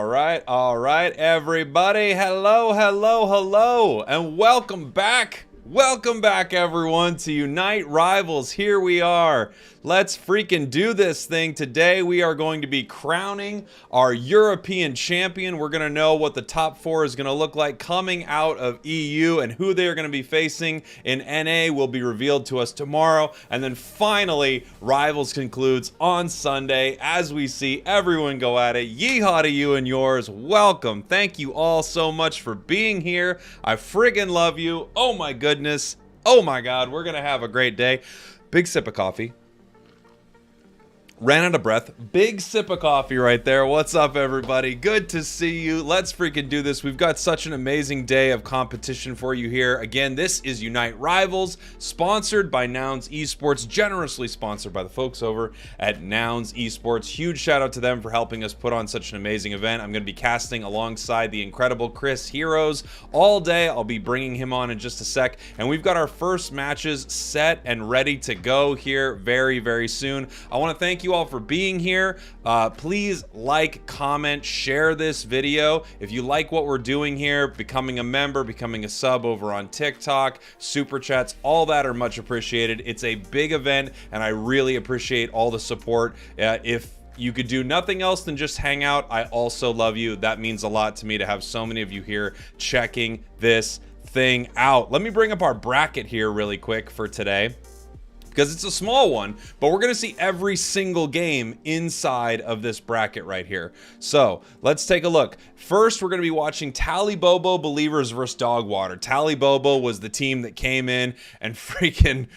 All right, everybody. Hello, and welcome back. Welcome back, everyone, to Unite Rivals. Here we are. Let's freaking do this thing. Today, we are going to be crowning our European champion. We're going to know what the top four is going to look like coming out of EU, and who they are going to be facing in NA will be revealed to us tomorrow. And then finally, Rivals concludes on Sunday as we see everyone go at it. Yeehaw to you and yours. Welcome. Thank you all so much for being here. I friggin' love you. Oh my goodness. Oh my God. We're going to have a great day. Big sip of coffee. Ran out of breath. Big sip of coffee right there. What's up, everybody? Good to see you. Let's freaking do this. We've got such an amazing day of competition for you here. Again, this is Unite Rivals, sponsored by Nouns Esports, generously sponsored by the folks over at Nouns Esports. Huge shout out to them for helping us put on such an amazing event. I'm going to be casting alongside the incredible Chris Heroes all day. I'll be bringing him on in just a sec. And we've got our first matches set and ready to go here very, very soon. I want to thank you all for being here. Please like, comment, share this video. If you like what we're doing here, becoming a member, becoming a sub over on TikTok, super chats, all that are much appreciated. It's a big event and I really appreciate all the support. If you could do nothing else than just hang out, I also love you. That means a lot to me to have so many of you here checking this thing out. Let me bring up our bracket here really quick for today, because it's a small one, but we're going to see every single game inside of this bracket right here. So let's take a look. First, we're going to be watching Tally Bobo Believers versus Dogwater. Tally Bobo was the team that came in and freaking,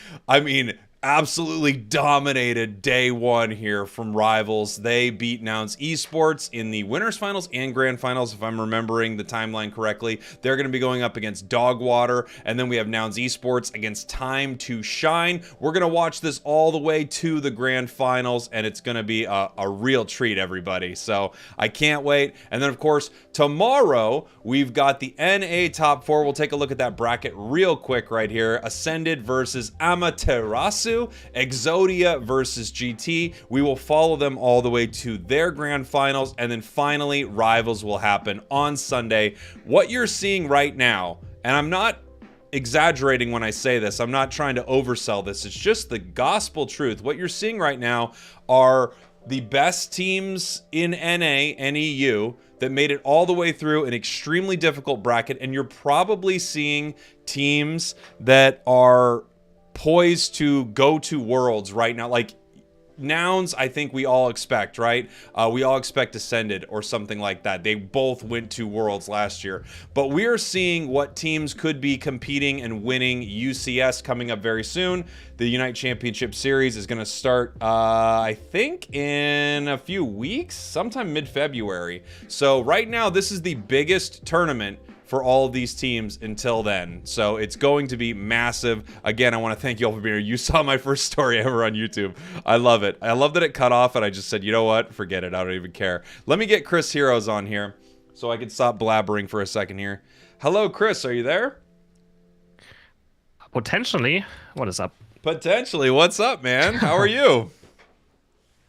absolutely dominated day one here from Rivals. They beat Nouns Esports in the winners finals and grand finals, if I'm remembering the timeline correctly. They're going to be going up against Dogwater, and then we have Nouns Esports against Time to Shine. We're going to watch this all the way to the grand finals, and it's going to be a real treat, everybody. So I can't wait. And then, of course, tomorrow we've got the NA top four. We'll take a look at that bracket real quick right here. Ascended versus Amaterasu. Exodia versus GT. We will follow them all the way to their grand finals, and then finally Rivals will happen on Sunday. What you're seeing right now, and I'm not exaggerating when I say this, I'm not trying to oversell this, it's just the gospel truth. What you're seeing right now are the best teams in NA and EU that made it all the way through an extremely difficult bracket, and you're probably seeing teams that are poised to go to Worlds right now. Like Nouns, I think we all expect, right? We all expect Ascended or something like that. They both went to Worlds last year. But we're seeing what teams could be competing and winning UCS coming up very soon. The Unite Championship Series is going to start, I think, in a few weeks, sometime mid-February. So right now, this is the biggest tournament for all of these teams until then. So it's going to be massive. Again, I want to thank you all for being here. You saw my first story ever on YouTube. I love it. I love that it cut off and I just said, you know what? Forget it. I don't even care. Let me get Chris Heroes on here so I can stop blabbering for a second here. Hello, Chris. Are you there? Potentially. What is up? Potentially. What's up, man? How are you?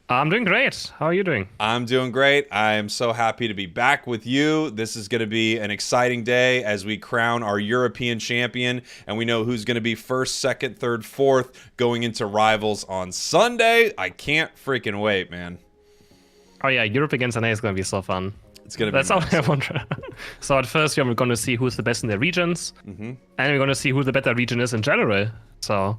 I'm doing great. How are you doing? I'm doing great. I am so happy to be back with you. This is going to be an exciting day as we crown our European champion, and we know who's going to be first, second, third, fourth going into Rivals on Sunday. I can't freaking wait, man. Oh yeah, Europe against NA is going to be so fun. It's going to be That's all I wonder. So at first we're going to see who's the best in their regions, and we're going to see who the better region is in general. So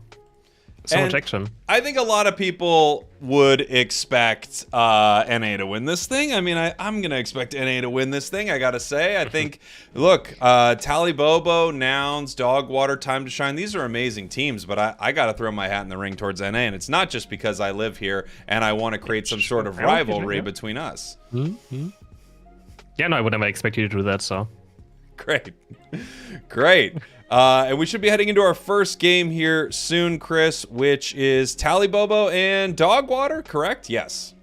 much action. I think a lot of people would expect NA to win this thing. I mean, I'm going to expect NA to win this thing, I got to say. I think, look, Tally Bobo, Nouns, Dogwater, Time to Shine, these are amazing teams, but I got to throw my hat in the ring towards NA, and it's not just because I live here and I want to create some sort of rivalry between us. Yeah, no, I would never expect you to do that, so. Great. Great. And we should be heading into our first game here soon, Chris, which is Tally Bobo and Dogwater, correct? Yes.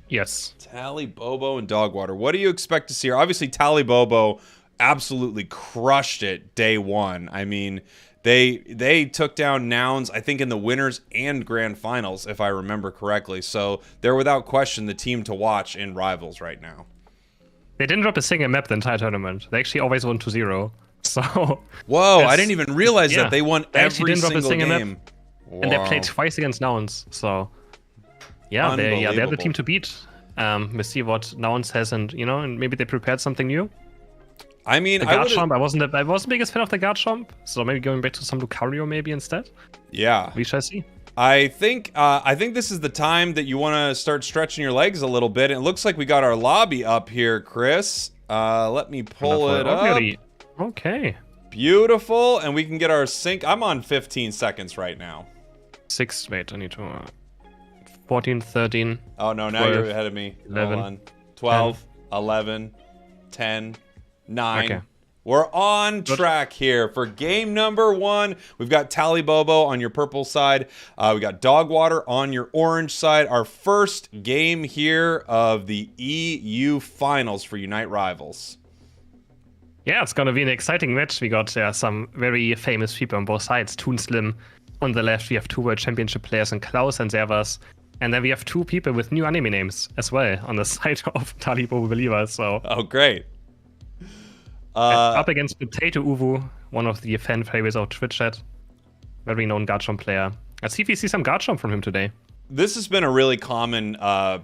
Yes. Tally Bobo and Dogwater. What do you expect to see here? Obviously, Tally Bobo absolutely crushed it day one. I mean, they took down Nouns, I think, in the winners and grand finals, if I remember correctly. So they're without question the team to watch in Rivals right now. They didn't drop a single map the entire tournament. They actually always won 2-0. So. Whoa! I didn't even realize that they won every single game. Map, and they played twice against Nouns. So. Yeah, they're the team to beat. We'll see what Nouns has, and and maybe they prepared something new. I mean, the Garchomp, I wasn't the biggest fan of the Garchomp, so maybe going back to some Lucario maybe instead. Yeah, we shall see. I think this is the time that you want to start stretching your legs a little bit. And it looks like we got our lobby up here, Chris. Let me pull it up. Okay. Beautiful, and we can get our sync. I'm on 15 seconds right now. Wait, I need to. 14, 13. Oh no, now 12, you're ahead of me. 11, hold on. 12, 10. 11, 10, 9. Okay. We're on track here for game number 1. We've got Talibobo on your purple side. We got Dogwater on your orange side. Our first game here of the EU finals for Unite Rivals. Yeah, it's gonna be an exciting match. We got some very famous people on both sides. Toon Slim on the left. We have 2 World Championship players in Klaus and Servas. And then we have 2 people with new anime names as well on the side of Talibobo Believers. So. Oh, great. Up against Potato Uvu, one of the fan favorites of Twitch chat. Very known Garchomp player. Let's see if we see some Garchomp from him today. This has been a really common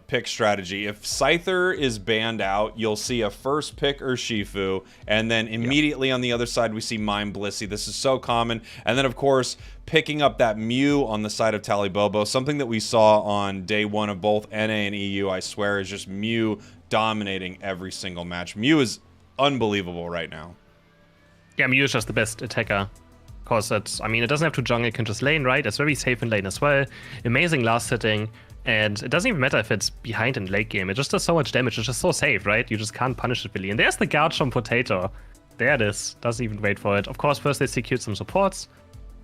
pick strategy. If Scyther is banned out, you'll see a first pick Urshifu, and then immediately on the other side we see Mime Blissey. This is so common. And then, of course, picking up that Mew on the side of Talibobo, something that we saw on day 1 of both NA and EU, I swear, is just Mew dominating every single match. Mew is unbelievable right now. Yeah, Mew is just the best attacker. Because it doesn't have to jungle, it can just lane, right? It's very safe in lane as well. Amazing last hitting. And it doesn't even matter if it's behind in late game. It just does so much damage. It's just so safe, right? You just can't punish it really. And there's the Garchomp Potato. There it is. Doesn't even wait for it. Of course, first they secured some supports.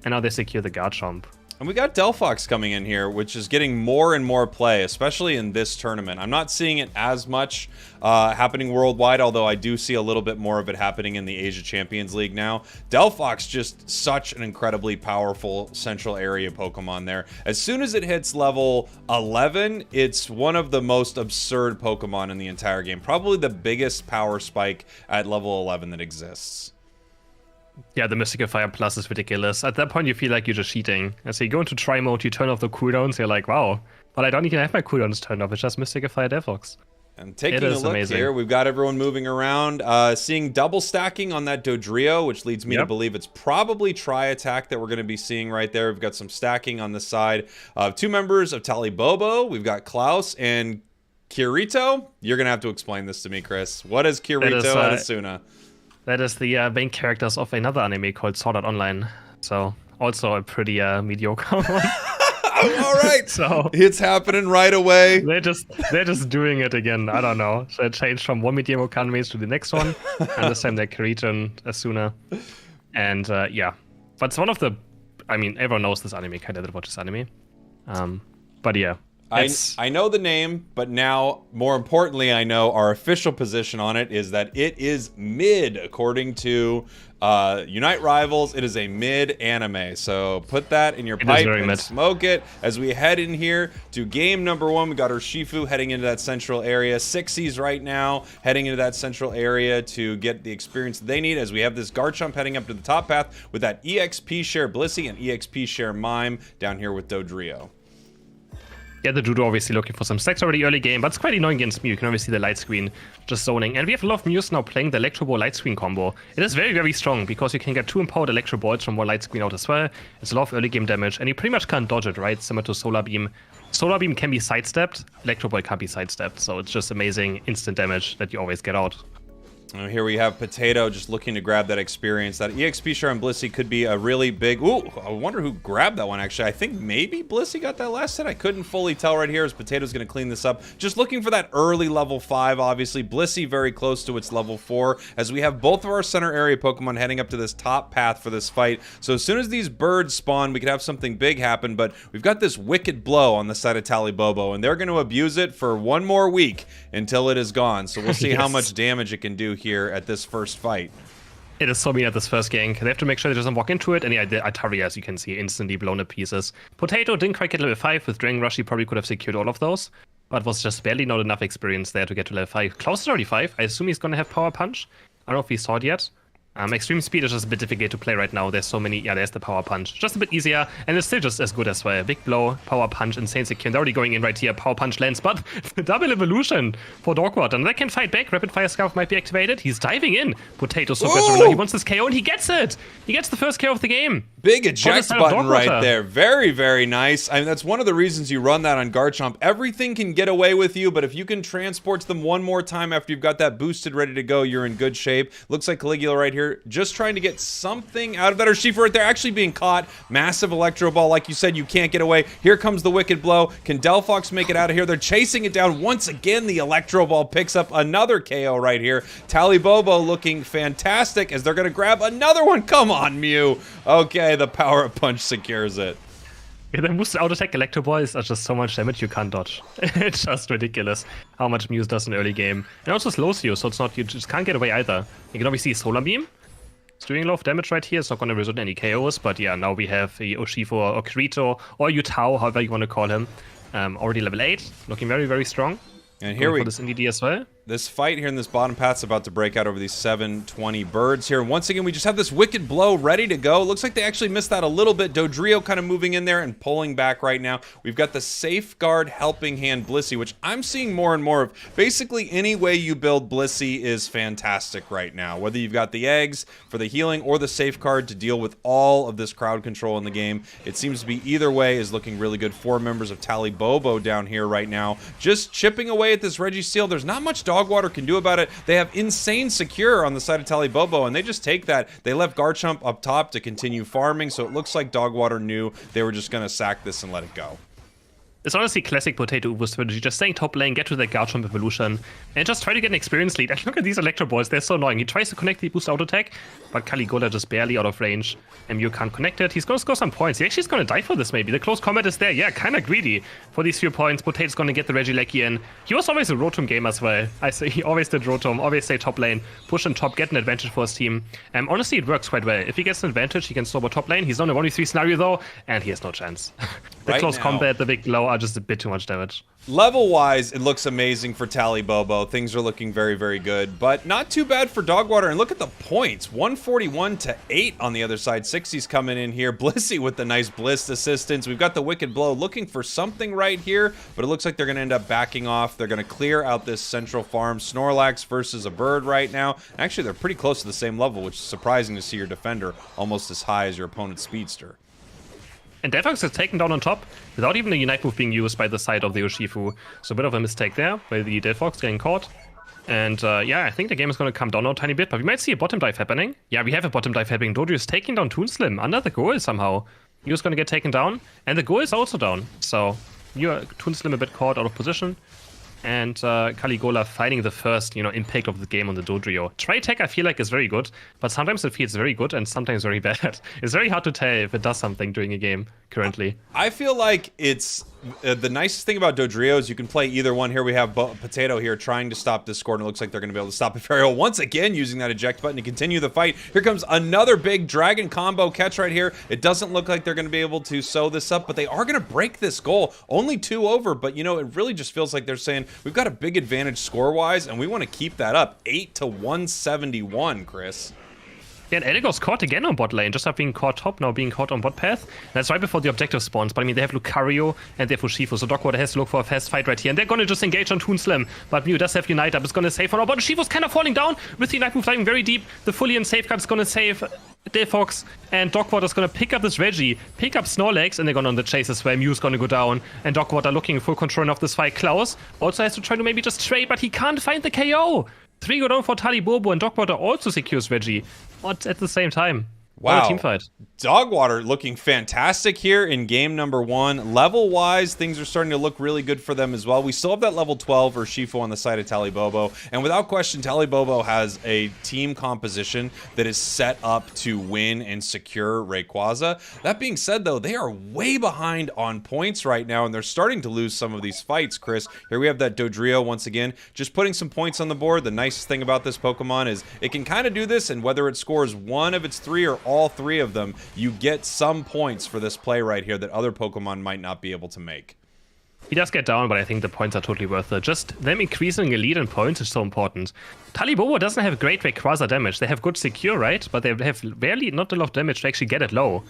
And now they secure the Garchomp. And we got Delphox coming in here, which is getting more and more play, especially in this tournament. I'm not seeing it as much happening worldwide, although I do see a little bit more of it happening in the Asia Champions League now. Delphox, just such an incredibly powerful central area Pokemon there. As soon as it hits level 11, it's one of the most absurd Pokemon in the entire game. Probably the biggest power spike at level 11 that exists. Yeah, the Mystical Fire Plus is ridiculous. At that point, you feel like you're just cheating. And so you go into try mode, you turn off the cooldowns, you're like, wow. But I don't even have my cooldowns turned off. It's just Mystical Fire Delphox. And taking a look here, we've got everyone moving around. Seeing double stacking on that Dodrio, which leads me to believe it's probably Tri-Attack that we're going to be seeing right there. We've got some stacking on the side of 2 members of Talibobo. We've got Klaus and Kirito. You're going to have to explain this to me, Chris. What is Kirito and Asuna? That is the main characters of another anime called Sword Art Online. So, also a pretty mediocre one. All right, so it's happening right away. They're just doing it again. I don't know. So it changed from one mediocre anime to the next one. And this time they're Kirito and Asuna. And yeah. But it's one of the... everyone knows this anime. Kind of watches anime. But yeah. I know the name, but now, more importantly, I know our official position on it is that it is mid, according to Unite Rivals. It is a mid anime, so put that in your pipe and smoke it as we head in here to game number 1. We got Urshifu heading into that central area. Sixies right now heading into that central area to get the experience that they need, as we have this Garchomp heading up to the top path with that EXP share Blissey and EXP share Mime down here with Dodrio. Yeah, the Judo obviously looking for some stacks already early game, but it's quite annoying against Mew. You can always see the light screen just zoning. And we have a lot of Mews now playing the Electro Ball light screen combo. It is very, very strong because you can get 2 empowered Electro Balls from one light screen out as well. It's a lot of early game damage, and you pretty much can't dodge it, right? Similar to Solar Beam. Solar Beam can be sidestepped, Electro Ball can't be sidestepped, so it's just amazing instant damage that you always get out. Here we have Potato just looking to grab that experience. That EXP share on Blissey could be a really big... Ooh, I wonder who grabbed that one, actually. I think maybe Blissey got that last hit. I couldn't fully tell right here as Potato's going to clean this up. Just looking for that early level 5, obviously. Blissey very close to its level 4, as we have both of our center area Pokemon heading up to this top path for this fight. So as soon as these birds spawn, we could have something big happen, but we've got this Wicked Blow on the side of Talibobo, and they're going to abuse it for 1 more week until it is gone. So we'll see how much damage it can do here at this first fight. It is so mean at this first gank. They have to make sure they doesn't walk into it, and yeah, the Ataria, as you can see, instantly blown to pieces. Potato didn't quite get level 5. With Dragon Rush, he probably could have secured all of those. but was just barely not enough experience there to get to level 5. Klaus is already 5. I assume he's going to have Power Punch. I don't know if we saw it yet. Extreme Speed is just a bit difficult to play right now. There's so many. Yeah, there's the Power Punch. Just a bit easier, and it's still just as good as well. Big Blow, Power Punch, Insane Secure. They're already going in right here. Power Punch lands, but double evolution for Dogwater. And they can fight back. Rapid Fire Scarf might be activated. He's diving in. Potato so aggressive. He wants this KO, and he gets it. He gets the first KO of the game. Big eject button right there. Very, very nice. I mean, that's one of the reasons you run that on Garchomp. Everything can get away with you, but if you can transport them one more time after you've got that boosted ready to go, you're in good shape. Looks like Caligula right here, just trying to get something out of that. Or Shifu right there, actually being caught. Massive Electro Ball. Like you said, you can't get away. Here comes the Wicked Blow. Can Delphox make it out of here? They're chasing it down. Once again, the Electro Ball picks up another KO right here. Talibobo looking fantastic as they're going to grab another one. Come on, Mew. Okay, the Power Punch secures it. Yeah, the boosted auto attack Electro Balls are just so much damage you can't dodge. It's just ridiculous how much Mew does in early game. And also slows you, so it's not, you just can't get away either. You can obviously Solar Beam. It's doing a lot of damage right here. It's not going to result in any KOs, but yeah, now we have the Urshifu or Kirito or Yutao, however you want to call him. Already level 8, looking very, very strong. And here for this NDD as well. This fight here in this bottom path's about to break out over these 720 birds here. Once again, we just have this Wicked Blow ready to go. Looks like they actually missed that a little bit. Dodrio kind of moving in there and pulling back right now. We've got the Safeguard Helping Hand Blissey, which I'm seeing more and more of. Basically, any way you build Blissey is fantastic right now. Whether you've got the eggs for the healing or the Safeguard to deal with all of this crowd control in the game, it seems to be either way is looking really good. 4 members of Talibobo down here right now, just chipping away at this Registeel. There's not much Dogwater can do about it. They have Insane Secure on the side of Talibobo, and they just take that. They left Garchomp up top to continue farming, so it looks like Dogwater knew they were just going to sack this and let it go. It's honestly classic Potato Ubu strategy. Just staying top lane, get to the Garchomp evolution, and just try to get an experience lead. And look at these Electro Balls, they're so annoying. He tries to connect the boost auto attack, but Caligula just barely out of range. And Mew can't connect it. He's gonna score some points. He actually is gonna die for this maybe. The close combat is there. Yeah, kinda greedy for these few points. Potato's gonna get the Regieleki in. He was always a Rotom game as well. I say he always did Rotom, always stay top lane, push on top, get an advantage for his team. Honestly, it works quite well. If he gets an advantage, he can snowball top lane. He's on a 1v3 scenario though, and he has no chance. The close combat, the big blow are just a bit too much damage. Level-wise, it looks amazing for Talibobo. Things are looking very, very good, but not too bad for Dogwater. And look at the points. 141 to 8 on the other side. 60's coming in here. Blissey with the nice Bliss assistance. We've got the Wicked Blow looking for something right here, but it looks like they're going to end up backing off. They're going to clear out this central farm. Snorlax versus a bird right now. Actually, they're pretty close to the same level, which is surprising to see your defender almost as high as your opponent's speedster. And Delphox is taken down on top without even the Unite move being used by the side of the Urshifu. So a bit of a mistake there by the Delphox getting caught. And yeah, I think the game is going to come down now a tiny bit, but we might see a bottom dive happening. Yeah, we have a bottom dive happening. Dodrio is taking down Toonslim under the goal somehow. Mew's going to get taken down, and the goal is also down. So Toonslim a bit caught out of position. And Caligula finding the first, impact of the game on the Dodrio. Tri-Tech I feel like is very good, but sometimes it feels very good and sometimes very bad. It's very hard to tell if it does something during a game currently. I feel like it's the nicest thing about Dodrio is you can play either one. Here we have Potato here trying to stop this score, and it looks like they're going to be able to stop it very well. Once again, using that eject button to continue the fight. Here comes another big dragon combo catch right here. It doesn't look like they're going to be able to sew this up, but they are going to break this goal. Only 2 over, but it really just feels like they're saying, we've got a big advantage score-wise, and we want to keep that up. 8 to 171, Chris. Yeah, and Eligor's caught again on bot lane, just not being caught top, now being caught on bot path. That's right before the objective spawns, but I mean, they have Lucario and they have Urshifu, so Dogwater has to look for a fast fight right here, and they're gonna just engage on Toonslim, but Mew does have Unite up, it's gonna save for now, but Urshifu's kind of falling down with the Unite move diving very deep. The fully in safeguard is gonna save Delphox, and Dogwater's gonna pick up this Reggie, pick up Snorlax, and they're gonna on the chase as well. Mew's gonna go down, and Dogwater looking full control of this fight. Klaus also has to try to maybe just trade, but he can't find the KO. 3 go down for Talibobo, and Dogwater also secures Reggie, but at the same time. Wow. What a team fight. Dogwater looking fantastic here in game number 1. Level-wise, things are starting to look really good for them as well. We still have that level 12 Urshifu on the side of Talibobo, and without question, Talibobo has a team composition that is set up to win and secure Rayquaza. That being said, though, they are way behind on points right now, and they're starting to lose some of these fights, Chris. Here we have that Dodrio once again, just putting some points on the board. The nicest thing about this Pokemon is it can kind of do this, and whether it scores one of its 3 or all 3 of them, you get some points for this play right here that other Pokemon might not be able to make. He does get down, but I think the points are totally worth it. Just them increasing a lead in points is so important. Talibobo doesn't have great Rayquaza damage. They have good secure, right? But they have barely not a lot of damage to actually get it low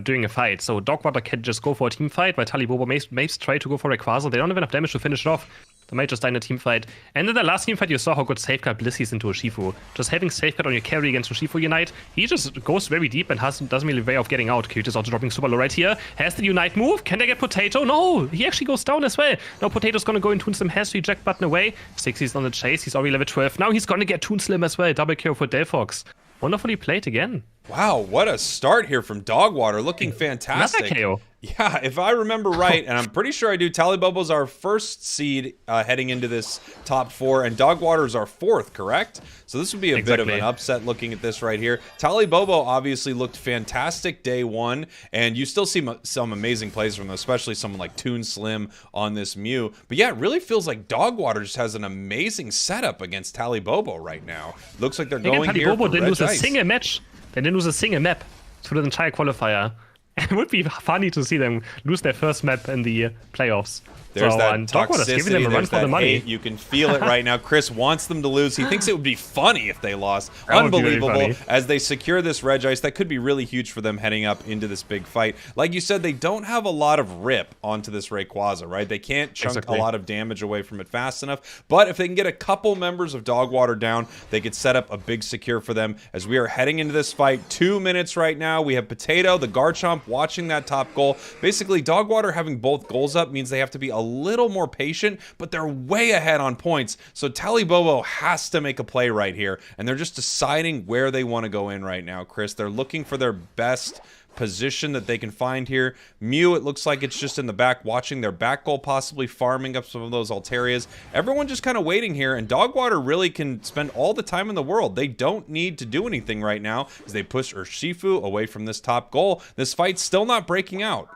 during a fight. So Dogwater can just go for a team fight, while Talibobo may try to go for Rayquaza. They don't have enough damage to finish it off. They might just die in a team fight. And in the last team fight, you saw how good Safeguard Blissey's into Urshifu. Just having Safeguard on your carry against Urshifu Unite, he just goes very deep and doesn't really way of getting out. Cute is also dropping super low right here. Has the Unite move. Can they get Potato? No! He actually goes down as well. Now Potato's gonna go in Toon Slim, has to eject button away. 60's on the chase. He's already level 12. Now he's gonna get Toon Slim as well. Double kill for Delphox. Wonderfully played again. Wow, what a start here from Dogwater, looking fantastic. Another KO. Yeah, if I remember right, and I'm pretty sure I do, Talibobo's our first seed heading into this top 4, and Dogwater's our 4th, correct? So this would be a bit of an upset looking at this right here. Talibobo obviously looked fantastic day 1, and you still see some amazing plays from them, especially someone like Toon Slim on this Mew. But yeah, it really feels like Dogwater just has an amazing setup against Talibobo right now. Looks like they're going here for Talibobo didn't lose a Ice. single match. They didn't lose a single map through the entire qualifier. It would be funny to see them lose their first map in the playoffs. There's that toxicity, giving them a run for the money. Hate. You can feel it right now. Chris wants them to lose. He thinks it would be funny if they lost. Unbelievable. Really as they secure this Regice, that could be really huge for them heading up into this big fight. Like you said, they don't have a lot of rip onto this Rayquaza, right? They can't chunk a lot of damage away from it fast enough. But if they can get a couple members of Dogwater down, they could set up a big secure for them. As we are heading into this fight, 2 minutes right now. We have Potato, the Garchomp, watching that top goal. Basically, Dogwater having both goals up means they have to be a little more patient, but they're way ahead on points. So Talibobo has to make a play right here, and they're just deciding where they want to go in right now, Chris. They're looking for their best position that they can find here. Mew, it looks like it's just in the back watching their back goal, possibly farming up some of those Altarias. Everyone just kind of waiting here, and Dogwater really can spend all the time in the world. They don't need to do anything right now as they push Urshifu away from this top goal. This fight's still not breaking out.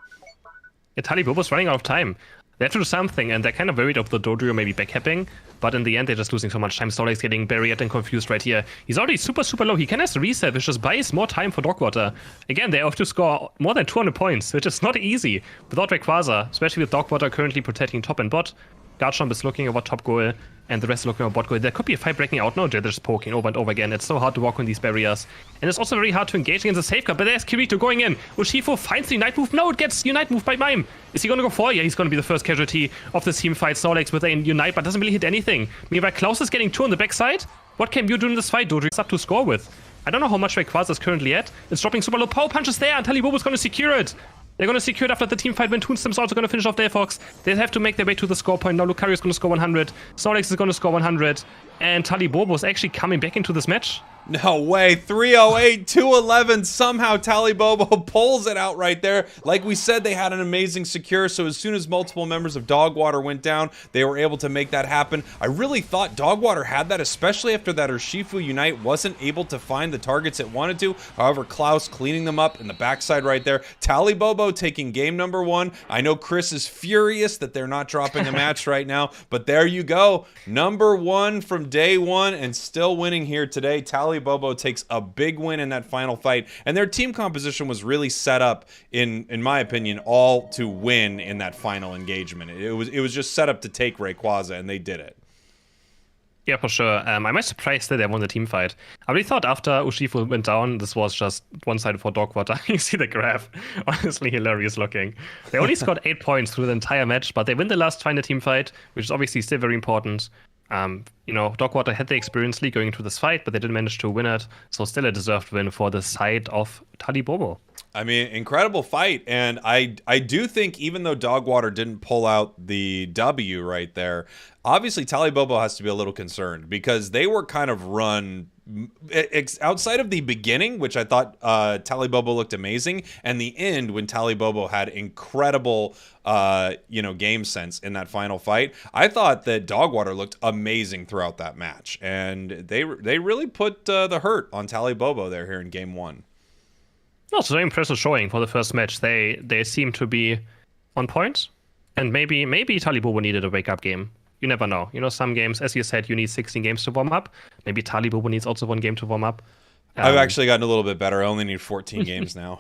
Yeah, Talibobo's running out of time. They have to do something, and they're kind of worried of the Dodrio maybe backcapping, but in the end, they're just losing so much time. Solix getting barriered and confused right here. He's already super, super low. He can have the reset, which just buys more time for Dogwater. Again, they have to score more than 200 points, which is not easy without Rayquaza, especially with Dogwater currently protecting top and bot. Garchomp is looking over top goal, and the rest is looking over bot goal. There could be a fight breaking out. No, they're just poking over and over again. It's so hard to walk on these barriers. And it's also very hard to engage against the Safeguard, but there's Kirito going in. Urshifu finds the Unite move. No, it gets Unite move by Mime. Is he going to go for? Yeah, he's going to be the first casualty of this team fight. Snorlax with a Unite, but doesn't really hit anything. Meanwhile, Klaus is getting 2 on the backside. What can you do in this fight? Dodrio's up to score with. I don't know how much Rayquaza is currently at. It's dropping super low. Power Punch is there, and Talibobo's going to secure it. They're going to secure it after the team fight when Toon Slim's also going to finish off Delphox. They have to make their way to the score point. Now Lucario is going to score 100. Snorlax is going to score 100. And Talibobo is actually coming back into this match. No way. 308, 211. Somehow Talibobo pulls it out right there. Like we said, they had an amazing secure, so as soon as multiple members of Dogwater went down, they were able to make that happen. I really thought Dogwater had that, especially after that Urshifu Unite wasn't able to find the targets it wanted to. However, Klaus cleaning them up in the backside right there. Talibobo taking game number 1. I know Chris is furious that they're not dropping a match right now, but there you go. Number 1 from day 1 and still winning here today. Talibobo takes a big win in that final fight, and their team composition was really set up in my opinion, all to win in that final engagement. It was just set up to take Rayquaza, and they did it. Yeah, for sure. I'm surprised that they won the team fight. I really thought after Urshifu went down, this was just one-sided for Dogwater. You see the graph. Honestly, hilarious looking. They only scored 8 points through the entire match, but they win the last final team fight, which is obviously still very important. You know, Dogwater had the experience league going into this fight, but they didn't manage to win it. So still a deserved win for the side of Talibobo. I mean, incredible fight. And I do think even though Dogwater didn't pull out the W right there, obviously Talibobo has to be a little concerned because they were kind of run outside of the beginning, which I thought Talibobo looked amazing, and the end when Talibobo had incredible game sense in that final fight. I thought that Dogwater looked amazing throughout that match, and they really put the hurt on Talibobo there here in game 1. Also, very impressive showing for the first match. They seem to be on point, and maybe Talibobo needed a wake-up game. You never know. You know, some games, as you said, you need 16 games to warm up. Maybe Talibobo needs also 1 game to warm up. I've actually gotten a little bit better. I only need 14 games now.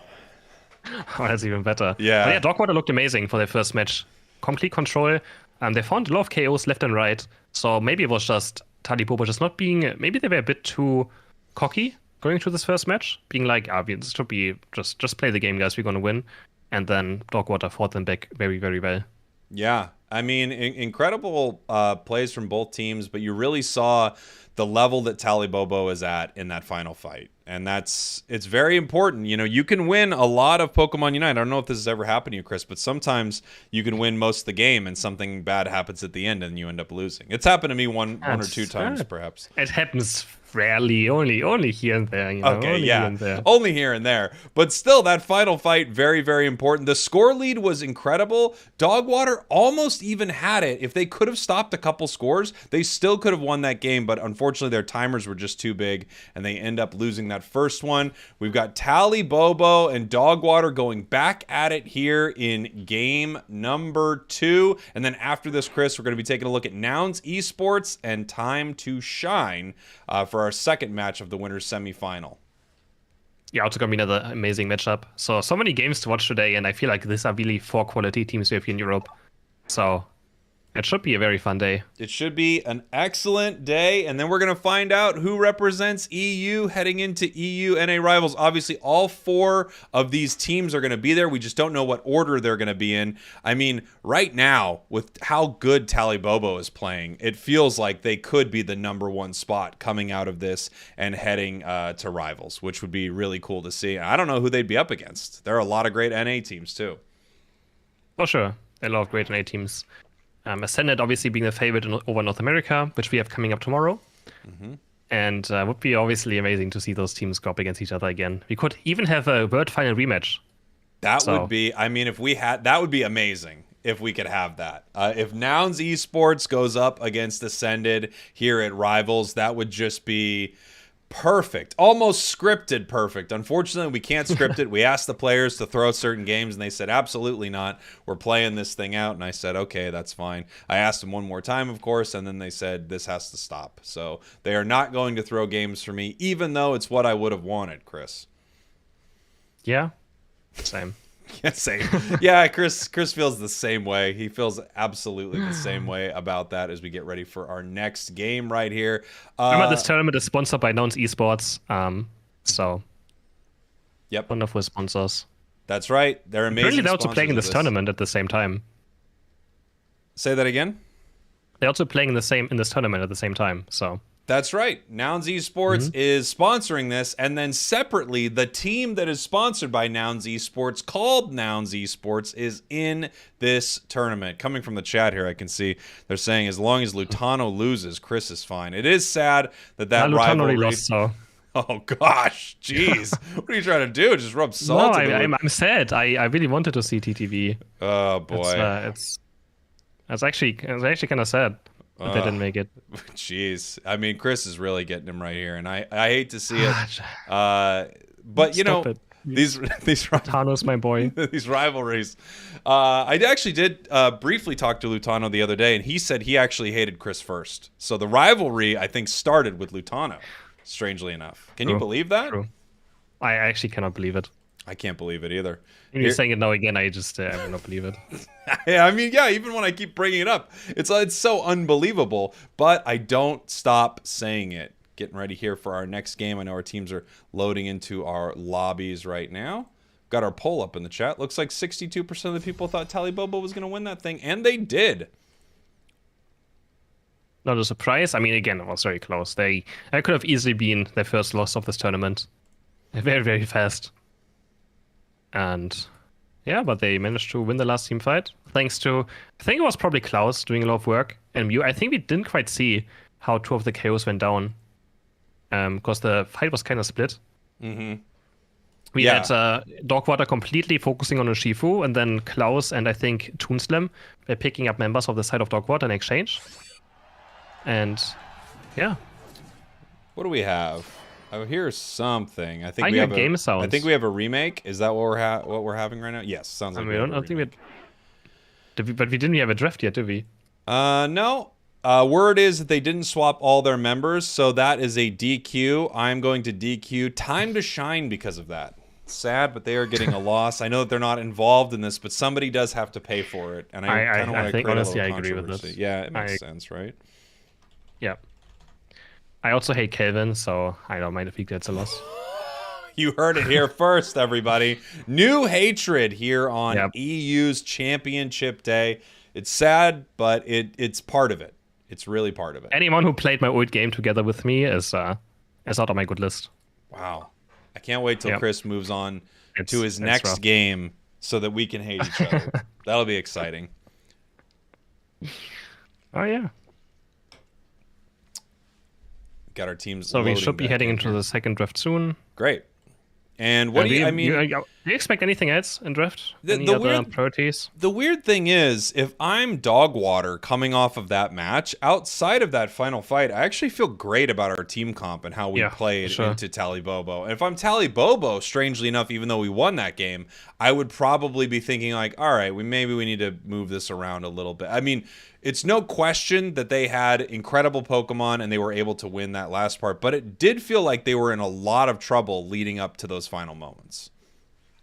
Oh, that's even better. Yeah. But yeah, Dogwater looked amazing for their first match. complete control. They found a lot of KOs left and right. So maybe it was just Talibobo just not being, maybe they were a bit too cocky going to this first match, being like, this should be just play the game, guys, we're going to win. And then Dogwater fought them back very, very well. Yeah, I mean, incredible plays from both teams, but you really saw the level that Talibobo is at in that final fight. And it's very important. You know, you can win a lot of Pokemon Unite. I don't know if this has ever happened to you, Chris, but sometimes you can win most of the game and something bad happens at the end and you end up losing. It's happened to me one or two times, perhaps. It happens rarely, only here and there. You know, okay, only yeah, here and there. Only here and there. But still, that final fight, very, very important. The score lead was incredible. Dogwater almost even had it. If they could have stopped a couple scores, they still could have won that game. But unfortunately, their timers were just too big, and they end up losing that first one. We've got Talibobo and Dogwater going back at it here in game number 2. And then after this, Chris, we're going to be taking a look at Nouns Esports and Time to Shine for our second match of the winner's semifinal. Yeah, it's going to be another amazing matchup. So many games to watch today, and I feel like these are really 4 quality teams we have here in Europe. So it should be a very fun day. It should be an excellent day, and then we're going to find out who represents EU heading into EU NA Rivals. Obviously, all 4 of these teams are going to be there. We just don't know what order they're going to be in. I mean, right now, with how good Talibobo is playing, it feels like they could be the #1 spot coming out of this and heading to Rivals, which would be really cool to see. I don't know who they'd be up against. There are a lot of great NA teams, too. For sure. A lot of great NA teams. Ascended obviously being the favorite over North America, which we have coming up tomorrow. Mm-hmm. And would be obviously amazing to see those teams go up against each other again. We could even have a World Final rematch. That would be, I mean, if we had, that would be amazing if we could have that. If Nouns Esports goes up against Ascended here at Rivals, that would just be perfect, almost scripted perfect. Unfortunately, we can't script it. We asked the players to throw certain games, and they said, absolutely not. We're playing this thing out. And I said, okay, that's fine. I asked them one more time, of course, and then they said, this has to stop. So they are not going to throw games for me, even though it's what I would have wanted, Chris. Yeah, same. Yeah, same. Yeah, Chris feels the same way. He feels absolutely the same way about that as we get ready for our next game right here. Remember, this tournament is sponsored by Nouns Esports. So, yep, wonderful sponsors. That's right. They're amazing. Really, they're also playing in this tournament at the same time. Say that again. They're also playing in this tournament at the same time. So. That's right. Nouns Esports is sponsoring this, and then separately, the team that is sponsored by Nouns Esports, called Nouns Esports, is in this tournament. Coming from the chat here, I can see they're saying as long as Lutano loses, Chris is fine. It is sad that rivalry lost, so. Oh gosh, jeez, what are you trying to do? Just rub salt? No, I'm sad. I really wanted to see TTV. Oh boy, it's actually kind of sad. But they didn't make it. Jeez. I mean, Chris is really getting him right here, and I hate to see it. But, you know, these Lutano's my boy. These rivalries. I actually did briefly talk to Lutano the other day, and he said he actually hated Chris first. So the rivalry, I think, started with Lutano, strangely enough. Can you believe that? True. I actually cannot believe it. I can't believe it either. You're saying it now again. I just I cannot believe it. Yeah, I mean, yeah. Even when I keep bringing it up, it's so unbelievable. But I don't stop saying it. Getting ready here for our next game. I know our teams are loading into our lobbies right now. Got our poll up in the chat. Looks like 62% of the people thought Talibobo was going to win that thing, and they did. Not a surprise. I mean, again, it was very close. That could have easily been their first loss of this tournament. Very, very fast. And yeah, but they managed to win the last team fight thanks to, I think it was probably Klaus doing a lot of work. And Mew, I think we didn't quite see how 2 of the KOs went down because the fight was kind of split. Mm-hmm. We had Dogwater completely focusing on Urshifu, and then Klaus and I think Toonslam were picking up members of the side of Dogwater in exchange. And yeah. What do we have? Oh, here's something. I think we hear have game sounds. I think we have a remake. Is that what we're having right now? Yes, sounds like. I don't think but we didn't have a draft yet, did we? No. Word is that they didn't swap all their members, so that is a DQ. I'm going to DQ Time to Shine because of that. sad, but they are getting a loss. I know that they're not involved in this, but somebody does have to pay for it, and I kind of want to create honestly, a little I agree with controversy. this. Yeah, it makes sense, right? Yeah. I also hate Kelvin, so I don't mind if he gets a loss. You heard it here first, everybody. New hatred here on Yep. EU's Championship Day. It's sad, but it's part of it. It's really part of it. Anyone who played my old game together with me is out on my good list. Wow. I can't wait till Chris moves on to his it's next rough. game so that we can hate each other. That'll be exciting. Oh, yeah. Got our teams. So we should be heading into here. the second draft soon. Great. And what do you? I mean, do you expect anything else in draft? Any the other weird priorities? The weird thing is, if I'm dog water coming off of that match, outside of that final fight, I actually feel great about our team comp and how we played into Tally Bobo. And if I'm Tally Bobo, strangely enough, even though we won that game, I would probably be thinking like, all right, maybe we need to move this around a little bit. I mean, it's no question that they had incredible Pokemon and they were able to win that last part, but it did feel like they were in a lot of trouble leading up to those final moments.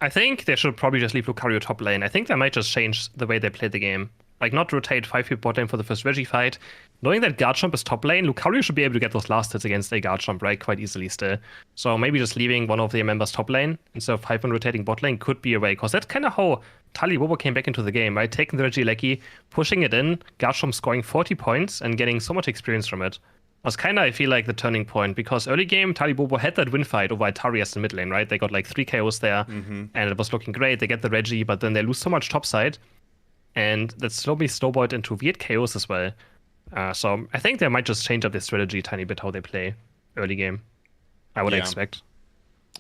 I think they should probably just leave Lucario top lane. I think they might just change the way they play the game. Like, not rotate 5-hit bot lane for the first Reggie fight. Knowing that Garchomp is top lane, Lucario should be able to get those last hits against a Garchomp, right? Quite easily still. So maybe just leaving one of their members top lane instead of 5 rotating bot lane could be a way. Because that's kind of how Tally Bobo came back into the game, right? Taking the Regieleki, pushing it in, Garchomp scoring 40 points and getting so much experience from it. Was kind of, I feel like, the turning point, because early game, Tally Bobo had that win fight over Atarias in mid lane, right? They got like 3 KOs there, and it was looking great. They get the Reggie, but then they lose so much topside, and that slowly snowballed into weird KOs as well. So I think they might just change up their strategy a tiny bit, how they play early game. I would expect.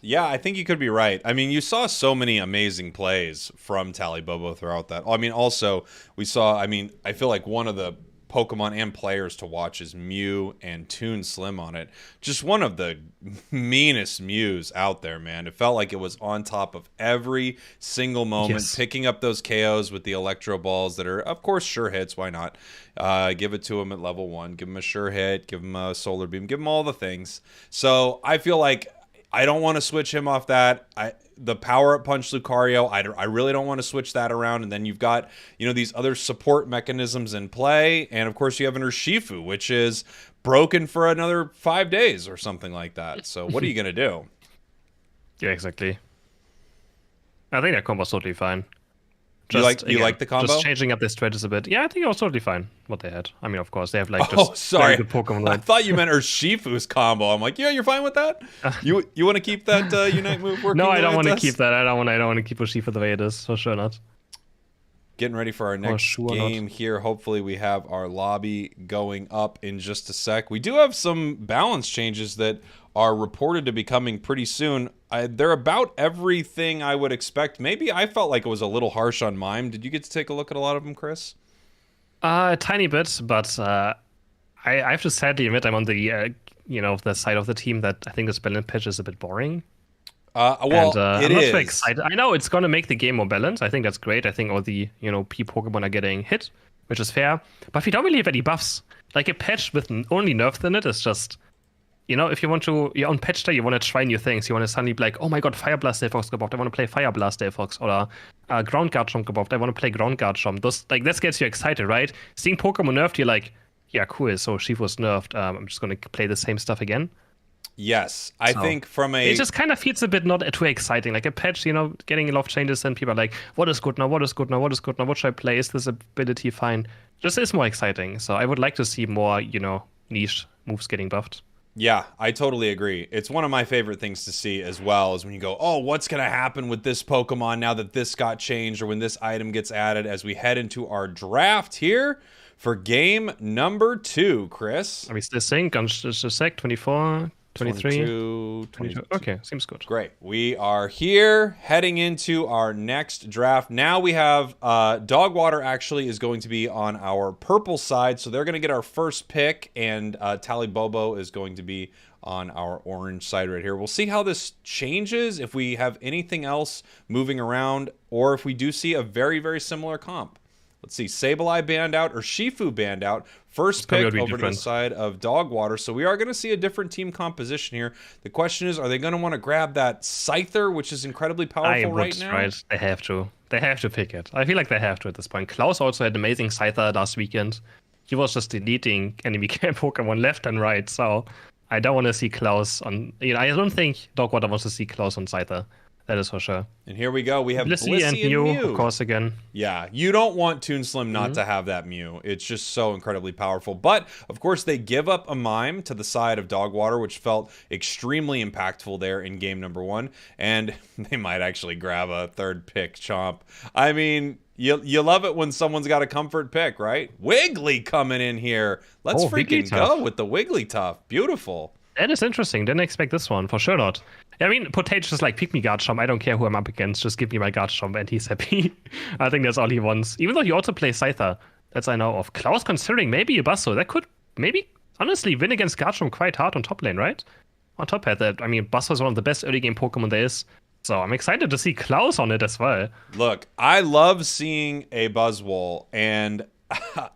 Yeah, I think you could be right. I mean, you saw so many amazing plays from Tally Bobo throughout that. I mean, also, we saw, I feel like one of the Pokemon and players to watch is Mew and Toon Slim on it. Just one of the meanest Mews out there, man. It felt like it was on top of every single moment, picking up those KOs with the Electro Balls that are, of course, sure hits. Why not? Give it to him at level 1. Give him a sure hit. Give him a Solar Beam. Give him all the things. So I feel like I don't want to switch him off that. The power-up punch Lucario, I really don't want to switch that around. And then you've got, these other support mechanisms in play. And, of course, you have an Urshifu, which is broken for another 5 days or something like that. So what are you going to do? Yeah, exactly. I think that combo's totally fine. You like the combo? Just changing up their strategies a bit. Yeah, I think it was totally fine what they had. I mean, of course, they have like just very good Pokemon. I thought you meant Urshifu's combo. I'm like, yeah, you're fine with that? You want to keep that Unite move working? No, I don't want to keep that. I don't want to keep Urshifu the way it is. For sure not. Getting ready for our next game here. Hopefully we have our lobby going up in just a sec. We do have some balance changes that are reported to be coming pretty soon. They're about everything I would expect. Maybe I felt like it was a little harsh on Mime. Did you get to take a look at a lot of them, Chris? A tiny bit, but I have to sadly admit I'm on the the side of the team that I think this balance patch is a bit boring. I'm not very excited. I know it's going to make the game more balanced. I think that's great. I think all the P Pokemon are getting hit, which is fair. But we don't really have any buffs. Like a patch with only nerfs in it is just, if you want to, your own patch day, you want to try new things. You want to suddenly be like, oh my god, Fire Blast Delphox got buffed. I want to play Fire Blast Delphox. Or Ground Garchomp got buffed. I want to play Ground Garchomp. That gets you excited, right? Seeing Pokemon nerfed, you're like, yeah, cool. So Shifu's nerfed. I'm just going to play the same stuff again. Yes, I think it just kind of feels a bit not too exciting. Like a patch, getting a lot of changes, and people are like, what is good now? What is good now? What is good now? What should I play? Is this ability fine? Just is more exciting. So I would like to see more, niche moves getting buffed. Yeah, I totally agree. It's one of my favorite things to see as well, is when you go, oh, what's going to happen with this Pokemon now that this got changed, or when this item gets added, as we head into our draft here for game number 2, Chris. Are we still sync? Just a sec, 24... 23? 22. Okay, seems good. Great. We are here heading into our next draft. Now we have Dogwater actually is going to be on our purple side, so they're going to get our first pick, and Tally Bobo is going to be on our orange side right here. We'll see how this changes, if we have anything else moving around, or if we do see a very, very similar comp. Let's see, Sableye banned out or Shifu banned out. First pick over to the side of Dogwater. So we are going to see a different team composition here. The question is, are they going to want to grab that Scyther, which is incredibly powerful right now? Right, they have to. They have to pick it. I feel like they have to at this point. Klaus also had amazing Scyther last weekend. He was just deleting enemy Pokemon left and right, so I don't want to see Klaus on... I don't think Dogwater wants to see Klaus on Scyther. That is for sure. And here we go. We have Blissey and Mew, of course, again. Yeah, you don't want Toon Slim not to have that Mew. It's just so incredibly powerful. But, of course, they give up a Mime to the side of Dogwater, which felt extremely impactful there in game number 1. And they might actually grab a third pick, Chomp. I mean, you love it when someone's got a comfort pick, right? Wiggly coming in here. Let's freaking go with the Wigglytuff. Beautiful. That is interesting. Didn't expect this one. For sure not. I mean, Potato just like, pick me Garchomp. I don't care who I'm up against. Just give me my Garchomp and he's happy. I think that's all he wants. Even though he also plays Scyther. That's I know of. Klaus considering maybe a Buzzsaw. That could maybe, honestly, win against Garchomp quite hard on top lane, right? On top of that, I mean, Buzzsaw is one of the best early game Pokemon there is. So I'm excited to see Klaus on it as well. Look, I love seeing a Buzzwole, and...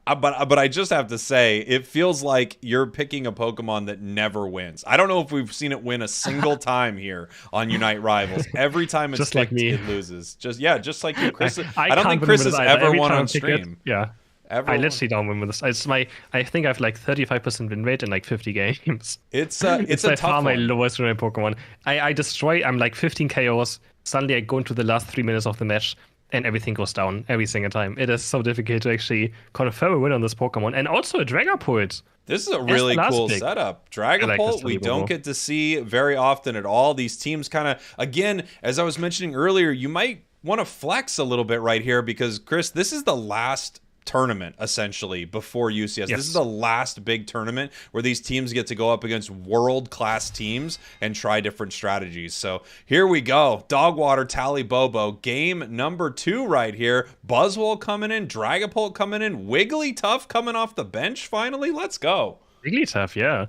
but I just have to say, it feels like you're picking a Pokemon that never wins. I don't know if we've seen it win a single time here on Unite Rivals. Every time it's just picked, like me. it loses. Just like you, Chris. I don't think Chris has ever won on stream. Yeah. I literally don't win with this. It's I think I have like 35% win rate in like 50 games. It's by far my lowest win rate Pokemon. I destroy. I'm like 15 KOs. Suddenly I go into the last 3 minutes of the match. And everything goes down every single time. It is so difficult to actually confirm a win on this Pokemon. And also a Dragapult. This is a really cool setup. Dragapult, we don't get to see very often at all. These teams kind of, again, as I was mentioning earlier, you might want to flex a little bit right here because, Chris, this is the last tournament essentially before UCS. Yes. This is the last big tournament where these teams get to go up against world-class teams and try different strategies. So here we go. Dogwater, Tally Bobo, game number 2 right here. Buzzwole coming in, Dragapult coming in, Wigglytuff coming off the bench finally. Let's go. Wigglytuff, yeah.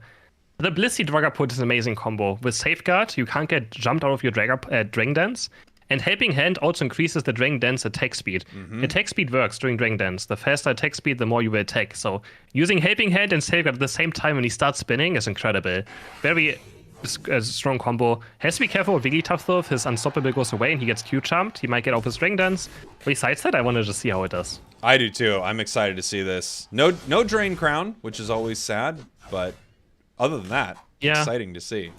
The Blissey Dragapult is an amazing combo. With Safeguard, you can't get jumped out of your Dragon Dance. And Helping Hand also increases the Dragon Dance attack speed. Attack speed works during Dragon Dance. The faster attack speed, the more you will attack. So using Helping Hand and Safeguard at the same time when he starts spinning is incredible. Very strong combo. Has to be careful with Wigglytuff though. If his Unstoppable goes away and he gets Q-charmed, he might get off his Dragon Dance. Besides that, I wanted to see how it does. I do too. I'm excited to see this. No Drain Crown, which is always sad, but other than that, exciting to see.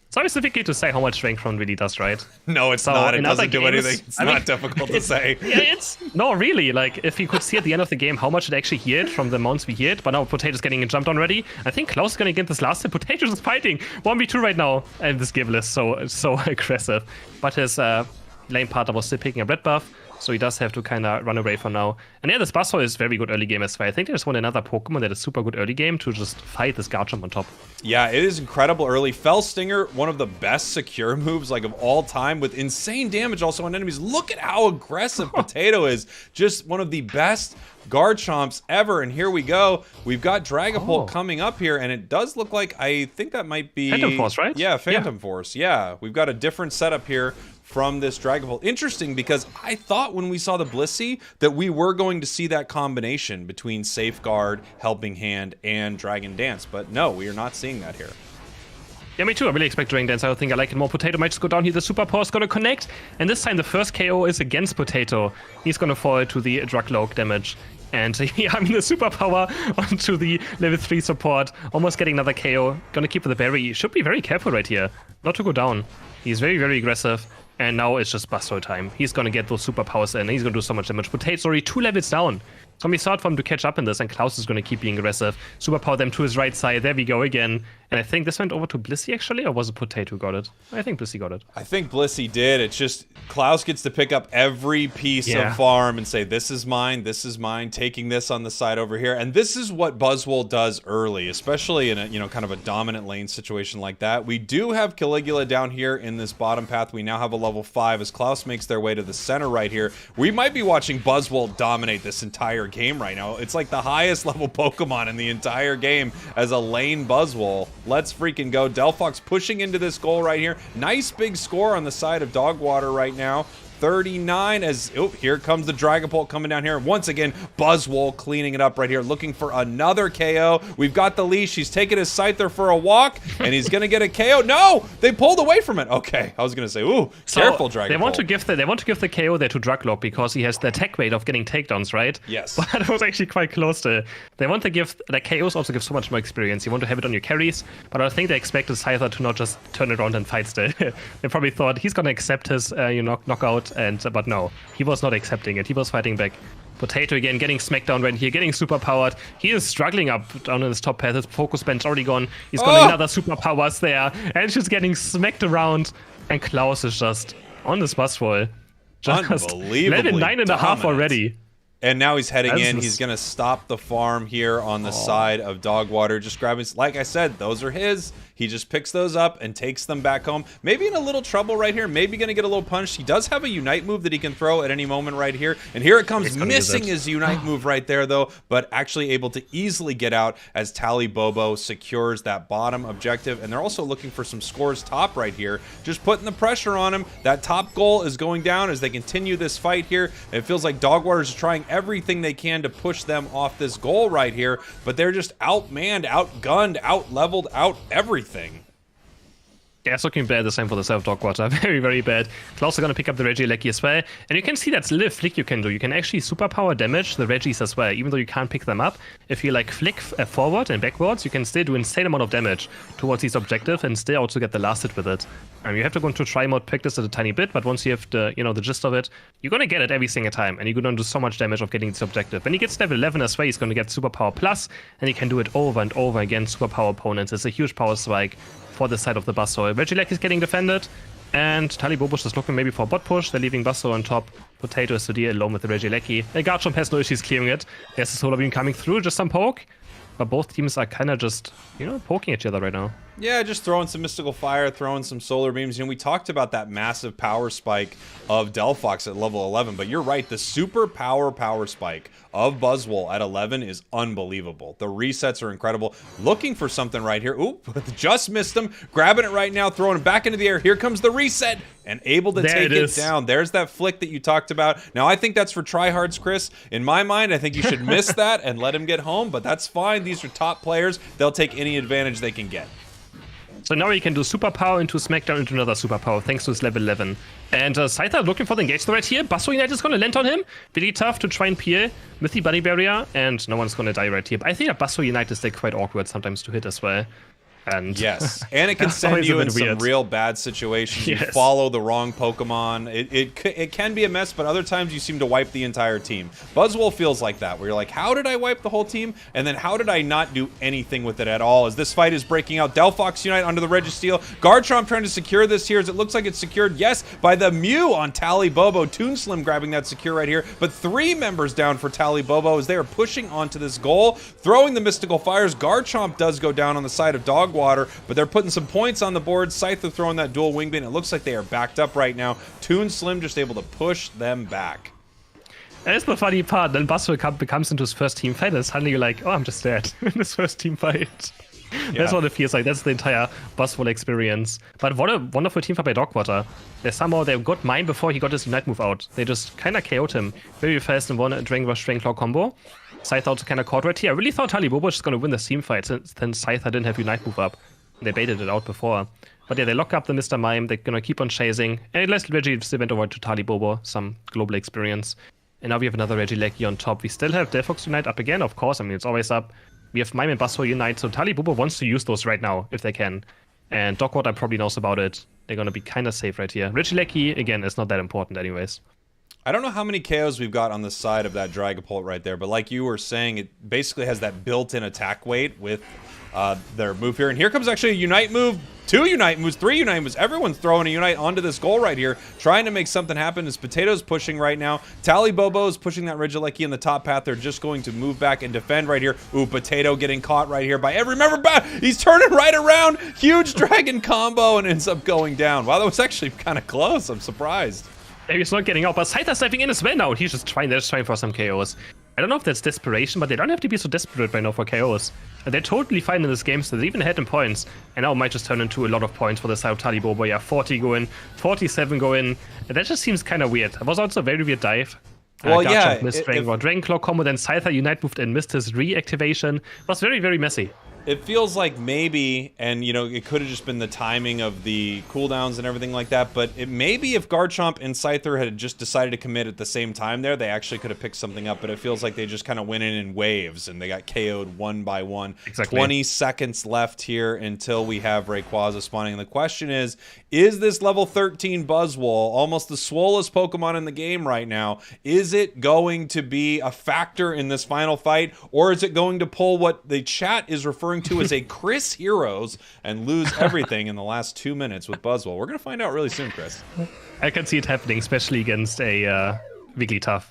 It's always difficult to say how much Drain Crown really does, right? No, it's not. It doesn't do anything. It's not difficult to say. Yeah, no, really. Like, if you could see at the end of the game how much it actually healed from the amounts we healed, but now Potato's getting jumped on already. I think Klaus is going to get this last hit. Potato's is fighting 1v2 right now. And this Gible is so aggressive. But his lane partner was still picking a red buff. So he does have to kind of run away for now. And yeah, this Buzzsaw is very good early game as well. I think they just want another Pokemon that is super good early game to just fight this Garchomp on top. Yeah, it is incredible early. Fell Stinger, one of the best secure moves like of all time with insane damage also on enemies. Look at how aggressive Potato is. Just one of the best Garchomps ever. And here we go. We've got Dragapult coming up here. And it does look like, I think that might be... Phantom Force, right? Yeah, Phantom Force. Yeah, we've got a different setup here from this Dragapult. Interesting, because I thought when we saw the Blissey that we were going to see that combination between Safeguard, Helping Hand, and Dragon Dance, but no, we are not seeing that here. Yeah, me too. I really expect Dragon Dance. I think I like it more. Potato might just go down here. The Super Power is going to connect, and this time the first KO is against Potato. He's going to fall to the Drugloak damage. And yeah, I mean, the Super Power onto the level 3 support, almost getting another KO. Gonna keep the berry. Should be very careful right here, not to go down. He's very, very aggressive. And now it's just Buzzsaw time. He's gonna get those superpowers in, and he's gonna do so much damage. Potato's already 2 levels down. It's gonna be hard for him to catch up in this, and Klaus is gonna keep being aggressive. Superpower them to his right side. There we go again. And I think this went over to Blissey actually, or was it Potato who got it? I think Blissey got it. I think Blissey did. It's just Klaus gets to pick up every piece of farm and say, this is mine, taking this on the side over here. And this is what Buzzwole does early, especially in a, kind of a dominant lane situation like that. We do have Caligula down here in this bottom path. We now have a level 5 as Klaus makes their way to the center right here. We might be watching Buzzwole dominate this entire game right now. It's like the highest level Pokemon in the entire game as a lane Buzzwole. Let's freaking go. Delphox pushing into this goal right here. Nice big score on the side of Dogwater right now. 39 as, oh, here comes the Dragapult coming down here. Once again, Buzzwole cleaning it up right here, looking for another KO. We've got the leash. He's taking his Scyther for a walk, and he's going to get a KO. No, they pulled away from it. Okay, I was going to say, ooh, careful, Dragapult. They want to give the KO there to Druglock because he has the attack rate of getting takedowns, right? Yes. But it was actually quite close to. They want to give the KOs also give so much more experience. You want to have it on your carries, but I think they expected Scyther to not just turn it around and fight still. They probably thought he's going to accept his knockout, but no, he was not accepting it. He was fighting back. Potato again getting smacked down right here, getting super powered. He is struggling up down in his top path. His focus bench already gone. He's got another superpowers there, and she's getting smacked around. And Klaus is just on this Buzzwole. Just level 9.5 already. And now he's heading in. He's going to stop the farm here on the side of Dogwater. Just grabbing, like I said, those are his. He just picks those up and takes them back home. Maybe in a little trouble right here. Maybe going to get a little punched. He does have a Unite move that he can throw at any moment right here. And here it comes, missing his Unite move right there, though. But actually able to easily get out as Tally Bobo secures that bottom objective. And they're also looking for some scores top right here. Just putting the pressure on him. That top goal is going down as they continue this fight here. It feels like Dogwater is trying everything they can to push them off this goal right here. But they're just outmanned, outgunned, out-leveled, out everything. Yeah, it's looking bad this time for the self Dogwater. Very, very bad. Klaus are going to pick up the Regieleki as well. And you can see that's a little flick you can do. You can actually superpower damage the Regis as well, even though you can't pick them up. If you like flick forward and backwards, you can still do insane amount of damage towards these objectives and still also get the last hit with it. You have to go into try mode, pick this a tiny bit, but once you have the the gist of it, you're going to get it every single time, and you're going to do so much damage of getting this objective. When he gets level 11 as well, he's going to get superpower plus, and he can do it over and over against superpower opponents. It's a huge power spike for the side of the Buzzwole. Regieleki is getting defended, and Tally Bobo is just looking maybe for a bot push. They're leaving Buzzwole on top. Potato is to deal alone with the Regieleki. Garchomp has no issues clearing it. There's a Solar Beam coming through, just some poke. But both teams are kind of just, poking each other right now. Yeah, just throwing some Mystical Fire, throwing some Solar Beams. We talked about that massive power spike of Delphox at level 11, but you're right. The super power spike of Buzzwole at 11 is unbelievable. The resets are incredible. Looking for something right here. Oop, just missed him. Grabbing it right now, throwing it back into the air. Here comes the reset, and able to take it down. There's that flick that you talked about. Now, I think that's for tryhards, Chris. In my mind, I think you should miss that and let him get home, but that's fine. These are top players. They'll take any advantage they can get. So now he can do superpower into Smackdown into another superpower thanks to his level 11. And Scyther looking for the engage right here. Buzzwole Unite is going to land on him. Really tough to try and peel with the Buddy Barrier. And no one's going to die right here. But I think that Buzzwole Unite is like quite awkward sometimes to hit as well. And yes, and it can send you in some real bad situations. You follow the wrong Pokemon. It can be a mess, but other times you seem to wipe the entire team. Buzzwole feels like that, where you're like, how did I wipe the whole team? And then how did I not do anything with it at all? As this fight is breaking out, Delphox Unite onto the Registeel. Garchomp trying to secure this here, as it looks like it's secured, yes, by the Mew on Tally Bobo. Toon Slim grabbing that secure right here, but 3 members down for Tally Bobo as they are pushing onto this goal, throwing the Mystical Fires. Garchomp does go down on the side of Dogwater, but they're putting some points on the board. Scyther throwing that dual wing beam. It looks like they are backed up right now. Toon Slim just able to push them back. That's the funny part. Then Buzzwole becomes into his first team fight, and suddenly you're like, oh, I'm just dead in this first team fight. Yeah. That's what it feels like. That's the entire Buzzwole experience. But what a wonderful team fight by Dogwater. They got mine before he got his Unite move out. They just kind of KO'd him very fast in one Dragon Rush Dragon Claw combo. Scyther also kind of caught right here. I really thought Tally Bobo was just going to win the team fight since then Scyther didn't have Unite move up. They baited it out before. But yeah, they lock up the Mr. Mime. They're going to keep on chasing. And it lets Reggie still went over to Tally Bobo, some global experience. And now we have another Regieleki on top. We still have Delphox Unite up again, of course. I mean, it's always up. We have Mime and Buzzwole Unite, so Tally Bobo wants to use those right now, if they can. And Dogwater probably knows about it. They're going to be kind of safe right here. Regieleki, again, is not that important anyways. I don't know how many KOs we've got on the side of that Dragapult right there, but like you were saying, it basically has that built-in attack weight with their move here. And here comes actually a Unite move, 2 Unite moves, 3 Unite moves. Everyone's throwing a Unite onto this goal right here, trying to make something happen as Potato's pushing right now. Tally Bobo is pushing that Regieleki in the top path. They're just going to move back and defend right here. Ooh, Potato getting caught right here by every member. He's turning right around. Huge dragon combo and ends up going down. Wow, that was actually kind of close. I'm surprised. He's not getting out, but Scyther stepping in as well now. He's just trying for some KOs. I don't know if that's desperation, but they don't have to be so desperate right now for KOs. And they're totally fine in this game, so they're even ahead in points. And now it might just turn into a lot of points for the side of Talibobo. Yeah, 40 go in, 47 go in. And that just seems kind of weird. It was also a very weird dive. Well, yeah. Missed Dragon Claw combo, then Scyther Unite moved and missed his reactivation. It was very, very messy. It feels like maybe, and it could have just been the timing of the cooldowns and everything like that, but it maybe if Garchomp and Scyther had just decided to commit at the same time there, they actually could have picked something up, but it feels like they just kind of went in waves, and they got KO'd one by one. Exactly. 20 seconds left here until we have Rayquaza spawning, and the question is this level 13 Buzzwole, almost the swollest Pokemon in the game right now, is it going to be a factor in this final fight, or is it going to pull what the chat is referring to as a Chris Heroes and lose everything in the last 2 minutes with Buzzwole? We're going to find out really soon, Chris. I can see it happening, especially against a Wigglytuff.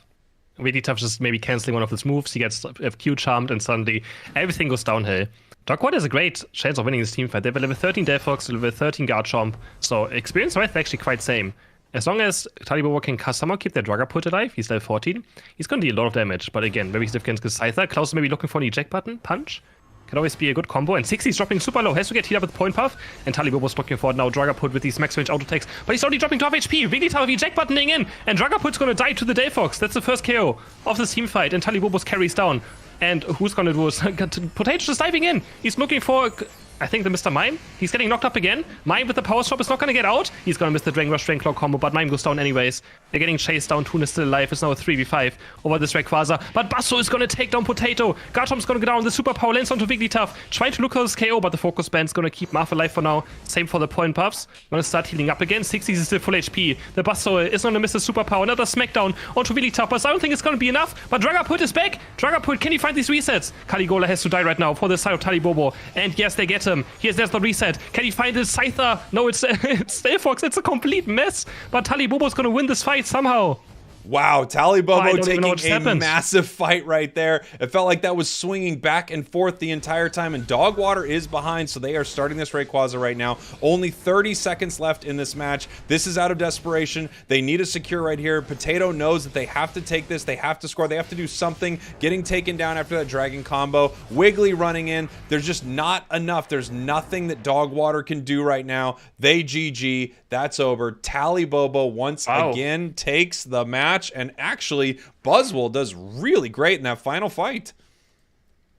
Wigglytuff just maybe canceling one of his moves, he gets Q-charmed, and suddenly everything goes downhill. Darkwater has a great chance of winning this team fight. They have a level 13 Delphox, level 13 Garchomp, so experience-wise they're actually quite same. As long as Talibobo can somehow keep their Dragapult alive, he's level 14, he's going to deal a lot of damage, but again, very significant against Scyther. Klaus is maybe looking for an eject button, punch. Can always be a good combo, and 60 is dropping super low, has to get healed up with Point Puff, and Talibobo's looking for it now, Dragapult with these max range auto takes, but he's already dropping 12 HP, Wigglytuff with eject buttoning in, and Dragapult's gonna die to the Delphox. That's the first KO of this team fight, and Talibobo's carries down. And who's gonna do is Potato just diving in. He's looking for, I think, the Mr. Mime. He's getting knocked up again. Mime with the Power Stop is not gonna get out. He's gonna miss the Dragon Rush Dragon Claw combo, but Mime goes down anyways. They're getting chased down. Toon is still alive. It's now a 3v5 over this Rayquaza. But Basso is gonna take down Potato. Garchomp's gonna go down. The Super Power lands onto Wigglytuff. Trying to look for this KO, but the Focus Band's gonna keep Marth alive for now. Same for the Point Puffs. Gonna start healing up again. 60 is still full HP. The Basso is gonna miss the Super Power. Another Smackdown onto Wigglytuff, but I don't think it's gonna be enough. But Dragapult is back. Dragapult, can he find these resets? Caligola has to die right now for the side of Talibobo. And yes, they get him. There's the reset. Can he find his Scyther? No, it's Delphox. It's a complete mess. But Talibobo's gonna win this fight somehow. Wow, Talibobo taking a happened. massive fight right there. It felt like that was swinging back and forth the entire time, and Dogwater is behind, so they are starting this Rayquaza right now. Only 30 seconds left in this match. This is out of desperation. They need a secure right here. Potato knows that they have to take this. They have to score. They have to do something. Getting taken down after that Dragon combo. Wiggly running in. There's just not enough. There's nothing that Dogwater can do right now. They GG. That's over. Talibobo once again takes the match. And actually, Buzzwole does really great in that final fight.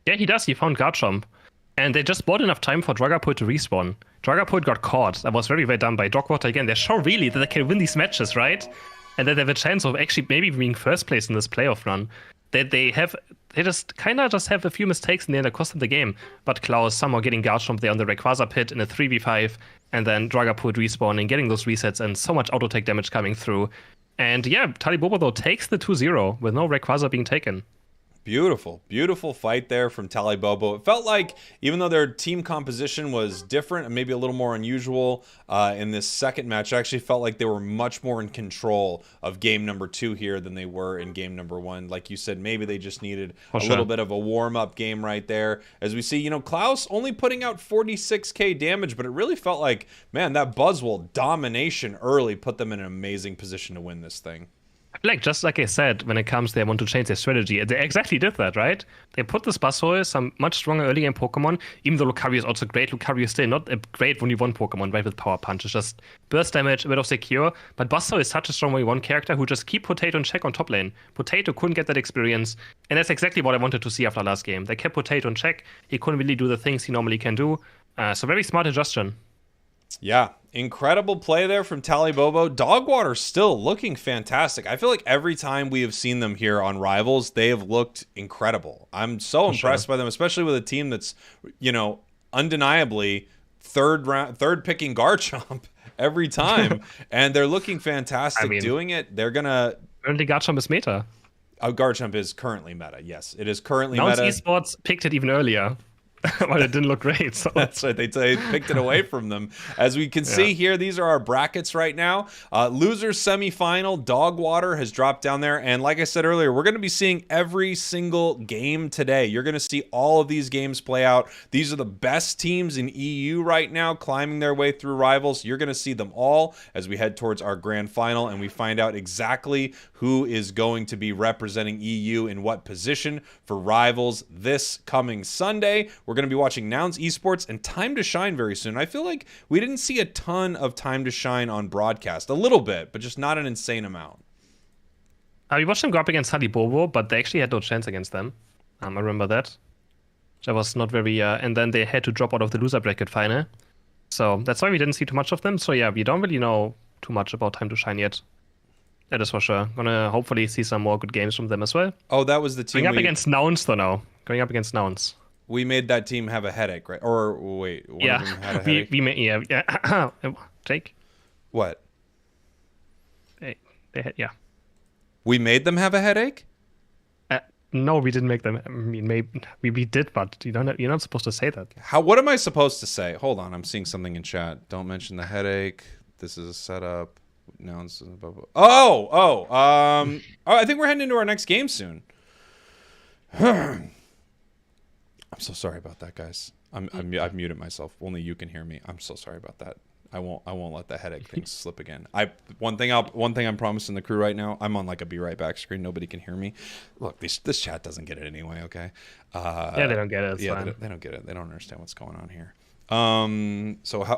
Yeah, he does. He found Garchomp. And they just bought enough time for Dragapult to respawn. Dragapult got caught. That was very well done by Dogwater again. They show really that they can win these matches, right? And that they have a chance of actually maybe being first place in this playoff run. That they just kind of have a few mistakes in the end that cost them the game. But Klaus somehow getting Garchomp there on the Rayquaza pit in a 3v5. And then Dragapult respawning, getting those resets, and so much auto-tech damage coming through. And yeah, Talibobo, though, takes the 2-0 with no Rayquaza being taken. Beautiful, beautiful fight there from Talibobo. It felt like, even though their team composition was different and maybe a little more unusual in this second match, I actually felt like they were much more in control of game number 2 here than they were in game number 1. Like you said, maybe they just needed a little bit of a warm-up game right there. As we see, Klaus only putting out 46k damage, but it really felt like, man, that Buzzwole domination early put them in an amazing position to win this thing. Just like I said, when it comes, they want to change their strategy. They exactly did that, right? They put this Buzzwole, some much stronger early game Pokemon, even though Lucario is also great. Lucario is still not a great 1v1 Pokemon, right, with Power Punch. It's just burst damage, a bit of secure. But Buzzwole is such a strong 1v1 character who just keep Potato in check on top lane. Potato couldn't get that experience, and that's exactly what I wanted to see after last game. They kept Potato in check. He couldn't really do the things he normally can do. So very smart adjustment. Yeah, incredible play there from Talibobo. Dogwater still looking fantastic. I feel like every time we have seen them here on Rivals, they have looked incredible. I'm so impressed by them, especially with a team that's, undeniably third picking Garchomp every time. And they're looking fantastic doing it. They're going to... Currently Garchomp is meta. Garchomp is currently meta, yes. It is currently now meta. Esports picked it even earlier. but it didn't look great. So That's right. They picked it away from them. As we can see here, these are our brackets right now. Losers semifinal, Dogwater has dropped down there. And like I said earlier, we're going to be seeing every single game today. You're going to see all of these games play out. These are the best teams in EU right now, climbing their way through Rivals. You're going to see them all as we head towards our grand final and we find out exactly who is going to be representing EU in what position for Rivals this coming Sunday. We're going to be watching Nouns Esports and Time to Shine very soon. I feel like we didn't see a ton of Time to Shine on broadcast. A little bit, but just not an insane amount. We watched them go up against Bobo, but they actually had no chance against them. I remember that. That was not very... and then they had to drop out of the loser bracket final. So that's why we didn't see too much of them. So yeah, we don't really know too much about Time to Shine yet. That is for sure. Gonna hopefully see some more good games from them as well. Oh, that was the team. Going up against Nouns, though, now. Going up against Nouns. We made that team have a headache, right? Or wait, one of them had a headache? we made, yeah. Jake? What? They had, yeah. We made them have a headache? No, we didn't make them. I mean, maybe we did, but you're not supposed to say that. What am I supposed to say? Hold on, I'm seeing something in chat. Don't mention the headache. This is a setup. Nouns. I think we're heading into our next game soon. I'm so sorry about that, guys. I've muted myself. Only you can hear me. I'm so sorry about that. I won't let the headache thing slip again. One thing I'm promising the crew right now. I'm on like a be right back screen. Nobody can hear me. Look, this chat doesn't get it anyway. Okay. Yeah, they don't get it. It's fine. They don't get it. They don't understand what's going on here. So how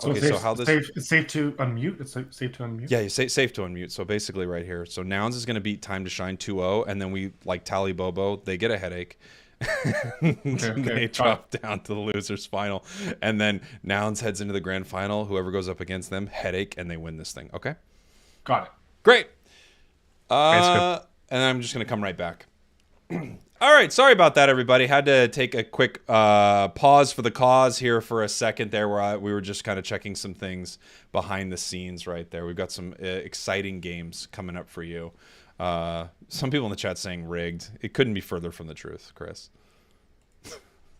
this it's safe to unmute. It's safe to unmute. Yeah, you say safe to unmute. So basically right here. So Nouns is going to beat Time to Shine 2-0, and then we like Tally Bobo. They get a headache. They drop down to the losers final, and then Nouns heads into the grand final. Whoever goes up against them, headache, and they win this thing. Okay, got it. Great. And I'm just gonna come right back. All right, sorry about that, everybody. Had to take a quick pause for the cause here for a second there, where we were just kind of checking some things behind the scenes right there. We've got some exciting games coming up for you. Some people in the chat saying rigged. It couldn't be further from the truth, Chris.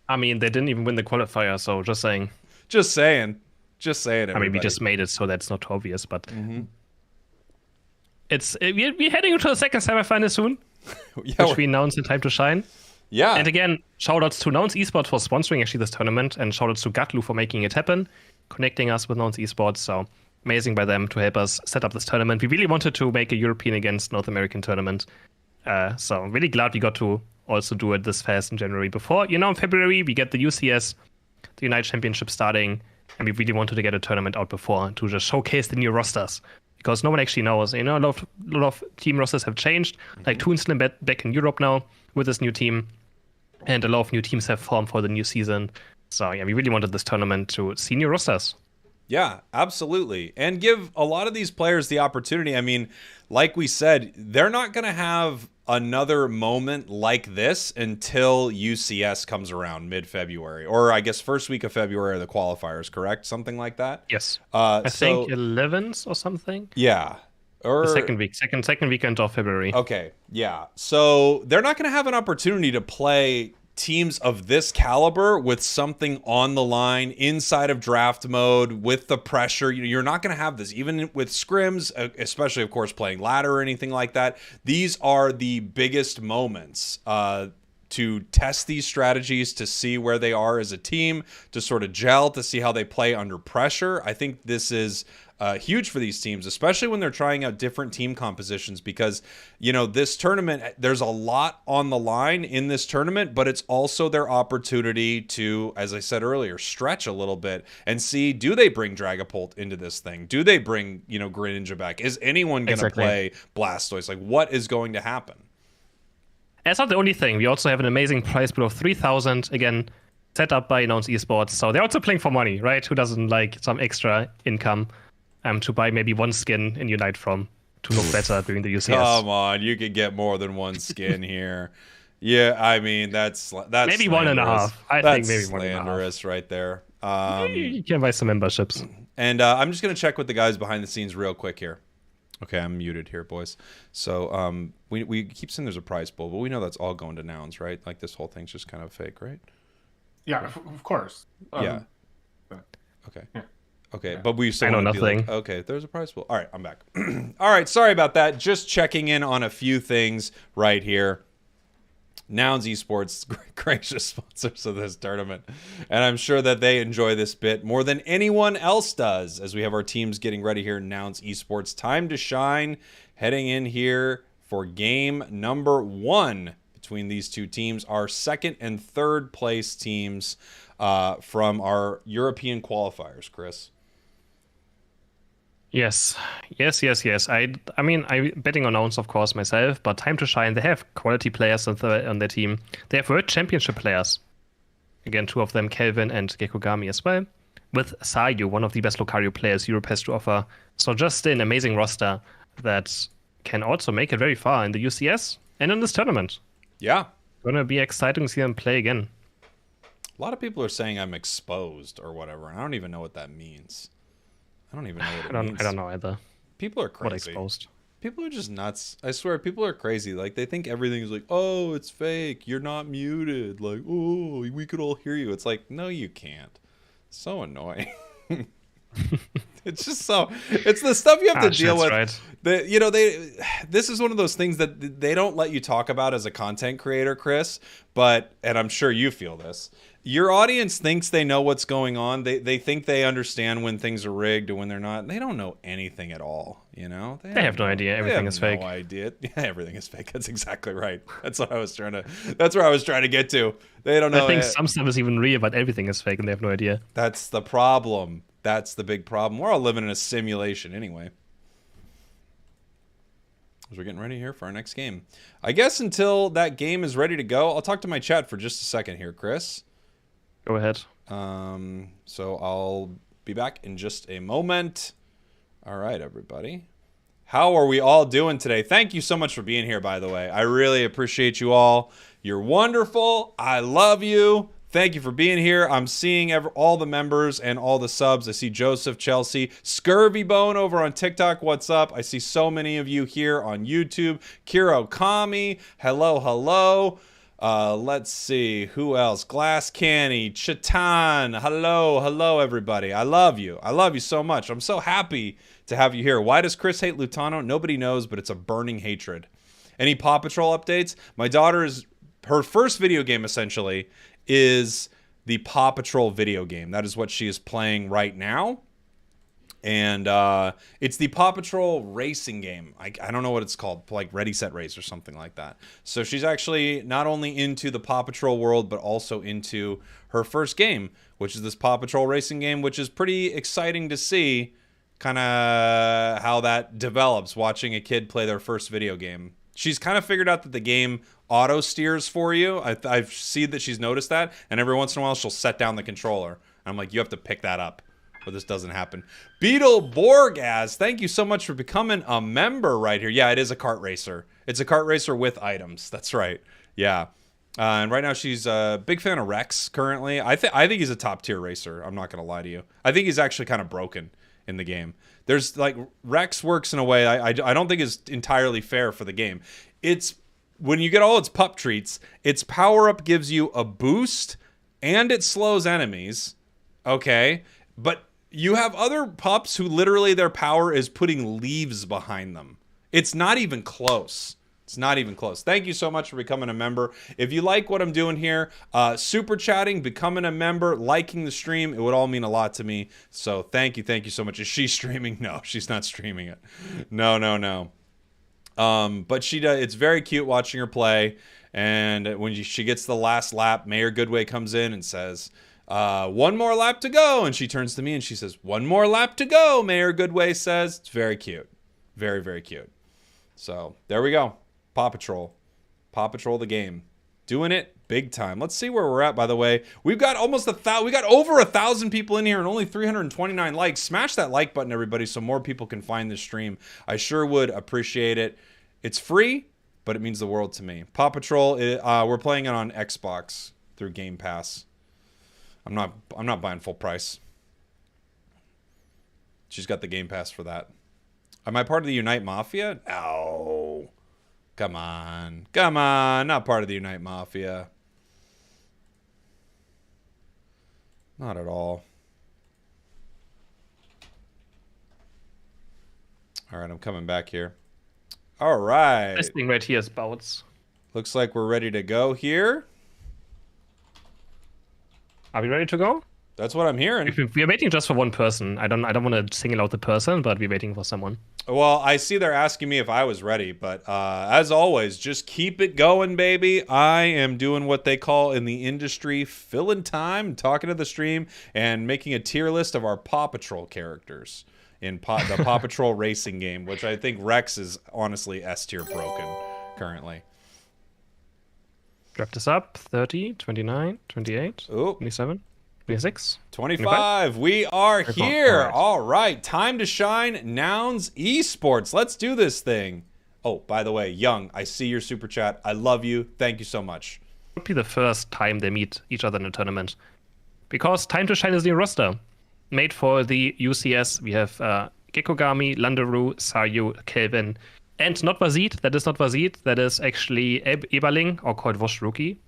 I mean, they didn't even win the qualifier, so just saying. Just saying. Everybody. I mean, we just made it, so that's not obvious, but we're heading into the second semifinal soon. Yeah, which we announced in Time to Shine. Yeah. And again, shoutouts to Nouns Esports for sponsoring actually this tournament, and shoutouts to Gatlu for making it happen, connecting us with Nouns Esports. So amazing by them to help us set up this tournament. We really wanted to make a European against North American tournament. So I'm really glad we got to also do it this fast in January. Before, in February, we get the UCS, the Unite Championship starting, and we really wanted to get a tournament out before to just showcase the new rosters. Because no one actually knows. A lot of team rosters have changed. Like Toonslim back in Europe now with this new team. And a lot of new teams have formed for the new season. So yeah, we really wanted this tournament to see new rosters. Yeah, absolutely. And give a lot of these players the opportunity. I mean, like we said, they're not going to have another moment like this until UCS comes around mid-February. Or I guess first week of February are the qualifiers, correct? Something like that? Yes. I think 11th or something. Yeah. Or the second weekend of February. Okay, yeah. So they're not going to have an opportunity to play teams of this caliber with something on the line inside of draft mode with the pressure. You're not going to have this even with scrims, especially of course playing ladder or anything like that. These are the biggest moments to test these strategies, to see where they are as a team, to sort of gel, to see how they play under pressure. I think this is huge for these teams, especially when they're trying out different team compositions, because, this tournament, there's a lot on the line in this tournament, but it's also their opportunity to, as I said earlier, stretch a little bit and see, do they bring Dragapult into this thing? Do they bring, Greninja back? Is anyone going to play Blastoise? Like, what is going to happen? That's not the only thing. We also have an amazing prize pool of 3,000, again, set up by Nouns Esports. So they're also playing for money, right? Who doesn't like some extra income to buy maybe one skin in Unite from to look better during the UCS? Come on, you could get more than one skin here. Yeah, I mean, that's maybe 1.5. I think maybe 1.5. Slanderous right there. You can buy some memberships. And I'm just going to check with the guys behind the scenes real quick here. Okay, I'm muted here, boys. So we keep saying there's a prize pool, but we know that's all going to Nouns, right? Like this whole thing's just kind of fake, right? Yeah, of course. Yeah. But, Okay. yeah. Okay, Yeah. but we still I know want to be like, nothing. okay, there's a prize pool. All right, I'm back. All right, sorry about that. Just checking in on a few things right here. Nouns Esports, gracious sponsors of this tournament. And I'm sure that they enjoy this bit more than anyone else does as we have our teams getting ready here. Nouns Esports, time to shine, heading in here for game number 1 between these two teams, our second and third place teams from our European qualifiers, Chris. Yes. I mean, I'm betting on Nouns, of course, myself, but time to shine. They have quality players on their team. They have World Championship players. Again, 2 of them, Kelvin and Gekogami as well. With Sayu, one of the best Lucario players Europe has to offer. So just an amazing roster that can also make it very far in the UCS and in this tournament. Yeah. Gonna be exciting to see them play again. A lot of people are saying I'm exposed or whatever, and I don't even know what that means. I don't even know what it means. I don't know either. People are crazy. What exposed? People are just nuts. I swear, people are crazy. Like, they think everything is like, oh, it's fake. You're not muted. Like, oh, we could all hear you. It's like, no, you can't. So annoying. It's just so. It's the stuff you have to deal with. Right. This is one of those things that they don't let you talk about as a content creator, Chris. But, and I'm sure you feel this. Your audience thinks they know what's going on. They think they understand when things are rigged and when they're not. They don't know anything at all. You know, They have no idea. Everything is fake. No idea. Yeah, everything is fake. That's exactly right. That's what I was trying to. That's where I was trying to get to. They don't know. I think some stuff is even real, but everything is fake, and they have no idea. That's the problem. That's the big problem. We're all living in a simulation anyway. As we're getting ready here for our next game. I guess until that game is ready to go, I'll talk to my chat for just a second here, Chris. Go ahead. So I'll be back in just a moment. All right, everybody. How are we all doing today? Thank you so much for being here, by the way. I really appreciate you all. You're wonderful. I love you. Thank you for being here. I'm seeing all the members and all the subs. I see Joseph, Chelsea, Scurvy Bone over on TikTok. What's up? I see so many of you here on YouTube. Kiro Kami. Hello. Let's see. Who else? Glass Canny. Chatan. Hello, everybody. I love you. I love you so much. I'm so happy to have you here. Why does Chris hate Lutano? Nobody knows, but it's a burning hatred. Any Paw Patrol updates? My daughter's, her first video game, essentially, is the Paw Patrol video game. That is what she is playing right now. And it's the Paw Patrol racing game. I don't know what it's called, like Ready, Set, Race or something like that. So she's actually not only into the Paw Patrol world, but also into her first game, which is this Paw Patrol racing game, which is pretty exciting to see kind of how that develops, watching a kid play their first video game. She's kind of figured out that the game auto steers for you. I see that she's noticed that, and every once in a while she'll set down the controller. I'm like, you have to pick that up, or this doesn't happen. Beetle Borgaz, thank you so much for becoming a member right here. Yeah, it is a kart racer. It's a kart racer with items. That's right. Yeah. And right now she's a big fan of Rex currently. I think he's a top tier racer. I'm not going to lie to you. I think he's actually kind of broken in the game. There's like Rex works in a way I don't think is entirely fair for the game. It's when you get all its pup treats, its power up gives you a boost and it slows enemies. Okay. But you have other pups who literally their power is putting leaves behind them. It's not even close. It's not even close. Thank you so much for becoming a member. If you like what I'm doing here, super chatting, becoming a member, liking the stream, it would all mean a lot to me. So thank you so much. Is she streaming? No, she's not streaming it. No. But she does. It's very cute watching her play. And when she gets the last lap, Mayor Goodway comes in and says, one more lap to go. And she turns to me and she says, one more lap to go, Mayor Goodway says. It's very cute. Very, very cute. So there we go. Paw Patrol the game, doing it big time. Let's see where we're at. By the way, we've got we got over 1,000 people in here and only 329 likes. Smash that like button, everybody, so more people can find this stream. I sure would appreciate it. It's free, but it means the world to me. Paw Patrol, we're playing it on Xbox through Game Pass. I'm not buying full price. She's got the Game Pass for that. Am I part of the Unite Mafia? No. Come on. Not part of the Unite Mafia. Not at all. All right, I'm coming back here. All right. This thing right here is bouts. Looks like we're ready to go here. Are we ready to go? That's what I'm hearing. We're waiting just for one person. I don't want to single out the person, but we're waiting for someone. Well, I see they're asking me if I was ready, but as always, just keep it going, baby. I am doing what they call in the industry filling time, talking to the stream, and making a tier list of our Paw Patrol characters in the Paw Patrol racing game, which I think Rex is honestly S tier broken currently. Wrap this up. 30, 29, 28, Ooh. 27, 26, 25. We are 25. here. All right. Time to shine. Nouns Esports. Let's do this thing. Oh, by the way, Young, I see your super chat. I love you. Thank you so much. Would be the first time they meet each other in a tournament. Because Time to Shine is the roster. Made for the UCS. We have Gekogami, Landeru, Sayu, Kelvin. And not Vazid. That is not Vazid. That is actually Eberling, or called Vosh Rookie.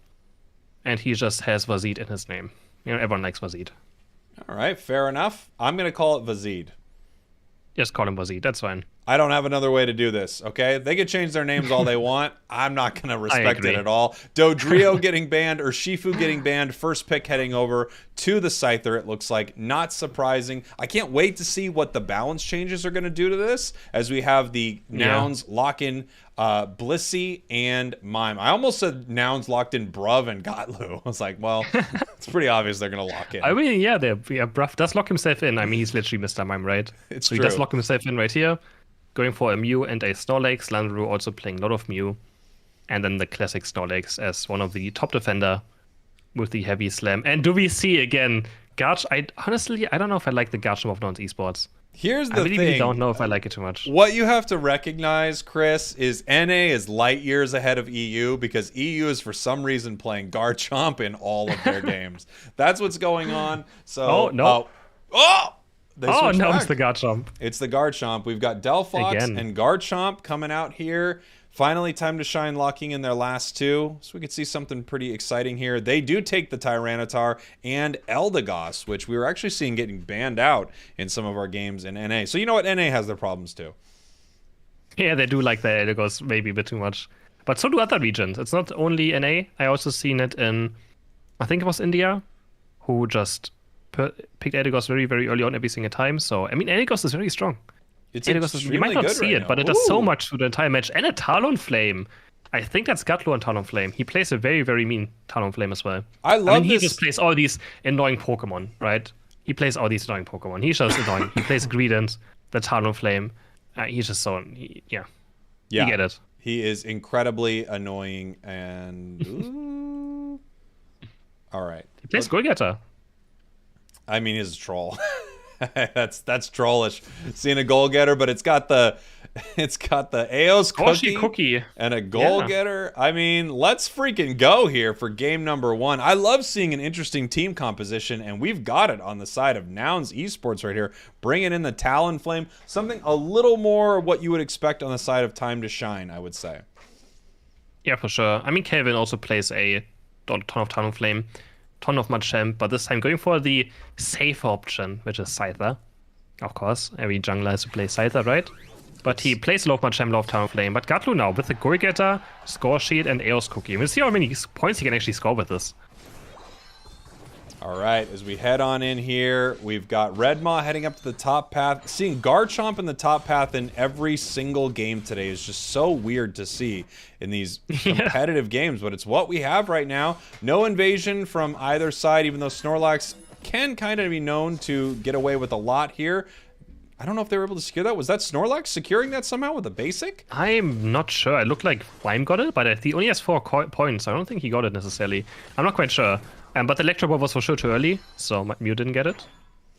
And he just has Vazid in his name. You know, everyone likes Vazid. All right, fair enough. I'm going to call it Vazid. Just call him Vazid. That's fine. I don't have another way to do this, okay? They can change their names all they want. I'm not going to respect it at all. Dodrio getting banned, or Shifu getting banned. First pick heading over to the Scyther, it looks like. Not surprising. I can't wait to see what the balance changes are going to do to this, as we have the nouns lock in Blissey and Mime. I almost said nouns locked in Bruv and Gotlu. I was like, well, it's pretty obvious they're going to lock in. I mean, yeah, Bruv does lock himself in. I mean, he's literally Mr. Mime, right? It's so true. He does lock himself in right here. Going for a Mew and a Snorlax. Landeru also playing a lot of Mew. And then the classic Snorlax as one of the top defender with the heavy slam. And do we see again Garch? Honestly, I don't know if I like the Garchomp of Nouns Esports. Here's the I really thing. don't know if I like it too much. What you have to recognize, Chris, is NA is light years ahead of EU, because EU is for some reason playing Garchomp in all of their games. That's what's going on. So, Oh, no. They Oh, switched no, back. it's the Garchomp. It's the Garchomp. We've got Delphox Again. and Garchomp coming out here. Finally, Time to Shine locking in their last two. So we could see something pretty exciting here. They do take the Tyranitar and Eldegoss, which we were actually seeing getting banned out in some of our games in NA. So you know what? NA has their problems too. Yeah, they do like the Eldegoss maybe a bit too much. But so do other regions. It's not only NA. I also seen it in, I think it was India, who just picked Eldegoss very, very early on every single time. So, I mean, Eldegoss is very strong. It's You might not see it, but it does so much to the entire match. And a Talonflame. I think that's Gatlo and Talonflame. He plays a very, very mean Talonflame as well. I love He this. just plays all these annoying Pokemon, right? He plays all these annoying Pokemon. He's just annoying. He plays Greedent, the Talonflame. He's just so... yeah. You get it. He is incredibly annoying and... Ooh. All right. He plays Golgetter. I mean, he's a troll. that's trollish. Seeing a goal getter, but it's got the Aos cookie and a goal getter. I mean, let's freaking go here for game number one. I love seeing an interesting team composition, and we've got it on the side of Nouns Esports right here, bringing in the Talonflame, something a little more what you would expect on the side of Time to Shine, I would say. Yeah, for sure. I mean, Kelvin also plays a ton of Talonflame. Ton of Machamp, but this time going for the safe option, which is Scyther. Of course, every jungler has to play Scyther, right? But he plays a lot of Machamp, a lot of Talonflame. But Gatlu now with the Golgetter, Score Sheet, and Aos Cookie. We'll see how many points he can actually score with this. All right, as we head on in here, we've got Redmaw heading up to the top path. Seeing Garchomp in the top path in every single game today is just so weird to see in these competitive games, but it's what we have right now. No invasion from either side, even though Snorlax can kind of be known to get away with a lot here. I don't know if they were able to secure that. Was that Snorlax securing that somehow with a basic? I'm not sure. It looked like Prime got it, but he only has 4 points. I don't think he got it necessarily. I'm not quite sure. But the Electro Ball was for sure too early, so Mew didn't get it.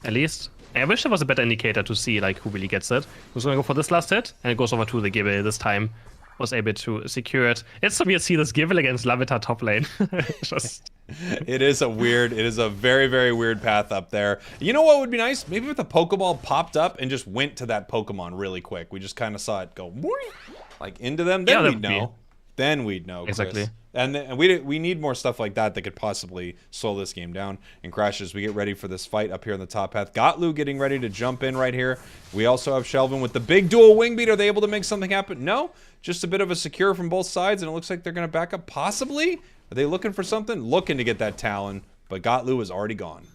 At least. I wish there was a better indicator to see like who really gets it. Who's gonna go for this last hit? And it goes over to the Gible this time. Was able to secure it. It's so weird to see this Gible against Lavita top lane. Just... It is a very, very weird path up there. You know what would be nice? Maybe if the Pokeball popped up and just went to that Pokemon really quick. We just kind of saw it go like into them. Then we'd know. then we'd know, Chris. Exactly. And we need more stuff like that could possibly slow this game down. And Crash, as we get ready for this fight up here in the top path. Gotlu getting ready to jump in right here. We also have Shelvin with the big dual wing beat. Are they able to make something happen? No. Just a bit of a secure from both sides, and it looks like they're going to back up. Possibly? Are they looking for something? Looking to get that Talon, but Gotlu is already gone.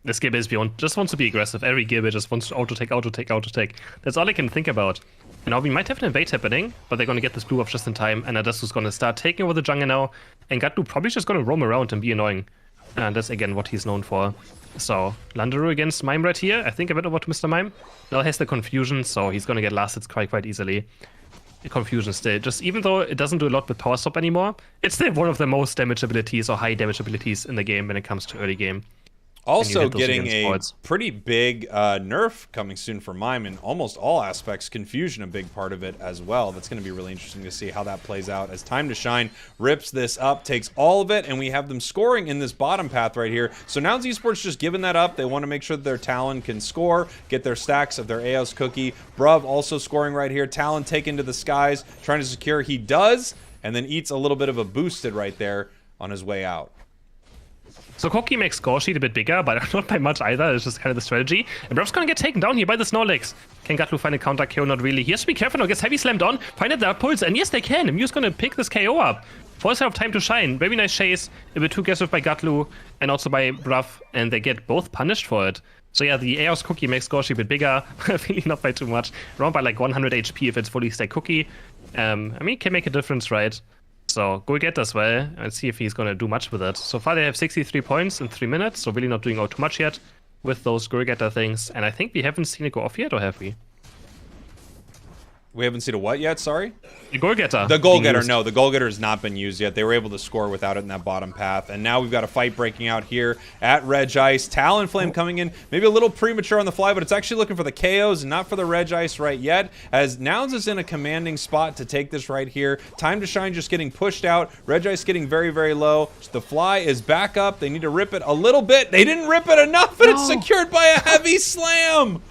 This game is beyond. Just wants to be aggressive. Every Gibber just wants to auto-take, auto-take, auto-take. That's all I can think about. And now we might have an invade happening, but they're going to get this blue off just in time, and Adasu's going to start taking over the jungle now, and Gatu probably just going to roam around and be annoying. And that's, again, what he's known for. So, Landaru against Mime right here. I think a bit over to Mr. Mime. Now has the confusion, so he's going to get lasted quite easily. The confusion still. Just even though it doesn't do a lot with Power Stop anymore, it's still one of the most damage abilities or high damage abilities in the game when it comes to early game. Also getting a pretty big nerf coming soon for Mime in almost all aspects. Confusion a big part of it as well. That's going to be really interesting to see how that plays out as Time to Shine rips this up, takes all of it, and we have them scoring in this bottom path right here. So now Esports just giving that up. They want to make sure that their Talon can score, get their stacks of their Aos cookie. Bruv also scoring right here. Talon taken to the skies, trying to secure. He does, and then eats a little bit of a boosted right there on his way out. So Koki makes score sheet a bit bigger, but not by much either. It's just kind of the strategy. And Brov's gonna get taken down here by the Snorlax. Can Gatlu find a counter KO? Not really. He has to be careful now. Gets heavy slammed on. Find it that pulse. And yes, they can. Mew's gonna pick this KO up. Force of Time to Shine. Very nice chase. A bit too aggressive by Gatlu and also by Brov. And they get both punished for it. So yeah, the Aos cookie makes score sheet a bit bigger. Really not by too much. Around by like 100 HP if it's fully stacked cookie. I mean, it can make a difference, right? So go get as well and see if he's going to do much with it. So far they have 63 points in 3 minutes, so really not doing out too much yet with those Go-Getter things. And I think we haven't seen it go off yet, or have we? We haven't seen a what yet, sorry? The Goal-Getter. The Goal-Getter, no. The Goal-Getter has not been used yet. They were able to score without it in that bottom path. And now we've got a fight breaking out here at Regice. Talonflame coming in. Maybe a little premature on the fly, but it's actually looking for the KOs and not for the Regice right yet. As Nouns is in a commanding spot to take this right here. Time to Shine just getting pushed out. Regice getting very low. The fly is back up. They need to rip it a little bit. They didn't rip it enough, and it's secured by a heavy slam.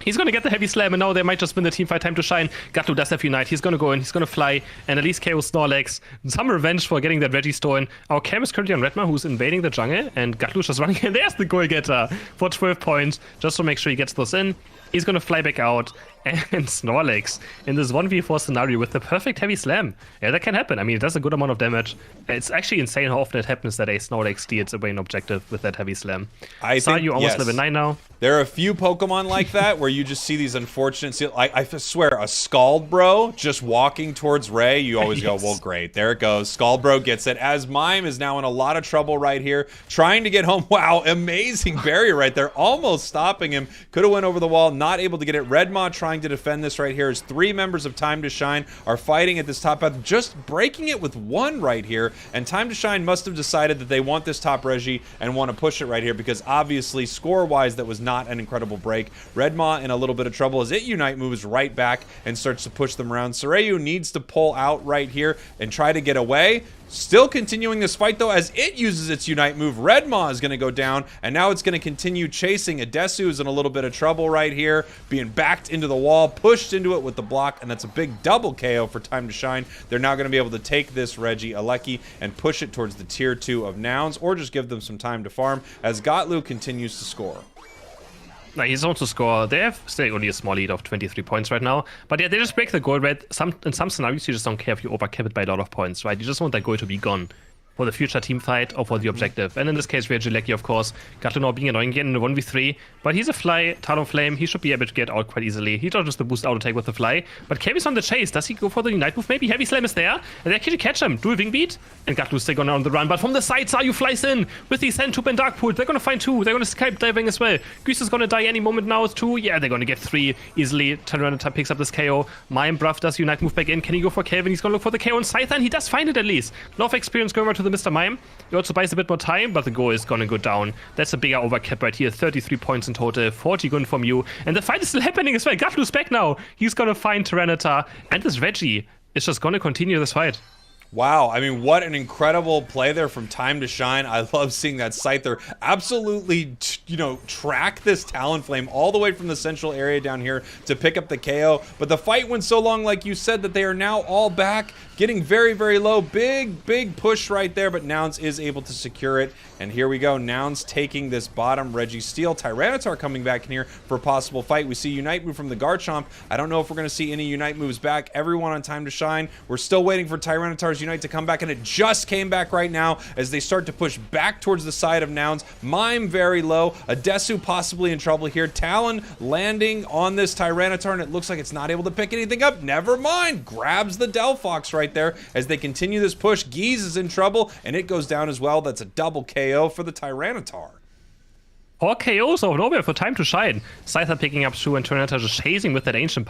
He's going to get the heavy slam, and now they might just win the teamfight. Time to Shine. Gatlu does have Unite. He's going to go in. He's going to fly, and at least KO Snorlax. Some revenge for getting that Reggie stolen. Our Cam is currently on Redma, who's invading the jungle, and Gatlu's just running in. There's the Goal-Getter for 12 points, just to make sure he gets those in. He's going to fly back out, and Snorlax in this 1v4 scenario with the perfect heavy slam. Yeah, that can happen. I mean, it does a good amount of damage. It's actually insane how often it happens that a Snorlax steals away an objective with that heavy slam. I think you almost level 9 now. There are a few Pokemon like that where you just see these unfortunate... I swear, a Scald Bro just walking towards Ray, you always go, well, great. There it goes. Scald Bro gets it. As Mime is now in a lot of trouble right here, trying to get home. Wow, amazing barrier right there. Almost stopping him. Could have went over the wall. Not able to get it. Redmaw trying to defend this right here as 3 members of Time to Shine are fighting at this top path, just breaking it with 1 right here. And Time to Shine must have decided that they want this top Reggie and want to push it right here because obviously score-wise that was not an incredible break. Redmaw in a little bit of trouble as it Unite moves right back and starts to push them around. Soryu needs to pull out right here and try to get away. Still continuing this fight though as it uses its Unite move. Redmaw is going to go down and now it's going to continue chasing. Adesu is in a little bit of trouble right here, being backed into the wall, pushed into it with the block, and that's a big double KO for Time to Shine. They're now going to be able to take this Reggie Alecki and push it towards the tier 2 of Nouns or just give them some time to farm as Gotlu continues to score. Now he's on to score. They have still only a small lead of 23 points right now. But yeah, they just break the goal rate. In some scenarios, you just don't care if you overcap it by a lot of points, right? You just want that goal to be gone for the future team fight or for the objective. And in this case, we have Jalecki, of course. Gatlu now being annoying again in the 1v3. But he's a fly, Talonflame. He should be able to get out quite easily. He dodges the boost auto take with the fly. But Kevi's on the chase. Does he go for the Unite move? Maybe Heavy Slam is there. And they actually catch him. Dual Wing Beat. And Gatlu's still going on the run. But from the side, Sayu flies in with the Sand Tube and Dark Pool. They're going to find 2. They're going to Skype diving as well. Goose is going to die any moment now. 2. Yeah, they're going to get 3 easily. Tyranitar picks up this KO. Mime Bruff does Unite move back in. Can he go for Kevin? He's going to look for the KO on Scyther. And he does find it at least. A lot of experience going over to the Mr. Mime. He also buys a bit more time, but the goal is going to go down. That's a bigger overcap right here. 33 points in total, 40 gun from you. And the fight is still happening as well. Gatlu's back now. He's going to find Tyranitar. And this Reggie is just going to continue this fight. Wow, I mean, what an incredible play there from Time to Shine. I love seeing that Scyther absolutely, track this Talonflame all the way from the central area down here to pick up the KO. But the fight went so long, like you said, that they are now all back, getting very, very low. Big push right there, but Nouns is able to secure it. And here we go, Nouns taking this bottom. Registeel, Tyranitar coming back in here for a possible fight. We see Unite move from the Garchomp. I don't know if we're going to see any Unite moves back. Everyone on Time to Shine. We're still waiting for Tyranitar's Unite to come back, and it just came back right now as they start to push back towards the side of Nouns. Mime very low. Adesu possibly in trouble here. Talon landing on this Tyranitar, and it looks like it's not able to pick anything up. Never mind. Grabs the Delphox right there as they continue this push. Geese is in trouble, and it goes down as well. That's a double KO for the Tyranitar. 4 KOs out of nowhere for Time to Shine. Scyther picking up 2 and Tyranitar just chasing with that ancient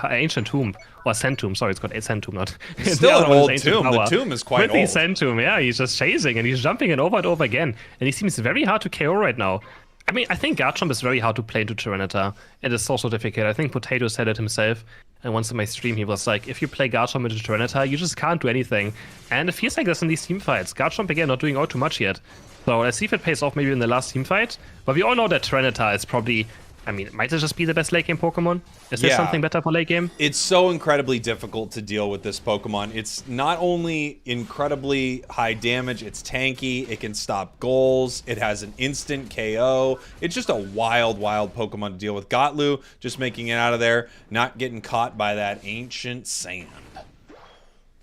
tomb. Or Sand Tomb, sorry, it's got a Sand Tomb, not. It's still an old tomb. The tomb is quite old. With the Sand Tomb, yeah, he's just chasing and he's jumping it over and over again. And he seems very hard to KO right now. I mean, I think Garchomp is very hard to play into Tyranitar. It is so difficult. I think Potato said it himself. And once in my stream, he was like, if you play Garchomp into Tyranitar, you just can't do anything. And it feels like this in these team fights. Garchomp, again, not doing all too much yet. So let's see if it pays off maybe in the last team fight. But we all know that Tyranitar is probably... I mean, might it just be the best late game Pokemon? Is there something better for late game? It's so incredibly difficult to deal with this Pokemon. It's not only incredibly high damage, it's tanky, it can stop goals, it has an instant KO. It's just a wild Pokemon to deal with. Gotlu just making it out of there, not getting caught by that ancient sand.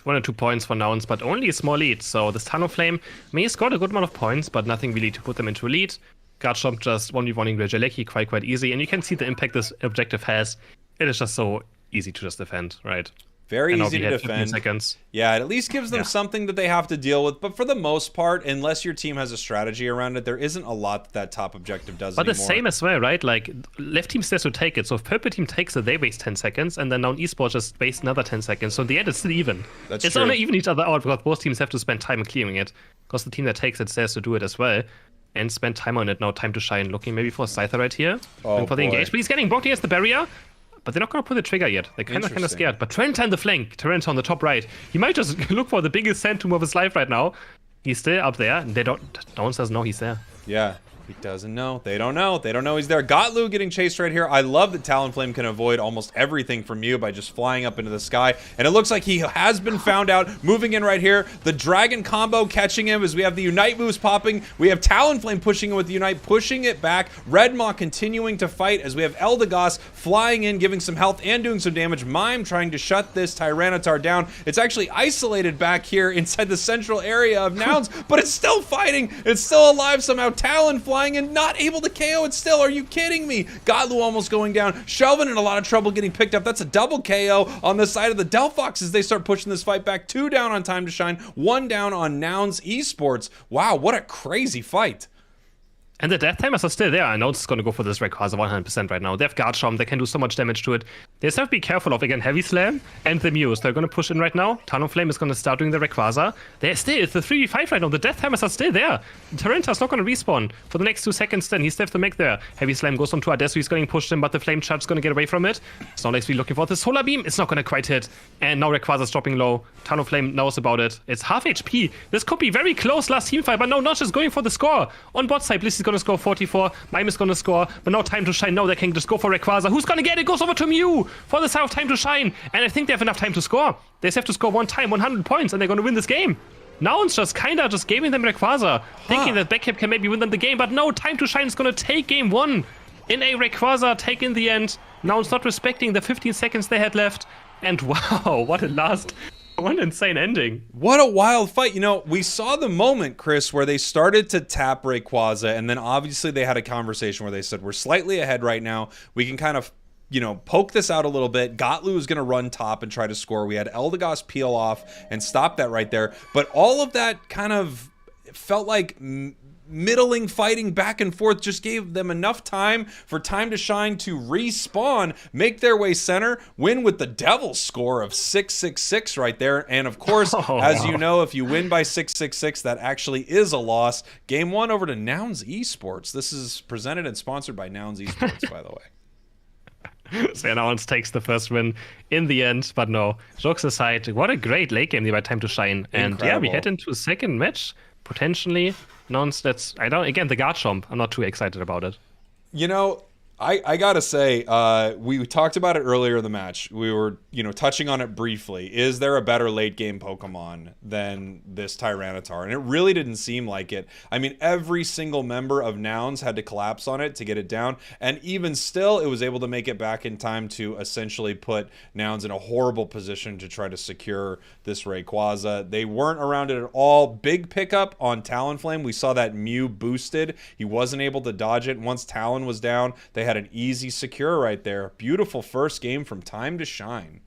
1 or 2 points for Nouns, but only a small lead. So this Talonflame may score a good amount of points, but nothing really to put them into a lead. Garchomp just 1v1ing Regieleki quite easy, and you can see the impact this objective has. It is just so easy to just defend, right? Very easy to defend. Seconds. Yeah, it at least gives them something that they have to deal with. But for the most part, unless your team has a strategy around it, there isn't a lot that top objective does anymore. But the same as well, right? Like, left team says to take it. So if purple team takes it, they waste 10 seconds. And then now esports just waste another 10 seconds. So in the end, it's still even. It's true. Only even each other out because both teams have to spend time clearing it. Because the team that takes it says to do it as well. And spend time on it now. Time to Shine. Looking maybe for a Scyther right here. Looking for the engage. But he's getting blocked against the barrier. But they're not going to pull the trigger yet. They're kind of scared. But Tyranitar in the flank. Tyranitar on the top right. He might just look for the biggest Sand Tomb of his life right now. He's still up there. They don't... No one says no, he's there. Yeah. He doesn't know. They don't know. They don't know he's there. Gotlu getting chased right here. I love that Talonflame can avoid almost everything from you by just flying up into the sky. And it looks like he has been found out. Moving in right here. The Dragon combo catching him as we have the Unite moves popping. We have Talonflame pushing it with the Unite, pushing it back. Redmaw continuing to fight as we have Eldegoss flying in, giving some health and doing some damage. Mime trying to shut this Tyranitar down. It's actually isolated back here inside the central area of Nouns, but it's still fighting. It's still alive somehow. Talon flying in, not able to KO it still. Are you kidding me? Gotlu almost going down. Shelvin in a lot of trouble getting picked up. That's a double KO on the side of the Delphox as they start pushing this fight back. 2 down on Time to Shine, 1 down on Nouns Esports. Wow, what a crazy fight. And the death timers are still there. I know it's going to go for this Rayquaza 100% right now. They have Garchomp. They can do so much damage to it. They just have to be careful of, again, Heavy Slam and the Muse. They're going to push in right now. Talonflame is going to start doing the Rayquaza. It's the 3v5 right now. The death timers are still there. Tyranitar's not going to respawn for the next 2 seconds then. He still have to make there. Heavy Slam goes on to Adesu. He's getting pushed in, but the Flame Charge's going to get away from it. Snorlax be looking for the Solar Beam. It's not going to quite hit. And now Rayquaza's dropping low. Talonflame knows about it. It's half HP. This could be very close last team fight, but no, Notch is going for the score. On bot side, Bliss is going to score 44. Mime is going to score, but now Time to Shine. No, they can just go for Rayquaza. Who's going to get it? Goes over to Mew for the side of Time to Shine. And I think they have enough time to score. They just have to score one time, 100 points, and they're going to win this game. Now it's just kind of just giving them Rayquaza, thinking that Backhip can maybe win them the game, but no, Time to Shine is going to take game 1 in a Rayquaza take in the end. Now it's not respecting the 15 seconds they had left. And wow, what a last... What an insane ending. What a wild fight. You know, we saw the moment, Chris, where they started to tap Rayquaza, and then obviously they had a conversation where they said, we're slightly ahead right now. We can kind of, poke this out a little bit. Gotlu is going to run top and try to score. We had Eldegoss peel off and stop that right there. But all of that kind of felt like middling fighting back and forth just gave them enough time for Time to Shine to respawn, make their way center, win with the Devil's score of 666 right there. And of course, you know, if you win by 666, that actually is a loss. Game 1 over to Nouns Esports. This is presented and sponsored by Nouns Esports, by the way. So Nouns takes the first win in the end, but no. Jokes aside, what a great late game by Time to Shine. And yeah, we Incredible. head into a second match, potentially. Nouns, again, the guard chomp. I'm not too excited about it. You know, I gotta say, we talked about it earlier in the match. We were, touching on it briefly. Is there a better late game Pokemon than this Tyranitar? And it really didn't seem like it. I mean, every single member of Nouns had to collapse on it to get it down, and even still, it was able to make it back in time to essentially put Nouns in a horrible position to try to secure this Rayquaza. They weren't around it at all. Big pickup on Talonflame. We saw that Mew boosted. He wasn't able to dodge it. Once Talon was down, they had an easy secure right there. Beautiful first game from Time to Shine.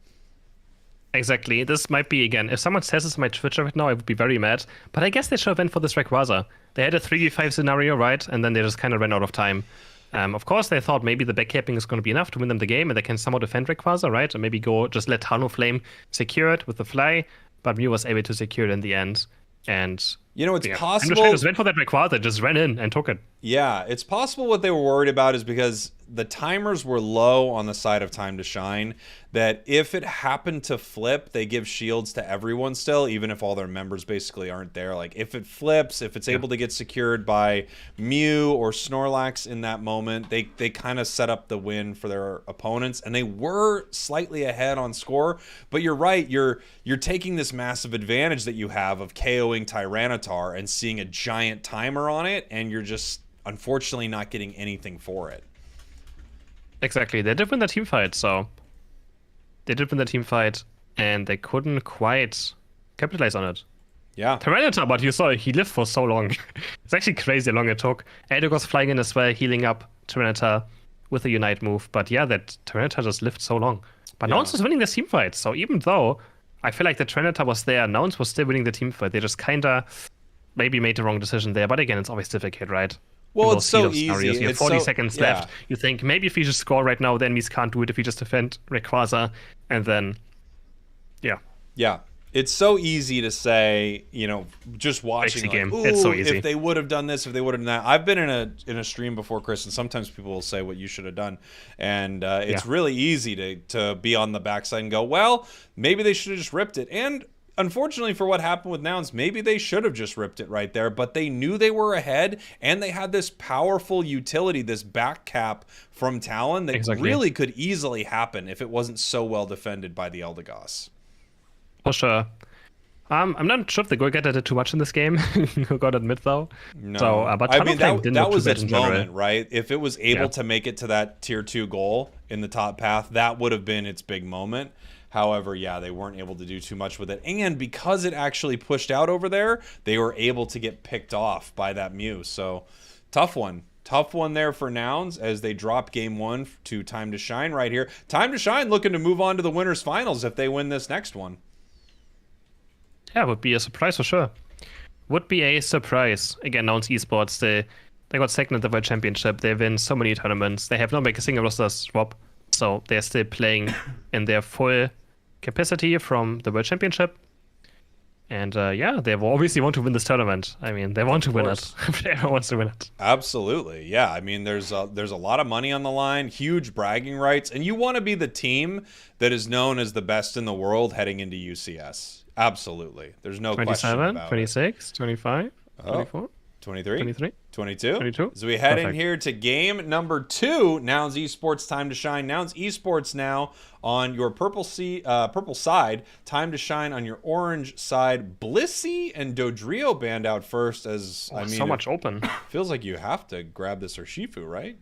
Exactly. This might be, again, if someone says this on my Twitter right now, I would be very mad. But I guess they should have went for this Rayquaza. They had a 3v5 scenario, right? And then they just kind of ran out of time. Of course, they thought maybe the backcapping is going to be enough to win them the game, and they can somehow defend Rayquaza, right? And maybe just let Talonflame secure it with the fly. But Mew was able to secure it in the end. And it's possible. Time to Shine just went for that Rayquaza, just ran in and took it. Yeah, it's possible what they were worried about is because the timers were low on the side of Time to Shine, that if it happened to flip, they give shields to everyone still, even if all their members basically aren't there. Like, if it flips, if it's able to get secured by Mew or Snorlax in that moment, they kind of set up the win for their opponents, and they were slightly ahead on score. But you're right, you're taking this massive advantage that you have of KOing Tyranitar and seeing a giant timer on it, and you're just unfortunately not getting anything for it. Exactly. They did win the team fight, so they did win the team fight, and they couldn't quite capitalize on it. Yeah. Tyranitar, but you saw he lived for so long. It's actually crazy how long it took. Adok was flying in as well, healing up Tyranitar with the Unite move. But yeah, that Tyranitar just lived so long. But Nouns was winning the team fight, so even though I feel like the Tyranitar was there, Nouns was still winning the team fight. They just kinda maybe made the wrong decision there. But again, it's always difficult, right? Well, it's so easy. You have 40 seconds left. You think maybe if we just score right now, the enemies can't do it if we just defend Rayquaza. And then, yeah. It's so easy to say, just watching, like, game. It's so easy. If they would have done this, if they would have done that. I've been in a stream before, Chris, and sometimes people will say what you should have done. And it's really easy to be on the backside and go, well, maybe they should have just ripped it. And unfortunately for what happened with Nouns, maybe they should have just ripped it right there, but they knew they were ahead, and they had this powerful utility, this back cap from Talon that really could easily happen if it wasn't so well defended by the Eldegoss. For sure. I'm not sure if the Goalgetter did too much in this game. You gotta admit, though. No. So, but I mean, that was its general. moment, right? If it was able to make it to that tier 2 goal in the top path, that would have been its big moment. However, yeah, they weren't able to do too much with it. And because it actually pushed out over there, they were able to get picked off by that Mew. So, tough one. Tough one there for Nouns as they drop game 1 to Time to Shine right here. Time to Shine looking to move on to the winners finals if they win this next one. Yeah, would be a surprise for sure. Would be a surprise. Again, Nouns Esports, they got second at the World Championship. They win so many tournaments. They have not made a single roster swap. So they're still playing in their full capacity from the World Championship. And yeah, they obviously want to win this tournament. I mean, they want to win it. Everyone wants to win it. Absolutely. Yeah, I mean, there's a lot of money on the line, huge bragging rights, and you want to be the team that is known as the best in the world heading into UCS. Absolutely. There's no question about 27, 26, 25, 24. 23, 23, 22. 22. So we head in here to game number 2. Nouns Esports, Time to Shine. Nouns Esports now on your purple side. Time to Shine on your orange side. Blissey and Dodrio band out first. So much open. Feels like you have to grab this Urshifu, right?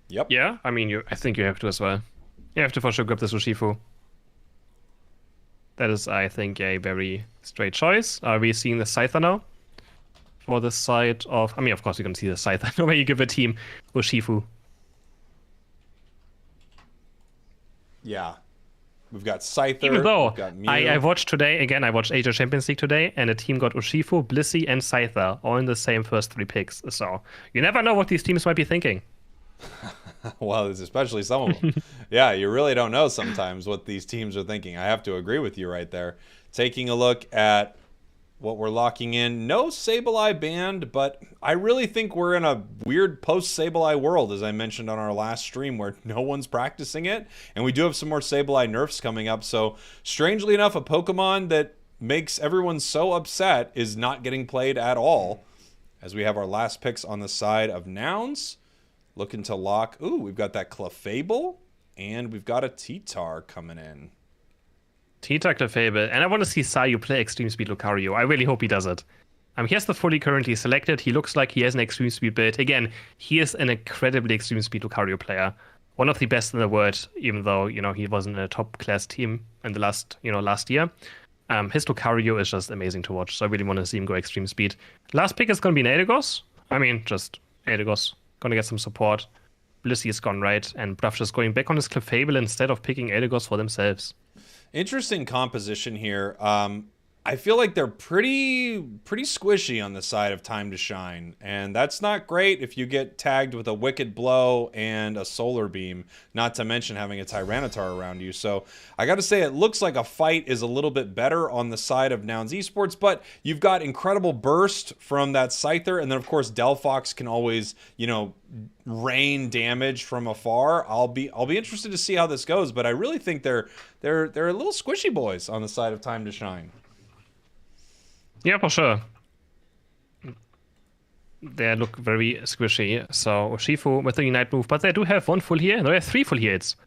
Yep. Yeah, I mean, I think you have to as well. You have to for sure grab this Urshifu. That is, I think, a very straight choice. Are we seeing the Scyther now? For the side of... I mean, of course, you're going to see the Scyther. Where you give a team Urshifu. Yeah. We've got Scyther. Even though, we've got Mew. I watched today, again, I watched Asia Champions League today, and a team got Urshifu, Blissey, and Scyther, all in the same first 3 picks. So, you never know what these teams might be thinking. Well, it's especially some of them. Yeah, you really don't know sometimes what these teams are thinking. I have to agree with you right there. Taking a look at what we're locking in. No Sableye banned, but I really think we're in a weird post-Sableye world, as I mentioned on our last stream, where no one's practicing it. And we do have some more Sableye nerfs coming up. So strangely enough, a Pokemon that makes everyone so upset is not getting played at all. As we have our last picks on the side of Nouns. Looking to lock. Ooh, we've got that Clefable. And we've got a T-Tar coming in. T-Tar, Clefable. And I want to see Sayu play Extreme Speed Lucario. I really hope he does it. He has the fully currently selected. He looks like he has an Extreme Speed build. Again, he is an incredibly Extreme Speed Lucario player. One of the best in the world, even though, he wasn't in a top class team in the last year. His Lucario is just amazing to watch. So I really want to see him go Extreme Speed. Last pick is going to be an Eldegoss. Just Eldegoss. Going to get some support. Blissey is gone right, and Bluff just going back on his Clefable instead of picking Eldegoss for themselves. Interesting composition here. I feel like they're pretty squishy on the side of Time to Shine, and that's not great if you get tagged with a Wicked Blow and a Solar Beam, not to mention having a Tyranitar around you. So I gotta say, it looks like a fight is a little bit better on the side of Nouns Esports, but you've got incredible burst from that Scyther, and then of course Delphox can always, rain damage from afar. I'll be interested to see how this goes, but I really think they're a little squishy boys on the side of Time to Shine. Yeah, for sure. They look very squishy. So Urshifu with the Unite move, but they do have one full heal. No, they have 3 full heals.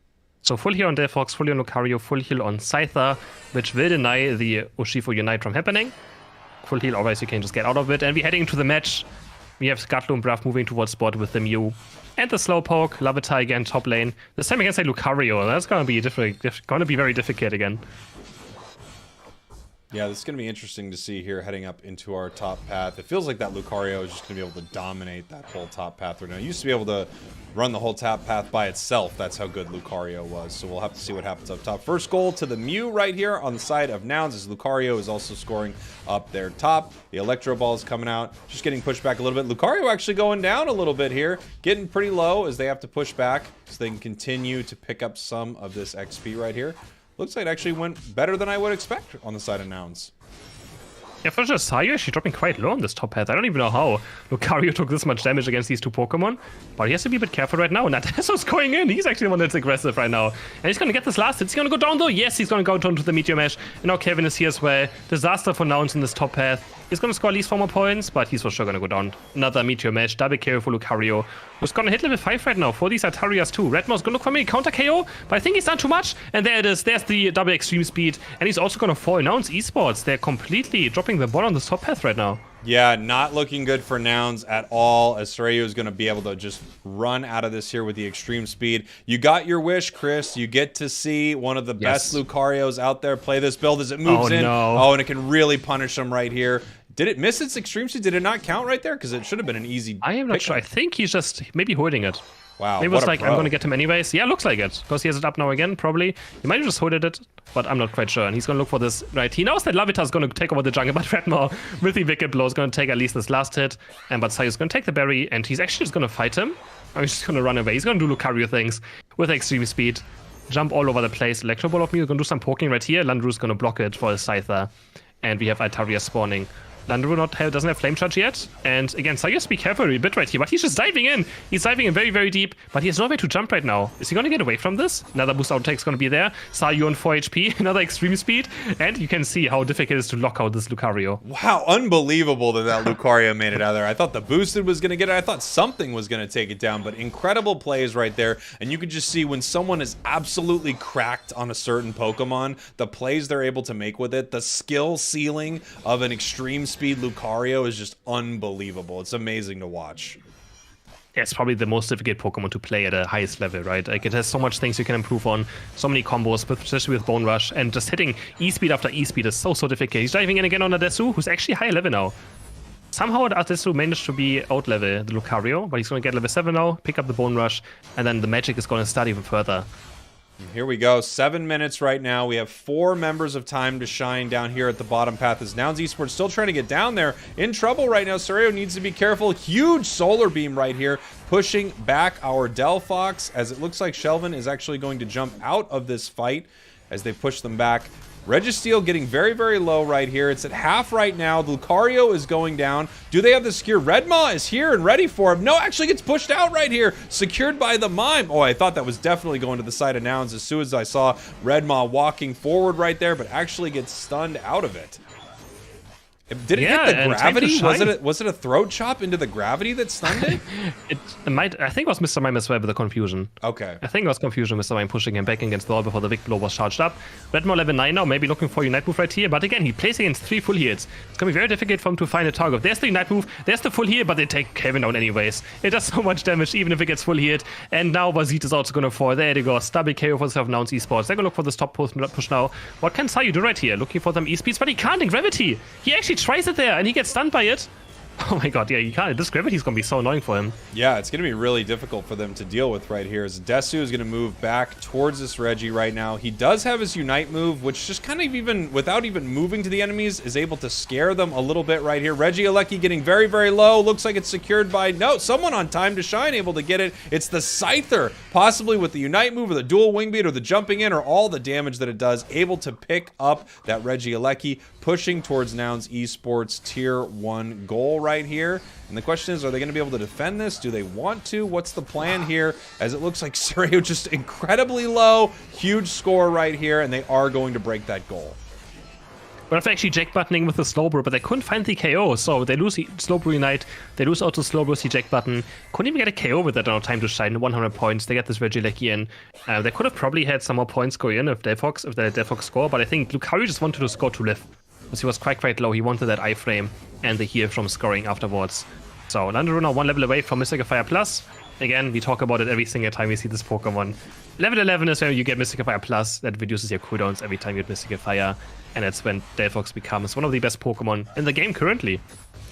So full heal on Delphox, full heal on Lucario, full heal on Scyther, which will deny the Urshifu Unite from happening. Full heal, otherwise you can just get out of it. And we're heading into the match. We have Skatlu and Braff moving towards spot with the Mew. And the Slowpoke, Larvitar again, top lane. This time against a Lucario. That's going to be very difficult again. Yeah, this is going to be interesting to see here heading up into our top path. It feels like that Lucario is just going to be able to dominate that whole top path right now. It used to be able to run the whole top path by itself. That's how good Lucario was. So we'll have to see what happens up top. First goal to the Mew right here on the side of Nouns as Lucario is also scoring up there top. The Electro Ball is coming out, just getting pushed back a little bit. Lucario actually going down a little bit here, getting pretty low as they have to push back so they can continue to pick up some of this XP right here. Looks like it actually went better than I would expect on the side of Nouns. Yeah, for sure, Sayu actually dropping quite low on this top path. I don't even know how Lucario took this much damage against these 2 Pokemon, but he has to be a bit careful right now. Nateso's going in. He's actually the one that's aggressive right now. And he's going to get this last hit. He's going to go down though. Yes, he's going to go down to the Meteor Mesh. And now Kevin is here as well. Disaster for Nouns in this top path. He's going to score at least 4 more points, but he's for sure going to go down. Another Meteor Mesh. Double KO for Lucario, who's going to hit level 5 right now for these Altarias too. Redmore's going to look for me counter KO, but I think he's done too much. And there it is. There's the double extreme speed. And he's also going to fall. Nouns Esports, they're completely dropping the ball on this top path right now. Yeah, not looking good for Nouns at all, as Soraya is going to be able to just run out of this here with the extreme speed. You got your wish, Chris. You get to see one of the best Lucarios out there play this build as it moves in. No. Oh, and it can really punish them right here. Did it miss its extreme speed? Did it not count right there? Because it should have been an easy I am not sure. I think he's just maybe holding it. Wow. Maybe it was like, I'm going to get him anyways. Yeah, looks like it. Because he has it up now again, probably. He might have just holded it, but I'm not quite sure. And he's going to look for this. Right, he knows that Larvitar is going to take over the jungle, but Redmore with the Wicked Blow is going to take at least this last hit. And but Sayu's going to take the berry, and he's actually just going to fight him. Or he's just going to run away. He's going to do Lucario things with extreme speed. Jump all over the place. Electro Ball of me is going to do some poking right here. Landru's going to block it for his Scyther. And we have Altaria spawning. Landru doesn't have Flame Charge yet. And again, Sayu has to be careful a bit right here. But he's just diving in. He's diving in very, very deep. But he has nowhere to jump right now. Is he going to get away from this? Another boost outtake is going to be there. Sayu on 4 HP. Another extreme speed. And you can see how difficult it is to lock out this Lucario. Wow, unbelievable that Lucario made it out of there. I thought the boosted was going to get it. I thought something was going to take it down. But incredible plays right there. And you could just see when someone is absolutely cracked on a certain Pokemon, the plays they're able to make with it, the skill ceiling of an extreme speed Lucario is just unbelievable. It's amazing to watch. Yeah, it's probably the most difficult Pokemon to play at a highest level, right? Like, it has so much things you can improve on, so many combos, especially with Bone Rush, and just hitting E-Speed after E-Speed is so difficult. He's diving in again on Adesu, who's actually higher level now. Somehow Adesu managed to be out-level the Lucario, but he's going to get level 7 now, pick up the Bone Rush, and then the magic is going to start even further. Here we go, 7 minutes right now. We have 4 members of Time to Shine down here at the bottom path as Nouns Esports still trying to get down there. In trouble right now. Soreo needs to be careful. Huge Solar Beam right here, pushing back our Delphox as it looks like Shelvin is actually going to jump out of this fight. as they push them back. Registeel getting very, very low right here. It's at half right now. Lucario is going down. Do they have the secure? Redmaw is here and ready for him. No, actually gets pushed out right here. Secured by the Mime. Oh, I thought that was definitely going to the side of Nouns as soon as I saw Redmaw walking forward right there, but actually gets stunned out of it. Did it hit the gravity? Was it a throat chop into the gravity that stunned it? It might. I think it was Mr. Mime as well with the confusion. Okay. I think it was confusion. Mr. Mime pushing him back against the wall before the big blow was charged up. Redmore level 9 now, maybe looking for a Unite move right here. But again, he plays against 3 full heals. It's gonna be very difficult for him to find a target. There's the Unite move. There's the full heal, but they take Kevin down anyways. It does so much damage even if it gets full healed. And now Vazit is also gonna fall. There they go. Stubby KO for the Nouns Esports. They're gonna look for the stop push now. What can Sayu do right here? Looking for them E-speeds, but he can't in gravity. He actually tries it there and he gets stunned by it. Oh my god, yeah, you can't. This gravity is going to be so annoying for him. Yeah, it's going to be really difficult for them to deal with right here. As Desu is going to move back towards this Reggie right now. He does have his Unite move, which just kind of even, without even moving to the enemies, is able to scare them a little bit right here. Reggie getting very, very low. Looks like it's secured by, no, someone on Time to Shine able to get it. It's the Scyther, possibly with the Unite move or the dual wing beat or the jumping in or all the damage that it does, able to pick up that Reggie pushing towards Nouns Esports tier 1 goal right here. And the question is, are they going to be able to defend this? Do they want to? What's the plan here? As it looks like Suryo just incredibly low, huge score right here, and they are going to break that goal. But they're actually jack buttoning with the slow brew, but they couldn't find the KO, so they lose the slow brew Unite, they lose auto slow brew the jack button, couldn't even get a KO with that on Time to Shine, 100 points, they get this Regieleki in. They could have probably had some more points go in if they let Delphox score, but I think Lucario just wanted to score to live. Because he was quite low, he wanted that iframe and the heal from scoring afterwards. So Landero now 1 level away from Mystical Fire Plus. Again, we talk about it every single time we see this Pokemon. Level 11 is where you get Mystical Fire Plus, that reduces your cooldowns every time you get Mystical Fire. And that's when Delphox becomes one of the best Pokemon in the game currently.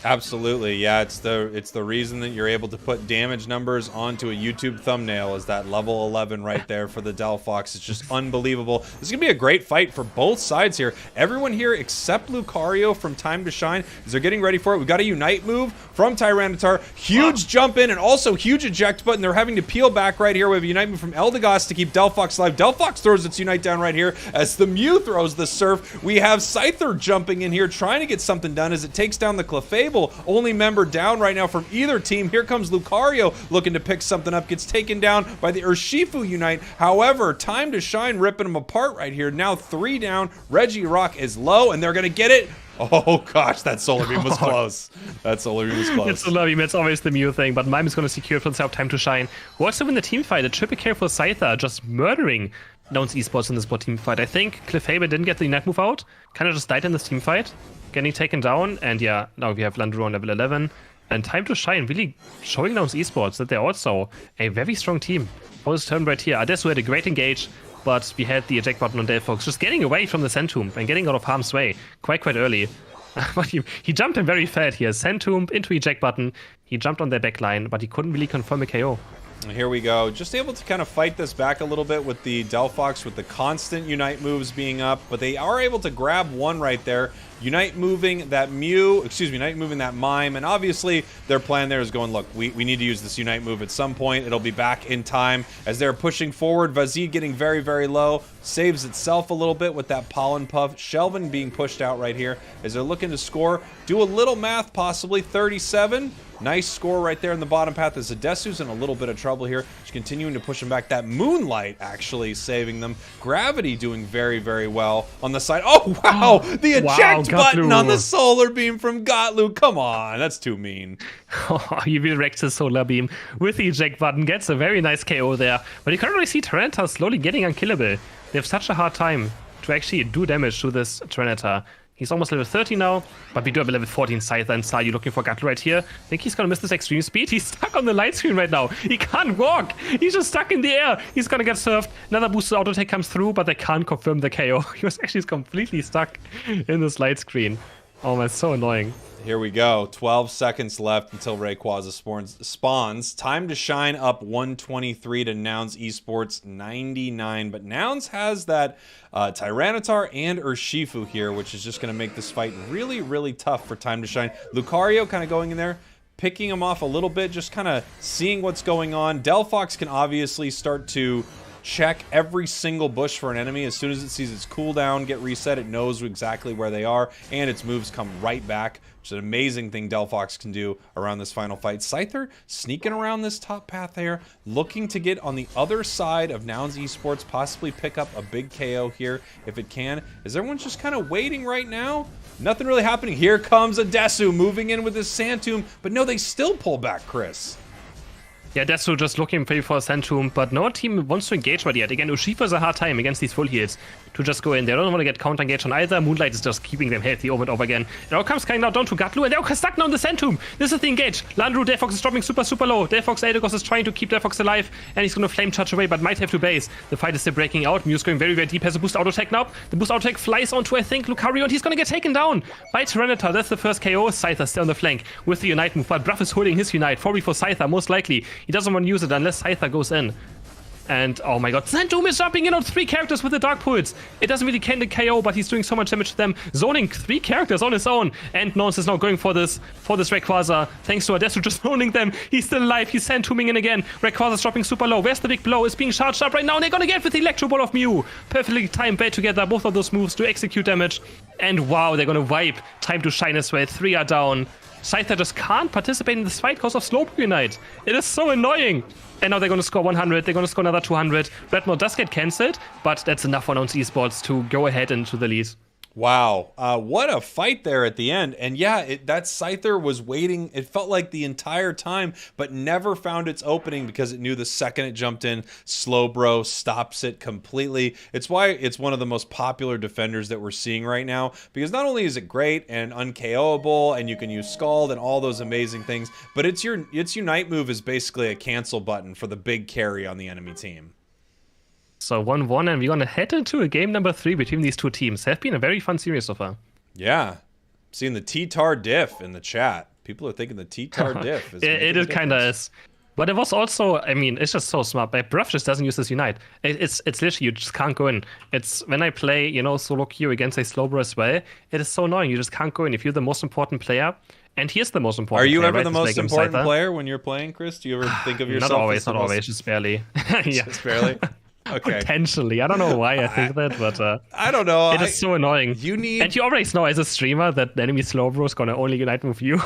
Absolutely, yeah. It's the reason that you're able to put damage numbers onto a YouTube thumbnail is that level 11 right there for the Delphox. It's just unbelievable. This is gonna be a great fight for both sides here. Everyone here except Lucario from Time to Shine, as they're getting ready for it. We've got a Unite move from Tyranitar, huge jump in, and also huge eject button. They're having to peel back right here. We have a Unite move from Eldegoss to keep Delphox alive. Delphox throws its Unite down right here as the Mew throws the Surf. We have Scyther jumping in here, trying to get something done as it takes down the Clefable. Only member down right now from either team. Here comes Lucario looking to pick something up. Gets taken down by the Urshifu Unite. However, Time to Shine ripping them apart right here. Now 3 down. Regirock is low, and they're going to get it. Oh gosh, that Solar Beam was close. That Solar Beam was close. It's Solar Beam, it's always the Mew thing, but Mime is going to secure for himself Time to Shine. Who also win the team fight, a triple kill for Scyther, just murdering Nouns Esports in this bot team fight. I think Clefable didn't get the Unite move out, kind of just died in this team fight, getting taken down, and yeah, now we have Landero on level 11. And Time to Shine really showing Nouns Esports that they're also a very strong team. For this turn right here, Adesu had a great engage, but we had the eject button on Delphox, just getting away from the Sand Tomb and getting out of harm's way quite early. But he jumped in very fast here. Sand Tomb into eject button. He jumped on their backline, but he couldn't really confirm a KO. And here we go. Just able to kind of fight this back a little bit with the Delphox, with the constant Unite moves being up, but they are able to grab one right there. Unite moving that Unite moving that Mime, and obviously their plan there is going, look, we need to use this Unite move at some point. It'll be back in time as they're pushing forward. Vazid getting very low, saves itself a little bit with that Pollen Puff. Shelvin being pushed out right here as they're looking to score. Do a little math, possibly 37. Nice score right there in the bottom path as Adesu's in a little bit of trouble here. Just continuing to push him back. That Moonlight actually saving them. Gravity doing very well on the side. Oh, wow! The eject button on the Solar Beam from Gotlu. Come on, that's too mean. Oh, he redirects his Solar Beam with the eject button. Gets a very nice KO there. But you can already see Tyranitar slowly getting unkillable. They have such a hard time to actually do damage to this Tyranitar. He's almost level 30 now, but we do have a level 14 Scyther and Sayu looking for Guttle right here. I think he's gonna miss this extreme speed. He's stuck on the light screen right now. He can't walk. He's just stuck in the air. He's gonna get surfed. Another boosted auto take comes through, but they can't confirm the KO. He was actually completely stuck in this light screen. Oh man, it's so annoying. Here we go. 12 seconds left until Rayquaza spawns. Time to Shine up 123 to Nouns Esports 99. But Nouns has that Tyranitar and Urshifu here, which is just going to make this fight really tough for Time to Shine. Lucario kind of going in there, picking him off a little bit, just kind of seeing what's going on. Delphox can obviously start to check every single bush for an enemy. As soon as it sees its cooldown get reset, it knows exactly where they are, and its moves come right back, which is an amazing thing Delphox can do around this final fight. Scyther sneaking around this top path here, looking to get on the other side of Nouns Esports, possibly pick up a big KO here if it can. Is everyone just kind of waiting right now? Nothing really happening. Here comes a Desu moving in with his Sand Tomb, but no, they still pull back, Chris. Yeah, Desu just looking maybe for a Sand Tomb, but no team wants to engage right yet. Again, Urshifu has a hard time against these full heals to just go in. They don't want to get counter-engaged on either. Moonlight is just keeping them healthy over and over again. Now comes Sky now down to Gatlu, and they're stuck now in the Sand Tomb. This is the engage. Landru, Delphox is dropping super, super low. Delphox Eldegoss is trying to keep Delphox alive, and he's going to flame charge away, but might have to base. The fight is still breaking out. Mew's going very, very deep. Has a boost auto attack now. The boost auto attack flies onto, I think, Lucario, and he's going to get taken down by Tyranitar. That's the first KO. Scyther still on the flank with the Unite move, but Bruff is holding his Unite. 4v for Scyther, most likely. He doesn't want to use it unless Scyther goes in. And oh my god, Sand Tomb is jumping in on 3 characters with the Dark Pulse. It doesn't really can the KO, but he's doing so much damage to them. Zoning 3 characters on his own. And Nons is now going for this Rayquaza. Thanks to Adesu just zoning them. He's still alive. He's Sand Tombing in again. Rayquaza's dropping super low. Where's the big blow? It's being charged up right now. And they're gonna get with the Electro Ball of Mew. Perfectly timed bait together. Both of those moves to execute damage. And wow, they're gonna wipe. Time to shine as well. 3 are down. Scyther just can't participate in this fight because of Slowpoke Unite. It is so annoying. And now they're going to score 100. They're going to score another 200. Redmore does get cancelled, but that's enough for Nouns Esports to go ahead into the lead. Wow, what a fight there at the end. And yeah, that Scyther was waiting, it felt like the entire time, but never found its opening because it knew the second it jumped in, Slowbro stops it completely. It's why it's one of the most popular defenders that we're seeing right now, because not only is it great and un-KOable, and you can use Scald and all those amazing things, but its Unite move is basically a cancel button for the big carry on the enemy team. So 1-1, and we're going to head into a game number 3 between these two teams. Have been a very fun series so far. Yeah. Seeing the T-Tar diff in the chat. People are thinking the T-Tar diff is it kind of is. But it was also, I mean, it's just so smart. Like, Bruff just doesn't use this Unite. It's literally, you just can't go in. It's when I play, solo queue against a Slowbro as well, it is so annoying. You just can't go in. If you're the most important player, and he is the most important player. Are you ever right? the most important player when you're playing, Chris? Do you ever think of yourself not always, just barely. Yeah. Just barely? Okay. Potentially. I don't know why I think that, but I don't know. It is so annoying. And you always know as a streamer that the enemy Slowbro is going to only Unite move you.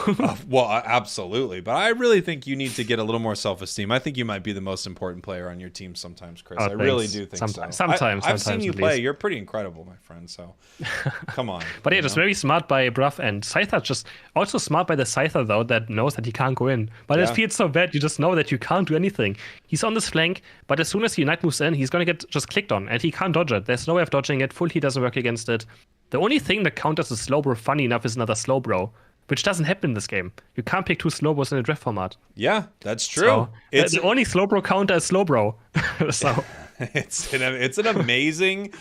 Well, absolutely. But I really think you need to get a little more self-esteem. I think you might be the most important player on your team sometimes, Chris. I really do think so. Sometimes. I've seen you play. You're pretty incredible, my friend. So come on. But yeah, just very smart by Bruff, and Scyther just also smart by the Scyther, though, that knows that he can't go in. But it feels so bad. You just know that you can't do anything. He's on this flank, but as soon as Unite moves in, he's going to get just clicked on, and he can't dodge it. There's no way of dodging it. Full heat doesn't work against it. The only thing that counters a Slowbro, funny enough, is another Slowbro, which doesn't happen in this game. You can't pick 2 Slowbros in a draft format. Yeah, that's true. So, the only Slowbro counter is Slowbro. So it's an amazing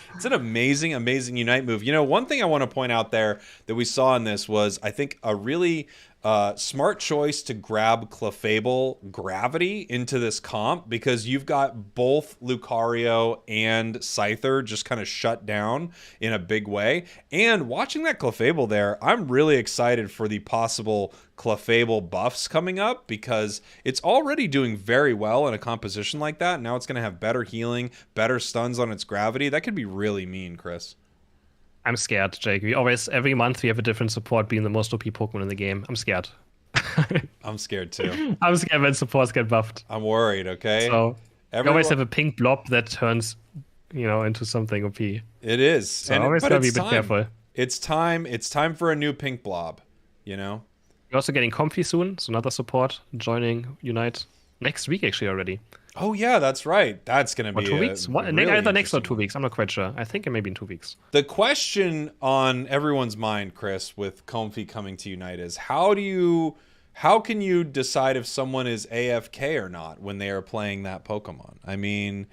Unite move. One thing I want to point out there that we saw in this was, I think, a really smart choice to grab Clefable Gravity into this comp, because you've got both Lucario and Scyther just kind of shut down in a big way. And watching that Clefable there, I'm really excited for the possible Clefable buffs coming up, because it's already doing very well in a composition like that. Now it's going to have better healing, better stuns on its gravity. That could be really mean, Chris. I'm scared, Jake. Every month we have a different support being the most OP Pokemon in the game. I'm scared. I'm scared too. I'm scared when supports get buffed. I'm worried, okay? So we always have a pink blob that turns, into something OP. It is. So always gotta be a bit careful. It's time for a new pink blob, We're also getting Comfy soon, so another support joining Unite next week actually already. Oh yeah, that's right. That's going to be 2 weeks. Really either next or 2 weeks. I'm not quite sure. I think it may be in 2 weeks. The question on everyone's mind, Chris, with Comfy coming to Unite is how can you decide if someone is AFK or not when they are playing that Pokemon? I mean,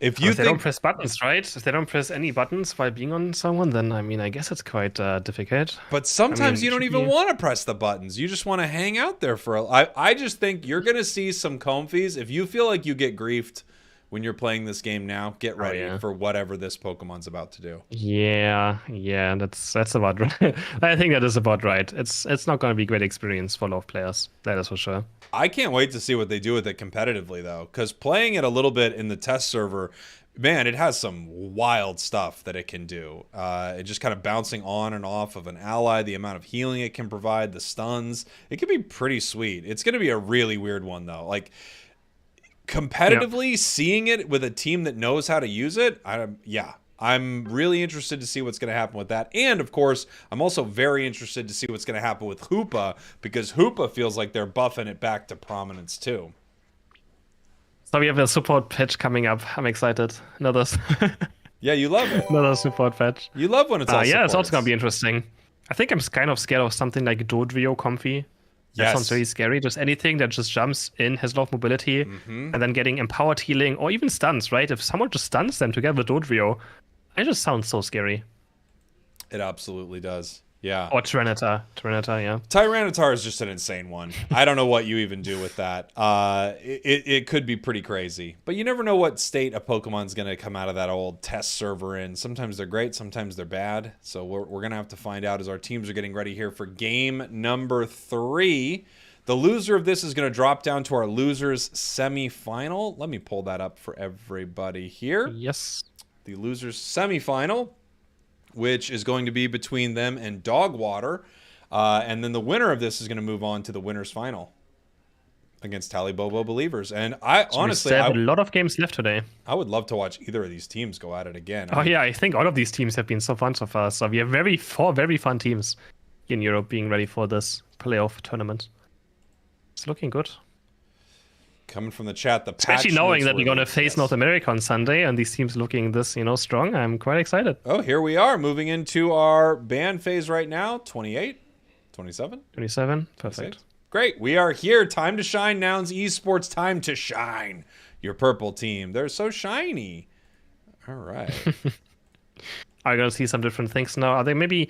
if they don't press buttons, right? If they don't press any buttons while being on someone, then I guess it's quite difficult. But sometimes you don't even want to press the buttons. You just want to hang out there I just think you're going to see some Comfies. If you feel like you get griefed when you're playing this game now, get ready for whatever this Pokemon's about to do. Yeah, that's about right. I think that is about right. It's not going to be a great experience for a lot of players. That is for sure. I can't wait to see what they do with it competitively, though, because playing it a little bit in the test server, Man, it has some wild stuff that it can do. It just kind of bouncing on and off of an ally, the amount of healing it can provide, the stuns. It can be pretty sweet. It's going to be a really weird one, though. Like, competitively, seeing it with a team that knows how to use it, I'm really interested to see what's going to happen with that. And, of course, I'm also very interested to see what's going to happen with Hoopa, because Hoopa feels like they're buffing it back to prominence, too. So we have a support patch coming up. I'm excited. Another. Yeah, you love it. Another support patch. You love when it's all yeah, it's supports. also gonna be interesting. I think I'm kind of scared of something like Dodrio Comfy. That sounds very scary. Just anything that just jumps in, has a lot of mobility, and then getting empowered healing or even stuns, right? If someone just stuns them together with Dodrio, it just sounds so scary. It absolutely does. Yeah. Or Tyranitar, yeah. Tyranitar is just an insane one. I don't know what you even do with that. It could be pretty crazy. But you never know what state a Pokemon's going to come out of that old test server in. Sometimes they're great, sometimes they're bad. So we're going to have to find out as our teams are getting ready here for game number 3. The loser of this is going to drop down to our losers semifinal. Let me pull that up for everybody here. Yes. The losers semifinal, which is going to be between them and Dogwater. And then the winner of this is going to move on to the winner's final against Talibobo Believers. And honestly, we have a lot of games left today. I would love to watch either of these teams go at it again. Yeah, I think all of these teams have been so fun so far. So we have four very fun teams in Europe being ready for this playoff tournament. It's looking good. Coming from the chat, especially knowing that we're going to face North America on Sunday, and these teams looking this, strong. I'm quite excited. Oh, here we are, moving into our ban phase right now. 28, 27? 27, perfect. 26. Great, we are here. Time to shine, Nouns Esports. Time to shine. Your purple team, they're so shiny. All right. Are you going to see some different things now? Are they maybe...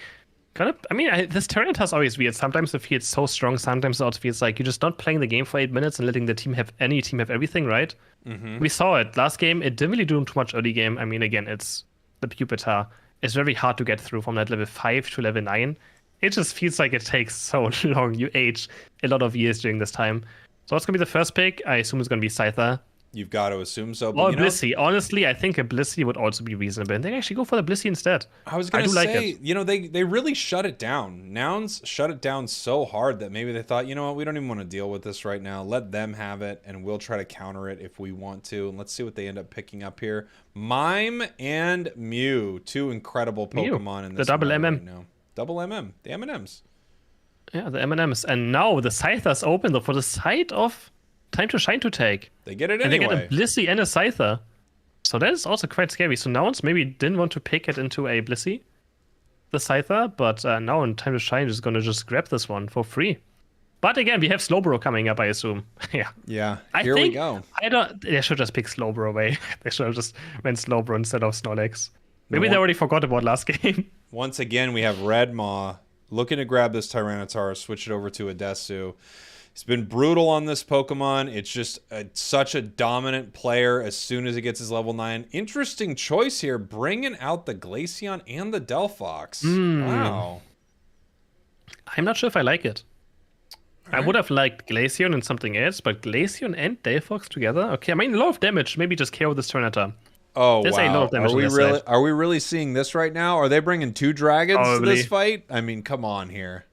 this Tyranitar is always weird. Sometimes it feels so strong. Sometimes it also feels like you're just not playing the game for 8 minutes and letting the team have everything, right? Mm-hmm. We saw it last game. It didn't really do too much early game. I mean, again, it's the Pupitar. It's very hard to get through from that level 5 to level 9. It just feels like it takes so long. You age a lot of years during this time. So what's going to be the first pick? I assume it's going to be Scyther. You've got to assume so. Or Blissey. Honestly, I think a Blissey would also be reasonable. And they actually go for the Blissey instead. I was going to say, they really shut it down. Nouns shut it down so hard that maybe they thought, you know what, we don't even want to deal with this right now. Let them have it, and we'll try to counter it if we want to. And let's see what they end up picking up here. Mime and Mew, 2 incredible Pokemon in this. The double MM. Right now. Double MM. The M&Ms. Yeah, the M&Ms. And now the Scyther's open though for the side of Time to Shine to take. They get it and anyway. And they get a Blissey and a Scyther. So that is also quite scary. So Nouns maybe didn't want to pick it into a Blissey, the Scyther, but now in Time to Shine is going to just grab this one for free. But again, we have Slowbro coming up, I assume. Yeah. Yeah, here we go. They should just pick Slowbro away. They should have just went Slowbro instead of Snorlax. Maybe they already forgot about last game. Once again, we have Redmaw looking to grab this Tyranitar, switch it over to a Desu. He's been brutal on this Pokemon. It's just such a dominant player as soon as he gets his level 9. Interesting choice here, bringing out the Glaceon and the Delphox. Wow. I'm not sure if I like it. Right. I would have liked Glaceon and something else, but Glaceon and Delphox together? Okay, I mean, a lot of damage. Maybe just KO this Tyranitar. Oh, there's wow. A lot of damage are we really seeing this right now? Are they bringing 2 dragons to this fight? I mean, come on here.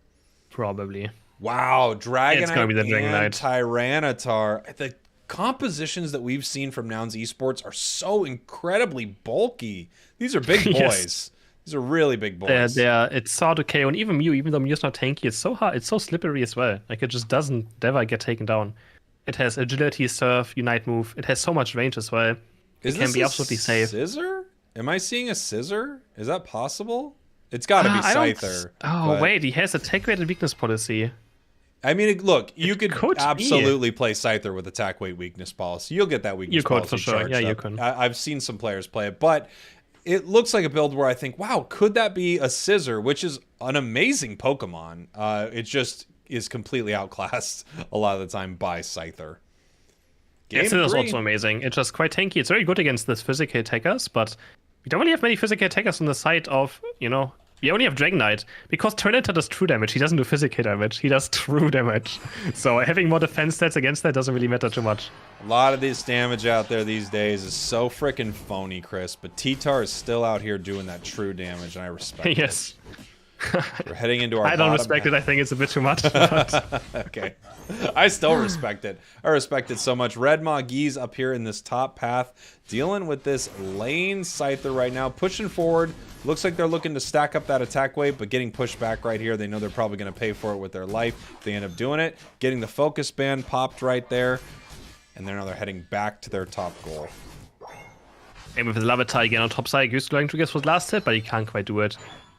Probably. Wow, Dragonite it's gonna be the and Tyranitar. The compositions that we've seen from Nouns Esports are so incredibly bulky. These are big boys. Yes. These are really big boys. It's hard to KO, and even Mew, even though Mew's not tanky, it's so hard. It's so slippery as well. Like, it just doesn't ever get taken down. It has agility, surf, unite move. It has so much range as well. It can be absolutely safe. Scissor? Am I seeing a scissor? Is that possible? It's got to be Scyther. Wait, he has attack rate and weakness policy. I mean, look, you could absolutely play Scyther with attack weight weakness policy. You'll get that weakness policy. You could, for sure. Yeah, you can. I've seen some players play it, but it looks like a build where I think, wow, could that be a Scissor, which is an amazing Pokemon. It just is completely outclassed a lot of the time by Scyther. Scissor is also amazing. It's just quite tanky. It's very good against this physical attackers, but we don't really have many physical attackers on the side of, we only have Dragonite, because Tyranitar does true damage. He doesn't do physical damage. He does true damage. So having more defense stats against that doesn't really matter too much. A lot of this damage out there these days is so freaking phony, Chris. But T-Tar is still out here doing that true damage, and I respect it. Yes. We're heading into our I don't respect it. I think it's a bit too much. Okay. I still respect it. I respect it so much. Red Magee's up here in this top path, dealing with this lane Scyther right now, pushing forward. Looks like they're looking to stack up that attack wave, but getting pushed back right here. They know they're probably going to pay for it with their life if they end up doing it. Getting the focus band popped right there. And now they're heading back to their top goal. And with the Lavatar again on top side, he's going to guess was last hit, but he can't quite do it.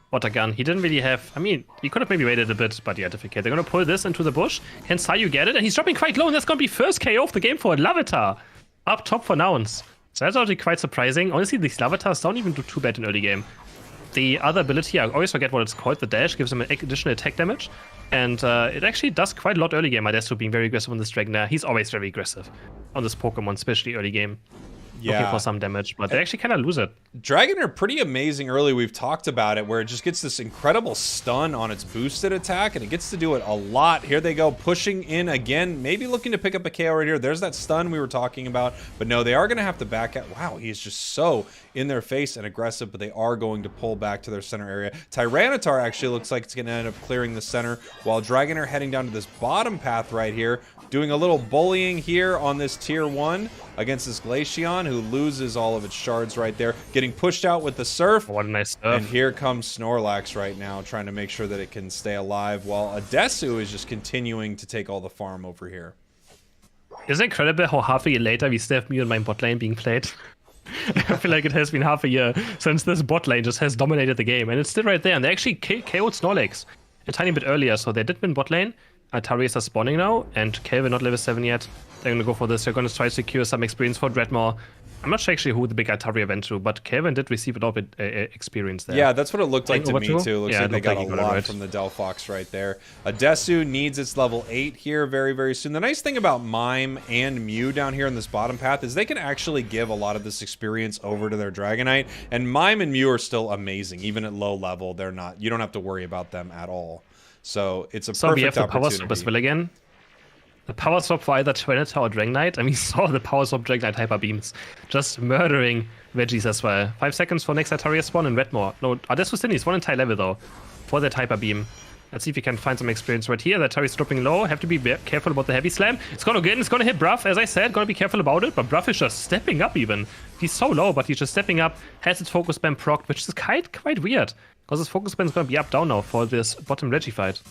What a gun. He didn't really have... I mean, he could have maybe waited a bit, but yeah, difficult. They're going to pull this into the bush. Can Sayu get it? And he's dropping quite low, and that's going to be first KO of the game for Lavatar. Up top for Nouns. So that's actually quite surprising. Honestly, these Lavatars don't even do too bad in early game. The other ability, I always forget what it's called, the dash, gives him an additional attack damage. And it actually does quite a lot early game. Adesso being very aggressive on this Dragon there. He's always very aggressive on this Pokemon, especially early game. Looking for some damage, but they actually kind of lose it. Dragon are pretty amazing early. We've talked about it, where it just gets this incredible stun on its boosted attack, and it gets to do it a lot. Here they go, pushing in again, maybe looking to pick up a KO right here. There's that stun we were talking about, but no, they are going to have to back out. Wow, he is just so in their face and aggressive, but they are going to pull back to their center area. Tyranitar actually looks like it's going to end up clearing the center, while Dragon are heading down to this bottom path right here, doing a little bullying here on this tier 1 against this Glaceon, who loses all of its shards right there, getting pushed out with the Surf. What a nice stuff. And here comes Snorlax right now, trying to make sure that it can stay alive, while Adesu is just continuing to take all the farm over here. It's incredible how half a year later we still have me and my bot lane being played. I feel like it has been half a year since this bot lane just has dominated the game, and it's still right there. And they actually KO'd Snorlax a tiny bit earlier, so they did win bot lane. Atari's are spawning now, and Kelvin not level 7 yet. They're going to go for this. They're going to try to secure some experience for Dreadmore. I'm not sure actually who the big Atari went to, but Kelvin did receive a lot of experience there. Yeah, that's what it looked like to me, too. Looks yeah, like they got a lot right from the Delphox right there. Adesu needs its level 8 here very, very soon. The nice thing about Mime and Mew down here in this bottom path is they can actually give a lot of this experience over to their Dragonite, and Mime and Mew are still amazing. Even at low level, they're not. You don't have to worry about them at all. So it's a perfect opportunity. So we have the power swap as well again. The power swap for either Tyranitar or Dragonite. And we saw the power swap Dragonite Hyper Beams. Just murdering veggies as well. 5 seconds for next Ataria spawn in Redmore. No, Adesu still needs 1 entire level though for that Hyper Beam. Let's see if we can find some experience right here. The Atari's dropping low. Have to be careful about the heavy slam. It's gonna get in. It's gonna hit Bruff. As I said, gonna be careful about it. But Bruff is just stepping up even. He's so low, but he's just stepping up. Has its focus band procced, which is quite weird. Because his focus band is going to be up down now for this bottom Reggie fight.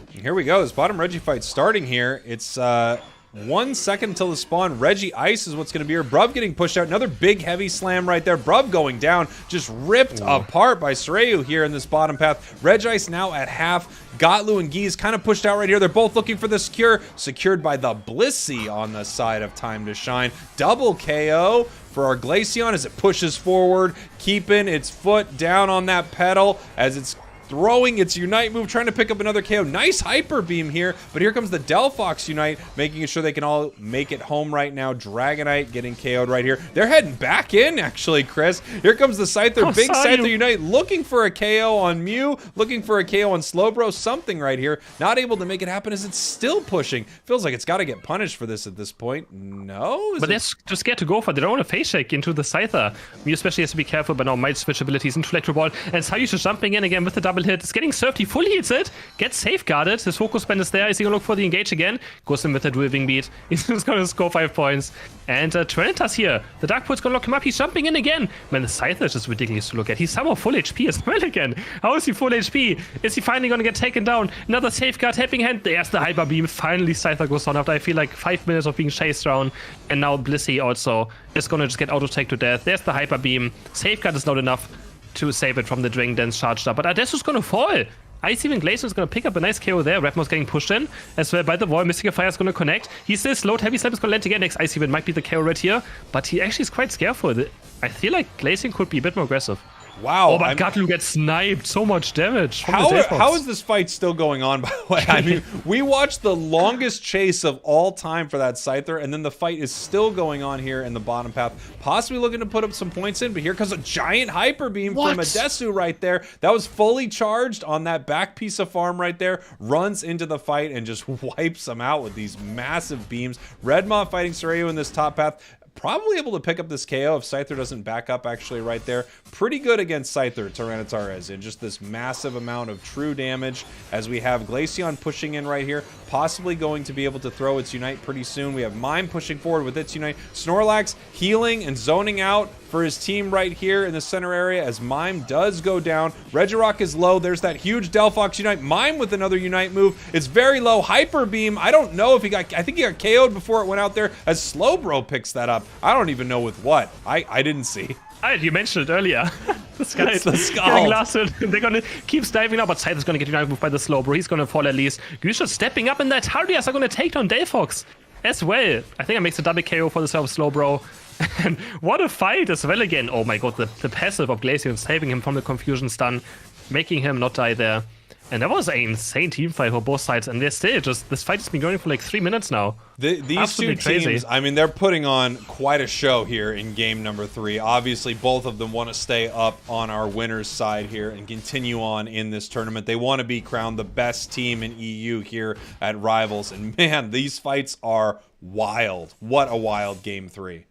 Here we go. This bottom Reggie fight starting here. It's 1 second until the spawn. Reggie Ice is what's going to be here. Bruv getting pushed out. Another big heavy slam right there. Bruv going down. Just ripped apart by Sreyu here in this bottom path. Reg Ice now at half. Gotlu and Geese kind of pushed out right here. They're both looking for the secure. Secured by the Blissey on the side of Time to Shine. Double KO for our Glaceon as it pushes forward, keeping its foot down on that pedal as it's throwing its Unite move, trying to pick up another KO. Nice Hyper Beam here, but here comes the Delphox Unite, making sure they can all make it home right now. Dragonite getting KO'd right here. They're heading back in, actually, Chris. Here comes the Scyther, big Scyther Unite, looking for a KO on Mew, looking for a KO on Slowbro, something right here. Not able to make it happen as it's still pushing. Feels like it's got to get punished for this at this point. No? But they're just scared to go for it. They don't want to face shake into the Scyther. Mew especially has to be careful, but now might switch abilities into Electro Ball. And Sayu's just jumping in again with the double hit. It's getting surfed. He fully hits it. Gets safeguarded. His focus band is there. Is he going to look for the engage again? Goes in with a dual wing beat. He's just going to score 5 points. And Tyranitar's here. The Dark Pool's going to lock him up. He's jumping in again. Man, the Scyther is just ridiculous to look at. He's somehow full HP as well again. How is he full HP? Is he finally going to get taken down? Another safeguard, helping hand. There's the Hyper Beam. Finally, Scyther goes down after I feel like 5 minutes of being chased around. And now Blissey also is going to just get auto-take to death. There's the Hyper Beam. Safeguard is not enough to save it from the Dragon Dance charged up. But Adesu's going to fall. Ice even Glacier is going to pick up a nice KO there. Redmore's getting pushed in as well by the wall. Mystic Fire is going to connect. He's still slowed. Heavy Slap is going to land again. Next Ice even might be the KO right here. But he actually is quite scareful. I feel like Glacier could be a bit more aggressive. Wow. Oh, but Gatlu gets sniped. So much damage. From the How is this fight still going on, by the way? I mean, we watched the longest chase of all time for that Scyther, and then the fight is still going on here in the bottom path. Possibly looking to put up some points in, but here comes a giant Hyper Beam from Adesu right there. That was fully charged on that back piece of farm right there. Runs into the fight and just wipes them out with these massive beams. Redmaw fighting Soryu in this top path. Probably able to pick up this KO if Scyther doesn't back up actually right there. Pretty good against Scyther, Tyranitar is, and just this massive amount of true damage as we have Glaceon pushing in right here, possibly going to be able to throw its Unite pretty soon. We have Mime pushing forward with its Unite. Snorlax healing and zoning out for his team right here in the center area as Mime does go down. Regirock is low. There's that huge Delphox Unite. Mime with another Unite move. It's very low. Hyper Beam. I don't know if he got... I think he got KO'd before it went out there as Slowbro picks that up. I don't even know with what. I didn't see. You mentioned it earlier. This guy is the getting lasted. They're gonna keep diving up, but Scythe is gonna get United moved by the Slowbro. He's gonna fall at least. Gusha stepping up in that. Hardias are gonna take down Delphox as well. I think it makes a double KO for the Slowbro. And what a fight as well again. Oh my god, the passive of Glaceon saving him from the confusion stun, making him not die there. And that was an insane team fight for both sides, and they're still just, this fight has been going for like 3 minutes now. These Absolutely two teams, crazy. I mean, they're putting on quite a show here in game number 3. Obviously, both of them want to stay up on our winner's side here and continue on in this tournament. They want to be crowned the best team in EU here at Rivals. And man, these fights are wild. What a wild game 3.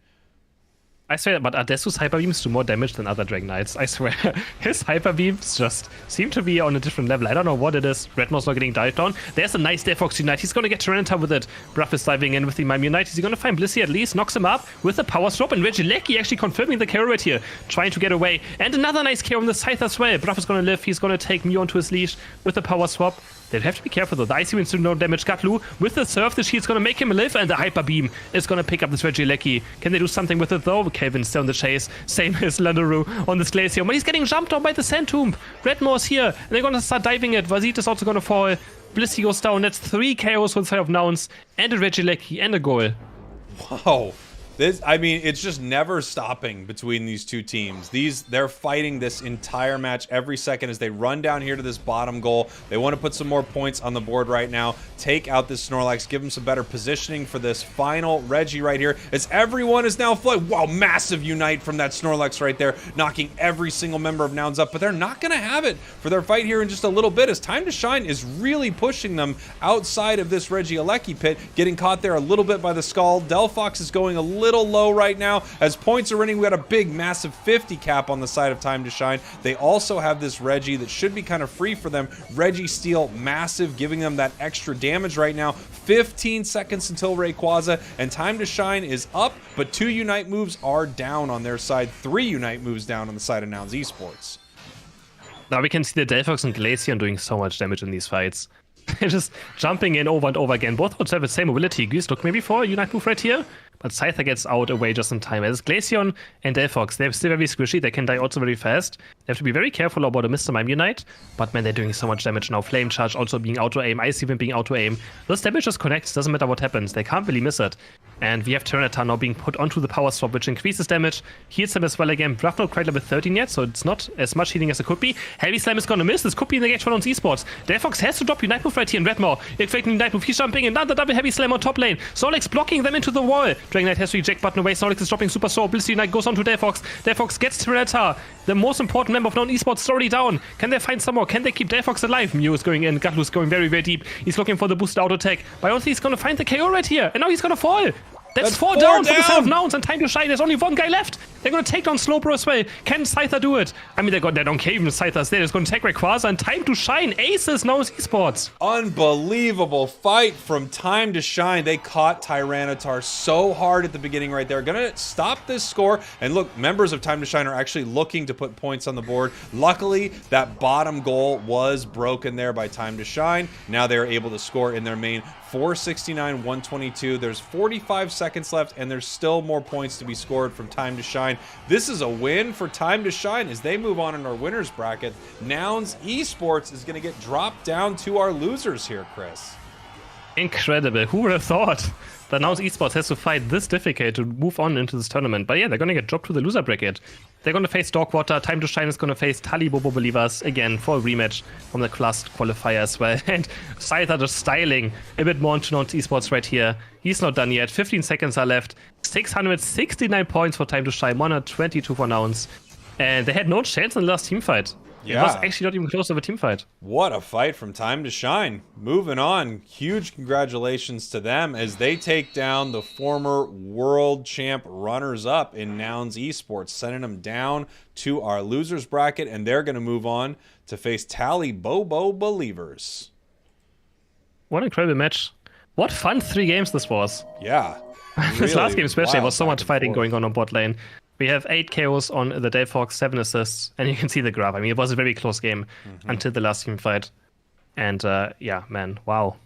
I swear, but Adesu's Hyper Beams do more damage than other Dragon Knights. I swear. His Hyper Beams just seem to be on a different level. I don't know what it is. Redmaw's not getting dived on. There's a nice Delphox Unite. He's going to get Tyranitar with it. Bruff is diving in with the Mime Unite. Is he going to find Blissey at least? Knocks him up with the Power Swap. And Regieleki actually confirming the KO right here. Trying to get away. And another nice KO on the Scythe as well. Bruff is going to live. He's going to take Mew onto his leash with the Power Swap. They have to be careful though. The Icy Winds do no damage. Gatlu with the Surf, the shield's gonna make him live, and the Hyper Beam is gonna pick up this Regieleki. Can they do something with it though? Kelvin's still on the chase. Same as Landaroo on this Glaceon. But he's getting jumped on by the Sand Tomb. Redmaw's here, and they're gonna start diving it. Vazit is also gonna fall. Blissey goes down. That's 3 KOs for the side of Nouns, and a Regieleki, and a goal. Whoa. I mean, it's just never stopping between these two teams. They're fighting this entire match every second as they run down here to this bottom goal. They want to put some more points on the board right now. Take out this Snorlax, give them some better positioning for this final Reggie right here. As everyone is now flooded. Wow, massive Unite from that Snorlax right there, knocking every single member of Nouns up. But they're not going to have it for their fight here in just a little bit, as Time to Shine is really pushing them outside of this Regieleki pit, getting caught there a little bit by the Scald. Delphox is going a little low right now as points are running. We got a big massive 50 cap on the side of Time to Shine. They also have this Reggie that should be kind of free for them. Reggie Steel massive, giving them that extra damage right now. 15 seconds until Rayquaza, and Time to Shine is up, but 2 Unite moves are down on their side. 3 Unite moves down on the side of Nouns Esports. Now we can see the Delphox and Glaceon doing so much damage in these fights. They're just jumping in over and over again. Both would have the same mobility. Goose, look maybe for a Unite move right here. But Scyther gets out away just in time. As Glaceon and Delphox, they're still very squishy. They can die also very fast. They have to be very careful about a Mr. Mime Unite. But man, they're doing so much damage now. Flame Charge also being auto-aim. Icy Wind being auto-aim. This damage just connects. Doesn't matter what happens. They can't really miss it. And we have Tyranitar now being put onto the Power Swap, which increases damage. Heals him as well again. Bruff not quite level 13 yet, so it's not as much healing as it could be. Heavy Slam is gonna miss. This could be in the gauge for Nouns Esports. Delphox has to drop Unite move right here in Redmaw. Expecting Unite move. He's jumping in. Another double Heavy Slam on top lane. Snorlax blocking them into the wall. Dragon Knight has to eject button away. Snorlax is dropping Super Soul. Blissey Unite goes on to Delphox. Delphox gets Tyranitar. The most important member of Nouns Esports is already down. Can they find some more? Can they keep Delphox alive? Mew is going in. Gatlu's going very, very deep. He's looking for the boosted auto attack. But I don't think he's gonna find the KO right here. And now he's gonna fall. That's 4 down for the side of Nouns and Time to Shine. There's only 1 guy left. They're going to take down Slowbro as well. Can Scyther do it? I mean, they don't care even Scyther's there. They're going to take Rayquaza and Time to Shine. Aces Nouns Esports. Unbelievable fight from Time to Shine. They caught Tyranitar so hard at the beginning right there. Gonna stop this score. And look, members of Time to Shine are actually looking to put points on the board. Luckily, that bottom goal was broken there by Time to Shine. Now they're able to score in their main 469, 122. There's 45 seconds left, and there's still more points to be scored from Time to Shine. This is a win for Time to Shine as they move on in our winners bracket. Nouns Esports is going to get dropped down to our losers here, Chris. Incredible. Who would have thought that now Esports has to fight this difficult to move on into this tournament? But yeah, they're going to get dropped to the loser bracket. They're going to face Dogwater. Time to Shine is going to face Tali Bobo Believers again for a rematch from the class qualifier as well. And Scyther just styling a bit more into Nouns Esports right here. He's not done yet. 15 seconds are left. 669 points for Time to Shine. 122 for Nouns. And they had no chance in the last team fight. Yeah. It was actually not even close to a team fight. What a fight from Time to Shine. Moving on, huge congratulations to them as they take down the former world champ runners-up in Nouns Esports, sending them down to our losers bracket, and they're going to move on to face Tally Bobo Believers. What an incredible match. What fun 3 games this was. Yeah. This last game especially, there was so much back and fighting forth. going on bot lane. We have 8 KOs on the Delphox, 7 assists, and you can see the graph. I mean, it was a very close game until the last team fight. And yeah, man, wow.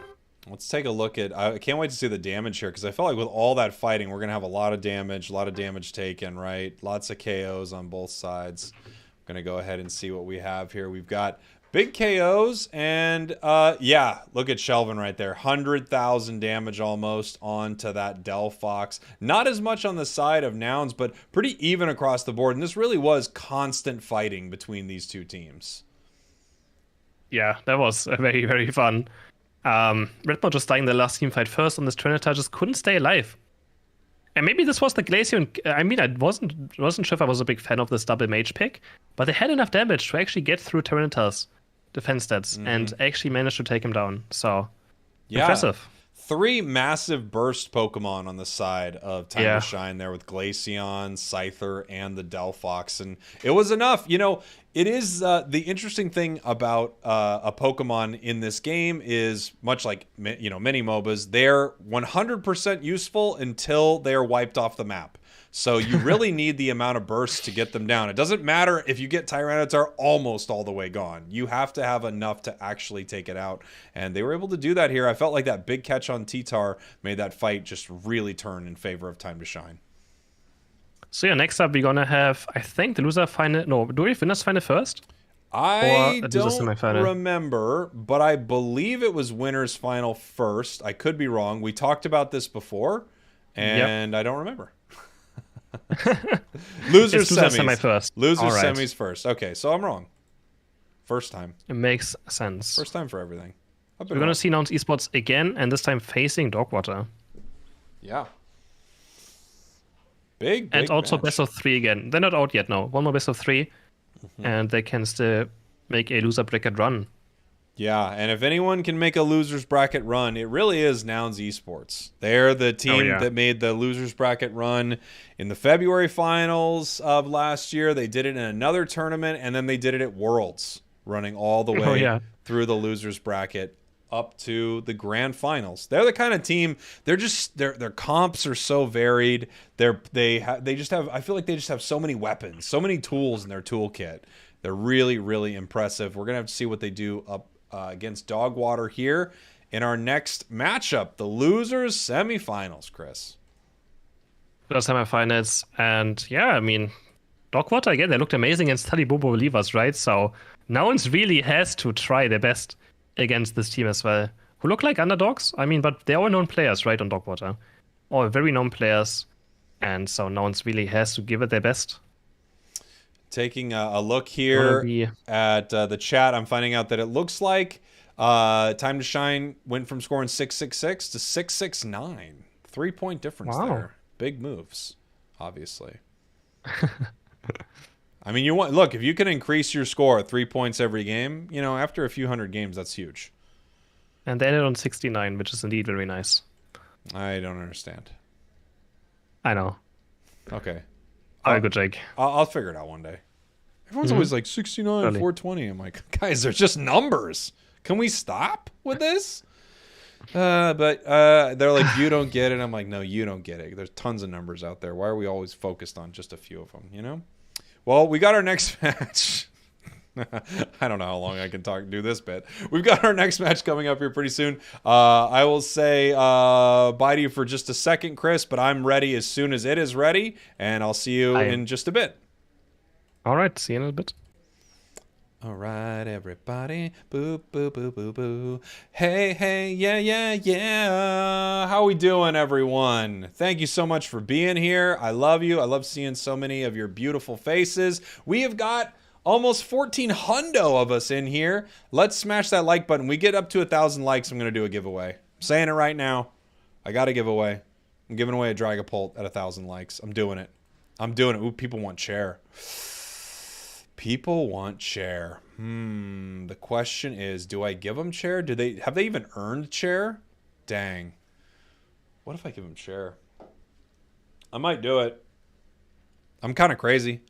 Let's take a look at... I can't wait to see the damage here, because I felt like with all that fighting, we're going to have a lot of damage taken, right? Lots of KOs on both sides. I'm going to go ahead and see what we have here. We've got big KOs, and yeah, look at Shelvin right there. 100,000 damage almost onto that Delphox. Not as much on the side of Nouns, but pretty even across the board. And this really was constant fighting between these two teams. Yeah, that was very, very fun. Redmond just dying the last team fight first on this Trinitar, just couldn't stay alive. And maybe this was the Glacier. I mean, I wasn't sure if I was a big fan of this double mage pick, but they had enough damage to actually get through Tyranitar's defense stats and actually managed to take him down. So, yeah. Impressive. 3 massive burst Pokemon on the side of Time Yeah. to Shine there with Glaceon, Scyther, and the Delphox. And it was enough. You know, it is the interesting thing about a Pokemon in this game is much like, you know, many MOBAs, they're 100% useful until they are wiped off the map. So you really need the amount of bursts to get them down. It doesn't matter if you get Tyranitar almost all the way gone. You have to have enough to actually take it out. And they were able to do that here. I felt like that big catch on T-Tar made that fight just really turn in favor of Time to Shine. So yeah, next up we're gonna have, I think, the loser final. No, do we winners final first? I Or a loser don't semifinal? remember, but I believe it was winners final first. I could be wrong. We talked about this before, and I don't remember. Losers It's loser semis. semi first. Losers All right. semis first. Okay, so I'm wrong. First time. It makes sense. First time for everything. I've been We're gonna wrong. see Nouns Esports again, and this time facing Dogwater. Yeah. Big And also match. best of 3 again. They're not out yet, no. One more best of 3, and they can still make a loser bracket run. Yeah, and if anyone can make a losers bracket run, it really is Nouns Esports. They're the team yeah. that made the losers bracket run in the February finals of last year. They did it in another tournament, and then they did it at Worlds, running all the way yeah. through the losers bracket up to the grand finals. They're the kind of team. They're just their comps are so varied. They just have. I feel like they just have so many weapons, so many tools in their toolkit. They're really, really impressive. We're gonna have to see what they do up against Dogwater here in our next matchup, the losers semifinals. Chris, The semifinals, and yeah, I mean, Dogwater again. They looked amazing against Talibobo Believers, right? So Nouns really has to try their best against this team as well, who look like underdogs. I mean, but they're all known players, right, on Dogwater, all very known players, and so Nouns really has to give it their best. taking a look here Be- at the chat, I'm finding out that it looks like Time to Shine went from scoring 666 to 669. 3-point difference Wow. there. Big moves, obviously. I mean, you want look, if you can increase your score 3 points every game, you know, after a few hundred games, that's huge. And they ended on 69, which is indeed very nice. I don't understand. I know. Okay. Very good, Jake. I'll figure it out one day. Everyone's always like 69, Totally. 420. I'm like, guys, they're just numbers. Can we stop with this? But they're like, you don't get it. I'm like, no, you don't get it. There's tons of numbers out there. Why are we always focused on just a few of them, you know? Well, we got our next match. I don't know how long I can do this bit. We've got our next match coming up here pretty soon. I will say bye to you for just a second, Chris, but I'm ready as soon as it is ready, and I'll see you in just a bit. All right, see you in a bit. All right, everybody. Boo, boo, boo, boo, boo. Hey, hey, yeah, yeah, yeah. How we doing, everyone? Thank you so much for being here. I love you. I love seeing so many of your beautiful faces. We have got almost 1,400 of us in here. Let's smash that like button. We get up to 1,000 likes, I'm going to do a giveaway. I'm saying it right now. I got a giveaway. I'm giving away a Dragapult at 1,000 likes. I'm doing it. I'm doing it. Ooh, people want chair. People want chair. The question is, do I give them chair? Have they even earned chair? Dang. What if I give them chair? I might do it. I'm kind of crazy.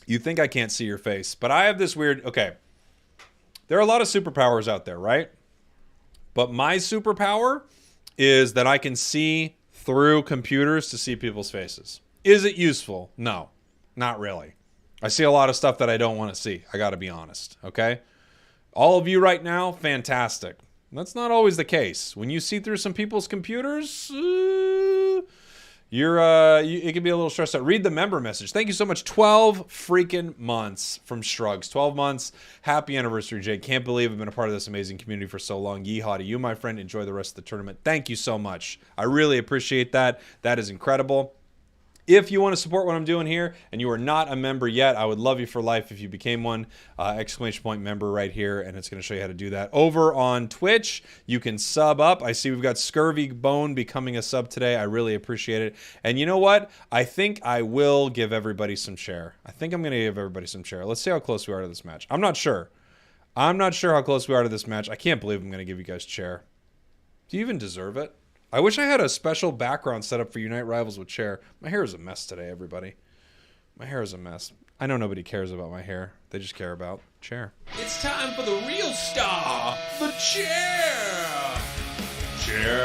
You think I can't see your face, but I have this weird... Okay. There are a lot of superpowers out there, right? But my superpower is that I can see through computers to see people's faces. Is it useful? No, not really. I see a lot of stuff that I don't want to see. I got to be honest, okay? All of you right now, fantastic. That's not always the case. When you see through some people's computers, it can be a little stressed out. Read the member message. Thank you so much. 12 freaking months from Shrugs. 12 months. Happy anniversary, Jake. Can't believe I've been a part of this amazing community for so long. Yeehaw to you, my friend. Enjoy the rest of the tournament. Thank you so much. I really appreciate that. That is incredible. If you want to support what I'm doing here and you are not a member yet, I would love you for life if you became one. Exclamation point member right here, and it's going to show you how to do that. Over on Twitch, you can sub up. I see we've got Scurvy Bone becoming a sub today. I really appreciate it. And you know what? I think I will give everybody some share. I think I'm going to give everybody some share. Let's see how close we are to this match. I'm not sure. I'm not sure how close we are to this match. I can't believe I'm going to give you guys chair. Do you even deserve it? I wish I had a special background set up for Unite Rivals with chair. My hair is a mess today, everybody. My hair is a mess. I know nobody cares about my hair. They just care about chair. It's time for the real star, the chair. Chair,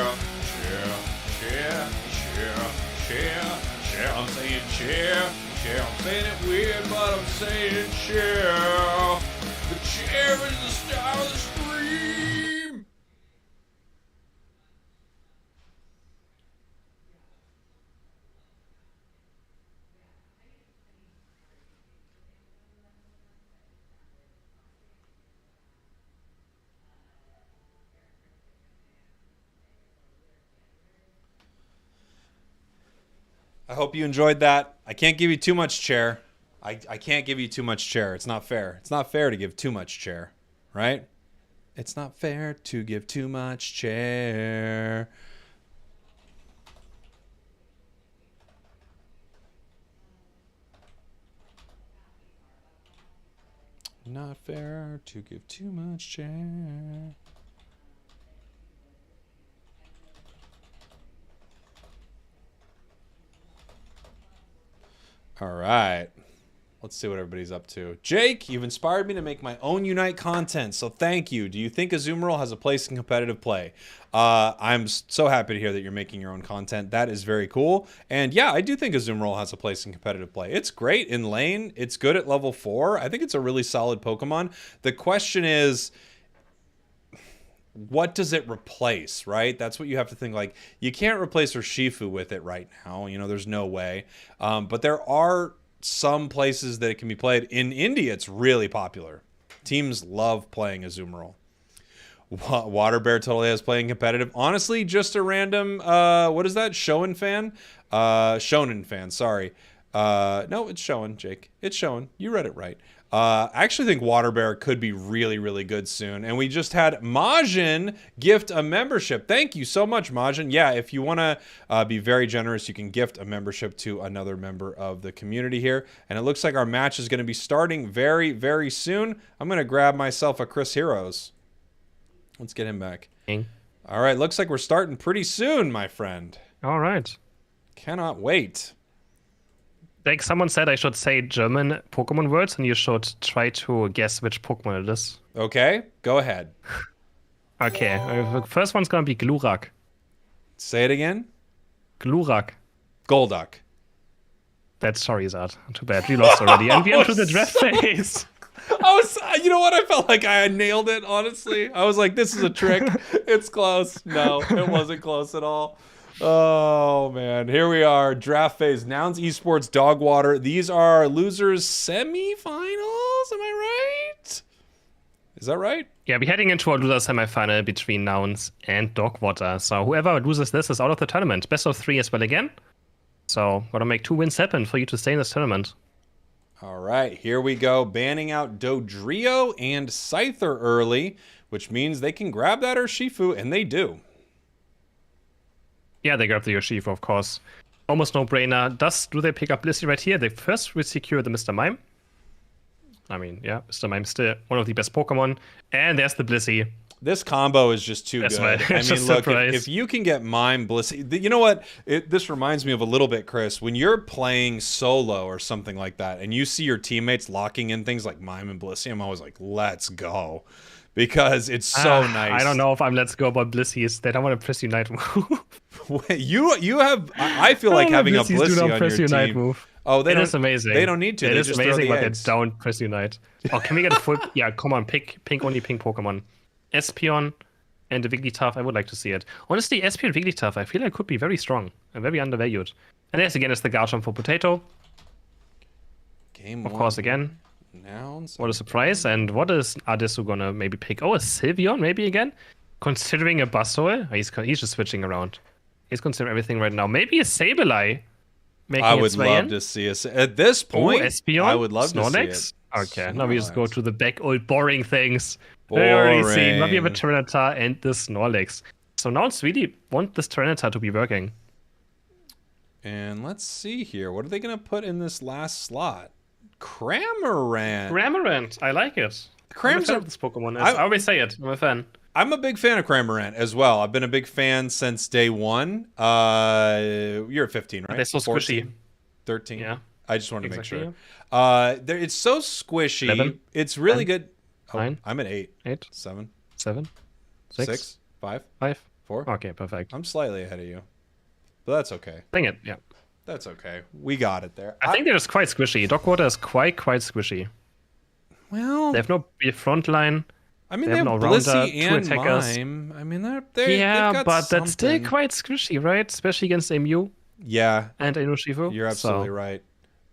chair, chair, chair, chair, chair. I'm saying chair, chair. I'm saying it weird, but I'm saying chair. The chair is the star of the stream. I hope you enjoyed that. I can't give you too much chair. I can't give you too much chair. It's not fair. It's not fair to give too much chair, right? It's not fair to give too much chair. Not fair to give too much chair. All right. Let's see what everybody's up to. Jake, you've inspired me to make my own Unite content, so thank you. Do you think Azumarill has a place in competitive play? I'm so happy to hear that you're making your own content. That is very cool. And yeah, I do think Azumarill has a place in competitive play. It's great in lane. It's good at level 4. I think it's a really solid Pokemon. The question is, what does it replace, right? That's what you have to think. Like, you can't replace Urshifu with it right now. You know, there's no way. But there are some places that it can be played. In India, it's really popular. Teams love playing Azumarill. Water Bear totally has playing competitive. Honestly, just a random, what is that? Shonen fan? Shonen fan, sorry. No, it's Shonen, Jake. It's Shonen. You read it right. I actually think Water Bear could be really, really good soon. And we just had Majin gift a membership. Thank you so much, Majin. Yeah, if you want to be very generous, you can gift a membership to another member of the community here. And it looks like our match is going to be starting very, very soon. I'm going to grab myself a Chris Heroes. Let's get him back. All right, looks like we're starting pretty soon, my friend. All right. Cannot wait. Like someone said, I should say German Pokemon words, and you should try to guess which Pokemon it is. Okay, go ahead. Okay, the first one's gonna be Glurak. Say it again. Glurak. Golduck. That's Charizard. Too bad, we lost already. And we enter the draft phase. You know what? I felt like I nailed it, honestly. I was like, this is a trick. It's close. No, it wasn't close at all. Oh man, here we are. Draft phase. Nouns Esports Dogwater. These are losers semifinals. Am I right? Is that right? Yeah, we're heading into a loser semifinal between Nouns and Dogwater. So whoever loses this is out of the tournament. Best of 3 as well again. So gotta make 2 wins happen for you to stay in this tournament. All right, here we go. Banning out Dodrio and Scyther early, which means they can grab that Urshifu, and they do. Yeah, they grab the Urshifu, of course. Almost no-brainer. Do they pick up Blissey right here? They first will secure the Mr. Mime. I mean, yeah, Mr. Mime's still one of the best Pokemon. And there's the Blissey. This combo is just too That's good. right. I mean, look, if you can get Mime, Blissey... You know what? This reminds me of a little bit, Chris. When you're playing solo or something like that, and you see your teammates locking in things like Mime and Blissey, I'm always like, let's go. Because it's so nice. I don't know if I'm let's go about Blissey instead. I want to press Unite move. you have... I feel like having a Blissey on your Unite team... Move. Oh, it is amazing. They don't need to. It is just amazing, but eggs. they don't press Unite. Oh, can we get a full... Yeah, come on, pick only pink Pokemon. Espeon and the Wigglytuff, I would like to see it. Honestly, Espeon and Wigglytuff, I feel like could be very strong and very undervalued. And yes, again, it's the Garchomp for Potato. Game of one. Course, again. Nouns. What a surprise. And what is Adesu gonna maybe pick? Oh, a Sylveon maybe again? Considering a Buzzole? Oh, he's just switching around. He's considering everything right now. Maybe a Sableye. I would love to see us at this point. Espeon? I would love Snorlax? to see it. Okay, now we just go to the back old boring things. Boring. We already seen. Now we have a Tyranitar and the Snorlax. So now it's really want this Tyranitar to be working. And let's see here. What are they going to put in this last slot? Cramorant. Cramorant. I like it. I'm a fan of this Pokemon. I always say it. I'm a fan. I'm a big fan of Cramorant as well. I've been a big fan since day one. You're at 15, right? They're so 14, squishy. 13. Yeah. I just wanted to Exactly. make sure. It's so squishy. 11, it's really 10, good. 9, I'm at 8. 8, 7. 7, 6, 5. 5, 4. Okay, perfect. I'm slightly ahead of you. But that's okay. Dang it, yeah. That's okay. We got it there. I think they're just quite squishy. Dogwater is quite squishy. Well, They have no front line. I mean, they they have have no Blissey rounder, 2 and attackers. Mime. I mean, they've Yeah, got but that's still something. quite squishy, right? Especially against a Mew Yeah, and a Urshifu. you're absolutely right.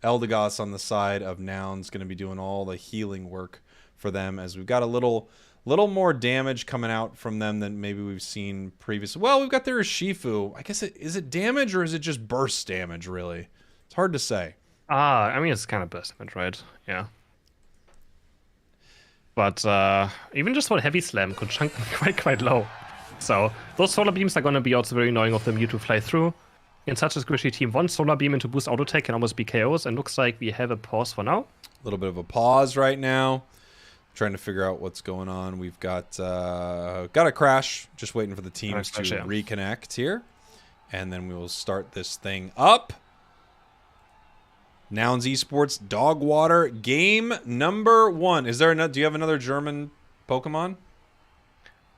Eldegoss on the side of Nouns going to be doing all the healing work for them, as we've got a little more damage coming out from them than maybe we've seen previously. Well, we've got their Urshifu. I guess is it damage or is it just burst damage, really? It's hard to say. I mean, it's kind of burst damage, right? Yeah. But even just one heavy slam could chunk them quite low. So those solar beams are going to be also very annoying of the Mew to fly through. In such a squishy team, one solar beam into boost auto attack can almost be KOs, and looks like we have a pause for now. A little bit of a pause right now. Trying to figure out what's going on. We've got a crash. Just waiting for the teams to reconnect here. And then we will start this thing up. Nouns Esports Dogwater game number 1. Is there another? Do you have another German Pokemon?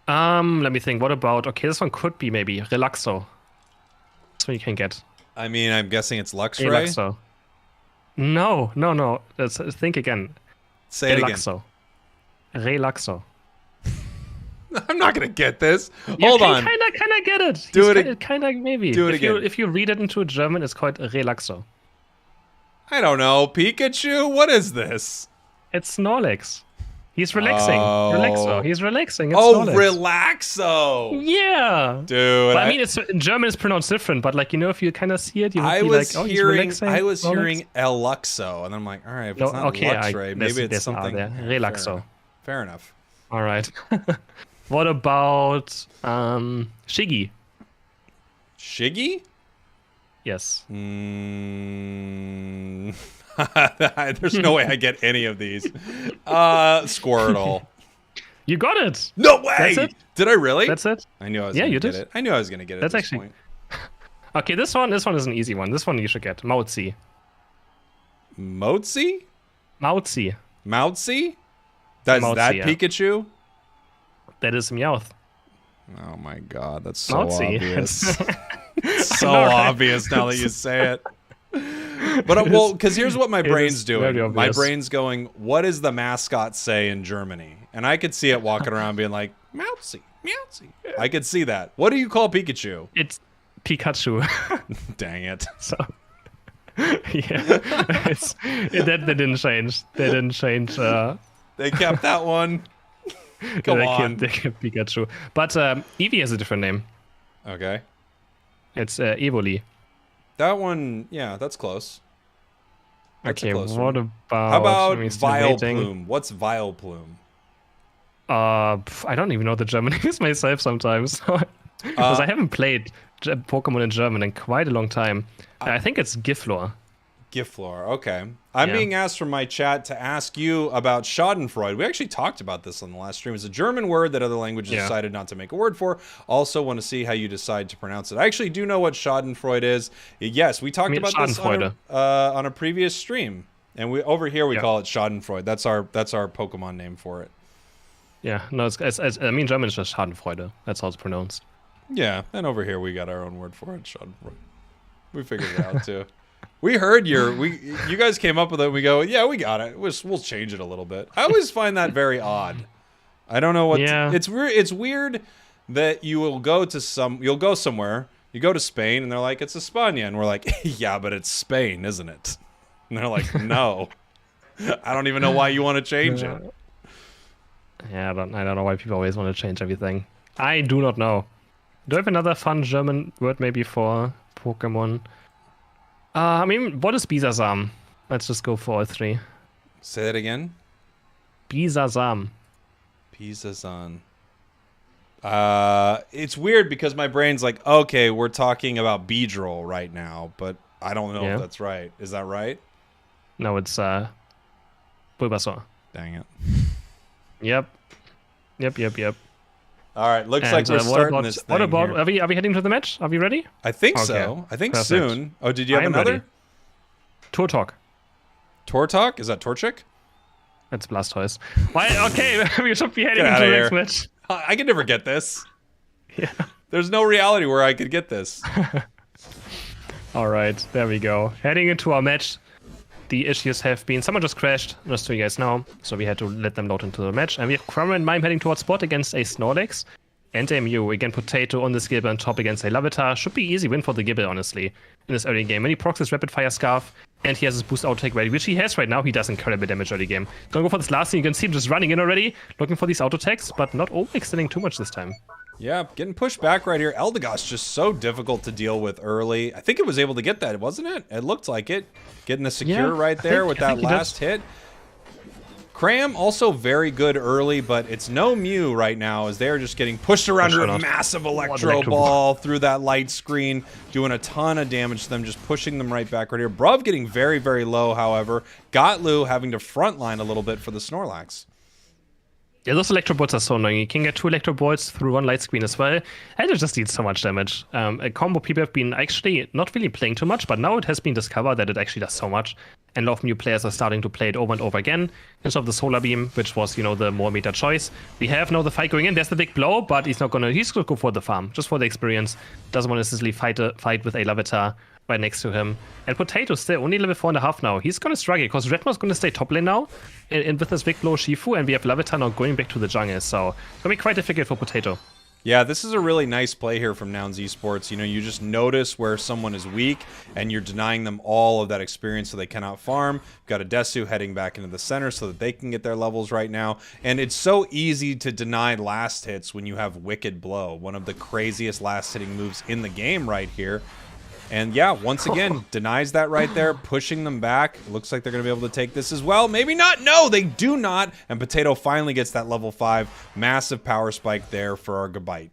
Let me think. What about? Okay, this one could be maybe Relaxo. That's what you can get. I mean, I'm guessing it's Luxray. Relaxo. No. Let's think again. Say it Relaxo. Relaxo. I'm not gonna get this. You Hold on. Kind of get it. Do it. Kind of maybe. Do it again. If you read it into German, it's called Relaxo. I don't know. Pikachu? What is this? It's Snorlax. He's relaxing. Oh. Relaxo. He's relaxing. It's Oh, Snorlax. Relaxo. Yeah. Dude. But I mean, it's in German it's pronounced different, but like, you know, if you kind of see it, you would be like, oh, he's relaxing. I was Snorlax. hearing Eluxo, and I'm like, all right, if it's not Luxray, maybe it's something. Relaxo. Fair enough. All right. What about Shiggy? Shiggy? Yes. There's no way I get any of these. Squirtle. You got it. No way. That's it. Did I really? That's it. I knew I was. Yeah, gonna you get did. it. I knew I was gonna get it. That's at this actually. point. Okay, this one is an easy one. This one you should get. Mautzi. Mozi? Mautzi. Moutzi? That's Moutzi, that yeah. Pikachu? That is Meowth. Oh my god, that's so Mautzi. obvious. So obvious now that you say it. But well, because here's what my brain's doing. My brain's going, what does the mascot say in Germany? And I could see it walking around being like, Moutzi, Moutzi. I could see that. What do you call Pikachu? It's Pikachu. Dang it. So, yeah, they didn't change. They didn't change. They kept that one. Come on. They kept Pikachu. But Eevee has a different name. Okay. It's Evoli. That one, yeah, that's close. That's okay, what about... How about Vileplume? What's Vileplume? I don't even know the German names myself sometimes. Because I haven't played Pokemon in German in quite a long time. I think it's Giflor. Giflor, okay. I'm being asked from my chat to ask you about Schadenfreude. We actually talked about this on the last stream. It's a German word that other languages decided not to make a word for. Also want to see how you decide to pronounce it. I actually do know what Schadenfreude is. Yes, we talked about this on a previous stream. And over here we call it Schadenfreude. That's our Pokemon name for it. Yeah, no, I mean, German is just Schadenfreude. That's how it's pronounced. Yeah, and over here we got our own word for it, Schadenfreude. We figured it out too. We heard you guys came up with it. We go, yeah, we got it. We'll change it a little bit. I always find that very odd. I don't know what. It's weird. It's weird that you'll go somewhere. You go to Spain, and they're like, it's España, and we're like, yeah, but it's Spain, isn't it? And they're like, no. I don't even know why you want to change it. Yeah, I don't know why people always want to change everything. I do not know. Do I have another fun German word maybe for Pokemon? I mean, what is Bisasam? Let's just go for all three. Say that again. Bisasam. Bisasam. It's weird because my brain's like, okay, we're talking about Beedrill right now, but I don't know if that's right. Is that right? No, it's Bulbasaur. Dang it. Yep. All right, looks like we're starting this thing. What about? Here. Are we heading to the match? Are we ready? I think so. I think Perfect. soon. Oh, did you have another? Turtok. Turtok? Is that Torchic? It's Blastoise. Why? Okay, we should be heading into the next match. I could never get this. Yeah. There's no reality where I could get this. All right, there we go. Heading into our match. The issues have been... Someone just crashed, just so you guys know. So we had to let them load into the match. And we have Crummer and Mime heading towards spot against a Snorlax. And a Mew. Again, Potato on this Gibble on top against a Larvitar. Should be easy win for the Gibble, honestly, in this early game. When he procs his Rapid Fire Scarf, and he has his boost auto take ready, which he has right now. He does incredible damage early game. Gonna go for this last thing. You can see him just running in already, looking for these auto attacks, but not overextending too much this time. Yeah, getting pushed back right here. Eldegoss just so difficult to deal with early. I think it was able to get that, wasn't it? It looked like it. Getting the secure right there with that last hit. Cram also very good early, but it's no Mew right now as they're just getting pushed around under a massive Electro Ball through that light screen, doing a ton of damage to them, just pushing them right back right here. Bruv getting very, very low, however. Gotlu having to frontline a little bit for the Snorlax. Yeah, those Electro Bolts are so annoying. You can get 2 Electro Bolts through 1 light screen as well, and it just deals so much damage. A combo people have been actually not really playing too much, but now it has been discovered that it actually does so much, and a lot of new players are starting to play it over and over again, instead of the Solar Beam, which was, you know, the more meta choice. We have now the fight going in. There's the big blow, but he's gonna go for the farm, just for the experience. Doesn't want to necessarily fight with a Larvitar right next to him. And Potato still only level 4.5 now. He's gonna struggle because Redmo's gonna stay top lane now, and with this big blow Shifu, and we have Larvitar now going back to the jungle, so it's gonna be quite difficult for Potato. Yeah, this is a really nice play here from Nouns Esports. You know, you just notice where someone is weak, and you're denying them all of that experience so they cannot farm. You've got a Desu heading back into the center so that they can get their levels right now. And it's so easy to deny last hits when you have Wicked Blow, one of the craziest last hitting moves in the game right here. And yeah, once again, denies that right there, pushing them back. It looks like they're going to be able to take this as well. Maybe not. No, they do not. And Potato finally gets that level 5. Massive power spike there for our Gabite.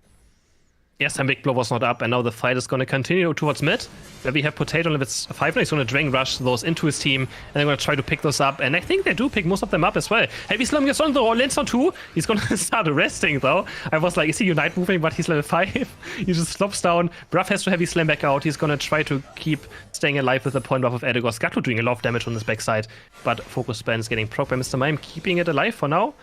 Yes, and Big Blow was not up, and now the fight is going to continue towards mid, where we have Potato level 5, and he's going to Drain Rush those into his team, and they're going to try to pick those up, and I think they do pick most of them up as well. Heavy Slam gets on the lands on 2, he's going to start arresting though. I was like, is he Unite moving, but he's level 5. He just slops down. Bruff has to Heavy Slam back out. He's going to try to keep staying alive with the point buff of Eldegoss. Gato doing a lot of damage on this backside, but Focus Span is getting proc by Mr. Mime, keeping it alive for now.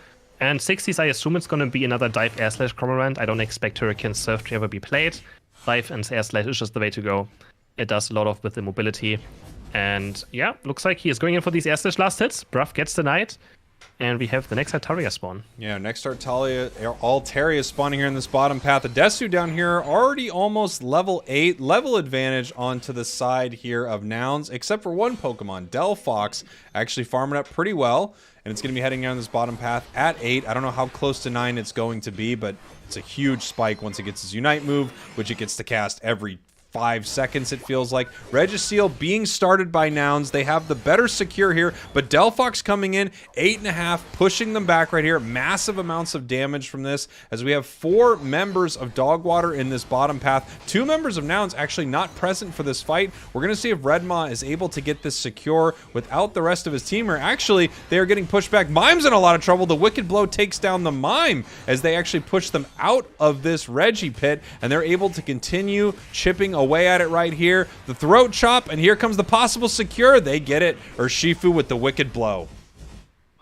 And 60s, I assume it's going to be another Dive Air Slash Cormorant. I don't expect Hurricane Surf to ever be played. Dive and Air Slash is just the way to go. It does a lot of with the mobility. And yeah, looks like he is going in for these Air Slash last hits. Bruff gets denied. And we have the next Altaria spawn. Yeah, next Altaria spawning here in this bottom path. Adesu down here already almost level 8. Level advantage onto the side here of Nouns, except for one Pokemon. Delphox actually farming up pretty well. And it's going to be heading down this bottom path at 8. I don't know how close to 9 it's going to be, but it's a huge spike once it gets its Unite move, which it gets to cast every 5 seconds, it feels like. Registeel being started by Nouns. They have the better secure here, but Delphox coming in, 8.5, pushing them back right here. Massive amounts of damage from this, as we have 4 members of Dogwater in this bottom path. 2 members of Nouns actually not present for this fight. We're going to see if Redmaw is able to get this secure without the rest of his team, or actually, they are getting pushed back. Mime's in a lot of trouble. The Wicked Blow takes down the Mime as they actually push them out of this Reggie pit, and they're able to continue chipping away at it right here. The throat chop, and here comes the possible secure. They get it. Urshifu with the Wicked Blow.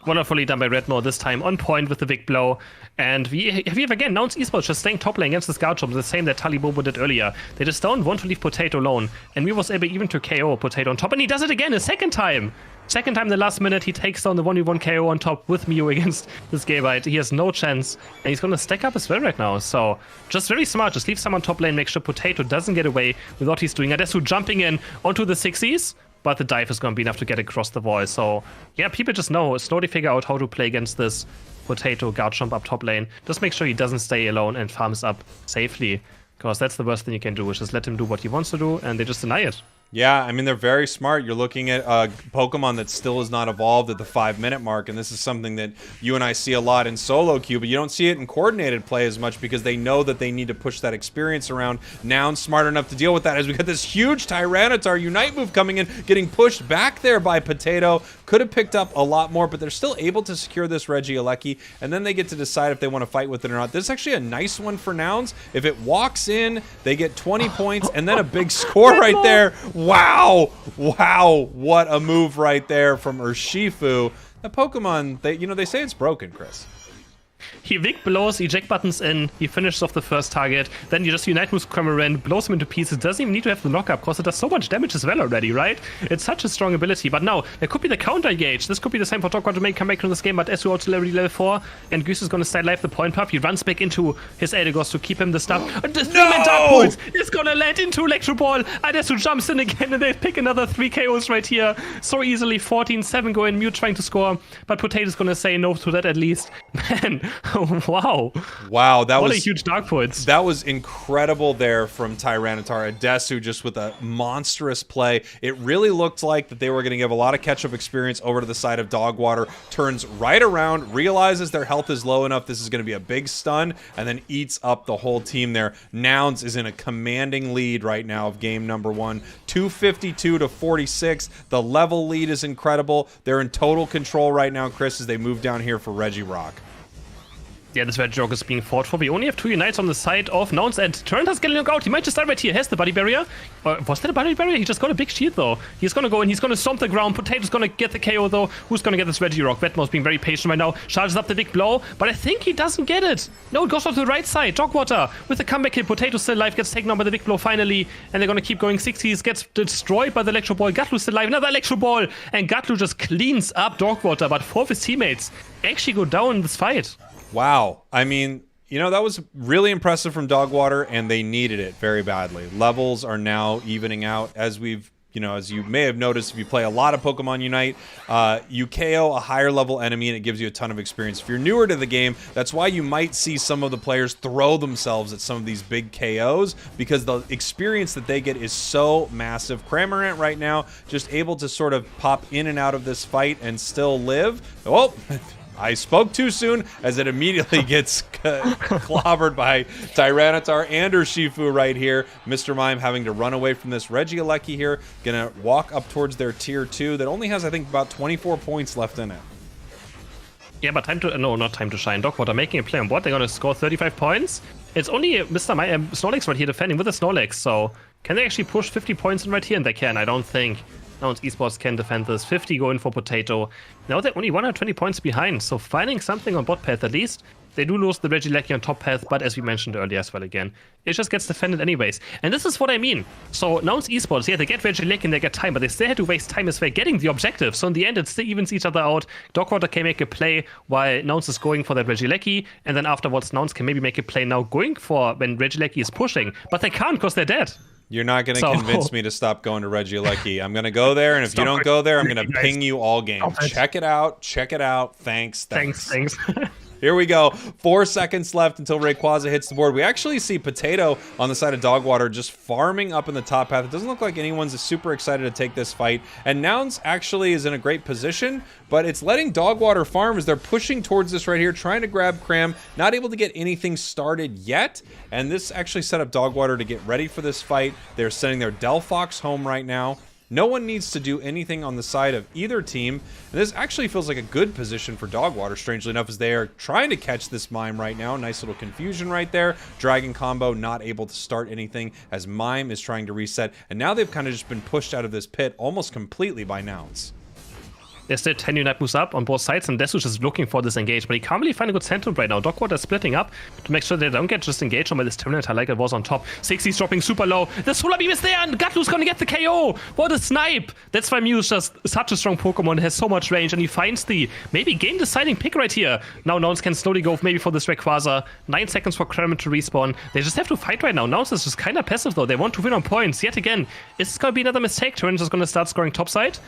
Wonderfully done by Redmaw this time, on point with the big blow. And we have again Nouns Esports just staying top lane against the Scout Jump, the same that Talibobo did earlier. They just don't want to leave Potato alone, and we was able even to KO Potato on top, and he does it again a second time. Second time in the last minute, he takes down the 1v1 KO on top with Mew against this Gabite. He has no chance, and he's going to stack up as well right now. So, just very smart. Just leave someone top lane, make sure Potato doesn't get away with what he's doing. Adesu jumping in onto the 60s, but the dive is going to be enough to get across the wall. So, yeah, people just slowly figure out how to play against this Potato guard jump up top lane. Just make sure he doesn't stay alone and farms up safely, because that's the worst thing you can do, is just let him do what he wants to do, and they just deny it. Yeah, I mean, they're very smart. You're looking at a Pokemon that still is not evolved at the 5-minute mark, and this is something that you and I see a lot in solo queue, but you don't see it in coordinated play as much because they know that they need to push that experience around. Nouns smart enough to deal with that as we got this huge Tyranitar Unite move coming in, getting pushed back there by Potato. Could have picked up a lot more, but they're still able to secure this Regieleki, and then they get to decide if they want to fight with it or not. This is actually a nice one for Nouns. If it walks in, they get 20 points, and then a big score right there. Wow! Wow! What a move right there from Urshifu. The Pokemon, they say it's broken, Chris. He Wick blows, eject buttons in, he finishes off the first target, then you just Unite moves Cramorant, blows him into pieces, doesn't even need to have the knockup because it does so much damage as well already, right? It's such a strong ability, but now, there could be the counter gauge. This could be the same for Dogwater to make come back to this game, but Esu also already level 4, and Goose is gonna stay alive the point puff. He runs back into his Eldegoss to keep him the stuff. And the no! Dark Pulse is gonna land into Electro Ball, and Esu jumps in again, and they pick another 3 KOs right here. So easily, 14-7 go in, Mew trying to score, but Potato's gonna say no to that at least. Man, wow. Wow, that was a huge dark points. That was incredible there from Tyranitar. Adesu just with a monstrous play. It really looked like that they were going to give a lot of catch-up experience over to the side of Dogwater. Turns right around, realizes their health is low enough. This is going to be a big stun, and then eats up the whole team there. Nouns is in a commanding lead right now of game number 1. 252 to 46. The level lead is incredible. They're in total control right now, Chris, as they move down here for Regirock. Yeah, this Regirock is being fought for. We only have 2 Unites on the side of Nouns, and Tyranitar's getting out. He might just die right here. Has the body barrier. Was that a body barrier? He just got a big shield, though. He's gonna go and he's gonna stomp the ground. Potato's gonna get the KO, though. Who's gonna get this Regirock? Redmaw's being very patient right now. Charges up the big blow, but I think he doesn't get it. No, it goes off to the right side. Dogwater with the comeback hit. Potato's still alive. Gets taken on by the big blow finally, and they're gonna keep going. 60s gets destroyed by the Electro Ball. Gatlu's still alive. Another Electro Ball, and Gatlu just cleans up Dogwater, but 4 of his teammates actually go down in this fight. Wow. I mean, you know, that was really impressive from Dogwater, and they needed it very badly. Levels are now evening out, as we've, as you may have noticed if you play a lot of Pokemon Unite, you KO a higher level enemy and it gives you a ton of experience. If you're newer to the game, that's why you might see some of the players throw themselves at some of these big KOs, because the experience that they get is so massive. Cramorant right now just able to sort of pop in and out of this fight and still live. Oh, I spoke too soon, as it immediately gets clobbered by Tyranitar and Urshifu right here. Mr. Mime having to run away from this. Regieleki here, gonna walk up towards their tier 2 that only has, I think, about 24 points left in it. Yeah, but not time to shine. Dogwater making a play on board. They're gonna score 35 points. It's only Mr. Snorlax right here defending with the Snorlax, so can they actually push 50 points in right here? And they can, I don't think. Nouns Esports can defend this. 50 going for Potato. Now they're only 120 points behind, so finding something on bot path at least. They do lose the Regieleki on top path, but as we mentioned earlier as well again, it just gets defended anyways. And this is what I mean. So Nouns Esports, yeah, they get Regieleki and they get time, but they still had to waste time as well getting the objective. So in the end, it still evens each other out. Dogwater can make a play while Nouns is going for that Regieleki, and then afterwards Nouns can maybe make a play now going for when Regieleki is pushing, but they can't because they're dead. You're not going to convince me to stop going to Regieleki. I'm going to go there, and if you don't go there, I'm going to ping you all game. Check it out. Check it out. Thanks. Here we go. 4 seconds left until Rayquaza hits the board. We actually see Potato on the side of Dogwater just farming up in the top path. It doesn't look like anyone's super excited to take this fight. And Nouns actually is in a great position, but it's letting Dogwater farm as they're pushing towards this right here, trying to grab Cram, not able to get anything started yet. And this actually set up Dogwater to get ready for this fight. They're sending their Delphox home right now. No one needs to do anything on the side of either team. And this actually feels like a good position for Dogwater, strangely enough, as they are trying to catch this Mime right now. Nice little confusion right there. Dragon combo not able to start anything as Mime is trying to reset. And now they've kind of just been pushed out of this pit almost completely by Nouns. There's still 10 Unite moves up on both sides, and Desu is looking for this engage, but he can't really find a good sentiment right now. Dogwater is splitting up to make sure they don't get just engaged on by this Tyranitar like it was on top. 60's dropping super low. The Solar Beam is there, and Gatlu's gonna get the KO. What a snipe! That's why Mew's just such a strong Pokemon, has so much range, and he finds the maybe game-deciding pick right here. Now Nouns can slowly go maybe for this Rayquaza. 9 seconds for Kramer to respawn. They just have to fight right now. Nouns is just kind of passive though. They want to win on points. Yet again, is this gonna be another mistake? Tyranitar's just gonna start scoring topside.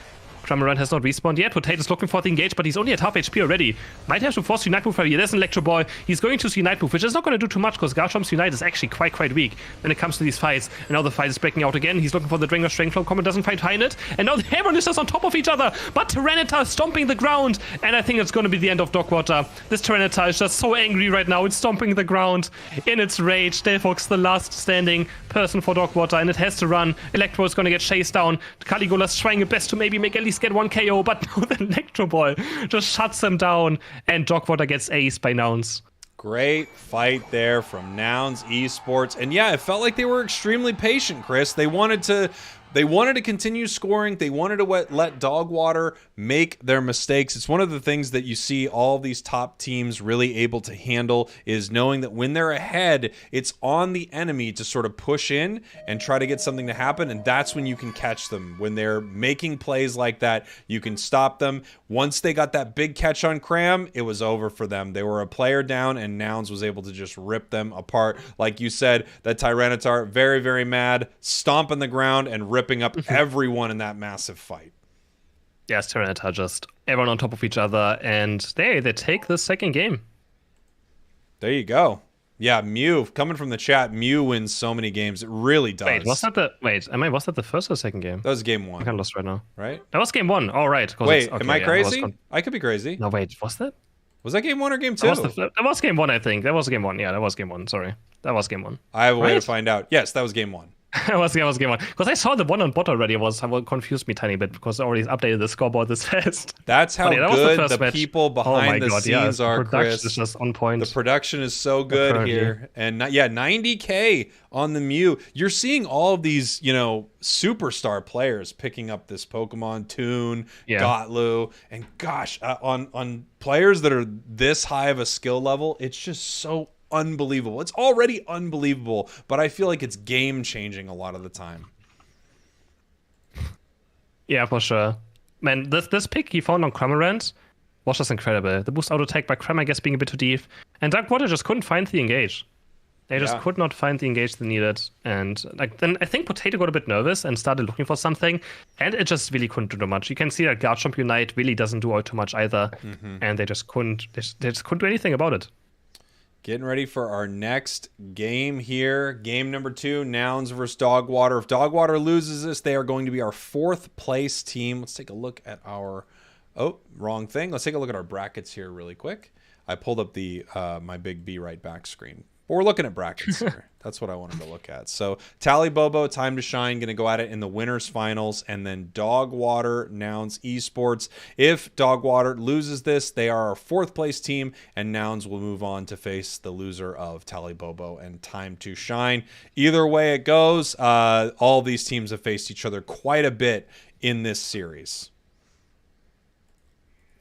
Cramorant has not respawned yet. Potato's looking for the engage, but he's only at half HP already. Might have to force Unite move here. There's an Electro Ball. He's going to see Unite move, which is not going to do too much because Garchomp's Unite is actually quite weak when it comes to these fights. And now the fight is breaking out again. He's looking for the Dranger Strength Flow combo, doesn't find it. And now everyone is just on top of each other. But Tyranitar stomping the ground. And I think it's going to be the end of Dogwater. This Tyranitar is just so angry right now. It's stomping the ground in its rage. Delphox, the last standing person for Dogwater, and it has to run. Electro is going to get chased down. Caligula's trying her best to maybe make at least get one KO, but no, the Electro Ball just shuts them down, and Dogwater gets aced by Nouns. Great fight there from Nouns Esports. And yeah, it felt like they were extremely patient, Chris. They wanted to continue scoring. They wanted to let Dogwater make their mistakes. It's one of the things that you see all these top teams really able to handle, is knowing that when they're ahead, it's on the enemy to sort of push in and try to get something to happen. And that's when you can catch them. When they're making plays like that, you can stop them. Once they got that big catch on Cram, it was over for them. They were a player down, and Nouns was able to just rip them apart. Like you said, that Tyranitar, very mad, stomping the ground and ripping up everyone in that massive fight. Yes, Tyranitar just everyone on top of each other, and they take the second game. There you go. Yeah, Mew, coming from the chat, Mew wins so many games. It really does. Was that the first or second game? That was game one. I'm kind of lost right now. Right? That was game one. All right. Wait, am I crazy? I could be crazy. No, wait, was that? Was that game one or game two? That was game one, I think. That was game one. Yeah, that was game one. Sorry. That was game one. I have a way to find out. Yes, that was game one. That was game one. Because I saw the one on bot already. It confused me a tiny bit because I already updated the scoreboard this fast. That's how good the people behind the scenes are, Chris. The production is just on point. The production is so good here. And yeah, 90K on the Mew. You're seeing all of these, superstar players picking up this Pokemon. Toon, Gotlu, and gosh, on players that are this high of a skill level, it's just so unbelievable. It's already unbelievable, but I feel like it's game changing a lot of the time. Yeah, for sure. Man, this pick he found on Cramorant was just incredible. The boost auto attack by Cram, I guess, being a bit too deep. And Dogwater just couldn't find the engage. They just could not find the engage they needed. And then I think Potato got a bit nervous and started looking for something. And it just really couldn't do much. You can see that Garchomp Unite really doesn't do all too much either. And they just couldn't do anything about it. Getting ready for our next game here. Game number 2, Nouns versus Dogwater. If Dogwater loses this, they are going to be our 4th place team. Let's take a look at our... Oh, wrong thing. Let's take a look at our brackets here really quick. I pulled up the my big B right back screen. But we're looking at brackets here. That's what I wanted to look at. So Tally Bobo, Time to Shine, going to go at it in the winners finals, and then Dogwater, Nouns Esports. If Dogwater loses this, they are our 4th place team, and Nouns will move on to face the loser of Tally Bobo and Time to Shine. Either way it goes, all these teams have faced each other quite a bit in this series.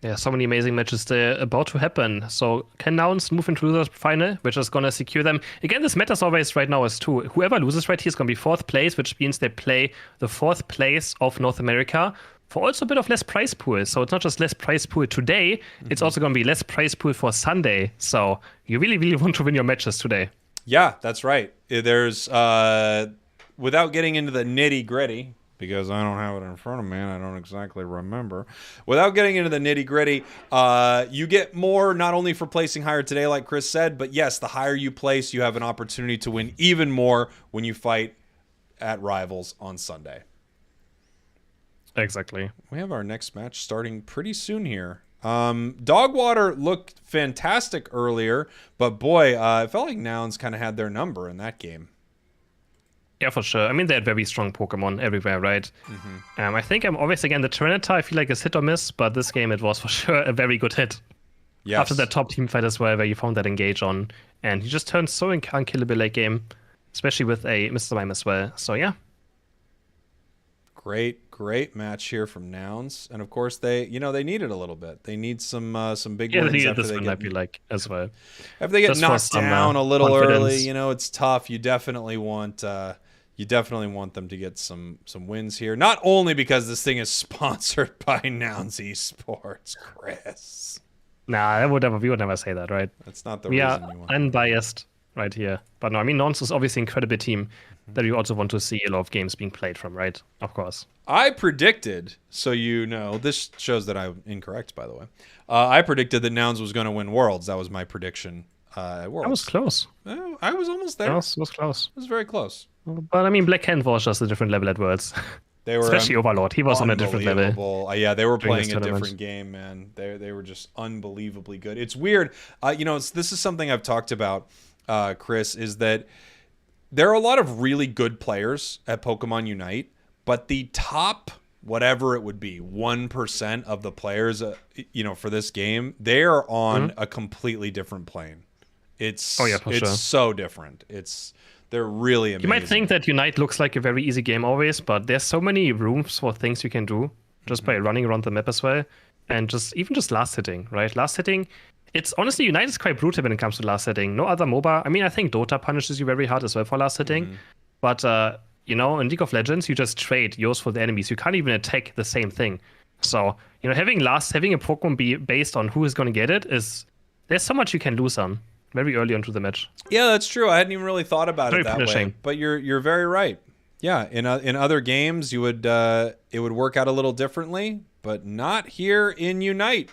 Yeah, so many amazing matches there about to happen. So can Nouns move into the final, which is going to secure them. Again, this matters always right now is too. Whoever loses right here is going to be 4th place, which means they play the 4th place of North America for also a bit of less prize pool. So it's not just less prize pool today, it's also going to be less prize pool for Sunday. So you really, really want to win your matches today. Yeah, that's right. There's, without getting into the nitty gritty, because I don't have it in front of me and I don't exactly remember. Without getting into the nitty-gritty, you get more not only for placing higher today, like Chris said, but yes, the higher you place, you have an opportunity to win even more when you fight at Rivals on Sunday. Exactly. We have our next match starting pretty soon here. Dogwater looked fantastic earlier, but boy, it felt like Nouns kind of had their number in that game. Yeah, for sure. I mean, they had very strong Pokemon everywhere, right? I think I'm always, again, the Tyranitar, I feel like it's hit or miss, but this game it was for sure a very good hit. Yes. After that top team fight as well, where you found that engage on. And he just turned so unkillable late game, especially with a Mr. Mime as well. So, yeah. Great match here from Nouns. And of course, they needed a little bit. They need some big Yeah, wins they needed after this they one, get, I feel like, as well. If they get Just for knocked some, down a little confidence. early, it's tough. You definitely want them to get some wins here. Not only because this thing is sponsored by Nouns Esports, Chris. Nah, we would never say that, right? That's not the We reason are you want. unbiased right here. But no, I mean, Nouns is obviously an incredible team that you also want to see a lot of games being played from, right? Of course. I predicted, so this shows that I'm incorrect, by the way. I predicted that Nouns was going to win Worlds. That was my prediction at Worlds. That was close. I was almost there. That was close. It was very close. But I mean, Black Hand was just a different level at Worlds. They were Especially Overlord. He was on a different level. Unbelievable. Yeah, they were during playing this a tournament. different game, man. They were just unbelievably good. It's weird. This is something I've talked about, Chris, is that there are a lot of really good players at Pokemon Unite, but the top, whatever it would be, 1% of the players, for this game, they are on a completely different plane. It's sure. so different. They're really amazing. You might think that Unite looks like a very easy game always, but there's so many rooms for things you can do just by running around the map as well. And just last hitting, right? Last hitting, it's honestly, Unite is quite brutal when it comes to last hitting. No other MOBA. I mean, I think Dota punishes you very hard as well for last hitting. But, in League of Legends, you just trade yours for the enemies. You can't even attack the same thing. So, having a Pokemon be based on who is going to get it there's so much you can lose on very early onto the match. Yeah, that's true. I hadn't even really thought about Very it that punishing. way. But you're very right. Yeah, in other games, you would it would work out a little differently, but not here in Unite.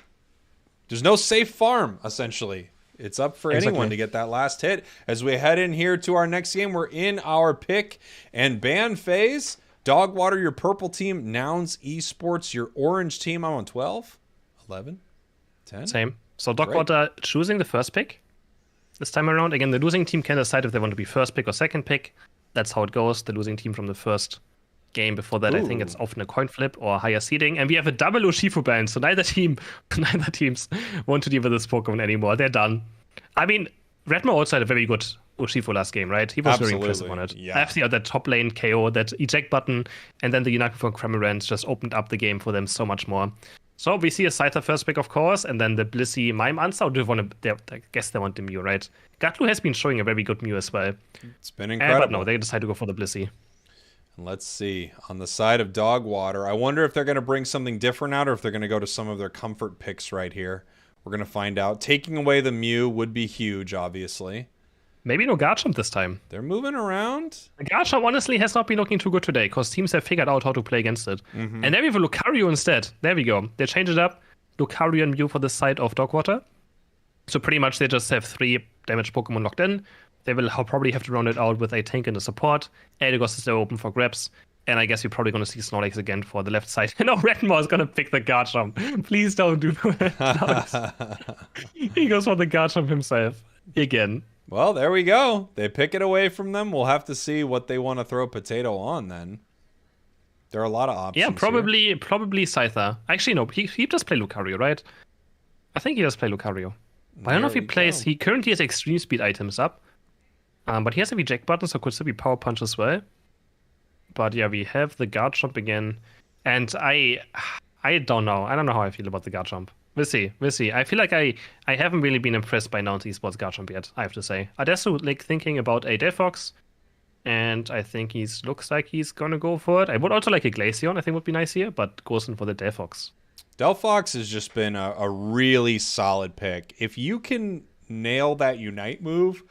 There's no safe farm, essentially. It's up for anyone to get that last hit. As we head in here to our next game, we're in our pick and ban phase. Dogwater, your purple team. Nouns Esports, your orange team. I'm on 12, 11, 10. Same. So Dogwater choosing the first pick this time around. Again, the losing team can decide if they want to be first pick or second pick. That's how it goes. The losing team from the first game. Before that, I think it's often a coin flip or higher seeding. And we have a double Urshifu ban, so neither teams want to deal with this Pokemon anymore. They're done. I mean, Redmo also had a very good Urshifu last game, right? He was very impressive on it. Yeah. After that top lane KO, that eject button, and then the Unite for Cramorant just opened up the game for them so much more. So we see a Scyther first pick, of course, and then the Blissey Mime answer. I guess they want the Mew, right? Gatlu has been showing a very good Mew as well. It's been incredible. But no, they decide to go for the Blissey. Let's see. On the side of Dogwater, I wonder if they're going to bring something different out or if they're going to go to some of their comfort picks right here. We're going to find out. Taking away the Mew would be huge, obviously. Maybe no Garchomp this time. They're moving around. Garchomp honestly has not been looking too good today because teams have figured out how to play against it. And then we have a Lucario instead. There we go. They changed it up. Lucario and Mew for the side of Dogwater. So pretty much they just have 3 damage Pokemon locked in. They will probably have to round it out with a tank and a support. Eldegoss is there open for grabs. And I guess you're probably going to see Snorlax again for the left side. No, Redmore is going to pick the Garchomp. Please don't do that. He goes for the Garchomp himself. Again. Well, there we go. They pick it away from them. We'll have to see what they want to throw Potato on then. There are a lot of options. Yeah, probably Scyther. Actually, no, he does play Lucario, right? I think he does play Lucario. But I don't know if he plays. He currently has extreme speed eject up. But he has a eject button, so could still be Power Punch as well. But yeah, we have the Garchomp again. And I don't know. I don't know how I feel about the guard jump. We'll see. We'll see. I feel like I haven't really been impressed by Nouns Esports guard jump yet, I have to say. Adesso like thinking about a Delphox, and I think looks like he's gonna go for it. I would also like a Glaceon, I think would be nice here, but goes in for the Delphox. Delphox has just been a really solid pick. If you can nail that Unite move,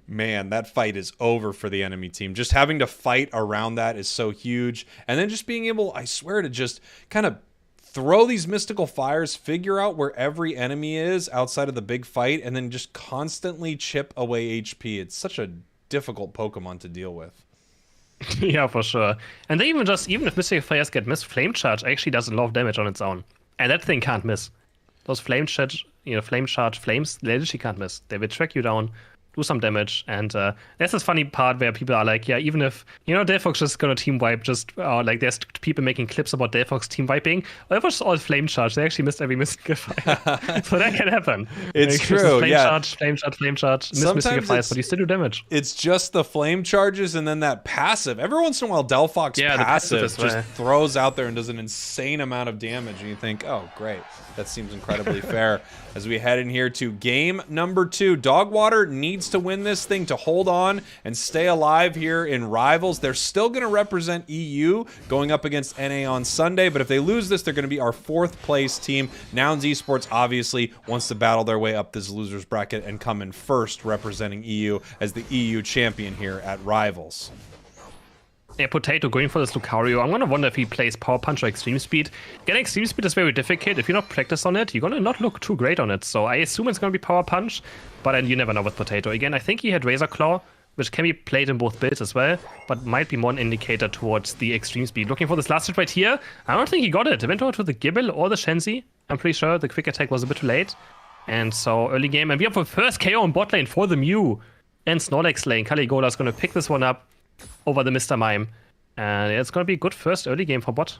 man, that fight is over for the enemy team. Just having to fight around that is so huge. And then just being able, I swear, to just kind of throw these mystical fires, figure out where every enemy is outside of the big fight, and then just constantly chip away HP. It's such a difficult Pokemon to deal with. Yeah, for sure. And they even if mystical fires get missed, Flame Charge actually does a lot of damage on its own. And that thing can't miss. Those Flame Charge flames, they literally can't miss. They will track you down, do some damage, and that's this funny part where people are like, yeah, even if, Delphox just gonna team wipe, like there's people making clips about Delphox team wiping, well, it was all Flame Charge. They actually missed every mystical fire. So that can happen. It's true, yeah. Flame Charge, miss mystical fires, but you still do damage. It's just the flame charges and then that passive. Every once in a while, Delphox passive just throws out there and does an insane amount of damage, and you think, oh, great. That seems incredibly fair. As we head in here to game number 2, Dogwater needs to win this thing to hold on and stay alive here in Rivals. They're still going to represent EU going up against NA on Sunday, but if they lose this, they're going to be our 4th place team. Nouns Esports obviously wants to battle their way up this losers bracket and come in first, representing EU as the EU champion here at Rivals. Yeah, Potato going for this Lucario. I'm gonna wonder if he plays Power Punch or Extreme Speed. Getting Extreme Speed is very difficult. If you're not practiced on it, you're gonna not look too great on it. So I assume it's gonna be Power Punch, but then you never know with Potato. Again, I think he had Razor Claw, which can be played in both builds as well, but might be more an indicator towards the Extreme Speed. Looking for this last hit right here. I don't think he got it. It went over to the Gible or the Shenzi. I'm pretty sure the quick attack was a bit too late. And so early game, and we have the first KO on bot lane for the Mew and Snorlax lane. Caligula's gonna pick this one up over the Mr. Mime. And it's going to be a good first early game for bot.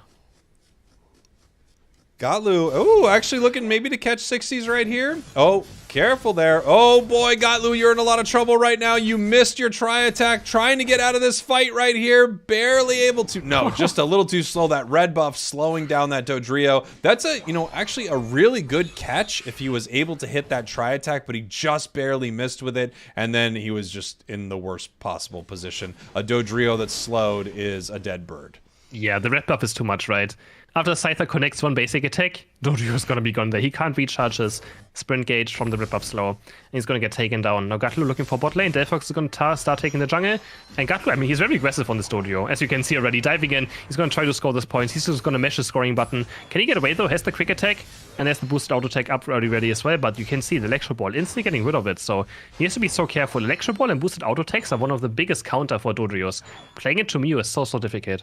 Gotlu, oh, actually looking maybe to catch 60s right here. Oh, careful there. Oh boy, Gotlu, you're in a lot of trouble right now. You missed your tri-attack, trying to get out of this fight right here. Barely able to. No, just a little too slow. That red buff slowing down that Dodrio. That's actually a really good catch if he was able to hit that tri-attack, but he just barely missed with it. And then he was just in the worst possible position. A Dodrio that's slowed is a dead bird. Yeah, the red buff is too much, right? After Scyther connects one basic attack, Dodrio is gonna be gone there. He can't recharge his sprint gauge from the red buff slow. And he's gonna get taken down. Now Gutlu looking for bot lane. Delphox is gonna start taking the jungle. And Gutlu, I mean, he's very aggressive on this Dodrio. As you can see already, diving in. He's gonna try to score this point. He's just gonna mesh the scoring button. Can he get away though? Has the quick attack. And there's the boosted auto attack up already ready as well. But you can see the Electro Ball instantly getting rid of it. So he has to be so careful. Electro Ball and boosted auto attacks are one of the biggest counter for Dodrios. Playing it to Mew is so difficult.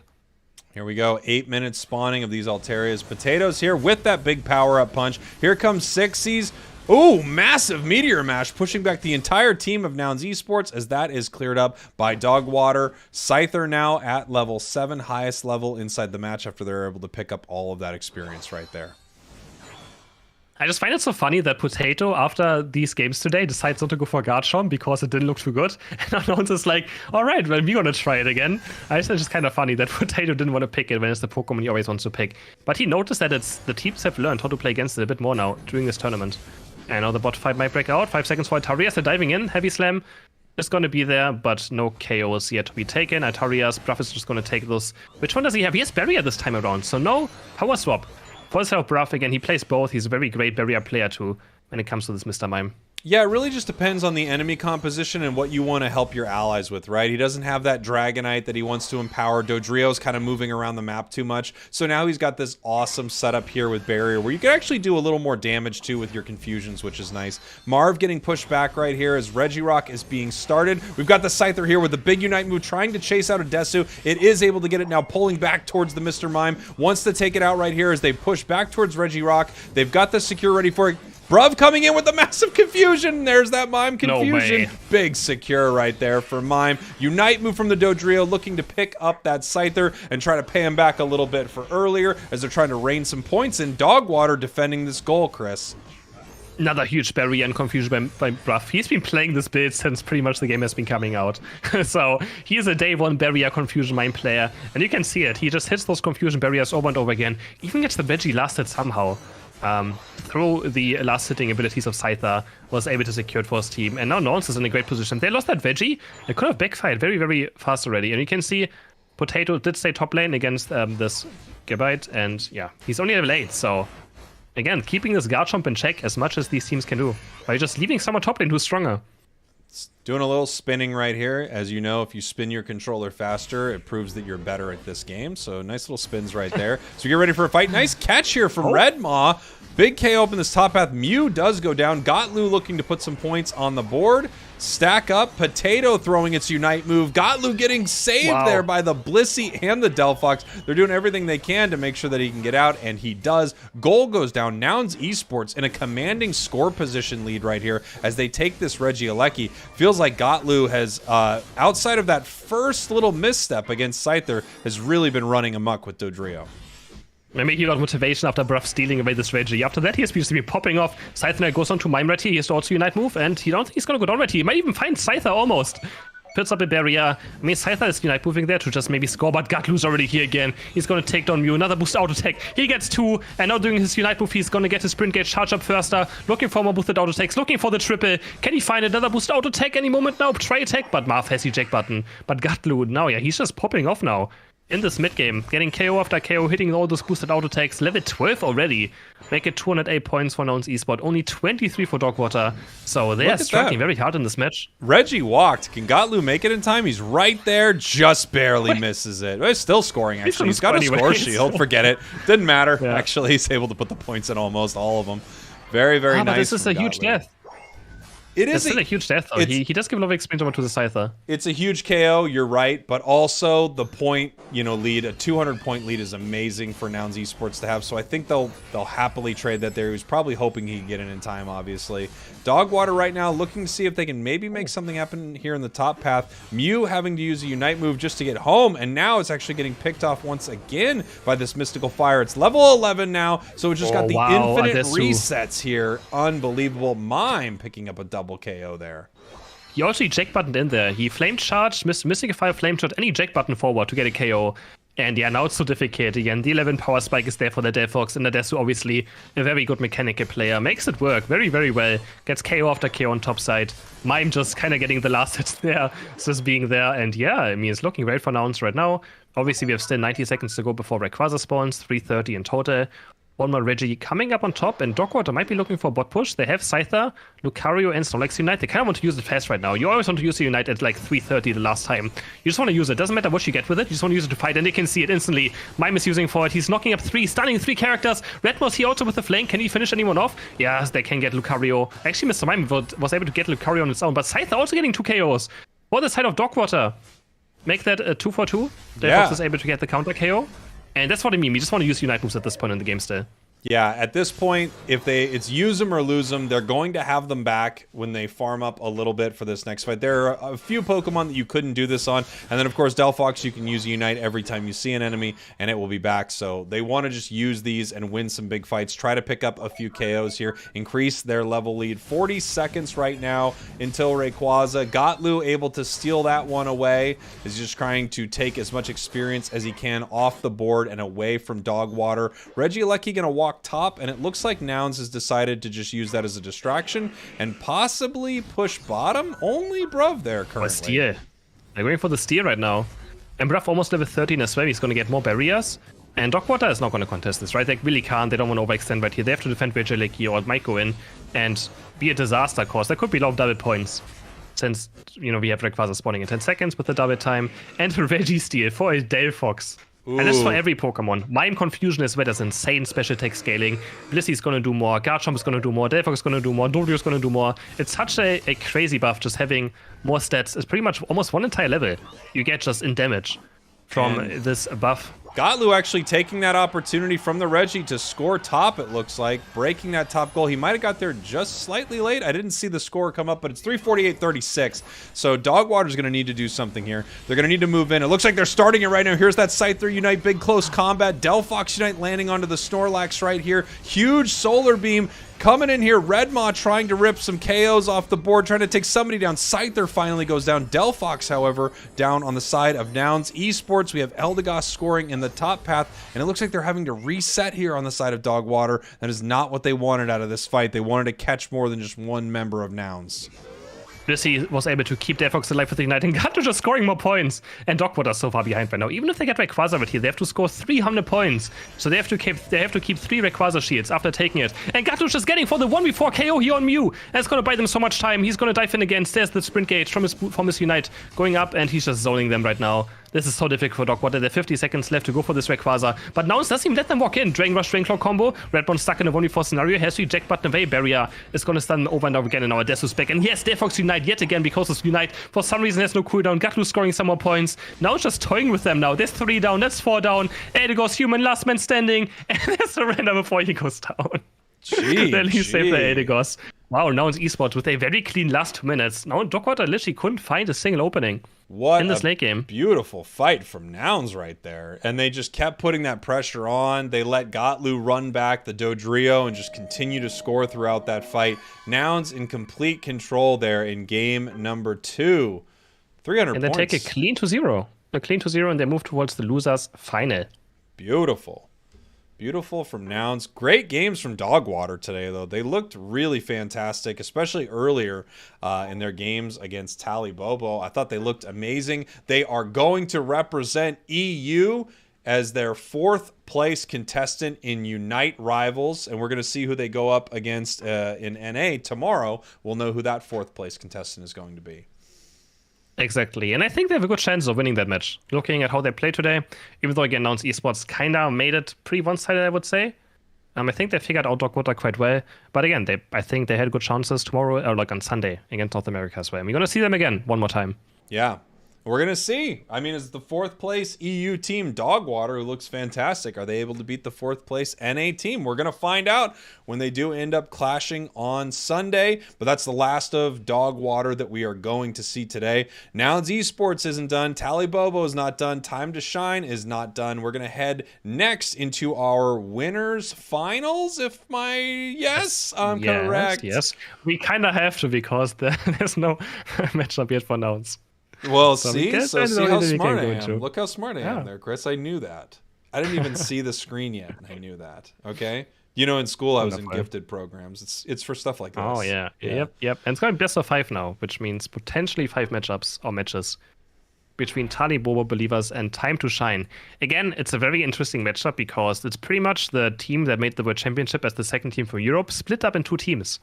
Here we go, 8 minutes spawning of these Alteria's Potatoes here with that big power-up punch. Here comes Sixies. Ooh, massive Meteor Mash pushing back the entire team of Nouns Esports as that is cleared up by Dogwater. Scyther now at level 7, highest level inside the match after they're able to pick up all of that experience right there. I just find it so funny that Potato, after these games today, decides not to go for Garchomp because it didn't look too good. And Unknowns is like, all right, well, we're going to try it again. I just think it's just kind of funny that Potato didn't want to pick it when it's the Pokemon he always wants to pick. But he noticed that the teams have learned how to play against it a bit more now during this tournament. And now the bot fight might break out. 5 seconds for Altarias. They're diving in. Heavy Slam is going to be there, but no KOs yet to be taken. Altarias, Bruff is just going to take those. Which one does he have? He has Barrier this time around, so no Power Swap. For himself, Bruff again, he plays both. He's a very great barrier player too when it comes to this Mr. Mime. Yeah, it really just depends on the enemy composition and what you want to help your allies with, right? He doesn't have that Dragonite that he wants to empower. Dodrio's kind of moving around the map too much. So now he's got this awesome setup here with Barrier where you can actually do a little more damage too with your confusions, which is nice. Marv getting pushed back right here as Regirock is being started. We've got the Scyther here with the big Unite move trying to chase out a Desu. It is able to get it now, pulling back towards the Mr. Mime. Wants to take it out right here as they push back towards Regirock. They've got the secure ready for it. Bruv coming in with the massive confusion. There's that Mime confusion. No way. Big secure right there for Mime. Unite move from the Dodrio looking to pick up that Scyther and try to pay him back a little bit for earlier as they're trying to rain some points in. Dogwater defending this goal, Chris. Another huge barrier and confusion by Bruff. He's been playing this build since pretty much the game has been coming out. So he's a day one barrier confusion mine player. And you can see it. He just hits those confusion barriers over and over again. Even gets the veggie last hit somehow. Through the last hitting abilities of Scyther, was able to secure it for his team. And now Nons is in a great position. They lost that veggie. They could have backfired very, very fast already. And you can see Potato did stay top lane against this Gibbite. And yeah, he's only level 8, so... Again, keeping this Garchomp in check as much as these teams can do. By just leaving someone top lane who's stronger. It's doing a little spinning right here. As you know, if you spin your controller faster, it proves that you're better at this game. So nice little spins right there. So get ready for a fight. Nice catch here from Red Maw. Big KO up in this top path. Mew does go down. Gotlu looking to put some points on the board. Stack up. Potato throwing its Unite move. Gotlu getting saved there by the Blissey and the Delphox. They're doing everything they can to make sure that he can get out, and he does. Goal goes down. Nouns Esports in a commanding score position lead right here as they take this Regieleki. Feels like Gotlu has, outside of that first little misstep against Scyther, has really been running amok with Dodrio. Maybe he got motivation after Bruff stealing away this Reggie. After that, he has been popping off. Scyther goes on to Mime Reti. He has to also Unite move, and he don't think he's going to go down Reti. He might even find Scyther almost. Puts up a barrier. I mean, Scyther is Unite moving there to just maybe score, but Gatlu's already here again. He's going to take down Mew. Another boost auto attack. He gets 2, and now doing his Unite move, he's going to get his sprint gauge charge up firster. Looking for more boosted auto attacks. Looking for the triple. Can he find another boost auto attack any moment now? Try attack, but Marth has the eject button. But Gatlu, now, yeah, he's just popping off now. In this mid game, getting KO after KO, hitting all those boosted auto attacks, level 12 already. Make it 208 points for Nouns Esport, only 23 for Dogwater. So they are struggling very hard in this match. Reggie walked. Can Gotlu make it in time? He's right there, just barely misses it. But he's still scoring, actually. He's got a score shield, forget it. Didn't matter. Yeah. Actually, he's able to put the points in almost all of them. Very, very nice. But this is a huge death. It is still a huge death, though. He does give a lot of experience over to the Scyther. It's a huge KO, you're right, but also the point, lead, a 200-point lead is amazing for Nouns Esports to have, so I think they'll happily trade that there. He was probably hoping he could get in time, obviously. Dogwater right now looking to see if they can maybe make something happen here in the top path. Mew having to use a Unite move just to get home, and now it's actually getting picked off once again by this Mystical Fire. It's level 11 now, so it just got the infinite resets here. Unbelievable. Mime picking up a double KO there. He also eject buttoned in there. He flame charged, Mystical Fire flame shot, and eject button forward to get a KO. And yeah, now it's so difficult again. The 11 power spike is there for the Delphox, and Nadesu obviously a very good mechanical player. Makes it work very, very well. Gets KO after KO on top side. Mime just kind of getting the last hits there, just being there. And yeah, I mean, it's looking great for Nouns right now. Obviously, we have still 90 seconds to go before Rayquaza spawns, 330 in total. One more Reggie coming up on top, and Dogwater might be looking for a bot push. They have Scyther, Lucario, and Snorlax Unite. They kind of want to use it fast right now. You always want to use the Unite at like 330 the last time. You just want to use it. Doesn't matter what you get with it. You just want to use it to fight, and you can see it instantly. Mime is using for it. He's knocking up 3, stunning 3 characters. Redmouse here also with the flank. Can he finish anyone off? Yes, they can get Lucario. Actually, Mr. Mime was able to get Lucario on its own, but Scyther also getting 2 KOs. For the side of Dogwater. Make that a 2 for 2. Delphox is able to get the counter KO. And that's what I mean. We just want to use Unite moves at this point in the game still. Yeah, at this point, if it's use them or lose them, they're going to have them back when they farm up a little bit for this next fight. There are a few Pokemon that you couldn't do this on, and then of course Delphox, you can use Unite every time you see an enemy, and it will be back. So they want to just use these and win some big fights, try to pick up a few KOs here, increase their level lead. 40 seconds right now until Rayquaza. Gotlu able to steal that one away. Is just trying to take as much experience as he can off the board and away from Dogwater. Regieleki gonna walk top, and it looks like Nouns has decided to just use that as a distraction and possibly push bottom. Only Bruv there currently. Steal. They're going for the steal right now. And Bruv almost level 13 as well. He's going to get more barriers. And Dogwater is not going to contest this, right? They really can't. They don't want to overextend right here. They have to defend Regieleki, or it might go in and be a disaster, of course. There could be a lot of double points. Since, we have Rayquaza spawning in 10 seconds with the double time. And Reggie steal for a Delphox. Ooh. And this is for every Pokemon. Mime Confusion as well. There's insane special attack scaling. Blissey's gonna do more. Garchomp is gonna do more. Delphox is gonna do more. Dodrio's gonna do more. It's such a crazy buff, just having more stats. It's pretty much almost one entire level you get just in damage from this buff. Gotlu actually taking that opportunity from the Reggie to score top, it looks like. Breaking that top goal. He might have got there just slightly late. I didn't see the score come up, but it's 348-36. So Dogwater's going to need to do something here. They're going to need to move in. It looks like they're starting it right now. Here's that Scyther Unite, big close combat. Delphox Unite landing onto the Snorlax right here. Huge Solar Beam. Coming in here, Redmaw trying to rip some KOs off the board, trying to take somebody down. Scyther finally goes down. Delphox, however, down on the side of Nouns Esports. We have Eldegoss scoring in the top path, and it looks like they're having to reset here on the side of Dogwater. That is not what they wanted out of this fight. They wanted to catch more than just one member of Nouns. Blissey was able to keep Delphox alive with Ignite and got to just scoring more points. And Dogwater so far behind right now. Even if they get Rayquaza with here, they have to score 300 points. So they have to keep 3 Rayquaza shields after taking it. And Gatush is getting for the 1v4 KO here on Mew. That's going to buy them so much time. He's going to dive in again. There's the sprint gauge from his Unite going up, and he's just zoning them right now. This is so difficult for Dogwater. There are 50 seconds left to go for this Rayquaza. But now it doesn't even let them walk in. Drain Rush, Drain Claw combo. Redbone stuck in a 1v4 scenario. Has to eject button away. Barrier is going to stun over and over again in our Desus back. And yes, Delphox Unite yet again because this Unite for some reason has no cooldown. Gatlu scoring some more points. Now it's just toying with them now. There's 3 down. That's 4 down. Eldegoss human, last man standing. And there's surrender before he goes down. Then he saved the Eldegoss. Wow, now it's esports with a very clean last 2 minutes. Now Dogwater literally couldn't find a single opening. What in this late game. Beautiful fight from Nouns right there. And they just kept putting that pressure on. They let Gotlu run back the Dodrio and just continue to score throughout that fight. Nouns in complete control there in game number 2. 300 points. And they take a clean to 0. A clean to 0, and they move towards the losers final. Beautiful. Beautiful from Nouns. Great games from Dogwater today, though. They looked really fantastic, especially earlier in their games against Tally Bobo. I thought they looked amazing. They are going to represent EU as their 4th place contestant in Unite Rivals, and we're going to see who they go up against in NA tomorrow. We'll know who that 4th place contestant is going to be. Exactly, and I think they have a good chance of winning that match. Looking at how they play today, even though again Nouns Esports kind of made it pretty one-sided, I would say. I think they figured out Dogwater quite well, but again, I think they had good chances tomorrow, or like on Sunday against North America as well. And we're gonna see them again one more time. Yeah. We're going to see. I mean, is the 4th place EU team Dogwater, who looks fantastic, are they able to beat the 4th place NA team? We're going to find out when they do end up clashing on Sunday. But that's the last of Dogwater that we are going to see today. Nouns Esports isn't done. Tally Bobo is not done. Time to Shine is not done. We're going to head next into our winners finals, if I'm correct. Yes, we kind of have to because there's no matchup yet for Nouns. Well, see how smart I am. Look how smart I am there, Chris. I knew that. I didn't even see the screen yet, and I knew that. Okay? You know, in school, I was in gifted programs. It's for stuff like this. Oh, yeah. Yep. And it's going to be best of 5 now, which means potentially 5 matchups or matches between Tali Bobo Believers and Time to Shine. Again, it's a very interesting matchup because it's pretty much the team that made the World Championship as the 2nd team for Europe split up in 2 teams.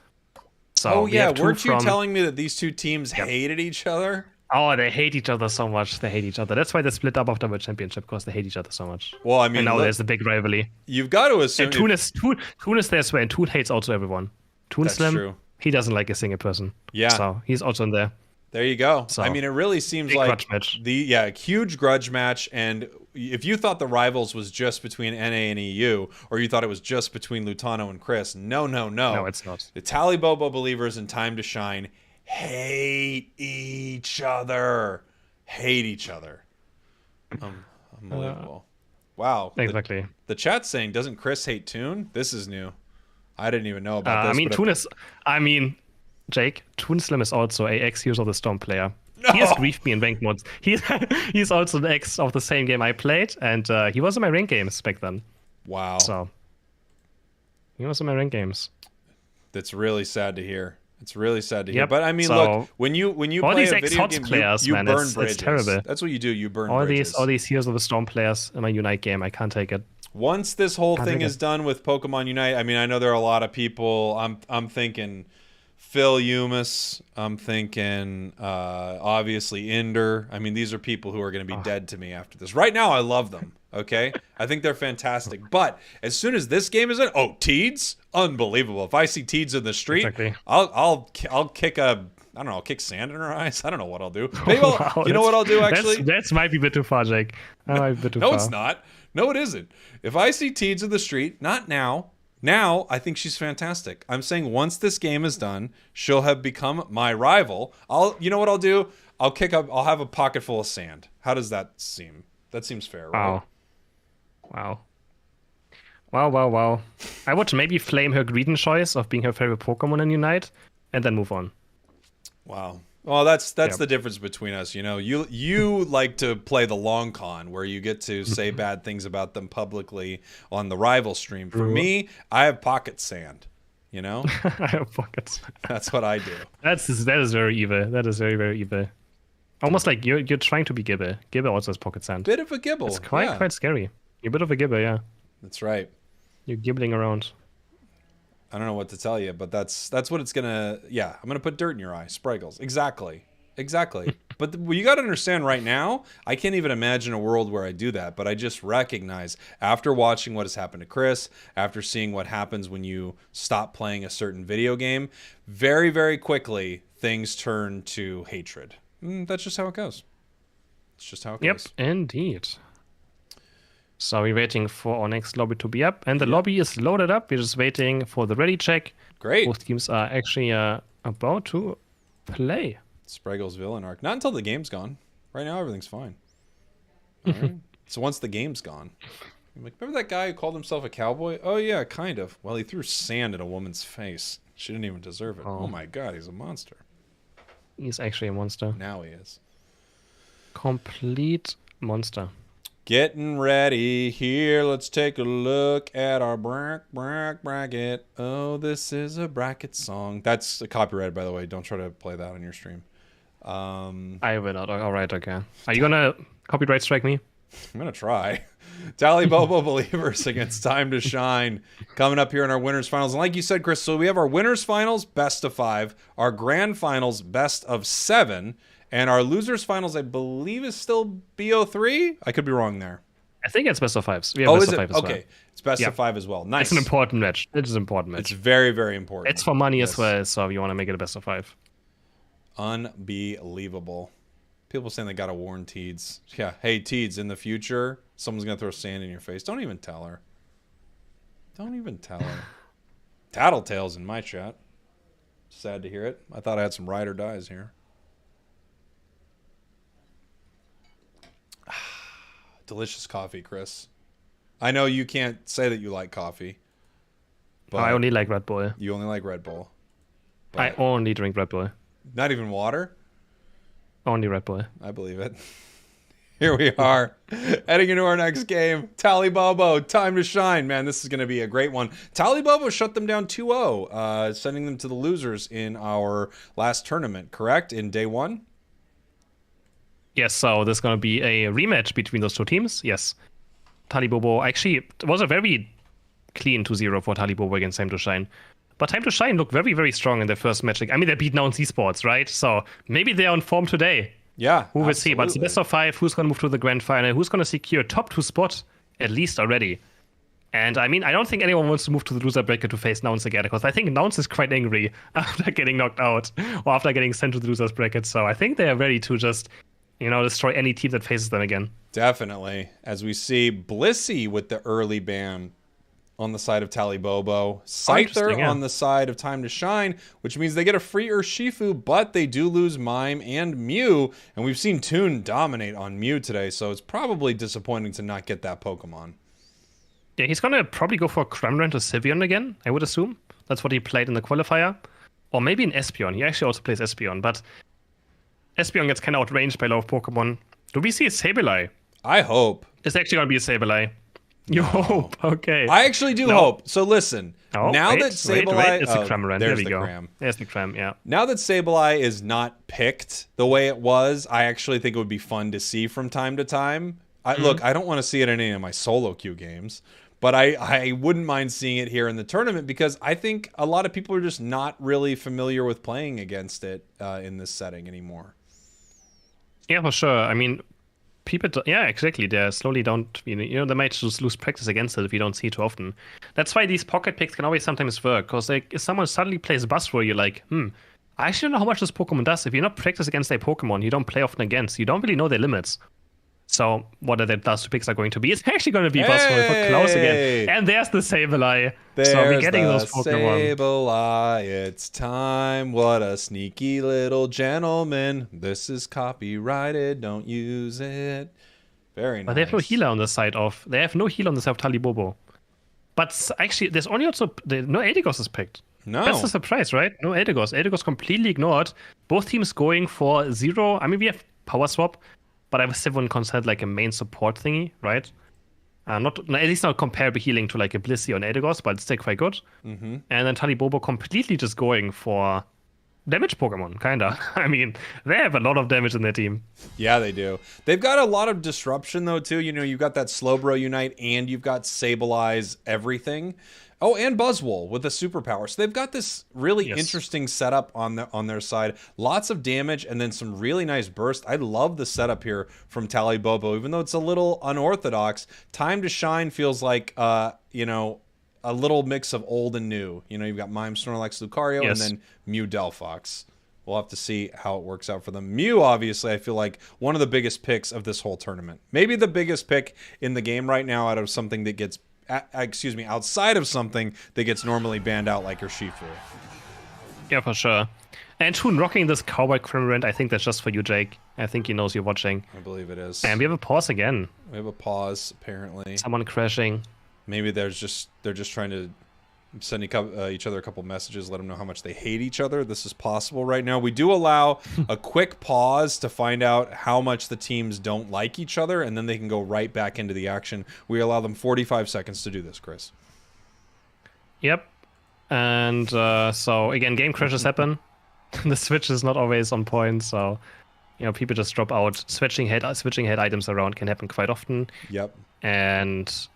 So weren't you telling me that these 2 teams hated each other? Oh, they hate each other so much. They hate each other. That's why they split up after the World Championship, because they hate each other so much. Well, I mean, and now there's a big rivalry. You've got to assume. And Toon is there as well, and Toon hates also everyone. Toon Slim, true. He doesn't like a single person. Yeah. So he's also in there. There you go. So, I mean, it really seems big like grudge match. a huge grudge match. And if you thought the rivals was just between NA and EU, or you thought it was just between Lutano and Chris, no. No, it's not. The Tally Bobo Believers and Time to Shine hate each other. Unbelievable. Wow. Exactly. The chat's saying, doesn't Chris hate Toon? This is new. I didn't even know about this. Jake, Toon Slim is also a ex-Heroes of the Storm player. No. He has griefed me in ranked modes. He's also the ex of the same game I played, and he was in my rank games back then. Wow. So, he was in my rank games. That's really sad to hear. It's really sad to hear. But I mean, look, when you play a video game, players, you burn bridges. It's terrible. That's what you do. You burn bridges. All these Heroes of the Storm players in my Unite game, I can't take it. Once this whole thing is done with Pokemon Unite, I mean, I know there are a lot of people. I'm thinking Phil Umis. I'm thinking obviously Ender. I mean, these are people who are going to be dead to me after this. Right now, I love them. Okay, I think they're fantastic. But as soon as this game is in, Teeds, unbelievable. If I see Teeds in the street, exactly. I'll kick I'll kick sand in her eyes. I don't know what I'll do. Maybe you know what I'll do actually? That might be a bit too far, Jake. That might be a bit too far. No, it's not. No, it isn't. If I see Teeds in the street, not now. Now, I think she's fantastic. I'm saying once this game is done, she'll have become my rival. You know what I'll do? I'll have a pocket full of sand. How does that seem? That seems fair, right? Wow. Wow, wow, wow. I would maybe flame her Greedent choice of being her favorite Pokemon in Unite, and then move on. Wow. Well, that's Yep. the difference between us. You know, you like to play the long con where you get to say bad things about them publicly on the rival stream. For me, I have pocket sand. You know, I have pockets. that's what I do. That is very evil. That is very, very evil. Almost like you're trying to be Gibber. Gibber also has pocket sand. Bit of a gibble. It's quite yeah. quite scary. You're a bit of a Gibber, yeah. That's right. You're gibbling around. I don't know what to tell you, but that's what it's gonna. Yeah, I'm gonna put dirt in your eye. Spragels. Exactly. But you got to understand right now, I can't even imagine a world where I do that. But I just recognize after watching what has happened to Chris, after seeing what happens when you stop playing a certain video game, very, very quickly things turn to hatred. That's just how it goes. It's just how it goes. Yep, indeed. So we're waiting for our next lobby to be up, and the lobby is loaded up. We're just waiting for the ready check. Great. Both teams are actually about to play. Spraggles villain arc. Not until the game's gone. Right now, everything's fine. All right. So once the game's gone, I'm like, remember that guy who called himself a cowboy? Oh yeah, kind of. Well, he threw sand at a woman's face. She didn't even deserve it. Oh my god, he's a monster. He's actually a monster. Now he is. Complete monster. Getting ready here. Let's take a look at our bracket. Oh, this is a bracket song. That's copyrighted, by the way. Don't try to play that on your stream. I will not. All right, okay. Are you gonna copyright strike me? I'm gonna try. Tally Bobo Believers against Time to Shine coming up here in our winners finals. And like you said, Chris, so we have our winners finals best of 5, our grand finals best of 7, and our losers finals, I believe, is still BO3. I could be wrong there. I think it's best of 5s. We have best of 5 as well. Okay, it's best of 5 as well. Nice. It's an important match. It is an important match. It's very, very important. It's for money as well, so you want to make it a best of 5. Unbelievable. People saying they got to warn Teeds. Yeah, hey, Teeds, in the future, someone's going to throw sand in your face. Don't even tell her. Don't even tell her. Tattletales in my chat. Sad to hear it. I thought I had some ride or dies here. Delicious coffee, Chris. I know you can't say that you like coffee. But I only like Red Bull. You only like Red Bull. I only drink Red Bull. Not even water? Only Red Bull. I believe it. Here we are, heading into our next game. Tally Bobo, Time to Shine. Man, this is going to be a great one. Tally Bobo shut them down 2-0, sending them to the losers in our last tournament, correct? In day 1? Yes, so there's going to be a rematch between those two teams. Yes. Tally Bobo, actually, it was a very clean 2-0 for Tally Bobo against Time to Shine. But Time to Shine looked very, very strong in their first match. I mean, they beat Nouns Esports, right? So maybe they're on form today. Yeah, who will see? But it's the best of 5. Who's going to move to the grand final? Who's going to secure top 2 spot at least already? And I mean, I don't think anyone wants to move to the loser bracket to face Nouns again, because I think Nouns is quite angry after getting knocked out or after getting sent to the losers bracket. So I think they are ready to just, destroy any team that faces them again. Definitely. As we see Blissey with the early ban on the side of Tally Bobo, Scyther on the side of Time to Shine, which means they get a free Urshifu, but they do lose Mime and Mew, and we've seen Toon dominate on Mew today, so it's probably disappointing to not get that Pokemon. Yeah, he's gonna probably go for Cramorant to Sylveon again, I would assume. That's what he played in the qualifier. Or maybe an Espeon. He actually also plays Espeon, but Espeon gets kind of outranged by a lot of Pokemon. Do we see a Sableye? I hope. It's actually gonna be a Sableye. You hope, okay. I actually do hope. So listen, now that Sableye... It's a Cramorant, there we go. Cram. There's the Cram, yeah. Now that Sableye is not picked the way it was, I actually think it would be fun to see from time to time. Look, I don't want to see it in any of my solo queue games, but I wouldn't mind seeing it here in the tournament, because I think a lot of people are just not really familiar with playing against it in this setting anymore. Yeah, for sure. I mean... yeah, exactly. They slowly don't, they might just lose practice against it if you don't see it too often. That's why these pocket picks can always sometimes work, because if someone suddenly plays Buzzword, you're like, I actually don't know how much this Pokemon does. If you're not practice against a Pokemon you don't play often against, you don't really know their limits. So what are the last 2 picks are going to be? It's actually going to be Buzzword for Klaus again. And there's the Sableye. So we're getting those Pokemon. Sableye, it's time. What a sneaky little gentleman. This is copyrighted. Don't use it. Very nice. But they have no healer on the side of... They have no healer on the side of Tally Bobo. But actually, there's only also no Aedigos is picked. No. That's a surprise, right? No Aedigos. Aedigos completely ignored. Both teams going for 0. I mean, we have power swap, but I still wouldn't consider like a main support thingy, right? Not at least not comparable healing to like a Blissey or an Aedigos, but it's still quite good. Mm-hmm. And then Talibobo completely just going for damage Pokemon, kinda. I mean, they have a lot of damage in their team. Yeah, they do. They've got a lot of disruption though too. You know, you've got that Slowbro Unite, and you've got Sableye everything. Oh, and Buzzwole with a superpower. So they've got this really interesting setup on their side. Lots of damage and then some really nice burst. I love the setup here from Talibobo, even though it's a little unorthodox. Time to Shine feels like, you know, a little mix of old and new. You know, you've got Mime, Snorlax, Lucario, and then Mew, Delphox. We'll have to see how it works out for them. Mew, obviously, I feel like one of the biggest picks of this whole tournament. Maybe the biggest pick in the game right now out of something that gets... outside of something that gets normally banned out like Urshifu. Yeah, for sure. And Toon rocking this Cowboy Crimorant, I think that's just for you, Jake. I think he knows you're watching. I believe it is. And we have a pause again. We have a pause, apparently. Someone crashing. Maybe they're just trying to send each other a couple messages, let them know how much they hate each other. This is possible right now. We do allow a quick pause to find out how much the teams don't like each other, and then they can go right back into the action. We allow them 45 seconds to do this, Chris. Yep. And so, again, game crashes happen. The switch is not always on point, so, you know, people just drop out. Switching head items around can happen quite often. Yep. And...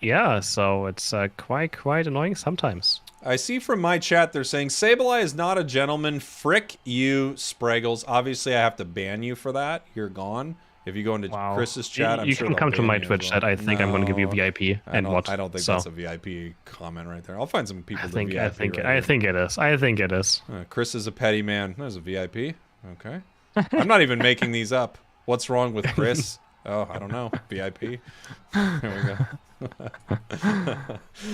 yeah, so it's quite annoying sometimes. I see from my chat they're saying Sableye is not a gentleman. Frick you, Spragels. Obviously, I have to ban you for that. You're gone. If you go into Chris's chat, I'm sure you can come to my Twitch chat. I think I'm going to give you VIP and what. I don't think that's a VIP comment right there. I'll find some people that VIP. I think it is. I think it is. Chris is a petty man. There's a VIP. Okay. I'm not even making these up. What's wrong with Chris? Oh, I don't know. VIP. There we go.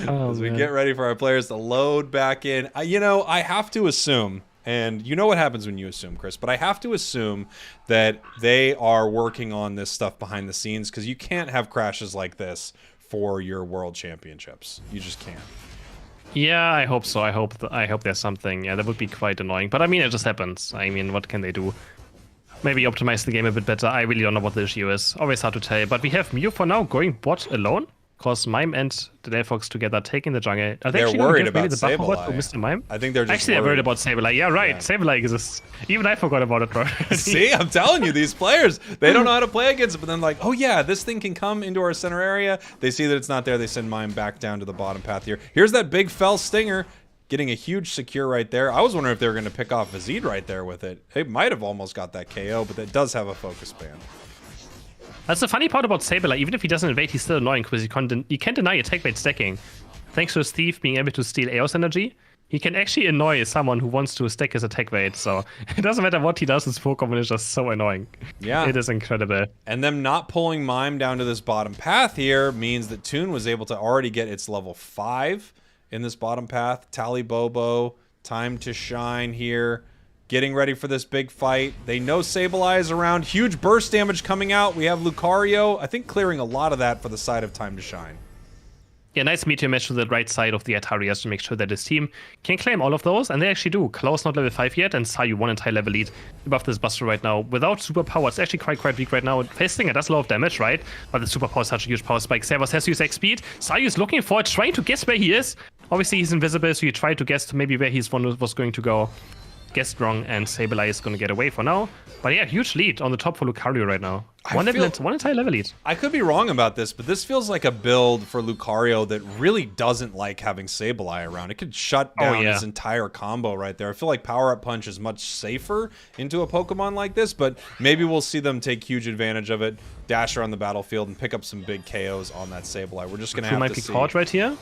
As we get ready for our players to load back in, you know, I have to assume, and you know what happens when you assume, Chris, but I have to assume that they are working on this stuff behind the scenes, because you can't have crashes like this for your world championships. You just can't. Yeah, I hope so. I hope there's something. Yeah, that would be quite annoying. But I mean, it just happens. I mean, what can they do? Maybe optimize the game a bit better. I really don't know what the issue is. Always hard to tell. But we have Mew for now going bot alone. Because Mime and the Delphox together taking the jungle. Are they actually worried about the Sableye. To Mr. Mime? I think they're just actually worried about Sableye. Yeah, right. Yeah. Sableye exists. Even I forgot about it, bro. See, I'm telling you, these players, they don't know how to play against it. But then like, oh yeah, this thing can come into our center area. They see that it's not there. They send Mime back down to the bottom path here. Here's that big fell stinger. Getting a huge secure right there. I was wondering if they were going to pick off Vizid right there with it. They might have almost got that KO, but it does have a focus band. That's the funny part about Sableye. Even if he doesn't invade, he's still annoying because you can't deny attack bait stacking. Thanks to Steve being able to steal Eos energy, he can actually annoy someone who wants to stack his attack bait. So it doesn't matter what he does, his Pokemon is just so annoying. Yeah. It is incredible. And them not pulling Mime down to this bottom path here means that Toon was able to already get its level 5 in this bottom path. Talibobo, Time to Shine here. Getting ready for this big fight. They know Sableye is around. Huge burst damage coming out. We have Lucario. I think clearing a lot of that for the side of Time to Shine. Yeah, nice meteor match to the right side of the Atarias to make sure that his team can claim all of those, and they actually do. Klaus not level 5 yet, and Sayu one entire level lead above this Buster right now. Without superpower, it's actually quite weak right now. Facing it does a lot of damage, right? But the superpower is such a huge power spike. Servus has to use X speed. Sayu is looking for it, trying to guess where he is. Obviously, he's invisible, so you try to guess maybe where he's was going to go. Guessed wrong, and Sableye is going to get away for now. But yeah, huge lead on the top for Lucario right now. One entire level lead. I could be wrong about this, but this feels like a build for Lucario that really doesn't like having Sableye around. It could shut down his entire combo right there. I feel like Power Up Punch is much safer into a Pokemon like this, but maybe we'll see them take huge advantage of it, dash around the battlefield, and pick up some big KOs on that Sableye. We're just going to have to see. Might be caught right here.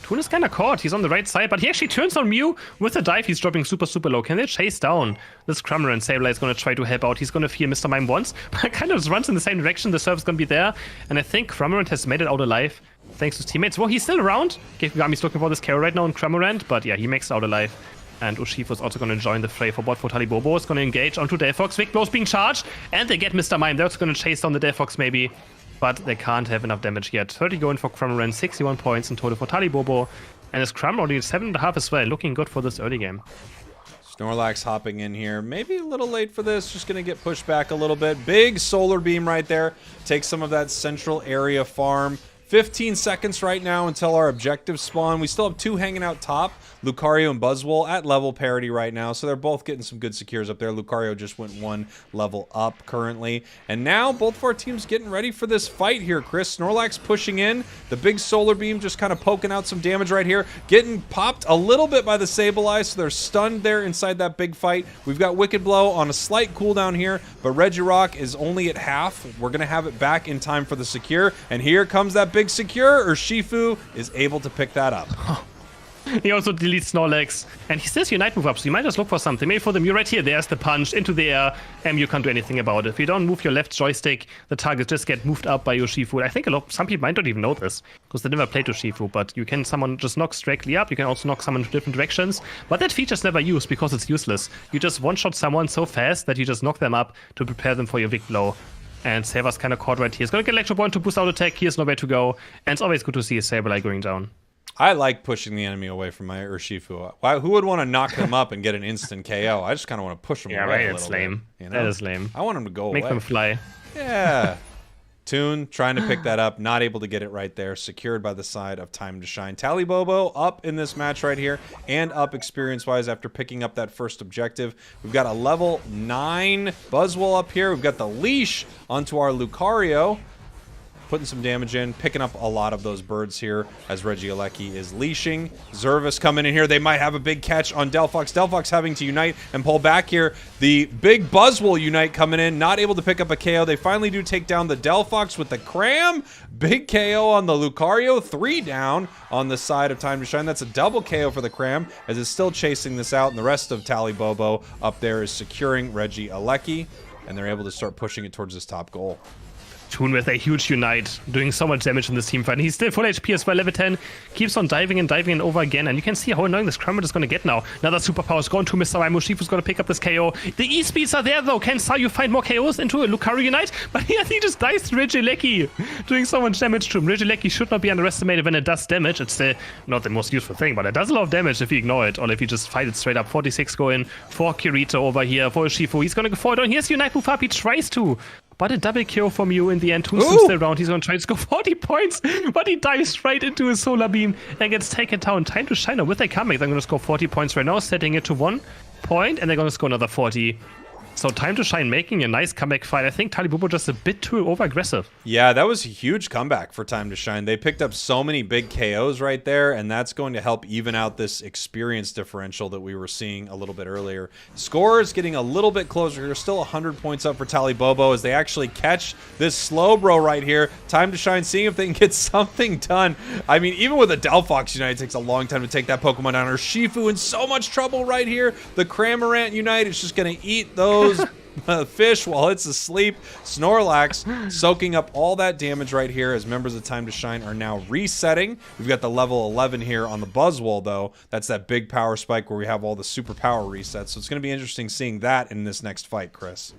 Toon is kind of caught. He's on the right side, but he actually turns on Mew with a dive. He's dropping super low. Can they chase down this Crammer? And Sableye is going to try to help out. He's going to fear Mr. Mime once, but kind of runs in the same direction. The serve is going to be there, and I think Cramorant has made it out alive thanks to his teammates. Well, he's still around. Gami's looking for this KO right now on Cramorant, but yeah, he makes it out alive. And Urshifu is also going to join the fray for bot for Talibobo. It's going to engage onto Delphox. Big blows being charged, and they get Mr. Mime. They're also going to chase down the Delphox maybe. but they can't have enough damage yet. 30 going for Cramorant, 61 points in total for Talibobo, and his Cram only 7.5 as well. Looking good for this early game. Snorlax hopping in here. Maybe a little late for this. Just going to get pushed back a little bit. Big Solar Beam right there. Take some of that central area farm. 15 seconds right now until our objectives spawn. We still have 2 hanging out top. Lucario and Buzzwole at level parity right now, so they're both getting some good secures up there. Lucario just went 1 level up currently. And now both of our teams getting ready for this fight here, Chris. Snorlax pushing in. The big Solar Beam just kind of poking out some damage right here. Getting popped a little bit by the Sableye, so they're stunned there inside that big fight. We've got Wicked Blow on a slight cooldown here, but Regirock is only at half. We're going to have it back in time for the secure. And here comes that big secure, or Shifu is able to pick that up. He also deletes Snorlax, and he still has Unite move up, so you might just look for something. Maybe for the Mew right here, there's the punch into the air, and you can't do anything about it. If you don't move your left joystick, the targets just get moved up by Urshifu. I think some people might not even know this, because they never played Urshifu, but you can summon just knocks directly up, you can also knock someone in different directions, but that feature's never used because it's useless. You just one-shot someone so fast that you just knock them up to prepare them for your big blow. And Saber's kind of caught right here. He's going to get Electro Ball to boost out attack. He has nowhere to go, and it's always good to see a Sableye going down. I like pushing the enemy away from my Urshifu. Why? Who would want to knock them up and get an instant KO? I just kind of want to push them away right, a little it's lame. bit. You know? That is lame. I want them to go Make away. them fly. Yeah. Toon trying to pick that up, not able to get it right there. Secured by the side of Time to Shine. Talibobo up in this match right here, and up experience-wise after picking up that first objective. We've got a level 9 Buzzwole up here. We've got the leash onto our Lucario. Putting some damage in, picking up a lot of those birds here as Regieleki is leashing. Zervis coming in here. They might have a big catch on Delphox. Delphox having to unite and pull back here. The big Buzzwole unite coming in, not able to pick up a KO. They finally do take down the Delphox with the Cram. Big KO on the Lucario. 3 down on the side of Time to Shine. That's a double KO for the Cram as it's still chasing this out. And the rest of Talibobo up there is securing Regieleki. And they're able to start pushing it towards this top goal. Toon with a huge Unite, doing so much damage in this team fight. And he's still full HP as well, level 10. Keeps on diving and over again. And you can see how annoying this Cramorant is going to get now. Another superpower is going to Mr. Raimu. Shifu's going to pick up this KO. The E-speeds are there though. Can Sayu find more KOs into a Lucario Unite? But he just dies to Regieleki, doing so much damage to him. Regieleki should not be underestimated when it does damage. It's not the most useful thing, but it does a lot of damage if you ignore it, or if you just fight it straight up. 46 going for Kirito over here, for Shifu. He's going to go forward on. Here's Unite move up. He tries to. But a double kill from you in the end. Who's still around? He's going to try to score 40 points, but he dives right into a Solar Beam and gets taken down. Time to Shine. With a comeback, they're going to score 40 points right now, setting it to 1 point, and they're going to score another 40. So Time to Shine making a nice comeback fight. I think Talibobo just a bit too over-aggressive. Yeah, that was a huge comeback for Time to Shine. They picked up so many big KOs right there, and that's going to help even out this experience differential that we were seeing a little bit earlier. Scores getting a little bit closer here. Still 100 points up for Talibobo as they actually catch this Slowbro right here. Time to Shine, seeing if they can get something done. I mean, even with a Delphox Unite, it takes a long time to take that Pokemon down. Or Shifu in so much trouble right here. The Cramorant Unite is just going to eat those fish while it's asleep. Snorlax soaking up all that damage right here as members of Time to Shine are now resetting. We've got the level 11 here on the Buzzwole, though. That's that big power spike where we have all the super power resets. So it's going to be interesting seeing that in this next fight, Chris.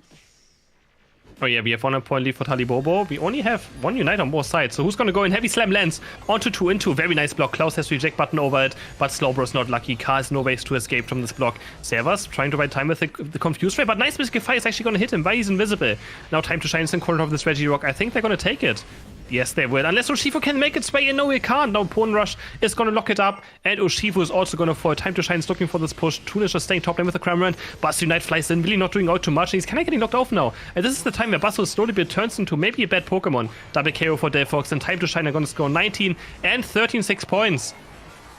Oh yeah, we have 1 point lead for Talibobo. We only have 1 Unite on both sides. So who's going to go in? Heavy Slam lands onto 2 into. Very nice block. Klaus has the reject button over it, but Slowbro's not lucky. Car has no ways to escape from this block. Servus trying to buy time with the Confused Ray, but Nice Mystic Fire is actually going to hit him. Why he's invisible. Now Time to Shine is in corner of this Regirock. I think they're going to take it. Yes, they will. Unless Urshifu can make its way in. No, it can't. Now Pwn Rush is going to lock it up. And Urshifu is also going to fall. Time to Shine is looking for this push. Toon is just staying top lane with the Cramorant. Buzz Unite flies in. Really not doing out too much. And he's kind of getting knocked off now. And this is the time where Buzz slowly turns into maybe a bad Pokemon. Double KO for Delphox. And Time to Shine are going to score 19 and 13 points.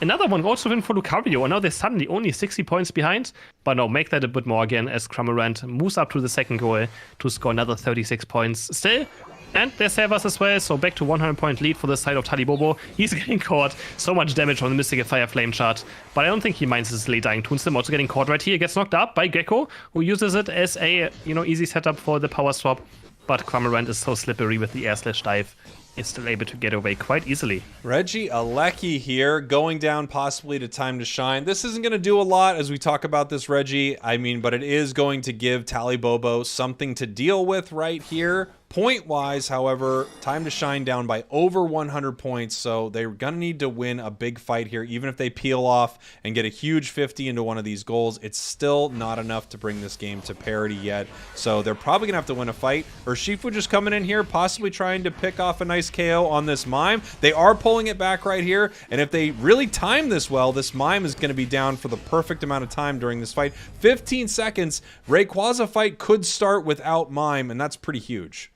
Another one also win for Lucario, and now they're suddenly only 60 points behind. But no, make that a bit more again as Cramorant moves up to the second goal to score another 36 points. Still, and there's Servus as well, so back to 100-point lead for the side of Talibobo. He's getting caught. So much damage from the Mystical Fire Flame Shard. But I don't think he minds his late dying Toonstem also getting caught right here. He gets knocked up by Gecko, who uses it as a easy setup for the power swap. But Cramorant is so slippery with the air slash dive. It's still able to get away quite easily. Regieleki here, going down possibly to Time to Shine. This isn't going to do a lot as we talk about this Reggie. I mean, but it is going to give Talibobo something to deal with right here. Point-wise, however, Time to Shine down by over 100 points, so they're going to need to win a big fight here. Even if they peel off and get a huge 50 into one of these goals, it's still not enough to bring this game to parity yet. So they're probably going to have to win a fight. Urshifu just coming in here, possibly trying to pick off a nice KO on this Mime. They are pulling it back right here, and if they really time this well, this Mime is going to be down for the perfect amount of time during this fight. 15 seconds. Rayquaza fight could start without Mime, and that's pretty huge.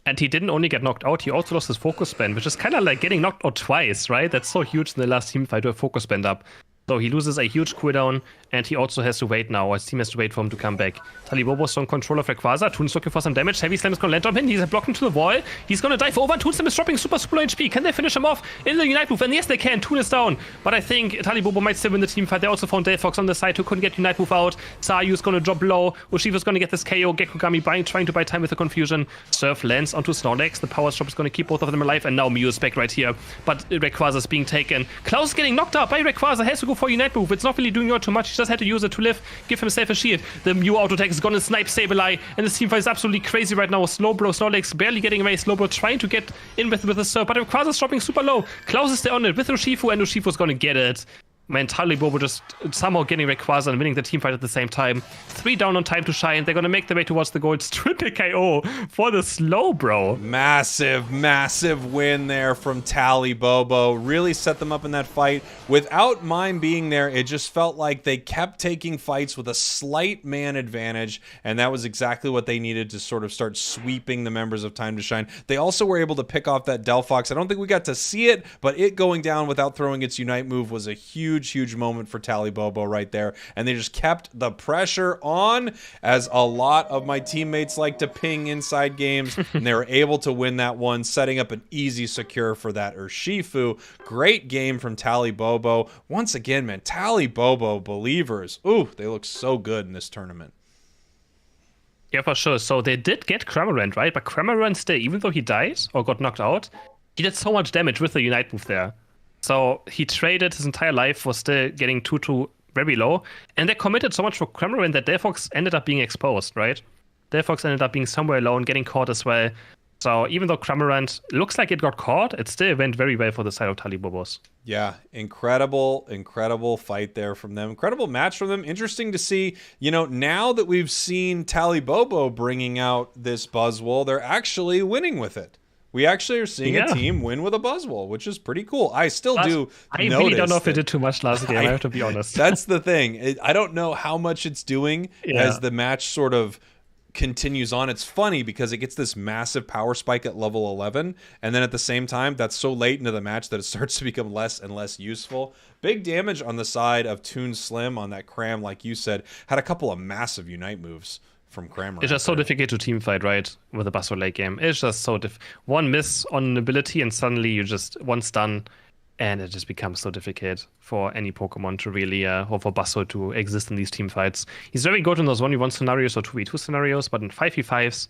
And he didn't only get knocked out, he also lost his focus band, which is kind of like getting knocked out twice, right? That's so huge in the last team fight to have focus band up. So he loses a huge cooldown, and he also has to wait now. His team has to wait for him to come back. Talibobo's on control of Rayquaza. Toon's looking for some damage. Heavy Slam is going to land on him. He's blocked into the wall. He's going to dive over. Toon Slam is dropping super low HP. Can they finish him off in the Unite move? And yes, they can. Toon is down. But I think Talibobo might still win the team fight. They also found Delphox on the side who couldn't get Unite move out. Sayu's going to drop low. Urshifu's going to get this KO. Gekugami trying to buy time with the confusion. Surf lands onto Snorlax. The Power Strop is going to keep both of them alive. And now Mew is back right here. But Rayquaza is being taken. Klaus is getting knocked out by Rayquaza. Has to go for Unite move. It's not really doing all too much. He just had to use it to live, give himself a shield. The Mew auto attack is gonna snipe Sableye, and this team fight is absolutely crazy right now. Slowbro, Snorlax barely getting away. Slowbro trying to get in with the surf, but Rayquaza is dropping super low. Klaus is there on it with Urshifu, and Urshifu's gonna get it. Man, Talibobo just somehow getting Rayquaza and winning the team fight at the same time. 3 down on Time to Shine. They're gonna make their way towards the goal. It's triple KO for the Slowbro. Massive win there from Talibobo. Really set them up in that fight. Without Mime being there, it just felt like they kept taking fights with a slight man advantage, and that was exactly what they needed to sort of start sweeping the members of Time to Shine. They also were able to pick off that Delphox. I don't think we got to see it, but it going down without throwing its Unite move was a huge moment for Talibobo right there, and they just kept the pressure on, as a lot of my teammates like to ping inside games, and they were able to win that one, setting up an easy secure for that Urshifu. Great game from Talibobo. Once again, man, Talibobo believers. Ooh, they look so good in this tournament. Yeah, for sure. So they did get Cramorant, right? But Cramorant still, even though he died or got knocked out, he did so much damage with the Unite move there. So he traded his entire life for still getting 2-2 very low. And they committed so much for Cramorant that Delphox ended up being exposed, right? Delphox ended up being somewhere alone, getting caught as well. So even though Cramorant looks like it got caught, it still went very well for the side of Talibobos. Yeah, incredible fight there from them. Incredible match from them. Interesting to see, you know, now that we've seen Talibobo bringing out this Buzzwole, they're actually winning with it. We actually are seeing a team win with a Buzzwole, which is pretty cool. I still do I really don't know if it did too much last game, I have to be honest. That's the thing. I don't know how much it's doing as the match sort of continues on. It's funny because it gets this massive power spike at level 11, and then at the same time, that's so late into the match that it starts to become less and less useful. Big damage on the side of Toon Slim on that Cram, like you said. Had a couple of massive Unite moves from Cramorant. It's just so difficult to team fight, right? With a Buzzwole late game. It's just so one miss on an ability and suddenly you just one stun, and it just becomes so difficult for any Pokemon to really, or for Buzzwole to exist in these team fights. He's very good in those 1v1 scenarios or 2v2 scenarios, but in 5v5s,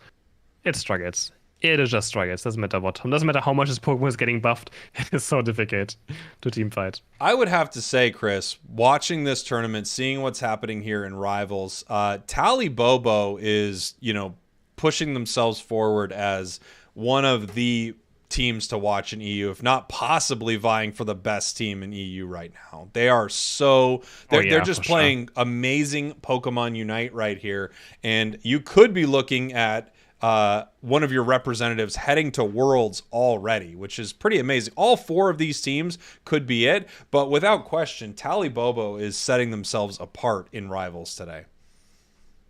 it struggles. It is just struggles. Doesn't matter what. Doesn't matter how much his Pokemon is getting buffed. It is so difficult to team fight. I would have to say, Chris, watching this tournament, seeing what's happening here in Rivals, Talibobo is, you know, pushing themselves forward as one of the teams to watch in EU, if not possibly vying for the best team in EU right now. They are so they're just playing amazing Pokemon Unite right here, and you could be looking at one of your representatives heading to Worlds already, which is pretty amazing. All 4 of these teams could be it, but without question, Talibobo is setting themselves apart in Rivals today.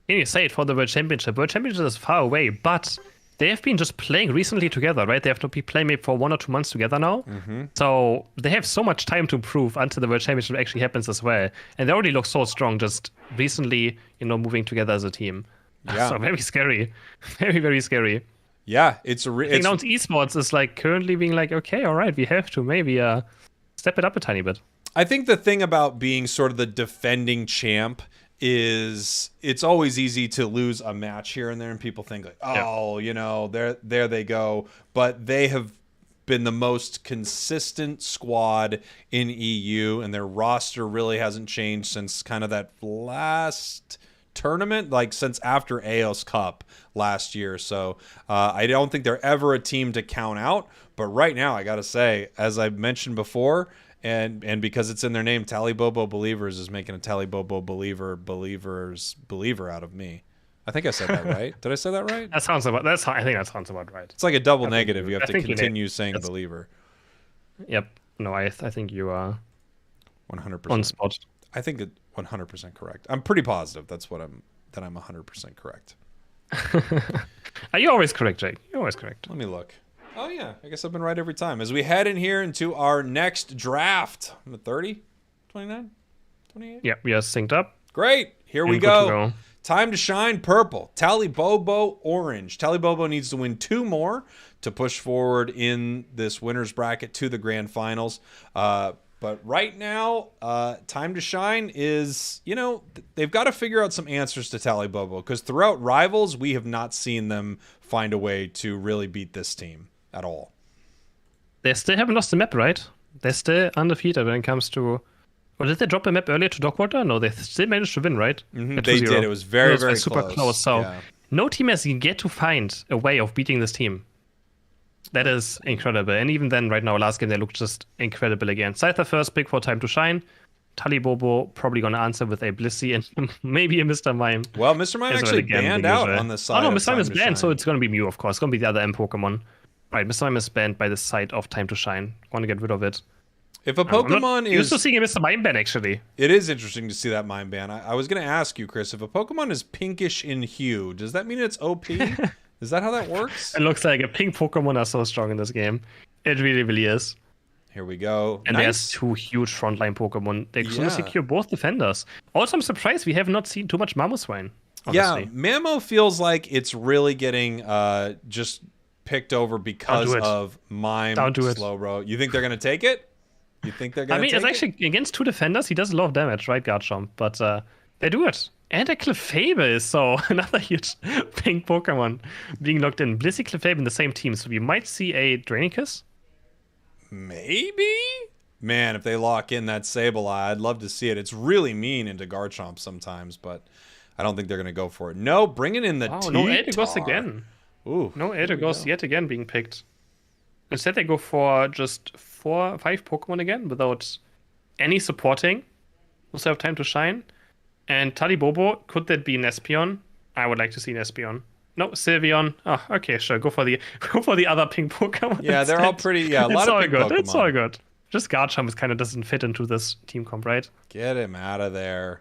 Can you say it for the World Championship? World Championship is far away, but they have been just playing recently together, right? They have to be playing maybe for 1 or 2 months together now. So they have so much time to prove until the World Championship actually happens as well. And they already look so strong just recently, you know, moving together as a team. Yeah. So very scary. Very scary. Yeah, it's now esports is like currently being like, okay, all right, we have to maybe step it up a tiny bit. I think the thing about being sort of the defending champ is it's always easy to lose a match here and there, and people think like, oh, you know, there they go. But they have been the most consistent squad in EU, and their roster really hasn't changed since kind of that last tournament like since after Eos Cup last year. So I don't think they're ever a team to count out. But right now, I got to say, as I mentioned before, and because it's in their name, Talibobo Believers is making a Talibobo believer out of me. I think I said that right. Did I say that right? I think that sounds about right. It's like a double negative. You have to continue saying believer. Yep. No, I think you are 100% on spot. I think it 100% correct. I'm pretty positive that I'm 100% correct. Are you always correct, Jake? You're always correct. Let me look. Oh yeah, I guess I've been right every time. As we head in here into our next draft, 30, 29, 28. Yeah, we are synced up. Great. Here we go. Time to shine purple. Talibobo orange. Talibobo needs to win 2 more to push forward in this winner's bracket to the grand finals. But right now, time to shine is, they've got to figure out some answers to Talibobo, because throughout Rivals, we have not seen them find a way to really beat this team at all. They still haven't lost the map, right? They're still undefeated when it comes to... Or did they drop the map earlier to Dogwater? No, they still managed to win, right? Mm-hmm. They did. It was very super close. So yeah. No team has yet to find a way of beating this team. That is incredible. And even then, right now, last game, they looked just incredible again. Scyther first pick for Time to Shine. Talibobo probably going to answer with a Blissey and maybe a Mr. Mime. Well, Mr. Mime actually banned out on the side. Oh, no, Mr. Mime is banned, so it's going to be Mew, of course. It's going to be the other M Pokemon. Right, Mr. Mime is banned by the side of Time to Shine. Want to get rid of it. If a Pokemon is... used to seeing a Mr. Mime ban, actually. It is interesting to see that Mime ban. I was going to ask you, Chris, if a Pokemon is pinkish in hue, does that mean it's OP? Is that how that works? It looks like a pink Pokemon are so strong in this game. It really, really is. Here we go. And there's 2 huge frontline Pokemon. They're going to secure both defenders. Also, I'm surprised we have not seen too much Mamoswine. Yeah, Mamo feels like it's really getting just picked over because of Mime Slowbro. You think they're going to take it? You think they're going to take it? It's actually against 2 defenders. He does a lot of damage, right, Garchomp? But they do it. And a Clefable is so another huge pink Pokemon being locked in. Blissey, Clefable in the same team, so we might see a Drainicus. Maybe? Man, if they lock in that Sableye, I'd love to see it. It's really mean into Garchomp sometimes, but I don't think they're going to go for it. No, bringing in the T-Tar. No Eldegoss again. Ooh, no Eldegoss yet again being picked. Instead, they go for just 4 or 5 Pokemon again without any supporting. Also have Time to Shine. And Talibobo, could that be an Espeon? I would like to see an Espeon. No, Sylveon. Oh, okay, sure. Go for the other pink Pokemon. Yeah, they're all pretty. Yeah, a lot of pink Pokemon. It's all good. Just Garchomp kind of doesn't fit into this team comp, right? Get him out of there.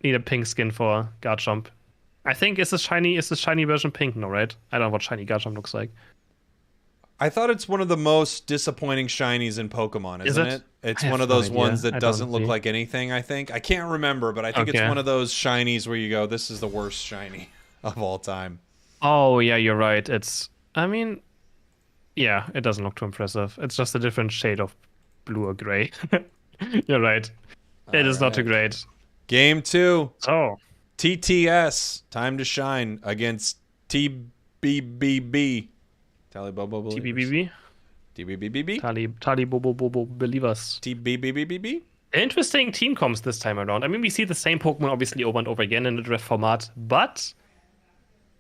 Need a pink skin for Garchomp. I think is the shiny version pink? No, right? I don't know what shiny Garchomp looks like. I thought it's one of the most disappointing shinies in Pokemon, isn't it? It's one of those ones that doesn't look like anything, I think. I can't remember, but I think it's one of those shinies where you go, this is the worst shiny of all time. Oh, yeah, you're right. It doesn't look too impressive. It's just a different shade of blue or gray. You're right. It is not too great. Game 2. Oh. TTS. Time to Shine against TBBB. Talibobo Believers. TBBB? TBBB? Talibobo Believers. TBBBB? Interesting team comps this time around. I mean, we see the same Pokemon obviously over and over again in the draft format, but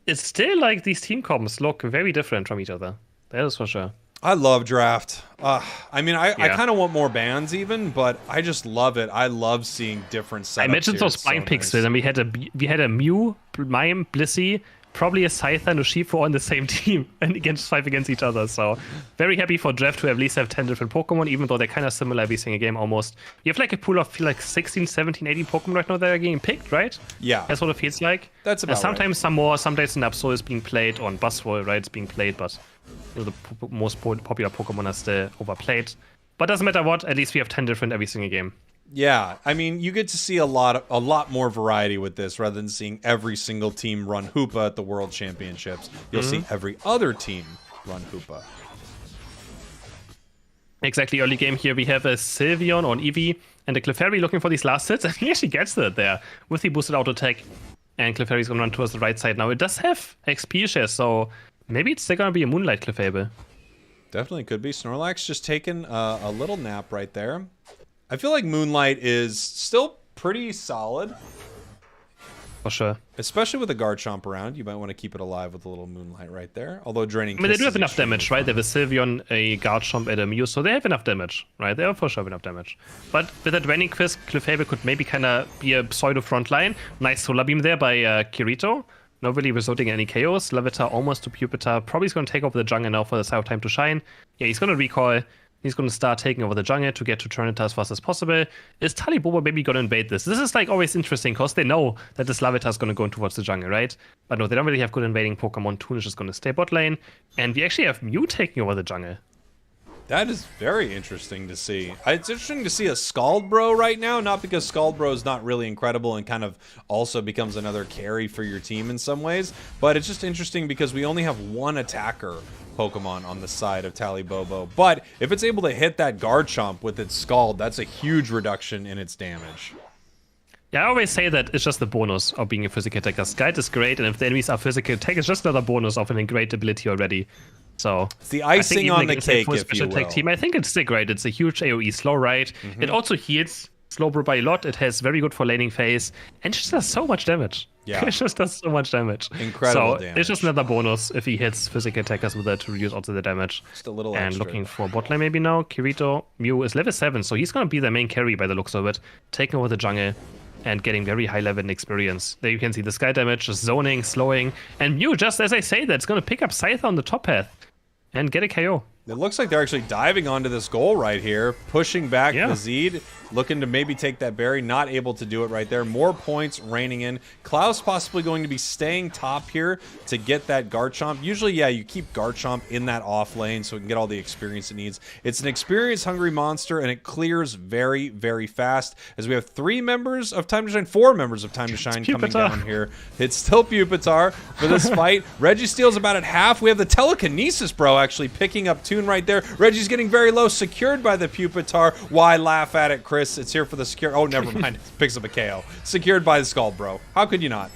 it's still like these team comps look very different from each other. That is for sure. I love draft. I mean, I kind of want more bans even, but I just love it. I love seeing different setups. I mentioned those blind picks, and we had a Mew, Mime, Blissey, probably a Scyther and a Urshifu on the same team and fight against each other. So very happy for draft to at least have 10 different Pokemon, even though they're kind of similar every single game almost. You have like a pool of like 16, 17, 18 Pokemon right now that are getting picked, right? Yeah. That's what it feels like. That's about sometimes some more, sometimes Napso is being played, on Buzzwole, right? It's being played, but the most popular Pokemon are still overplayed. But doesn't matter what, at least we have 10 different every single game. Yeah, I mean, you get to see a lot more variety with this rather than seeing every single team run Hoopa at the World Championships. You'll see every other team run Hoopa. Exactly. Early game here, we have a Sylveon on Eevee and a Clefairy looking for these last hits, and he actually gets it there with the boosted auto attack. And Clefairy's going to run towards the right side now. It does have XP shares, so maybe it's still going to be a Moonlight Clefable. Definitely could be. Snorlax just taking a little nap right there. I feel like Moonlight is still pretty solid. For sure. Especially with a Garchomp around, you might want to keep it alive with a little Moonlight right there. Although draining. I mean, they do have enough damage, right? They have a Sylveon, a Garchomp, and a Mew, so they have enough damage, right? They have for sure enough damage. But with a draining Quiz, Clefable could maybe kind of be a pseudo front line. Nice Solar Beam there by Kirito. Not really resulting in any KOs. Larvitar almost to Pupitar. Probably is going to take over the jungle now for the Side of Time to Shine. Yeah, he's going to recoil. He's going to start taking over the jungle to get to Turnitar as fast as possible. Is Talibobo maybe going to invade this? This is like always interesting because they know that this Larvitar is going to go towards the jungle, right? But no, they don't really have good invading Pokemon. Toon is just going to stay bot lane. And we actually have Mew taking over the jungle. That is very interesting to see. It's interesting to see a Scald Bro right now, not because Scald Bro is not really incredible and kind of also becomes another carry for your team in some ways, but it's just interesting because we only have one attacker Pokemon on the side of Talibobo. But if it's able to hit that Garchomp with its Scald, that's a huge reduction in its damage. Yeah, I always say that it's just the bonus of being a physical attacker. Guide is great, and if the enemies are physical attack, it's just another bonus of a great ability already. So it's the icing on the cake, if you will. Team, I think it's still great. It's a huge AoE slow ride. It also heals Slowbro by a lot. It has very good for laning phase, and it just does so much damage. Yeah, it just does so much damage. Incredible so damage. It's just another bonus if he hits physical attackers with it to reduce also the damage. Just a little and extra. Looking for bot lane maybe now. Kirito Mew is level 7, so he's gonna be the main carry by the looks of it, taking over the jungle and getting very high level in experience. There you can see the sky damage, just zoning, slowing, and Mew, just as I say that, it's gonna pick up Scyther on the top path and get a KO. It looks like they're actually diving onto this goal right here, pushing back the Zed, looking to maybe take that berry, not able to do it right there. More points raining in. Klaus possibly going to be staying top here to get that Garchomp. Usually, yeah, you keep Garchomp in that off lane so it can get all the experience it needs. It's an experience-hungry monster, and it clears very, very fast, as we have 3 members of Time to Shine, 4 members of Time to Shine coming down here. It's still Pupitar for this fight. Registeel's about at half. We have the Telekinesis Bro actually picking up Toon right there. Reggie's getting very low, secured by the Pupitar. Why laugh at it, Chris? It's here for the secure. Oh, never mind. It picks up a KO. Secured by the Scald Bro. How could you not?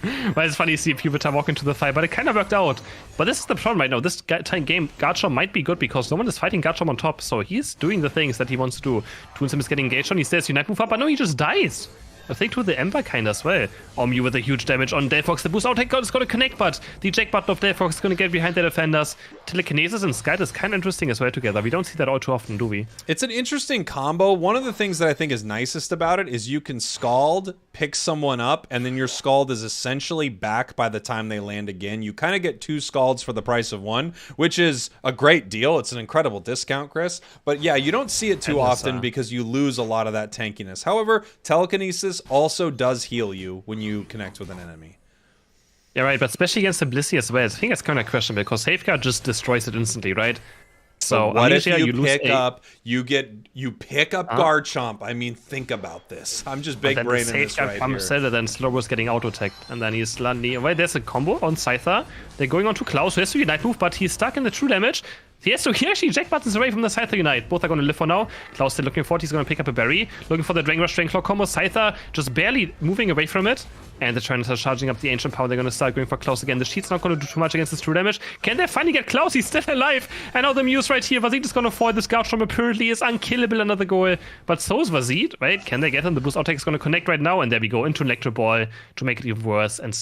Well, it's funny to see Pupitar walk into the fight, but it kind of worked out. But this is the problem right now. This game, Garchomp might be good because no one is fighting Garchomp on top, so he's doing the things that he wants to do. Toonsim is getting engaged on. He says Unite move up, but no, he just dies. I think to the Ember kind as well. Mew with a huge damage on Delphox. The boost out is going to connect, but the eject button of Delphox is going to get behind the defenders. Telekinesis and Skype is kind of interesting as well together. We don't see that all too often, do we? It's an interesting combo. One of the things that I think is nicest about it is you can Scald, pick someone up, and then your Scald is essentially back by the time they land again. You kind of get 2 Scalds for the price of 1, which is a great deal. It's an incredible discount, Chris. But yeah, you don't see it too often because you lose a lot of that tankiness. However, Telekinesis also does heal you when you connect with an enemy. Yeah, right, but especially against the Blissey as well. I think it's kind of questionable because Safeguard just destroys it instantly, right? So what if you pick up Garchomp? I mean, think about this. I'm just big braining this right here. Then Slowbro's getting auto-attacked, and then he's landing. Well, there's a combo on Scyther. They're going on to Klaus, who has to Unite move, but he's stuck in the true damage. He actually eject buttons away from the Scyther Unite. Both are going to live for now. Klaus still looking for it. He's going to pick up a berry. Looking for the Drain Rush, Drain Claw combo. Scyther just barely moving away from it. And the Tyranitar charging up the Ancient Power. They're going to start going for Klaus again. The Sheet's not going to do too much against this true damage. Can they finally get Klaus? He's still alive. And now the Muse right here. Vazid is going to foil this Garchomp. Apparently is unkillable, another goal. But so is Vazid, right? Can they get him? The boost outtake is going to connect right now. And there we go into Electro Ball to make it even worse. And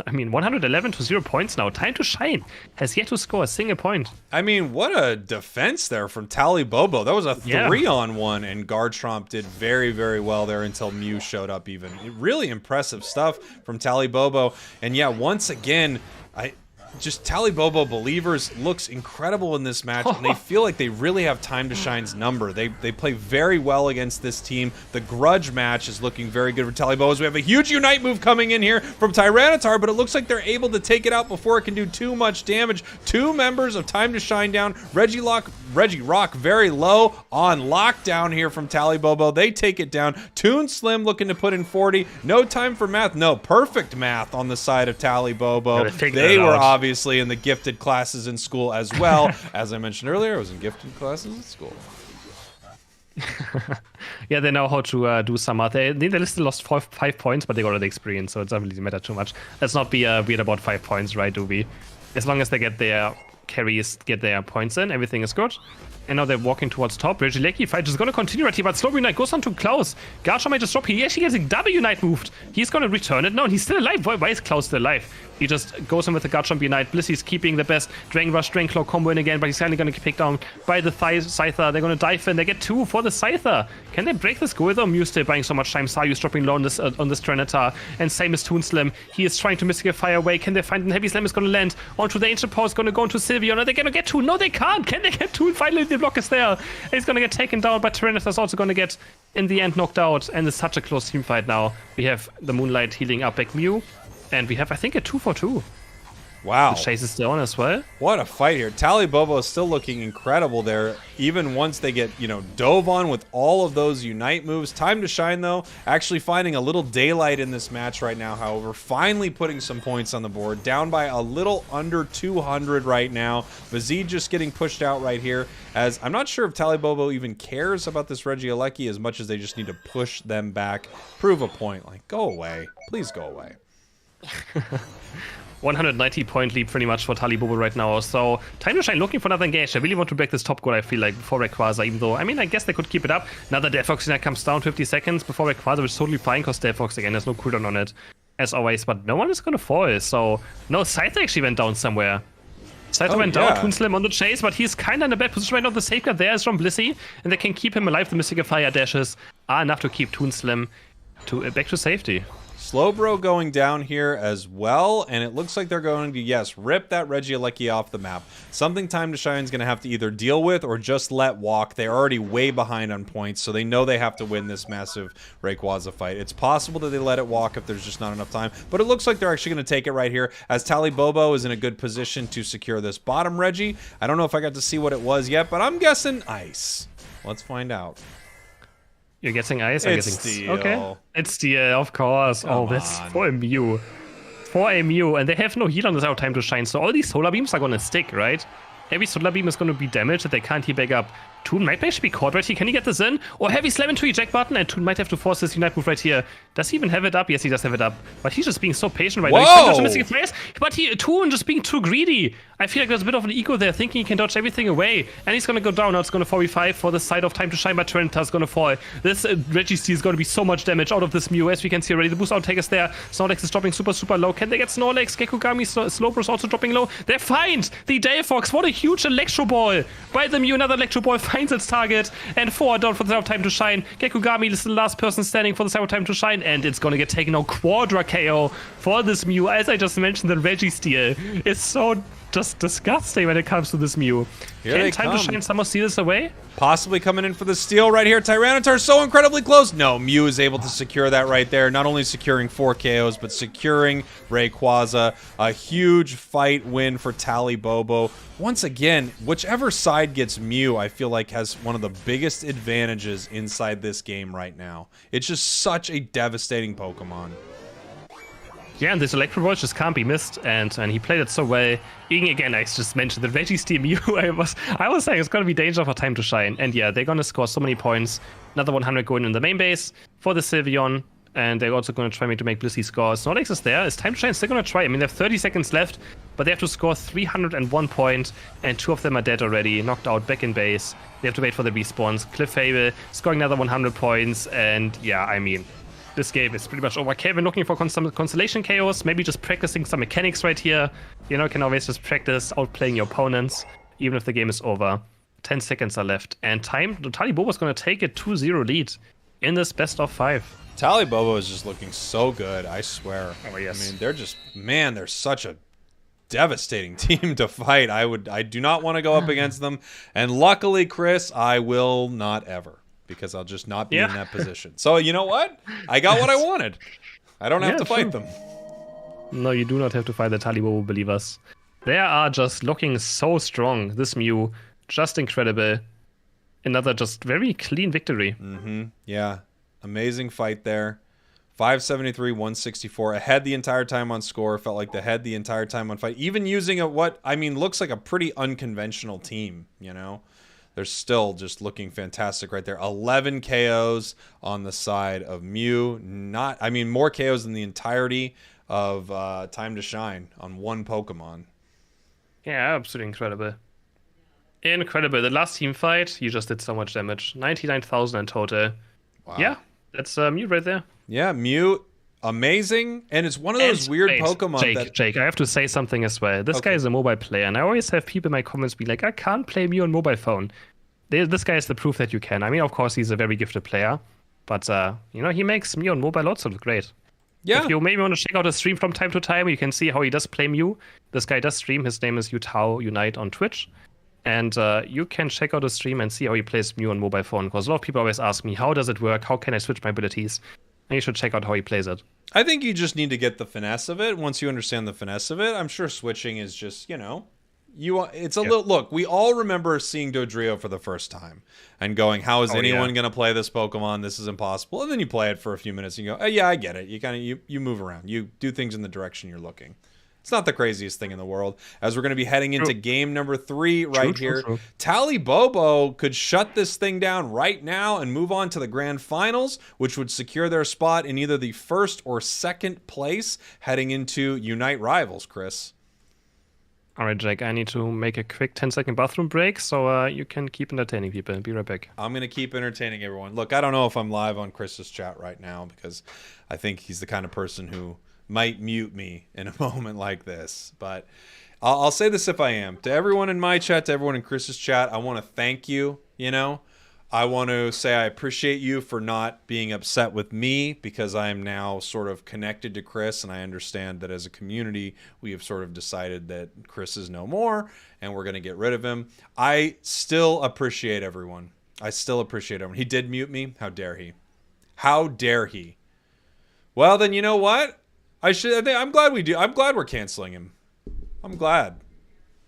I mean, 111 to 0 points now. Time to Shine has yet to score a single point. I mean, what a defense there from Talibobo. That was a 3-on-1, and Garchomp did very, very well there until Mew showed up even. Really impressive stuff from Talibobo. And yeah, once again, Talibobo Believers looks incredible in this match, and they feel like they really have Time to Shine's number. They play very well against this team. The Grudge match is looking very good for Talibobo. We have a huge Unite move coming in here from Tyranitar, but it looks like they're able to take it out before it can do too much damage. 2 members of Time to Shine down. Reggie Rock very low on lockdown here from Talibobo. They take it down. Toon Slim looking to put in 40. No time for math. No, perfect math on the side of Talibobo. They were obviously in the gifted classes in school as well. As I mentioned earlier, I was in gifted classes at school. Yeah, they know how to do some math. They still lost 5 points, but they got the experience, so it doesn't really matter too much. Let's not be weird about 5 points, right, do we? As long as they get their carries, get their points in, everything is good. And now they're walking towards top. Regieleki fight is going to continue right here, but Slow Unite goes on to Klaus. Garchomp might just drop here. He actually gets a double Unite moved. He's going to return it. No, and he's still alive. Why is Klaus still alive? He just goes in with the Garchomp Unite. Blissey's keeping the best Dragon Rush, Dragon Claw combo in again, but he's only going to get picked down by the Scyther. They're going to dive in. They get 2 for the Scyther. Can they break this go? Though Mew still buying so much time. Sayu's dropping low on this Tyranitar. And same as Toon Slim. He is trying to Mystic Fire away. Can they find an Heavy Slam is going to land onto the Ancient Power. Is going to go into Sylveon. Are they going to get 2? No, they can't. Can they get 2? Finally, the block is there. He's going to get taken down, but Tyranitar's also going to get, in the end, knocked out. And it's such a close team fight now. We have the Moonlight healing up back Mew. And we have, I think, a 2-for-2. Wow. The chase is still on as well. What a fight here. Talibobo is still looking incredible there, even once they get, dove on with all of those Unite moves. Time to Shine, though, actually finding a little daylight in this match right now, however. Finally putting some points on the board. Down by a little under 200 right now. Vizid just getting pushed out right here, as I'm not sure if Talibobo even cares about this Regieleki as much as they just need to push them back. Prove a point. Like, go away. Please go away. 190 point lead pretty much for Talibobo right now. So Time to Shine looking for another engage. I really want to break this top goal, I feel like, before Rayquaza, even though, I guess they could keep it up. Another Delphox Unite comes down 50 seconds before Rayquaza, which is totally fine because Delphox, again, has no cooldown on it, as always. But no one is going to fall. So, no, Scyther actually went down somewhere. Scyther went down, Toon Slim on the chase, but he's kind of in a bad position right now. The safeguard there is from Blissey, and they can keep him alive. The Mystic Fire dashes are enough to keep Toon Slim back to safety. Slowbro going down here as well, and it looks like they're going to, yes, rip that Regieleki off the map. Something Time to Shine is going to have to either deal with or just let walk. They're already way behind on points, so they know they have to win this massive Rayquaza fight. It's possible that they let it walk if there's just not enough time, but it looks like they're actually going to take it right here, as Talibobo is in a good position to secure this bottom Regi. I don't know if I got to see what it was yet, but I'm guessing Ice. Let's find out. You're guessing Ice? I'm guessing Steel. Okay. It's Steel, of course. Come that's on. for a Mew. For a Mew. And they have no heal on this Time to Shine, so all these Solar Beams are gonna stick, right? Every Solar Beam is gonna be damaged that they can't heal back up. Toon might actually be caught right here. Can he get this in? Or Heavy Slam into eject button, and Toon might have to force this Unite move right here. Does he even have it up? Yes, he does have it up. But he's just being so patient right now. He's missing his face, but Toon just being too greedy. I feel like there's a bit of an ego there, thinking he can dodge everything away. And he's gonna go down. Now it's gonna 4v5 for the side of Time to Shine, but Tyranitar's gonna fall. This Registeel is gonna be so much damage out of this Mew, as we can see already. The boost outtake is there. Snorlax is dropping super, super low. Can they get Snorlax? Gekugami, Slowbro is also dropping low. They're fine. The Delphox, what a huge Electro Ball by the Mew. Another Electro Ball finds its target. And 4 down for the side of Time to Shine. Gekugami is the last person standing for the side of Time to Shine, and it's gonna get taken out. Quadra KO for this Mew. As I just mentioned, the Registeel is so just disgusting when it comes to this Mew. Can Time to Shine somehow steal this away? Possibly coming in for the steal right here. Tyranitar so incredibly close. No, Mew is able to secure that right there. Not only securing 4 KOs, but securing Rayquaza. A huge fight win for Talibobo. Once again, whichever side gets Mew, I feel like has one of the biggest advantages inside this game right now. It's just such a devastating Pokemon. Yeah, and this Electro Ball just can't be missed, and he played it so well. Even again, I just mentioned the Registeel Mew. I was saying it's gonna be danger for Time to Shine, and yeah, they're gonna score so many points. Another 100 going in the main base for the Sylveon, and they're also gonna try to make Blissey score. Snorlax is there. Is Time to Shine still gonna try? I mean, they have 30 seconds left, but they have to score 301 points, and 2 of them are dead already, knocked out back in base. They have to wait for the respawns. Cliffhaven scoring another 100 points, and yeah, I mean, this game is pretty much over. Kevin looking for some Constellation Chaos, maybe just practicing some mechanics right here. Can always just practice outplaying your opponents, even if the game is over. 10 seconds are left, and Talibobo is going to take a 2-0 lead in this best of 5. Talibobo is just looking so good, I swear. Oh, yes. I mean, they're such a devastating team to fight. I do not want to go up against them, and luckily, Chris, I will not ever, because I'll just not be in that position. So you know what? I got what I wanted. I don't have to fight them. No, you do not have to fight the Talibobo, believe us. They are just looking so strong. This Mew, just incredible. Another just very clean victory. Yeah, amazing fight there. 573, 164. Ahead the entire time on score. Felt like the head the entire time on fight. Even using looks like a pretty unconventional team, They're still just looking fantastic right there. 11 KOs on the side of Mew. More KOs than the entirety of Time to Shine on one Pokemon. Yeah, absolutely incredible. Incredible. The last team fight, you just did so much damage. 99,000 in total. Wow. Yeah, that's Mew right there. Yeah, Mew, amazing. And it's one of those weird wait, Pokemon Jake, I have to say something as well. This guy is a mobile player, and I always have people in my comments be like, I can't play Mew on mobile phone. This guy is the proof that you can. I mean, of course, he's a very gifted player, but he makes Mew on mobile lots of great. Yeah. If you maybe want to check out his stream from time to time, you can see how he does play Mew. This guy does stream. His name is Utao Unite on Twitch. And you can check out his stream and see how he plays Mew on mobile phone. Because a lot of people always ask me, how does it work? How can I switch my abilities? And you should check out how he plays it. I think you just need to get the finesse of it. Once you understand the finesse of it, I'm sure switching is just, it's a little, look, we all remember seeing Dodrio for the first time and going, how is anyone going to play this Pokemon? This is impossible. And then you play it for a few minutes and you go, oh yeah, I get it. You move around, you do things in the direction you're looking. It's not the craziest thing in the world. As we're going to be heading into game number 3 right here. Tally Bobo could shut this thing down right now and move on to the grand finals, which would secure their spot in either the first or second place heading into Unite Rivals, Chris. All right, Jake, I need to make a quick 10-second bathroom break so you can keep entertaining people. Be right back. I'm going to keep entertaining everyone. Look, I don't know if I'm live on Chris's chat right now because I think he's the kind of person who might mute me in a moment like this. But I'll say this if I am. To everyone in my chat, to everyone in Chris's chat, I want to thank you, I want to say I appreciate you for not being upset with me because I am now sort of connected to Chris, and I understand that as a community we have sort of decided that Chris is no more and we're going to get rid of him. I still appreciate everyone. He did mute me. How dare he? How dare he? Well, then you know what? I'm glad we do. I'm glad we're canceling him. I'm glad.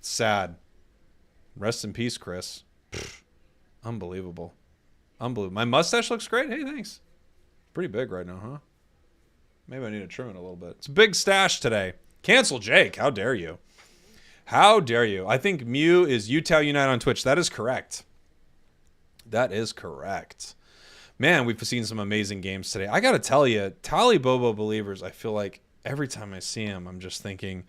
Sad. Rest in peace, Chris. Unbelievable. My mustache looks great. Hey, thanks. Pretty big right now, huh? Maybe I need to trim it a little bit. It's a big stash today. Cancel Jake. How dare you? How dare you? I think Mew is Utah Unite on Twitch. That is correct. That is correct. Man, we've seen some amazing games today. I got to tell you, Tally Bobo believers, I feel like every time I see him, I'm just thinking,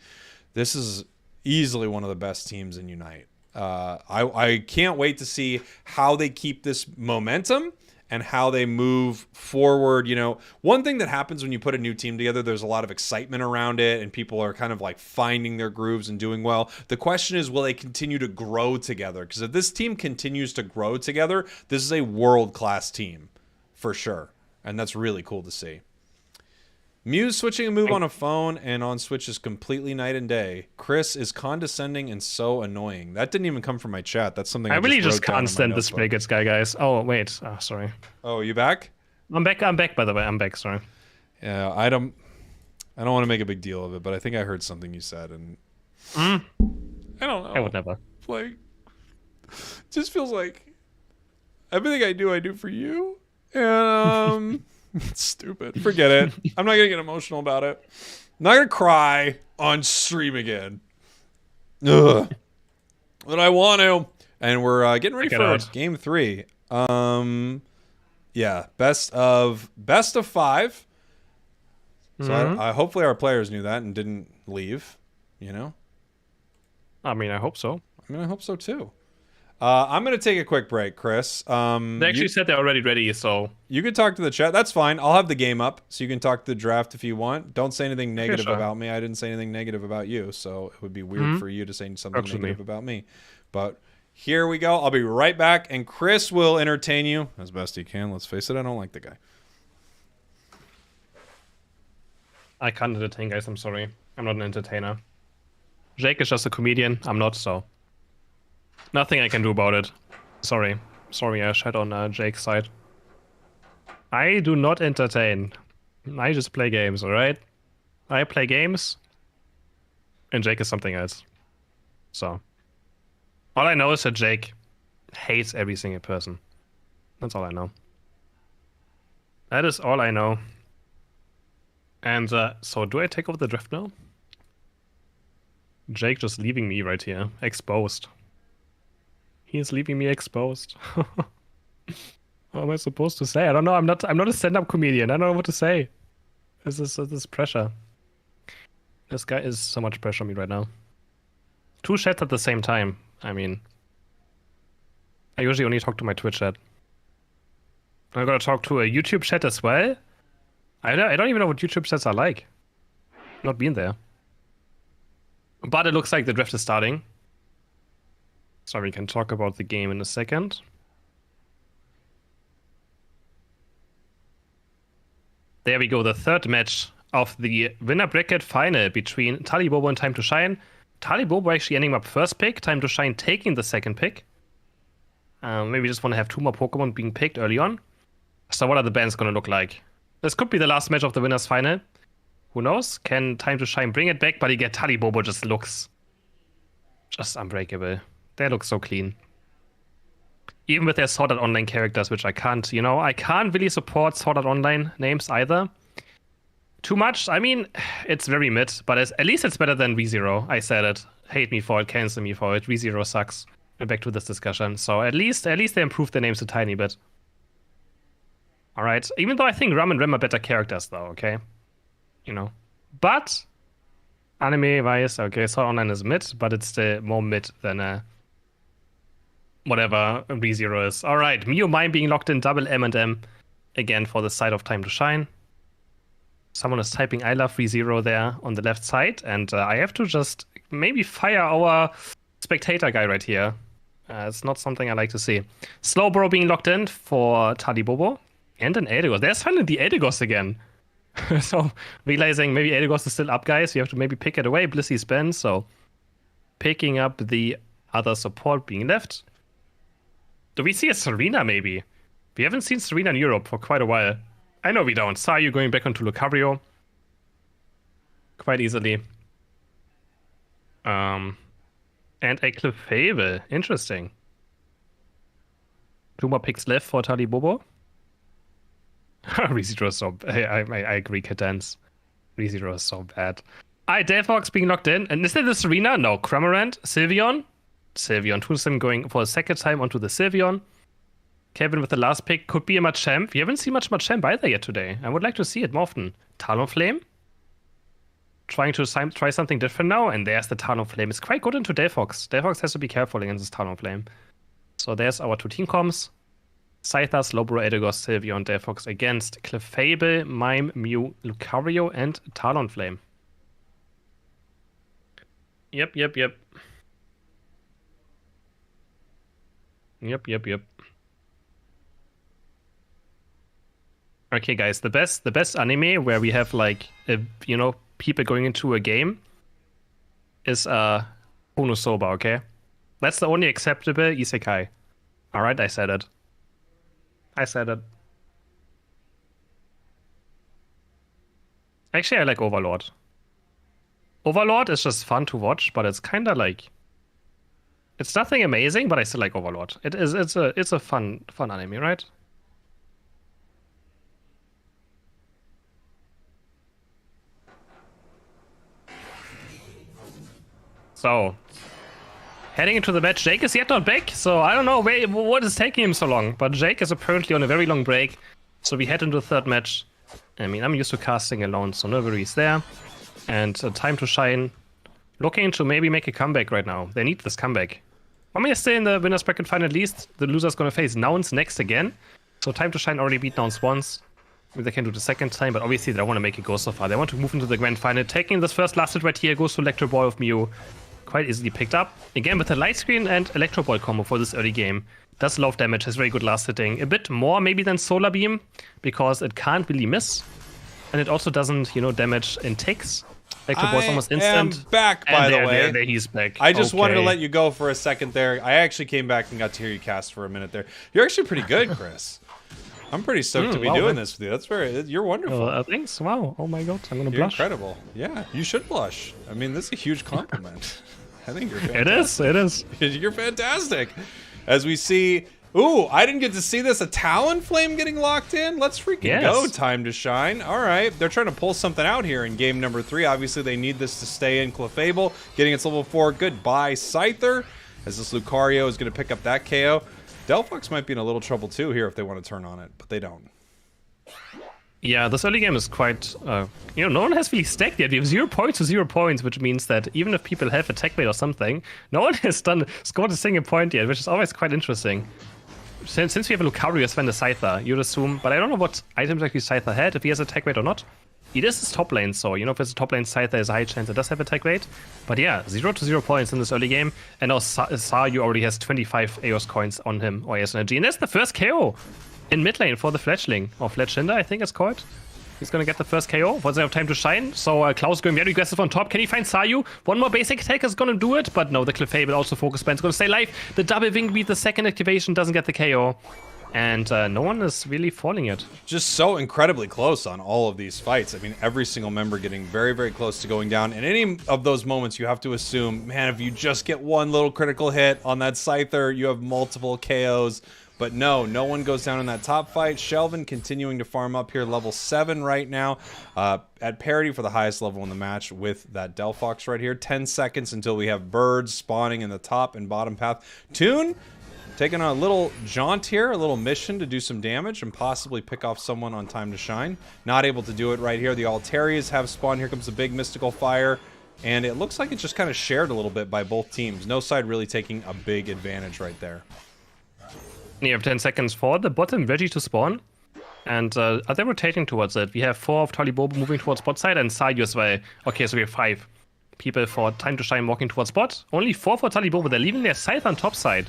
this is easily one of the best teams in Unite. I can't wait to see how they keep this momentum and how they move forward. One thing that happens when you put a new team together, there's a lot of excitement around it and people are kind of like finding their grooves and doing well. The question is, will they continue to grow together? Because if this team continues to grow together, this is a world-class team for sure. And that's really cool to see. Mew's switching a move on a phone and on Switch is completely night and day. Chris is condescending and so annoying. That didn't even come from my chat. That's something I really just wrote down can't in my stand this notebook. Spragels guy, guys. Oh, wait. Oh, sorry. Oh, you back? I'm back, by the way. I'm back, sorry. Yeah, I don't want to make a big deal of it, but I think I heard something you said, and I don't know. I would never. Like, just feels like everything I do for you. And it's stupid. Forget it. I'm not gonna get emotional about it. I'm not gonna cry on stream again. Ugh. But I want to. And we're getting ready for game 3. Yeah, best of 5. So I hopefully our players knew that and didn't leave. I mean, I hope so. I hope so too. I'm going to take a quick break, Chris. They actually said they're already ready, so... You can talk to the chat. That's fine. I'll have the game up, so you can talk to the draft if you want. Don't say anything negative about me. I didn't say anything negative about you, so it would be weird for you to say something negative about me. But here we go. I'll be right back, and Chris will entertain you as best he can. Let's face it, I don't like the guy. I can't entertain, guys. I'm sorry. I'm not an entertainer. Jake is just a comedian. I'm not, so... Nothing I can do about it. Sorry, I shat on Jake's side. I do not entertain. I just play games, alright? I play games, and Jake is something else. So, all I know is that Jake hates every single person. That's all I know. That is all I know. And so do I take over the draft now? Jake just leaving me right here, exposed. He is leaving me exposed. What am I supposed to say? I don't know. I'm not a stand-up comedian. I don't know what to say. This is pressure. This guy is so much pressure on me right now. 2 chats at the same time. I mean, I usually only talk to my Twitch chat. I'm gonna talk to a YouTube chat as well. I don't even know what YouTube chats are like. Not been there. But it looks like the draft is starting. So we can talk about the game in a second. There we go, the third match of the winner bracket final between Talibobo and Time to Shine. Talibobo actually ending up first pick, Time to Shine taking the second pick. Maybe just want to have 2 more Pokemon being picked early on. So what are the bands going to look like? This could be the last match of the winner's final. Who knows? Can Time to Shine bring it back? But again, Talibobo just looks just unbreakable. They look so clean. Even with their Sword Art Online characters, which I can't, I can't really support Sword Art Online names either. Too much? I mean, it's very mid, but at least it's better than ReZero. I said it. Hate me for it, cancel me for it. ReZero sucks. We're back to this discussion. So at least they improved their names a tiny bit. Alright, even though I think Ram and Rem are better characters though, okay? But anime-wise, okay, Sword Art Online is mid, but it's still more mid than whatever ReZero is. Alright, Mew Mime being locked in, double M&M again for the side of Time to Shine. Someone is typing I love ReZero there on the left side, and I have to just maybe fire our spectator guy right here. It's not something I like to see. Slowbro being locked in for Talibobo. And an Eldegoss. There's finally the Eldegoss again. So realizing maybe Eldegoss is still up, guys. You have to maybe pick it away. Blissy's been, so picking up the other support being left. Do we see a Serena maybe? We haven't seen Serena in Europe for quite a while. I know we don't. Sayu going back onto Lucario. Quite easily. And a Clefable. Interesting. 2 more picks left for Talibobo. ReZero is so I agree, Cadence. ReZero is so bad. Delphox being locked in. And is that the Serena? No. Cramorant, Sylveon. Sylveon. 2 of them going for a second time onto the Sylveon. Kevin with the last pick could be a Machamp. We haven't seen much Machamp either yet today. I would like to see it more often. Talonflame. Trying to try something different now. And there's the Talonflame. It's quite good into Delphox. Delphox has to be careful against this Talonflame. So there's our 2 team comms. Scyther, Slowbro, Eldegoss, Sylveon, Delphox against Clefable, Mime, Mew, Lucario, and Talonflame. Yep. Okay, guys, the best anime where we have like people going into a game is Konosuba, okay? That's the only acceptable isekai. Alright, I said it. Actually, I like Overlord. Overlord is just fun to watch, but it's kind of like... It's nothing amazing, but I still like Overlord. It's a fun anime, right? So, heading into the match, Jake is yet not back, so I don't know what is taking him so long. But Jake is apparently on a very long break, so we head into the third match. I mean, I'm used to casting alone, so no worries there. And Time to Shine, looking to maybe make a comeback right now. They need this comeback. Mami is still in the winner's bracket final at least. The loser's gonna face Nouns next again. So Time to Shine already beat Nouns once. Maybe they can do the second time, but obviously they don't want to make it go so far. They want to move into the grand final. Taking this first last hit right here, goes to Electro Ball of Mew. Quite easily picked up. Again with the Light Screen and Electro Ball combo for this early game. Does a lot of damage, has very good last hitting. A bit more maybe than Solar Beam, because it can't really miss. And it also doesn't, damage in ticks. Electro Ball's almost instant. I'm back, by the way. There, he's back. I just wanted to let you go for a second there. I actually came back and got to hear you cast for a minute there. You're actually pretty good, Chris. I'm pretty stoked to be doing this with you. That's you're wonderful. Thanks. Wow. Oh my god. I'm gonna you're blush. Incredible. Yeah, you should blush. I mean, this is a huge compliment. I think you're fantastic. It is. You're fantastic. As we see, ooh, I didn't get to see this. A Talonflame getting locked in. Let's freaking go. Time to Shine. All right, they're trying to pull something out here in game number 3. Obviously, they need this to stay in. Clefable getting its level 4. Goodbye, Scyther. As this Lucario is going to pick up that KO. Delphox might be in a little trouble too here if they want to turn on it, but they don't. Yeah, this early game is quite, no one has really stacked yet. We have 0 points to 0 points, which means that even if people have a tech bait or something, no one has scored a single point yet, which is always quite interesting. Since we have a Lucario as well the Scyther, you'd assume, but I don't know what items actually Scyther had, if he has a tech bait or not. It is his top lane, so, if it's a top lane Scyther, there's a high chance it does have a tech bait. But yeah, 0 to 0 points in this early game, and now Saryu already has 25 Eos coins on him, or Eos Energy, and that's the first KO in mid lane for the Fletchling, or Fletchinder, I think it's called. He's gonna get the first KO. Doesn't have time to shine, so Klaus going very aggressive on top. Can he find Saryu? One more basic attack is gonna do it, but no, the Clefable also focus band's gonna stay alive. The double wing beat, the second activation doesn't get the KO. And no one is really falling it. Just so incredibly close on all of these fights. I mean, every single member getting very, very close to going down. And any of those moments, you have to assume, man, if you just get one little critical hit on that Scyther, you have multiple KOs. But no one goes down in that top fight. Shelvin continuing to farm up here, level 7 right now, at parity for the highest level in the match with that Delphox right here. 10 seconds until we have birds spawning in the top and bottom path. Toon taking a little jaunt here, a little mission to do some damage and possibly pick off someone on Time to Shine. Not able to do it right here. The Altarias have spawned. Here comes the big Mystical Fire. And it looks like it's just kind of shared a little bit by both teams. No side really taking a big advantage right there. You have 10 seconds for the bottom Reggie to spawn. And are they rotating towards it? We have 4 of Talibobo moving towards bot side and Saryu as well. Okay, so we have 5 people for Time to Shine walking towards bot. Only 4 for Talibobo. They're leaving their scythe on top side,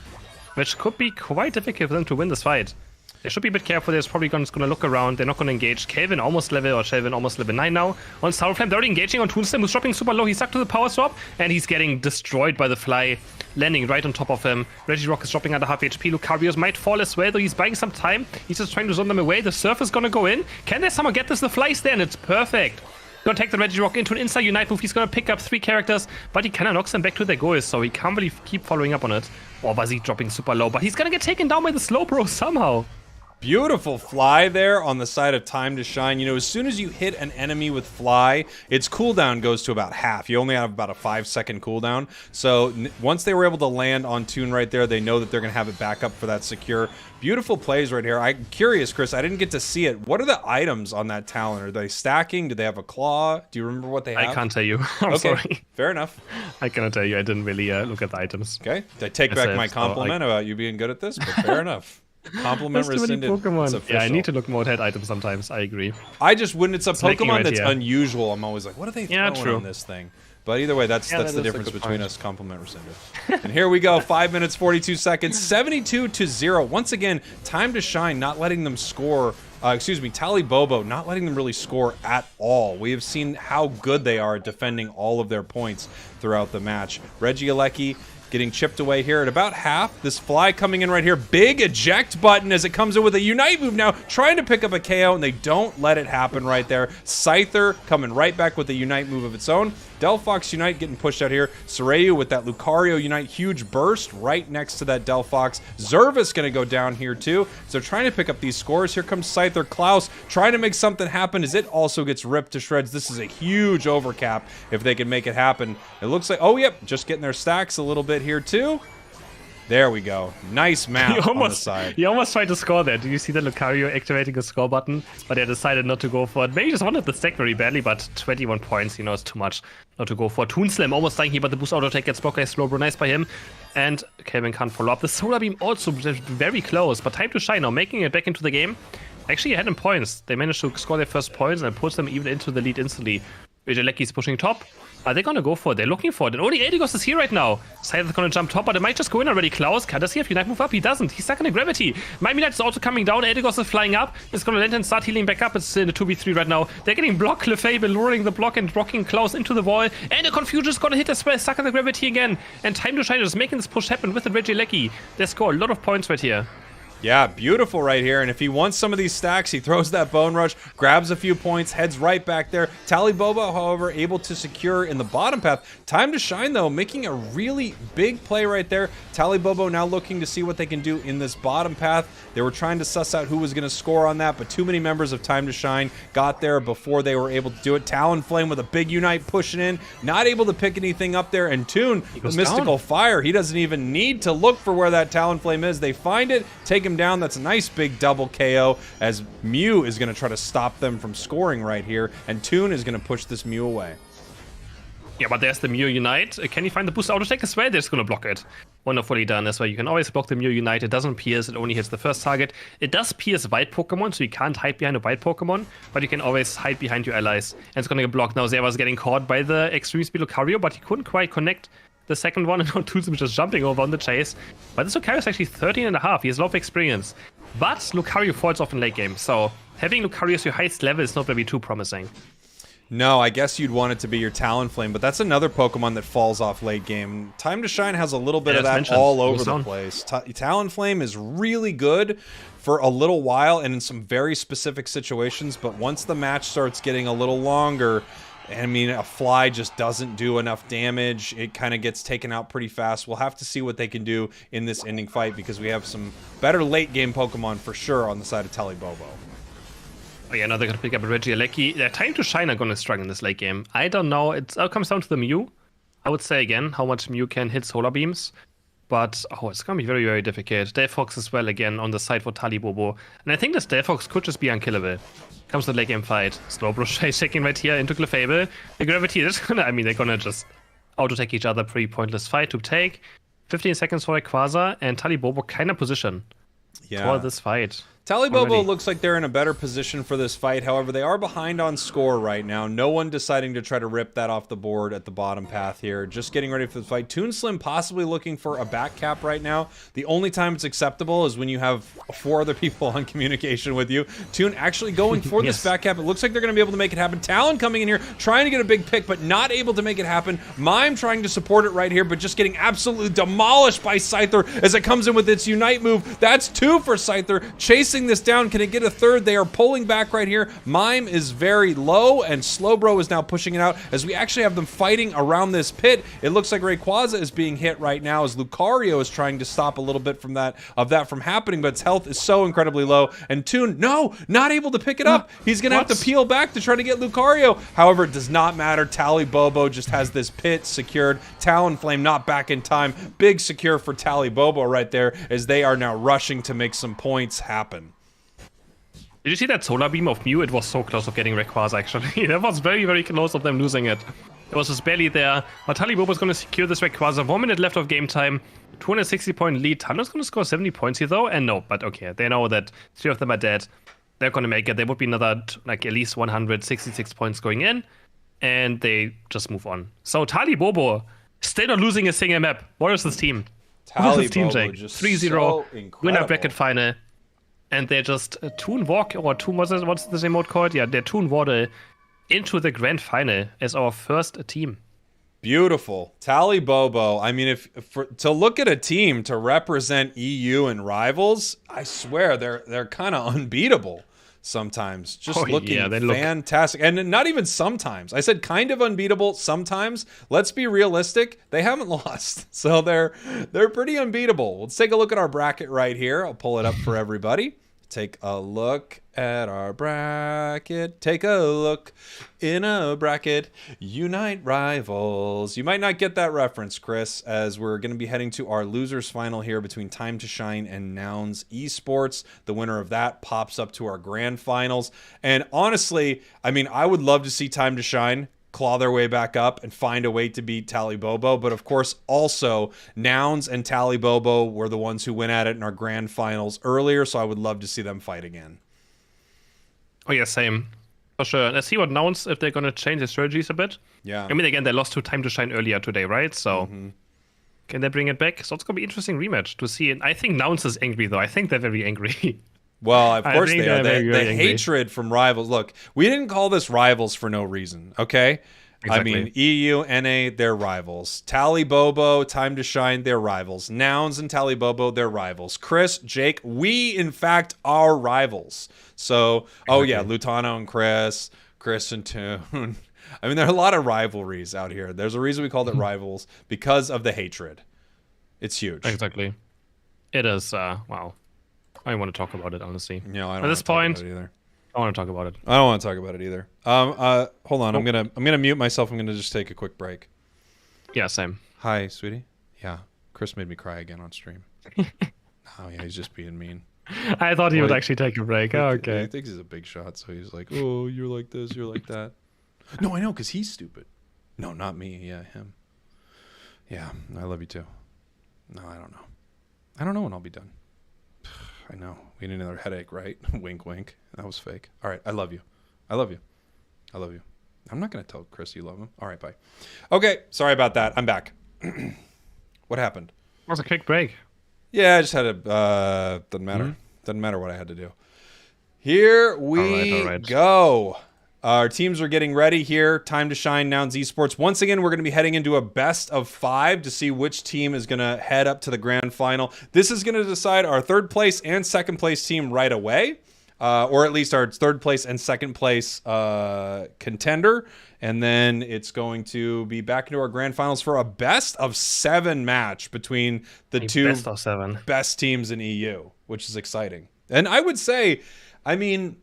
which could be quite difficult for them to win this fight. They should be a bit careful. They're probably just going to look around. They're not going to engage. Kelvin almost level, or Shelvin almost level 9 now. On Sourflame, they're already engaging on Toonstem, who's dropping super low. He's stuck to the power swap, and he's getting destroyed by the fly, landing right on top of him. Regirock is dropping under half HP. Lucarios might fall as well, though he's buying some time. He's just trying to zone them away. The Surf is going to go in. Can they somehow get this? The fly's there, and it's perfect. Gonna take the Regirock into an inside Unite move. He's gonna pick up 3 characters, but he kinda knocks them back to their goals, so he can't really keep following up on it. Or was he dropping super low? But he's gonna get taken down by the Slowbro somehow. Beautiful fly there on the side of Time to Shine. As soon as you hit an enemy with fly, its cooldown goes to about half. You only have about a 5-second cooldown. So once they were able to land on Toon right there, they know that they're going to have it back up for that secure. Beautiful plays right here. I'm curious, Chris, I didn't get to see it. What are the items on that talent? Are they stacking? Do they have a claw? Do you remember what they have? I can't tell you. I'm sorry. Fair enough. I cannot tell you. I didn't really look at the items. Okay. I take back my compliment about you being good at this, but fair enough. Compliment rescinded. Pokemon. Yeah, I need to look more at items sometimes. I agree. I just, when it's a Pokemon that's unusual, I'm always like, what are they throwing on this thing? But either way, that's the difference between us. Compliment rescinded. And here we go. 5 minutes, 42 seconds, 72-0. Once again, Time to Shine not letting them score. Talibobo not letting them really score at all. We have seen how good they are at defending all of their points throughout the match. Regieleki getting chipped away here at about half. This fly coming in right here. Big eject button as it comes in with a Unite move now, trying to pick up a KO, and they don't let it happen right there. Scyther coming right back with a Unite move of its own. Delphox Unite getting pushed out here. Saryu with that Lucario Unite huge burst right next to that Delphox. Zervis going to go down here too. So trying to pick up these scores. Here comes Scyther. Klaus trying to make something happen as it also gets ripped to shreds. This is a huge overcap if they can make it happen. It looks like, oh yep, just getting their stacks a little bit here too. There we go. Nice map on the side. He almost tried to score there. Do you see the Lucario activating the score button? But he decided not to go for it. Maybe just wanted the stack very badly, but 21 points, is too much not to go for. Toonslam almost dying here, but the boost auto attack gets blocked by Slowbro. Nice by him. And Kelvin can't follow up. The Solar Beam also very close, but Time to Shine now, making it back into the game. Actually ahead in points. They managed to score their first points and puts them even into the lead instantly. Regieleki's pushing top. Are they gonna go for it? They're looking for it. And only Eldegoss is here right now. Scyther's gonna jump top, but it might just go in already. Klaus, does he have Unite move up? He doesn't. He's stuck in the gravity. My Unite is also coming down. Eldegoss is flying up. It's gonna land and start healing back up. It's in the 2v3 right now. They're getting blocked. Clefable luring the block and rocking Klaus into the wall. And the Confusion is gonna hit as well. Stuck in the gravity again. And Time to Shine is making this push happen with the Regieleki. They score a lot of points right here. Yeah, beautiful right here. And if he wants some of these stacks, he throws that Bone Rush, grabs a few points, heads right back there. Talibobo, however, able to secure in the bottom path. Time to Shine, though, making a really big play right there. Talibobo now looking to see what they can do in this bottom path. They were trying to suss out who was going to score on that, but too many members of Time to Shine got there before they were able to do it. Talonflame with a big Unite pushing in, not able to pick anything up there. And Toon, the Mystical Fire, he doesn't even need to look for where that Talonflame is. They find it, take him him down. That's a nice big double KO as Mew is going to try to stop them from scoring right here, and Toon is going to push this Mew away. Yeah, but there's the Mew Unite. Can you find the boost auto attack as well? They're just gonna block it. Wonderfully done as well. You can always block the Mew Unite. It doesn't pierce, it only hits the first target. It does pierce white Pokemon, so you can't hide behind a white Pokemon, but you can always hide behind your allies. And it's gonna get blocked. Now Zeva's getting caught by the extreme speed Lucario, but he couldn't quite connect the second one, and now Toon's just jumping over on the chase. But this Lucario is actually 13.5. He has a lot of experience. But Lucario falls off in late game, so having Lucario as your highest level is not gonna be too promising. No, I guess you'd want it to be your Talonflame, but that's another Pokemon that falls off late game. Time to Shine has a little bit of that all over the place. Talonflame is really good for a little while and in some very specific situations, but once the match starts getting a little longer, I mean, a fly just doesn't do enough damage. It kind of gets taken out pretty fast. We'll have to see what they can do in this ending fight because we have some better late game Pokemon for sure on the side of Talibobo. Oh yeah, now they're gonna pick up a Regieleki. Their Time to Shine are gonna struggle in this late game. I don't know. It all comes down to the Mew. I would say again how much Mew can hit Solar Beams. But it's gonna be very, very difficult. Delphox as well again on the side for Talibobo. And I think this Delphox could just be unkillable. Comes the late game fight. Slowbro checking right here into Clefable. The Gravity is gonna, they're gonna just auto-take each other. Pretty pointless fight to take. 15 seconds for Rayquaza, and Talibobo kind of position for this fight. Talibobo looks like they're in a better position for this fight. However, they are behind on score right now. No one deciding to try to rip that off the board at the bottom path here. Just getting ready for the fight. Toon Slim possibly looking for a back cap right now. The only time it's acceptable is when you have 4 other people on communication with you. Toon actually going for this back cap. It looks like they're going to be able to make it happen. Talon coming in here, trying to get a big pick, but not able to make it happen. Mime trying to support it right here, but just getting absolutely demolished by Scyther as it comes in with its Unite move. That's 2 for Scyther. Chasing this down. Can it get a third? They are pulling back right here. Mime is very low, and Slowbro is now pushing it out as we actually have them fighting around this pit. It looks like Rayquaza is being hit right now as Lucario is trying to stop a little bit from that from happening, but its health is so incredibly low. And Toon, no, not able to pick it up. He's gonna have to peel back to try to get Lucario. However, it does not matter. Talibobo just has this pit secured. Talonflame not back in time. Big secure for Talibobo right there as they are now rushing to make some points happen. Did you see that Solar Beam of Mew? It was so close of getting Rayquaza, actually. That was very, very close of them losing it. It was just barely there. But Talibobo is going to secure this Rayquaza. 1 minute left of game time. 260-point lead. Tando's going to score 70 points here, though. And no, but okay. They know that 3 of them are dead. They're going to make it. There would be another, like, at least 166 points going in. And they just move on. So Talibobo, still not losing a single map. What is this team? What is this team, Jake? 3-0. So winner bracket final. And they're just Toon Walk, or Toon, what's this emote called? Yeah, they're Toon Waddle into the grand final as our first team. Beautiful. Talibobo. I mean, to look at a team to represent EU and rivals, I swear they're kind of unbeatable sometimes. Just looking fantastic. And not even sometimes. I said kind of unbeatable sometimes. Let's be realistic. They haven't lost. So they're pretty unbeatable. Let's take a look at our bracket right here. I'll pull it up for everybody. Take a look at our bracket. Take a look in a bracket. Unite rivals. You might not get that reference, Chris, as we're going to be heading to our losers final here between Time to Shine and Nouns Esports. The winner of that pops up to our grand finals. And honestly, I mean, I would love to see Time to Shine claw their way back up and find a way to beat Talibobo. But of course, also, Nouns and Talibobo were the ones who went at it in our grand finals earlier, so I would love to see them fight again. Oh yeah, same. For sure. Let's see what Nouns, if they're going to change their strategies a bit. Yeah. I mean, again, they lost to Time to Shine earlier today, right? So can they bring it back? So it's going to be an interesting rematch to see. And I think Nouns is angry, though. I think they're very angry. Well, of course they are. The angry. hatred from rivals. Look, we didn't call this rivals for no reason, okay? Exactly. I mean, EU, NA, they're rivals. Talibobo, Time to Shine, they're rivals. Nouns and Talibobo, they're rivals. Chris, Jake, we, in fact, are rivals. So, yeah, Lutano and Chris and Toon. I mean, there are a lot of rivalries out here. There's a reason we called it rivals, because of the hatred. It's huge. Exactly. It is, wow. I don't want to talk about it, honestly. No, I don't At this point, either. I want to talk about it. I don't want to talk about it either. Hold on. I'm gonna mute myself. I'm gonna just take a quick break. Yeah, same. Hi, sweetie. Yeah, Chris made me cry again on stream. Oh yeah, he's just being mean. I thought he would Well, actually take a break. He Okay. thinks he's a big shot, so he's like, "Oh, you're like this, you're like that." No, I know, because he's stupid. No, not me. Yeah, him. Yeah, I love you too. No, I don't know. I don't know when I'll be done. I know. We need another headache, right? Wink, wink. That was fake. All right, I love you. I love you. I love you. I'm not going to tell Chris you love him. All right, bye. Okay, sorry about that. I'm back. What happened? It was a quick break. Yeah, I just had a... doesn't matter. Doesn't matter what I had to do. Here we All right. go. Our teams are getting ready here. Time to shine, Nouns Esports. Once again, we're going to be heading into a best of 5 to see which team is going to head up to the grand final. This is going to decide our third place and second place team right away. Or at least our third place and second place contender. And then it's going to be back into our grand finals for a best of 7 match between the two Best of 7. best teams in EU, which is exciting. And I would say, I mean,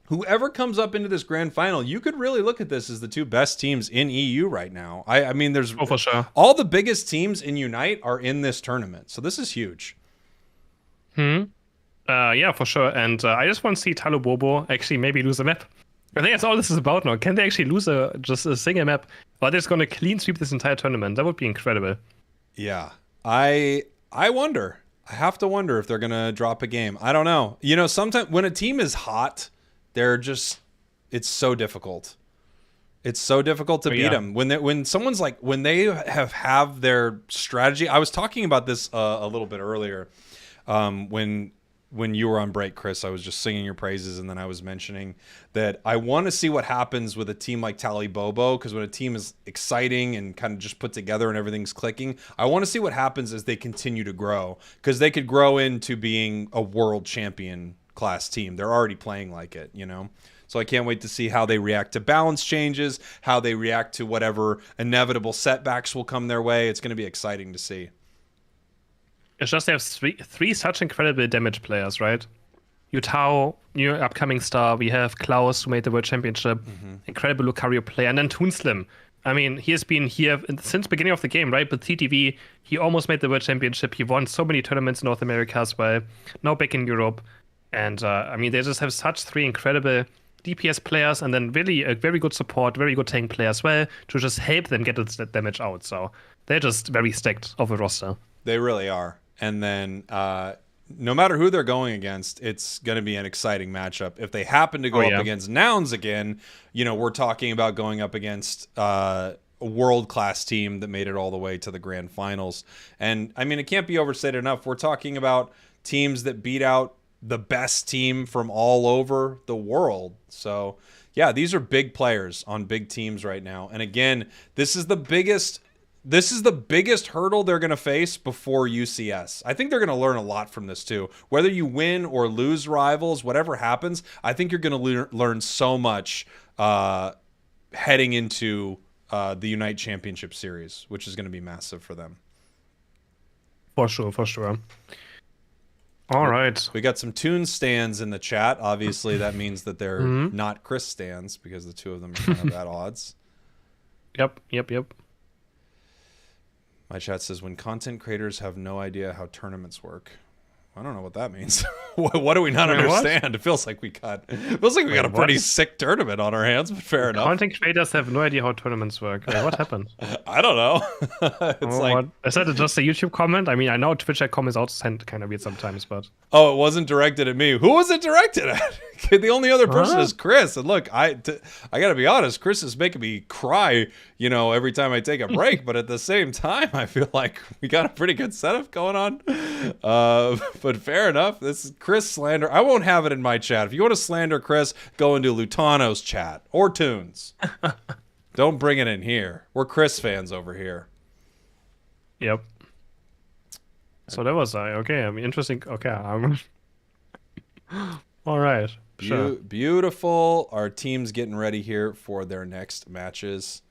whoever comes up into this grand final, you could really look at this as the 2 best teams in EU right now. I mean, there's for sure. All the biggest teams in Unite are in this tournament. So this is huge. Yeah, for sure. And I just want to see Talo Bobo actually maybe lose a map. I think that's all this is about now. Can they actually lose just a single map? Or they're just going to clean sweep this entire tournament? That would be incredible. Yeah. I wonder. I have to wonder if they're going to drop a game. I don't know. You know, sometimes when a team is hot, it's so difficult. It's so difficult to beat them. When someone's like, when they have their strategy. I was talking about this a little bit earlier when you were on break, Chris. I was just singing your praises, and then I was mentioning that I want to see what happens with a team like Tally Bobo, because when a team is exciting and kind of just put together and everything's clicking, I want to see what happens as they continue to grow, because they could grow into being a world champion class team. They're already playing like it, you know? So I can't wait to see how they react to balance changes, how they react to whatever inevitable setbacks will come their way. It's going to be exciting to see. It's just they have three such incredible damage players, right? Yutao, new upcoming star. We have Klaus, who made the World Championship. Incredible Lucario player. And then Toonslim. I mean, he has been here since beginning of the game, right? But TTV, he almost made the World Championship. He won so many tournaments in North America as well. Now back in Europe. And, I mean, they just have such 3 incredible DPS players, and then really a very good support, very good tank player as well, to just help them get the damage out. So they're just very stacked of a roster. They really are. And then no matter who they're going against, it's going to be an exciting matchup. If they happen to go up against Nouns again, you know, we're talking about going up against a world-class team that made it all the way to the grand finals. And, I mean, it can't be overstated enough. We're talking about teams that beat out the best team from all over the world. So, yeah, these are big players on big teams right now. And, again, this is the biggest hurdle they're going to face before UCS. I think they're going to learn a lot from this too. Whether you win or lose rivals, whatever happens, I think you're going to learn so much heading into the Unite Championship Series, which is going to be massive for them. For sure, for sure. All right. We got some Toon stands in the chat. Obviously, that means that they're not Chris stands, because the two of them are kind of at odds. Yep. My chat says, when content creators have no idea how tournaments work. I don't know what that means. What do we not understand? It feels like we got a pretty sick tournament on our hands, but fair enough. Content creators have no idea how tournaments work. Wait, what happened? I don't know. Is that just a YouTube comment? I mean, I know Twitch comments also send kind of weird sometimes, but... Oh, it wasn't directed at me. Who was it directed at? The only other person is Chris. And look, I got to be honest, Chris is making me cry, you know, every time I take a break. But at the same time, I feel like we got a pretty good setup going on. But fair enough. This is Chris slander. I won't have it in my chat. If you want to slander Chris, go into Lutano's chat or Toons. Don't bring it in here. We're Chris fans over here. Yep. So that was okay. I mean, interesting. Okay. All right. Sure. Beautiful. Our team's getting ready here for their next matches.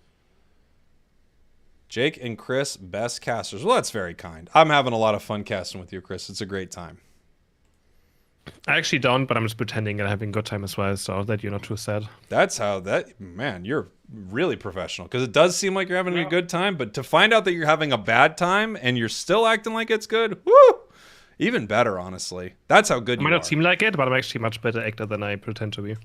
Jake and Chris, best casters. Well, that's very kind. I'm having a lot of fun casting with you, Chris. It's a great time. I actually don't, but I'm just pretending and having a good time as well, so that you're not too sad. That's how man, you're really professional, because it does seem like you're having a good time, but to find out that you're having a bad time and you're still acting like it's good, whoo! Even better, honestly. That's how good It you might are. not seem like it, but I'm actually a much better actor than I pretend to be.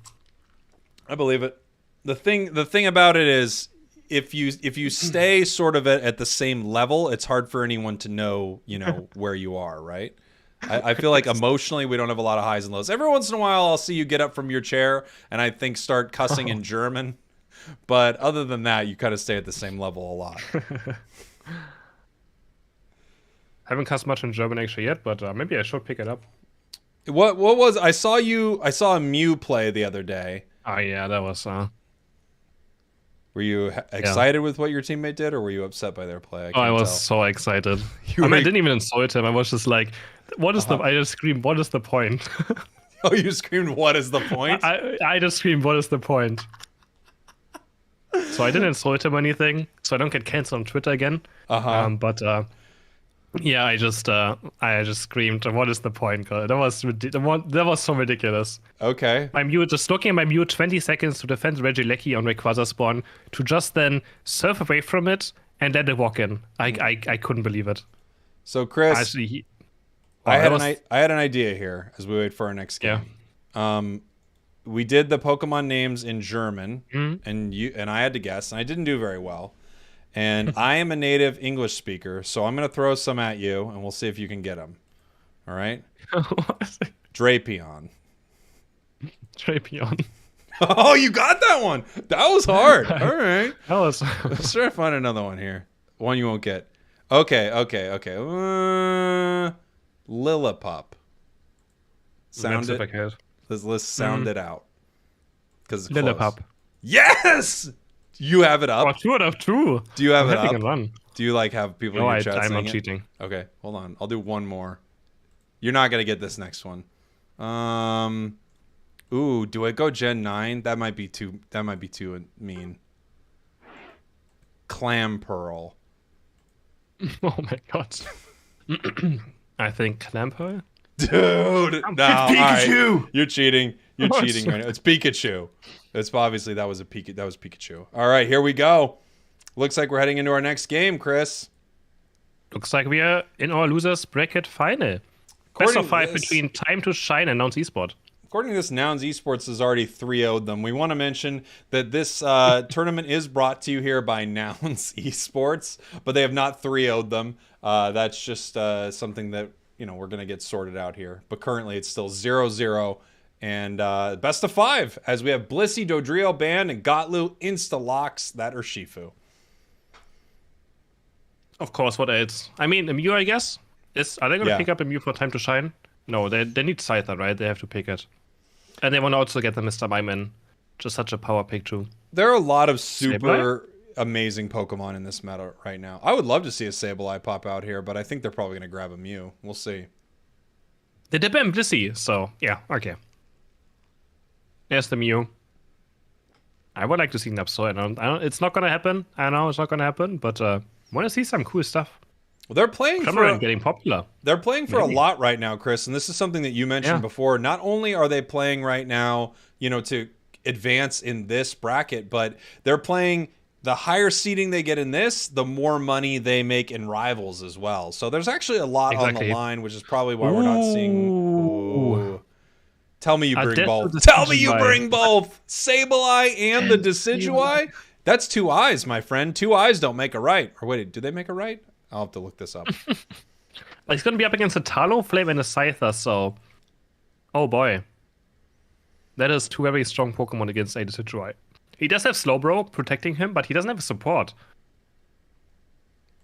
I believe it. The thing about it is, if you stay sort of at the same level, it's hard for anyone to know, where you are, right? I feel like emotionally we don't have a lot of highs and lows. Every once in a while I'll see you get up from your chair and I think start cussing in German. But other than that, you kind of stay at the same level a lot. Haven't cussed much in German actually yet, but maybe I should pick it up. What was I saw a Mew play the other day. Oh yeah, that was Were you excited with what your teammate did, or were you upset by their play? I was tell. so excited. I didn't even insult him. I was just like, what is I just screamed, what is the point? Oh, you screamed, what is the point? I just screamed, what is the point? So I didn't insult him or anything, so I don't get cancelled on Twitter again. But yeah, I just screamed, what is the point? God, that was so ridiculous. Okay. My Mew, just looking at my Mew 20 seconds to defend Regieleki on Rayquaza spawn, to just then surf away from it and let it walk in. I couldn't believe it. So Chris, Actually, I had an idea here as we wait for our next game. Yeah. We did the Pokemon names in German, Mm-hmm. and I had to guess, and I didn't do very well. And I am a native English speaker, so I'm going to throw some at you, and we'll see if you can get them. All right? Drapion. Drapion. Oh, you got that one. That was hard. All right. That was. Let's try to find another one here. One you won't get. Okay. Lillipup. Sound it. Let's sound it out. Because it's Lillipup. close. Yes! You have it up. Oh, 2 out of 2. Do you have I'm it having up? a run. Do you have people No, in your chat I'm saying not it? cheating. Okay, hold on. I'll do one more. You're not gonna get this next one. Ooh, do I go Gen 9? That might be too mean. Clam Pearl. Oh my god. I think Clamper. Dude, no, Pikachu! right. You're cheating. You're Oh, cheating right now. It's Pikachu. It's obviously that was Pikachu. All right, here we go. Looks like we're heading into our next game, Chris. Looks like we are in our losers bracket final. Best of 5 between Time to Shine and Nouns Esport. According to this, Nouns Esports has already 3-0'd them. We want to mention that this tournament is brought to you here by Nouns Esports, but they have not 3-0'd them. That's just something that we're going to get sorted out here. But currently it's still 0-0 and best of 5 as we have Blissey, Dodrio, Band, and Gotlu insta-locks that Urshifu. Of course, what else? I mean, a Mew, I guess. Are they going to pick up a Mew for Time to Shine? No, they need Scyther, right? They have to pick it. And they want to also get the Mr. Mime. Just such a power pick, too. There are a lot of super amazing Pokemon in this meta right now. I would love to see a Sableye pop out here, but I think they're probably going to grab a Mew. We'll see. They did ban Blissey, so yeah, okay. There's the Mew. I would like to see Napso. I don't, it's not going to happen. I know it's not going to happen, but I want to see some cool stuff. Well, they're playing getting popular. They're playing for a lot right now, Chris, and this is something that you mentioned before. Not only are they playing right now, to advance in this bracket, but they're playing the higher seeding they get in this, the more money they make in rivals as well. So there's actually a lot on the line, which is probably why we're not seeing. Ooh. Tell me you bring both. Tell me you bring both. Sableye and the Decidueye. That's 2 eyes, my friend. 2 eyes don't make a right. Or wait, do they make a right? I'll have to look this up. He's going to be up against a Talonflame and a Scyther, so... Oh boy. That is 2 very strong Pokemon against a Decidueye. He does have Slowbro protecting him, but he doesn't have support.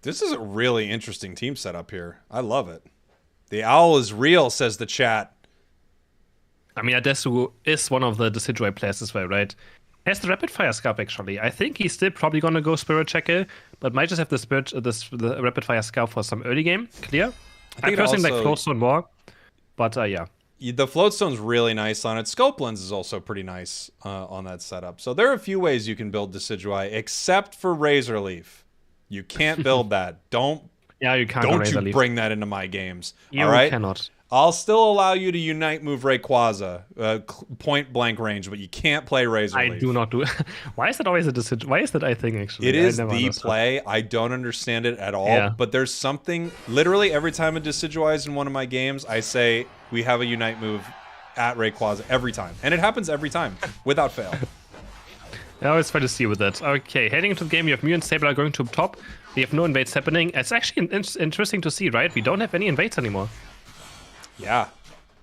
This is a really interesting team setup here. I love it. The owl is real, says the chat. I mean, Adesu is one of the Decidueye players as well, right? Has the Rapid Fire Scarf, actually. I think he's still probably going to go Spirit Checker, but might just have the Rapid Fire Scarf for some early game. Clear? I personally like Floatstone more, but yeah. The Floatstone's really nice on it. Scope Lens is also pretty nice on that setup. So there are a few ways you can build Decidueye, except for Razor Leaf. You can't build that. Yeah, you can't. Don't you bring that into my games. You all right? cannot. I'll still allow you to unite move Rayquaza, point blank range, but you can't play Razor Leaf. I do not do. Why is that always a decision? Why is that I think actually? It is the play. I don't understand it at all. Yeah. But there's something. Literally every time a Decidueye in one of my games, I say we have a unite move at Rayquaza every time, and it happens every time without fail. I always try to see with that. Okay, heading into the game, you have Mew and Sableye going to top. We have no invades happening. It's actually interesting to see, right? We don't have any invades anymore. Yeah.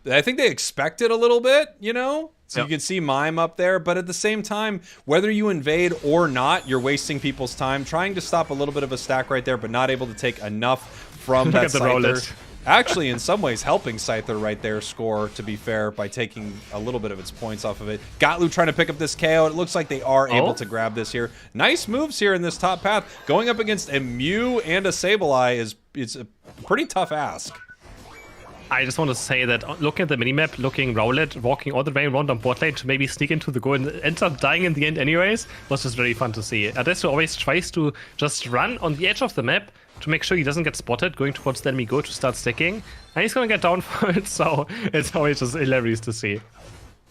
I think they expect it a little bit, you know? So Yep. you can see Mime up there, but at the same time, whether you invade or not, you're wasting people's time trying to stop a little bit of a stack right there, but not able to take enough from Look that at the Scyther. rollers. Actually, in some ways, helping Scyther right there score, to be fair, by taking a little bit of its points off of it. Gatlu trying to pick up this KO. It looks like they are able to grab this here. Nice moves here in this top path. Going up against a Mew and a Sableye is a pretty tough ask. I just want to say that looking at the minimap, looking Rowlet, walking all the way around on bot lane to maybe sneak into the goal and ends up dying in the end anyways, was just very fun to see. Adesso always tries to just run on the edge of the map to make sure he doesn't get spotted, going towards the enemy go to start sticking. And he's going to get down for it, so it's always just hilarious to see.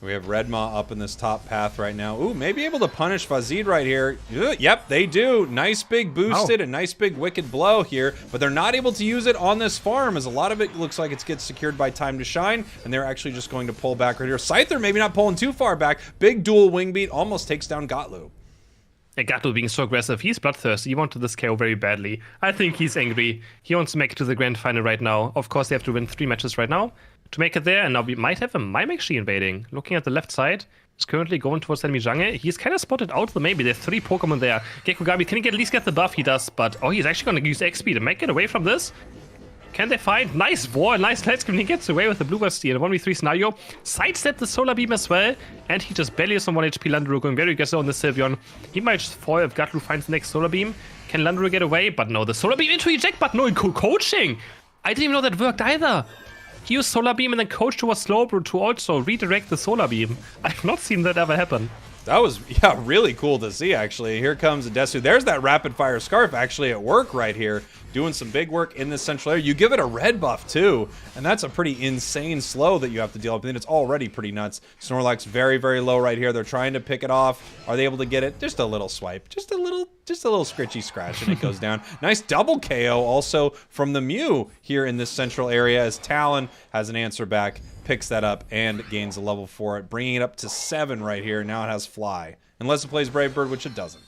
We have Redmaw up in this top path right now. Ooh, maybe able to punish Fazid right here. Yep, they do. Nice big boosted, a nice big wicked blow here, but they're not able to use it on this farm as a lot of it looks like it gets secured by Time to Shine, and they're actually just going to pull back right here. Scyther maybe not pulling too far back. Big dual wing beat almost takes down Gatlu. Yeah, Gatlu being so aggressive, he's bloodthirsty. He wanted this KO very badly. I think he's angry. He wants to make it to the grand final right now. Of course, they have to win 3 matches right now to make it there, and now we might have a Mime actually invading. Looking at the left side, he's currently going towards enemy jungle. He's kind of spotted out the maybe. There's 3 Pokemon there. Gekogami, can he at least get the buff? He does, but oh, he's actually going to use XP to make it away from this. Can they find? Nice wall, nice light screen. He gets away with the Bluebird Steal in a 1v3 scenario. Sidestep the Solar Beam as well, and he just barely is on 1 HP. Landru going very aggressive on the Sylveon. He might just fall if Gatlu finds the next Solar Beam. Can Landru get away? But no, the Solar Beam into eject, but no, coaching! I didn't even know that worked either. He used Solar Beam and then coach towards Slowbro to also redirect the Solar Beam. I've not seen that ever happen. That was, yeah, really cool to see, actually. Here comes Adesu. There's that rapid fire scarf actually at work right here, doing some big work in this central area. You give it a red buff too, and that's a pretty insane slow that you have to deal with. And it's already pretty nuts. Snorlax very, very low right here. They're trying to pick it off. Are they able to get it? Just a little swipe, just a little scritchy scratch, and it goes down. Nice double KO also from the Mew here in this central area as Talon has an answer back, picks that up, and gains a level for it, bringing it up to 7 right here. Now it has Fly, unless it plays Brave Bird, which it doesn't.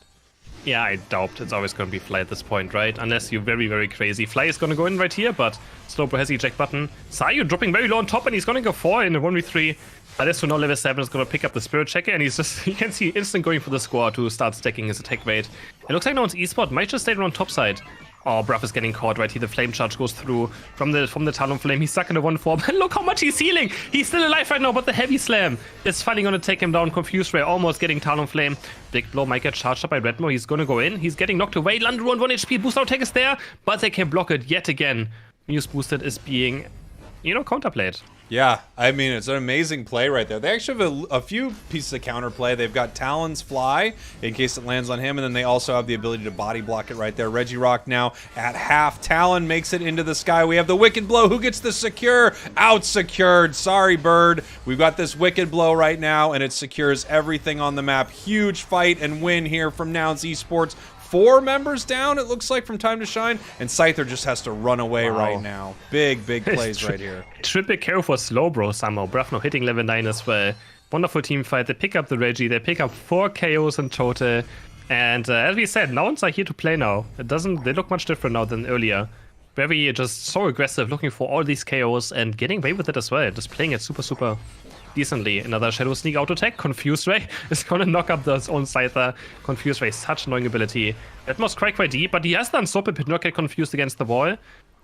Yeah, I doubt it's always going to be Fly at this point, right? Unless you're very, very crazy. Fly is going to go in right here, but Slowbro has the eject button. Sayu dropping very low on top, and he's going to go 4 in a 1v3. Adesso now level 7 is going to pick up the Spirit Checker, and he's just, you can see instant going for the score to start stacking his attack rate. It looks like no one's eSport might just stay around top side. Oh, Bruff is getting caught right here. The flame charge goes through from the Talon Flame. He's stuck in a 1-4. But look how much he's healing. He's still alive right now, but the heavy slam is finally going to take him down. Confused Ray almost getting Talon Flame. Big blow might get charged up by Redmo. He's going to go in. He's getting knocked away. Landru on 1 HP. Boost out tech is there, but they can block it yet again. Muse boosted is being, counterplayed. Yeah, I mean, it's an amazing play right there. They actually have a few pieces of counterplay. They've got Talon's Fly in case it lands on him, and then they also have the ability to body block it right there. Regirock now at half. Talon makes it into the sky. We have the Wicked Blow. Who gets the secure? Out secured. Sorry, Bird. We've got this Wicked Blow right now, and it secures everything on the map. Huge fight and win here from Nouns Esports. 4 members down, it looks like, from Time to Shine, and Scyther just has to run away right now. Big plays right here. Triple KO for Slowbro somehow. Brafno hitting level 9 as well. Wonderful team fight. They pick up the Reggie. They pick up 4 KOs in total. And as we said, Nouns are here to play now. They look much different now than earlier. Very just so aggressive, looking for all these KOs and getting away with it as well. Just playing it super, super decently. Another Shadow Sneak auto attack. Confused Ray is gonna knock up his own Scyther. Confused Ray, such annoying ability. That was quite deep, but he has done stop it, but not get confused against the wall.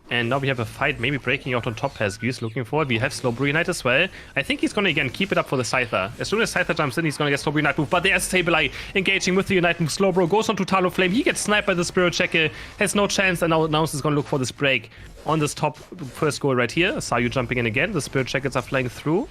And now we have a fight maybe breaking out on top as Goose looking for it. We have Slowbro Unite as well. I think he's gonna again keep it up for the Scyther. As soon as Scyther jumps in, he's gonna get Slowbro Unite move, but there's Sableye engaging with the Unite move. Slowbro goes onto Talon Flame. He gets sniped by the Spirit Checker, has no chance, and now Nouns is gonna look for this break on this top first goal right here. Sayu jumping in again. The Spirit Checkers are flying through.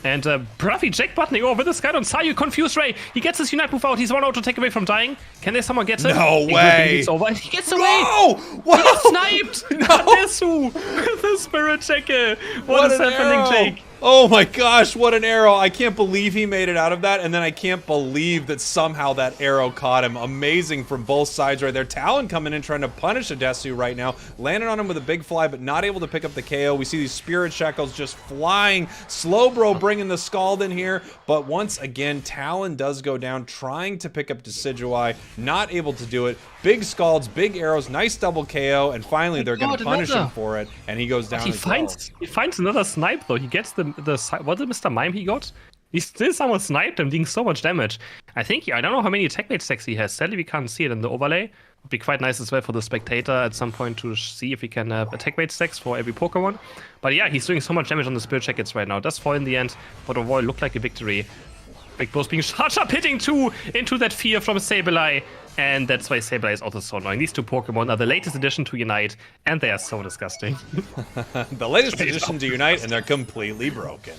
And Bruffy Jack buttoning over the sky on Sayu, confused Ray. He gets his Unite move out. He's 1 out to take away from dying. Can someone get him? No way. It's over. He gets away. Whoa! He gets sniped. No. Desu. The Spirit Checker. What is happening, Jake? Oh my gosh, what an arrow. I can't believe he made it out of that, and then I can't believe that somehow that arrow caught him. Amazing from both sides right there. Talon coming in trying to punish Adesu right now. Landed on him with a big fly, but not able to pick up the KO. We see these Spirit Shackles just flying. Slowbro bringing the Scald in here, but once again, Talon does go down, trying to pick up Decidueye. Not able to do it. Big Scalds, big arrows, nice double KO, and finally they're going to punish him for it, and he goes down He finds another snipe, though. He gets the what did Mr. Mime he got? He still someone sniped him, doing so much damage. I think, I don't know how many attack weight stacks he has. Sadly, we can't see it in the overlay. Would be quite nice as well for the spectator at some point to see if he can attack weight stacks for every Pokemon. But yeah, he's doing so much damage on the Spirit Jackets right now. Does fall in the end, but overall looked like a victory. Big Boss being charged up, hitting 2 into that fear from Sableye. And that's why Sableye is also so annoying. These 2 Pokemon are the latest addition to Unite, and they are so disgusting. The latest addition to Unite, and they're completely broken.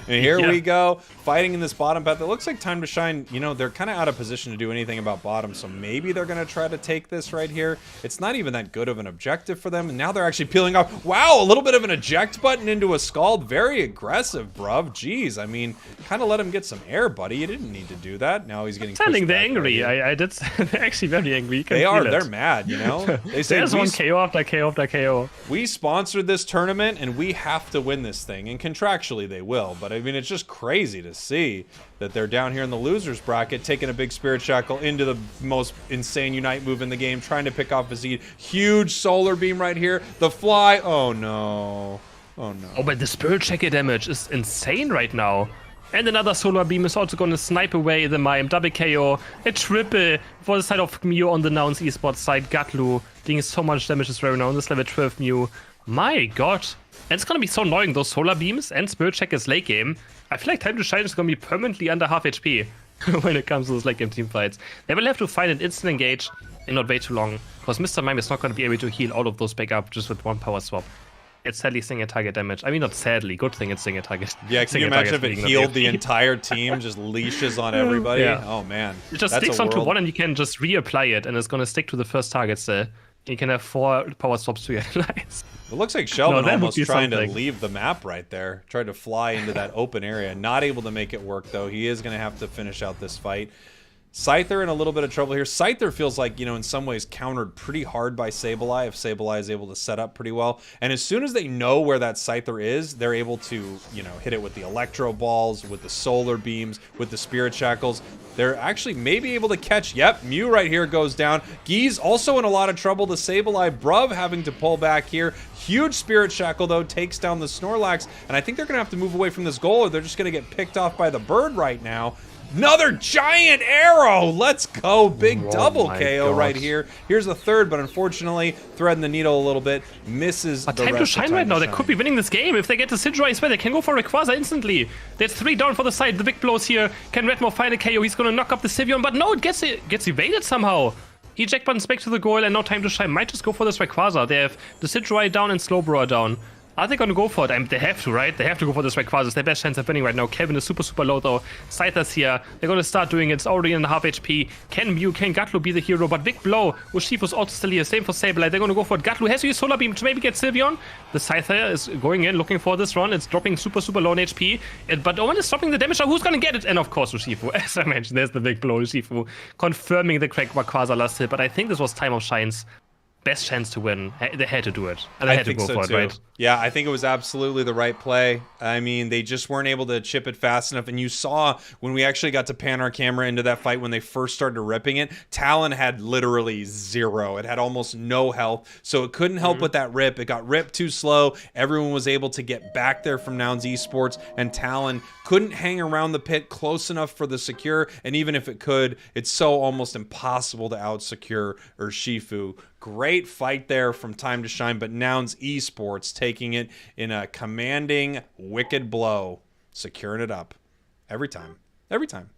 And here we go, fighting in this bottom path. It looks like Time to Shine, you know, they're kind of out of position to do anything about bottom, so maybe they're going to try to take this right here. It's not even that good of an objective for them, and now they're actually peeling off. Wow, a little bit of an eject button into a Scald. Very aggressive, bruv. Jeez, I mean, kind of let him get some air, buddy. You didn't need to do that. Now he's getting telling they're angry. I did. They're actually very angry. They are. They're mad, you know? They say there's one KO after KO after KO. We sponsored this tournament, and we have to win this thing, and contractually they will, but I mean, it's just crazy to see that they're down here in the losers bracket, taking a big Spirit Shackle into the most insane Unite move in the game, trying to pick off Vizid. Huge Solar Beam right here. The fly. Oh, no. Oh, no. Oh, but the Spirit Shackle damage is insane right now. And another Solar Beam is also going to snipe away the Mime. Double KO. A triple for the side of Mew on the Nouns esports side. Gatlu doing so much damage as well now on this level 12 Mew. My god. And it's going to be so annoying, those Solar Beams and Spirit Checkers late game. I feel like Time to Shine is going to be permanently under half HP when it comes to those late game team fights. They will have to find an instant engage and not wait too long, because Mr. Mime is not going to be able to heal all of those back up just with one power swap. It's sadly single target damage. I mean, not sadly. Good thing it's single target. Yeah, can you imagine if it healed the entire team, just leashes on everybody? Yeah. Oh, man. It just sticks onto one and you can just reapply it, and it's going to stick to the first targets there. You can have 4 power swaps to your allies. It looks like Shelvin almost trying to leave the map right there. Tried to fly into that open area. Not able to make it work, though. He is going to have to finish out this fight. Scyther in a little bit of trouble here. Scyther feels like, you know, in some ways countered pretty hard by Sableye if Sableye is able to set up pretty well. And as soon as they know where that Scyther is, they're able to, you know, hit it with the Electro Balls, with the Solar Beams, with the Spirit Shackles. They're actually maybe able to catch, yep, Mew right here goes down. Geese also in a lot of trouble. The Sableye, Bruv having to pull back here. Huge Spirit Shackle, though, takes down the Snorlax. And I think they're going to have to move away from this goal or they're just going to get picked off by the bird right now. Another giant arrow! Let's go! Big double KO right here. Here's the third, but unfortunately, threading the needle a little bit, misses the Time to Shine right now. They could be winning this game. If they get the Decidueye as well, they can go for Rayquaza instantly. There's 3 down for the side. The big blows here. Can Redmore find a KO? He's going to knock up the Sylveon, but no, it gets evaded somehow. He jack buttons back to the goal, and now Time to Shine might just go for this Rayquaza. They have the Decidueye down and Slowbro down. Are they going to go for it? I mean, they have to, right? They have to go for this Rayquaza. It's their best chance of winning right now. Kevin is super, super low, though. Scyther's here. They're going to start doing it. It's already in the half HP. Can Mew, can Gatlu be the hero? But big blow. Urshifu's also still here. Same for Sableye. They're going to go for it. Gatlu has to use Solar Beam to maybe get Sylveon. The Scyther is going in, looking for this run. It's dropping super, super low in HP. But Owen is stopping the damage. Now who's going to get it? And of course, Urshifu. As I mentioned, there's the big blow. Urshifu confirming the crack Rayquaza last hit. But I think this was Time of Shine's best chance to win. They had to do it. And they had to go for it, right? Yeah, I think it was absolutely the right play. I mean, they just weren't able to chip it fast enough. And you saw when we actually got to pan our camera into that fight when they first started ripping it, Talon had literally 0. It had almost no health. So it couldn't help with that rip. It got ripped too slow. Everyone was able to get back there from Nouns Esports. And Talon couldn't hang around the pit close enough for the secure. And even if it could, it's so almost impossible to out-secure Urshifu. Great fight there from Time to Shine, but Nouns Esports taking it in a commanding, wicked blow, securing it up. Every time. Every time.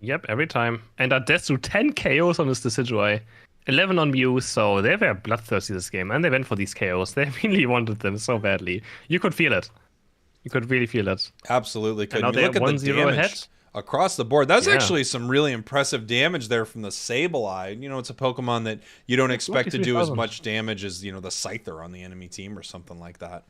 Yep, every time. And Adesu 10 KOs on this Decidueye. 11 on Mew, so they were bloodthirsty this game, and they went for these KOs. They really wanted them so badly. You could feel it. You could really feel it. Absolutely could. And now You look they're at the 1-0 damage ahead. across the board. That's Yeah. actually some really impressive damage there from the Sableye. You know, it's a Pokemon that you don't expect to do as 23,000. much damage as, you know, the Scyther on the enemy team or something like that.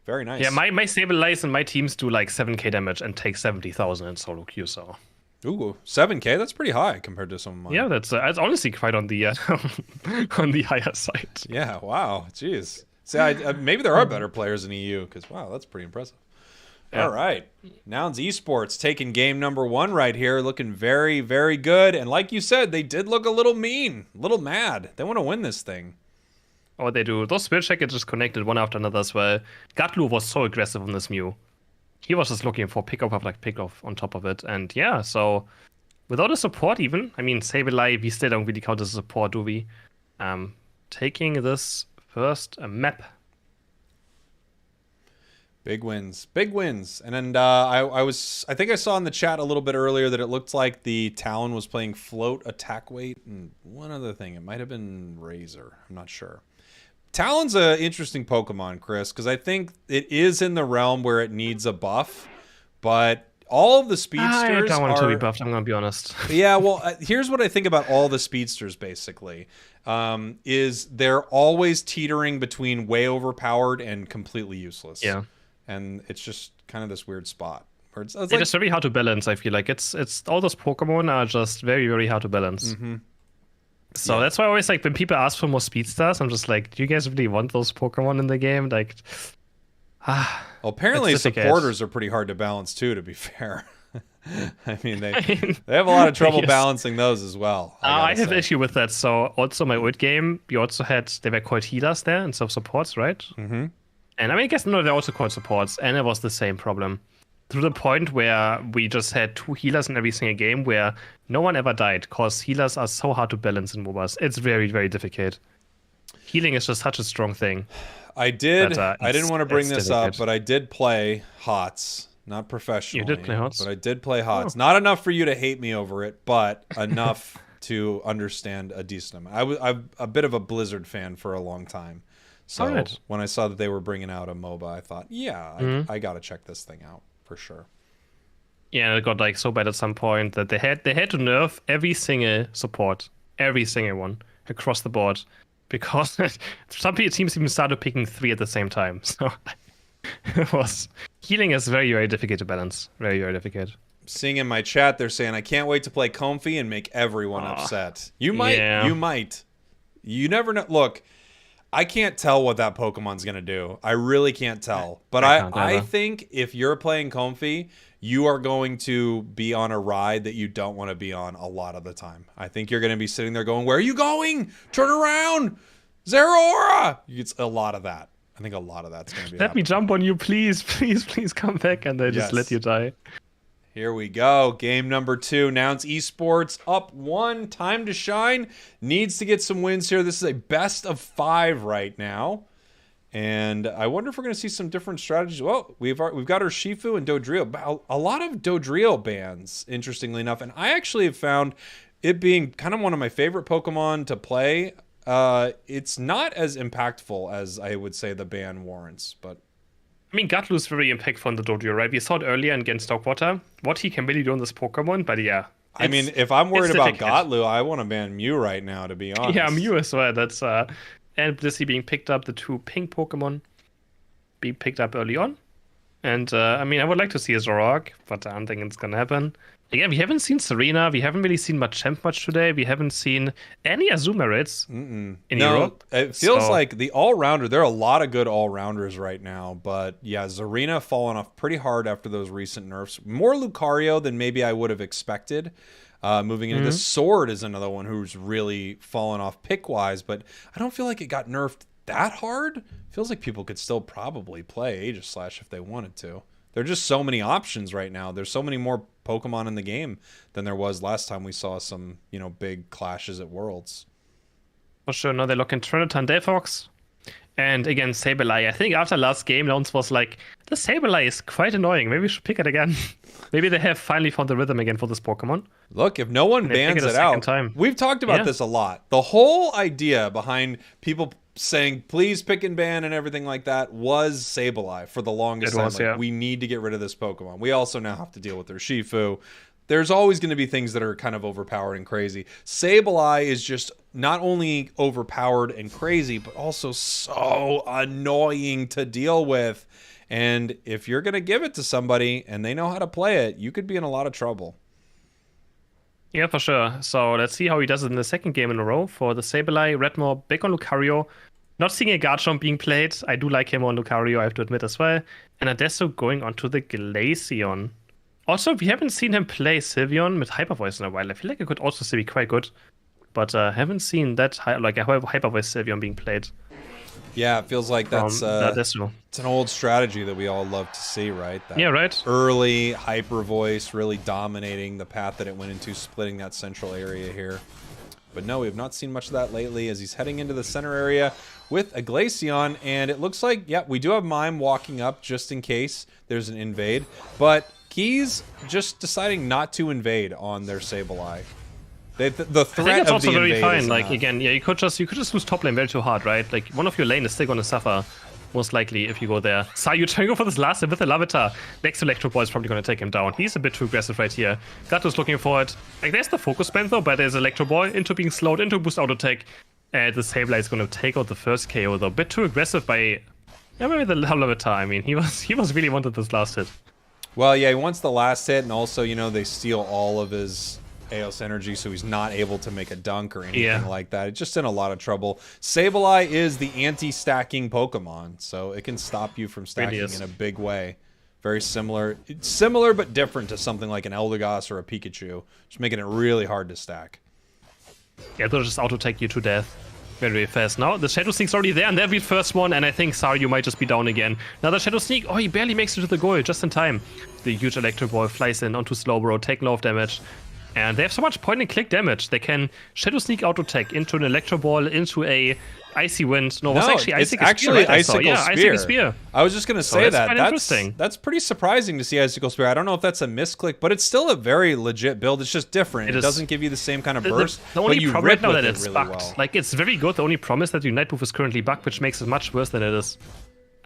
Very nice. Yeah, my Sableyes and my teams do like 7k damage and take 70,000 in solo queue, so. Ooh, 7k? That's pretty high compared to some of mine. Yeah, that's honestly quite on the on the higher side. Yeah, wow. Jeez. See, maybe there are better players in EU, because, wow, that's pretty impressive. Yeah. All right. Nouns Esports taking game number 1 right here, looking very, very good. And like you said, they did look a little mean, a little mad. They want to win this thing. Oh, they do. Those Spirit Checkers just connected one after another as well. Gatlu was so aggressive on this Mew. He was just looking for pick-up of like pick-off on top of it. And yeah, so without a support even, I mean, Sableye, we still don't really count as a support, do we? Taking this first map. Big wins, big wins. And then I think I saw in the chat a little bit earlier that it looked like the Talon was playing float attack weight. And one other thing, it might have been Razor. I'm not sure. Talon's an interesting Pokemon, Chris, because I think it is in the realm where it needs a buff, but all of the speedsters I don't want it to be buffed, I'm going to be honest. Yeah, well, here's what I think about all the speedsters, basically, is they're always teetering between way overpowered and completely useless. Yeah. And it's just kind of this weird spot. Where it's It like, is very hard to balance, I feel like. It's all those Pokemon are just very, very hard to balance. Mm-hmm. So that's why I always like when people ask for more speedsters, I'm just like, do you guys really want those Pokemon in the game? Like, well, apparently it's difficult. supporters are pretty hard to balance too, to be fair. I mean, they have a lot of trouble Yes. balancing those as well. I have issue with that. So also my old game, we also had, they were called healers there instead of supports, right? Mm-hmm. And I mean, I guess no, they're also called supports, and it was the same problem. To the point where we just had 2 healers in every single game where no one ever died, because healers are so hard to balance in MOBAs. It's very, very difficult. Healing is just such a strong thing. I didn't want to bring this up, but I did play HOTS. Not professionally. You did play HOTS? But I did play HOTS. Not enough for you to hate me over it, but enough to understand a decent amount. I'm a bit of a Blizzard fan for a long time. So Right. when I saw that they were bringing out a MOBA, I thought, yeah, I got to check this thing out for sure. Yeah, it got like so bad at some point that they had to nerf every single support, every single one across the board, because some teams even started picking 3 at the same time. So it was healing is very, very difficult to balance. Very, very difficult. Seeing in my chat, they're saying, I can't wait to play Comfy and make everyone upset. You might. Yeah. You might. You never know. Look, I can't tell what that Pokemon's going to do. I really can't tell. But I think if you're playing Comfy, you are going to be on a ride that you don't want to be on a lot of the time. I think you're going to be sitting there going, where are you going? Turn around. Zeraora. It's a lot of that. I think a lot of that's going to be Let me jump on you, please, please, please come back, and they just let you die. Here we go. Game number 2. Nouns Esports up 1. Time to shine. Needs to get some wins here. This is a best of 5 right now. And I wonder if we're going to see some different strategies. Well, we've got our Shifu and Dodrio. A lot of Dodrio bans, interestingly enough. And I actually have found it being kind of one of my favorite Pokemon to play. It's not as impactful as I would say the ban warrants, but I mean, Gatlu is very impactful on the Dodrio, right? We saw it earlier against Stockwater, what he can really do on this Pokemon, but yeah. I mean, if I'm worried about difficult. Gatlu, I want to ban Mew right now, to be honest. Yeah, Mew as well. That's and Blissey being picked up, the 2 pink Pokemon being picked up early on. And I mean, I would like to see a Zorog, but I don't think it's gonna happen. Again, we haven't seen Serena. We haven't really seen Machamp much today. We haven't seen any Azumarids in Europe. It feels like the all-rounder, there are a lot of good all-rounders right now, but yeah, Zarina fallen off pretty hard after those recent nerfs. More Lucario than maybe I would have expected. Moving into this, Sword is another one who's really fallen off pick-wise, but I don't feel like it got nerfed that hard. Feels like people could still probably play Aegislash if they wanted to. There are just so many options right now. There's so many more Pokemon in the game than there was last time we saw some, big clashes at Worlds. For sure, now they look in Triniton Delphox. And again, Sableye. I think after last game, Lawrence was like, the Sableye is quite annoying. Maybe we should pick it again. Maybe they have finally found the rhythm again for this Pokemon. Look, if no one bans it out, we've talked about this a lot. The whole idea behind people saying, please pick and ban and everything like that was Sableye for the longest time. Like, we need to get rid of this Pokemon. We also now have to deal with their Shifu. There's always going to be things that are kind of overpowered and crazy. Sableye is just not only overpowered and crazy, but also so annoying to deal with. And if you're going to give it to somebody and they know how to play it, you could be in a lot of trouble. Yeah, for sure. So let's see how he does it in the second game in a row. For the Sableye, Redmore back on Lucario. Not seeing a Garchomp being played. I do like him on Lucario, I have to admit as well. And Adesso going on to the Glaceon. Also, we haven't seen him play Sylveon with Hyper Voice in a while. I feel like it could also still be quite good. But haven't seen that like a Hyper Voice Sylveon being played. Yeah, it feels like that's it's an old strategy that we all love to see, right? That right. Early Hyper Voice really dominating the path that it went into, splitting that central area here. But no, we have not seen much of that lately as he's heading into the center area with a Glaceon. And it looks like, yeah, we do have Mime walking up just in case there's an invade. But Keys just deciding not to invade on their Sableye. The threat I think it's of also the very fine. is Like enough. again, yeah, you could just lose top lane very too hard, right? Like one of your lane is still gonna suffer, most likely if you go there. Sayu trying to go for this last hit with the Larvitar. Next Electro Ball is probably gonna take him down. He's a bit too aggressive right here. Gato's looking for it. Like there's the focus band though, but there's Electro Ball into being slowed, into boost auto attack. And the Sableye is gonna take out the first KO though. A bit too aggressive by maybe the Larvitar. I mean, he was really wanted this last hit. Well, yeah, he wants the last hit, and also, you know, they steal all of his Eos energy, so he's not able to make a dunk or anything like that. It's just in a lot of trouble. Sableye is the anti-stacking Pokemon, so it can stop you from stacking in a big way. Very similar. It's similar but different to something like an Eldegoss or a Pikachu, just making it really hard to stack. Yeah, they'll just auto-take you to death very, very fast. Now, the Shadow Sneak's already there, and there'll be the first one, and I think Saryu might just be down again. Another Shadow Sneak. Oh, he barely makes it to the goal, just in time. The huge Electro Ball flies in onto Slowbro, taking off damage. And they have so much point-and-click damage. They can Shadow Sneak auto-attack into an Electro Ball, into a Icy Wind. No, it was actually Icicle Spear. Icicle Spear. I was just going to say that. That's pretty surprising to see Icicle Spear. I don't know if that's a misclick, but it's still a very legit build. It's just different. It doesn't give you the same kind of burst. The only problem right now that it's really bugged. Well. Like, it's very good. The only problem is that Unite Move is currently bugged, which makes it much worse than it is.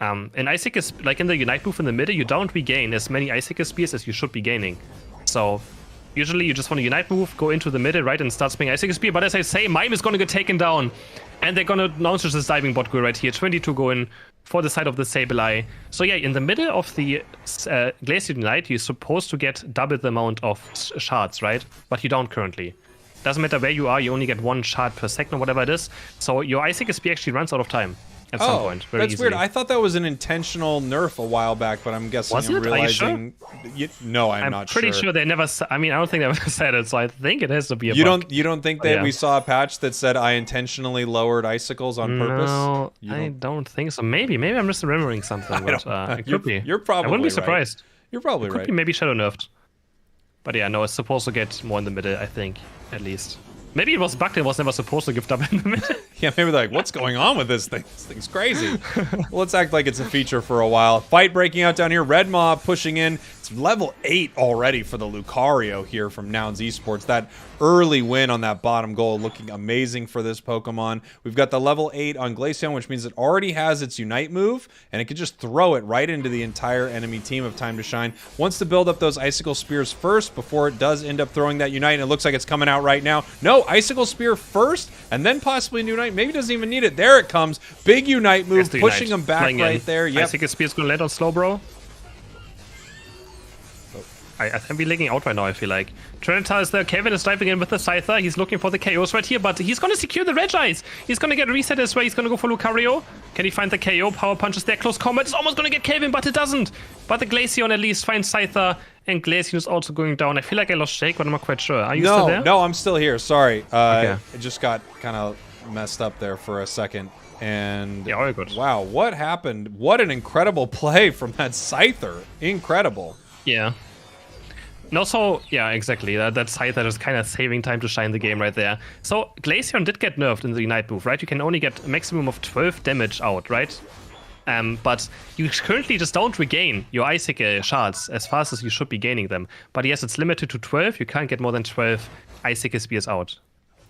And Icicle is, like in the Unite Move in the middle, you don't regain as many Icicle Spears as you should be gaining. So usually you just want to Unite Move, go into the middle, right, and start spamming Icicle Spear. But as I say, Mime is going to get taken down. And they're going to launch this diving bot go right here. 22 going for the side of the Sableye. So yeah, in the middle of the Glacier Unite, you're supposed to get double the amount of shards, right? But you don't currently. Doesn't matter where you are, you only get one shard per second or whatever it is. So your Icicle Spear actually runs out of time at some point. Very that's easily. weird. I thought that was an intentional nerf a while back, but I'm guessing I'm realizing. No, I'm not sure. I'm pretty sure they never. I mean, I don't think they ever said it, so I think it has to be a You bug. You don't think that we saw a patch that said I intentionally lowered icicles on purpose? No, I don't think so. Maybe I'm just remembering something. But, it could be. You're probably. I wouldn't be surprised. You're probably right. Could be maybe shadow nerfed. But yeah, no, it's supposed to get more in the middle. I think at least. Maybe it was bugged and was never supposed to give double in the middle. Yeah, maybe they're like, what's going on with this thing? This thing's crazy. Well, let's act like it's a feature for a while. Fight breaking out down here. Red Mob pushing in. It's level 8 already for the Lucario here from Nouns Esports. That early win on that bottom goal looking amazing for this Pokemon. We've got the level 8 on Glaceon, which means it already has its Unite move, and it can just throw it right into the entire enemy team of Time to Shine. Wants to build up those Icicle Spears first before it does end up throwing that Unite, and it looks like it's coming out right now. No, Icicle Spear first, and then possibly Unite. Maybe doesn't even need it. There it comes. Big Unite move, pushing him back right there. Yep. Icicle Spear's gonna land on Slowbro. I think we're lagging out right now, I feel like. Trinita is there, Kevin is diving in with the Scyther. He's looking for the KOs right here, but he's going to secure the Regice. He's going to get reset as well. He's going to go for Lucario. Can he find the KO? Power Punch is there, close combat. It's almost going to get Kevin, but it doesn't. But the Glaceon at least finds Scyther, and Glaceon is also going down. I feel like I lost Jake, but I'm not quite sure. Are you still there? No, I'm still here. Sorry. It just got kind of messed up there for a second. And yeah, all good. Wow, what happened? What an incredible play from that Scyther. Incredible. Yeah. And also, yeah, exactly. That Scyther is kind of saving time to shine the game right there. So Glaceon did get nerfed in the Unite move, right? You can only get a maximum of 12 damage out, right? But you currently just don't regain your Icicle shards as fast as you should be gaining them. But yes, it's limited to 12. You can't get more than 12 Icicle spears out.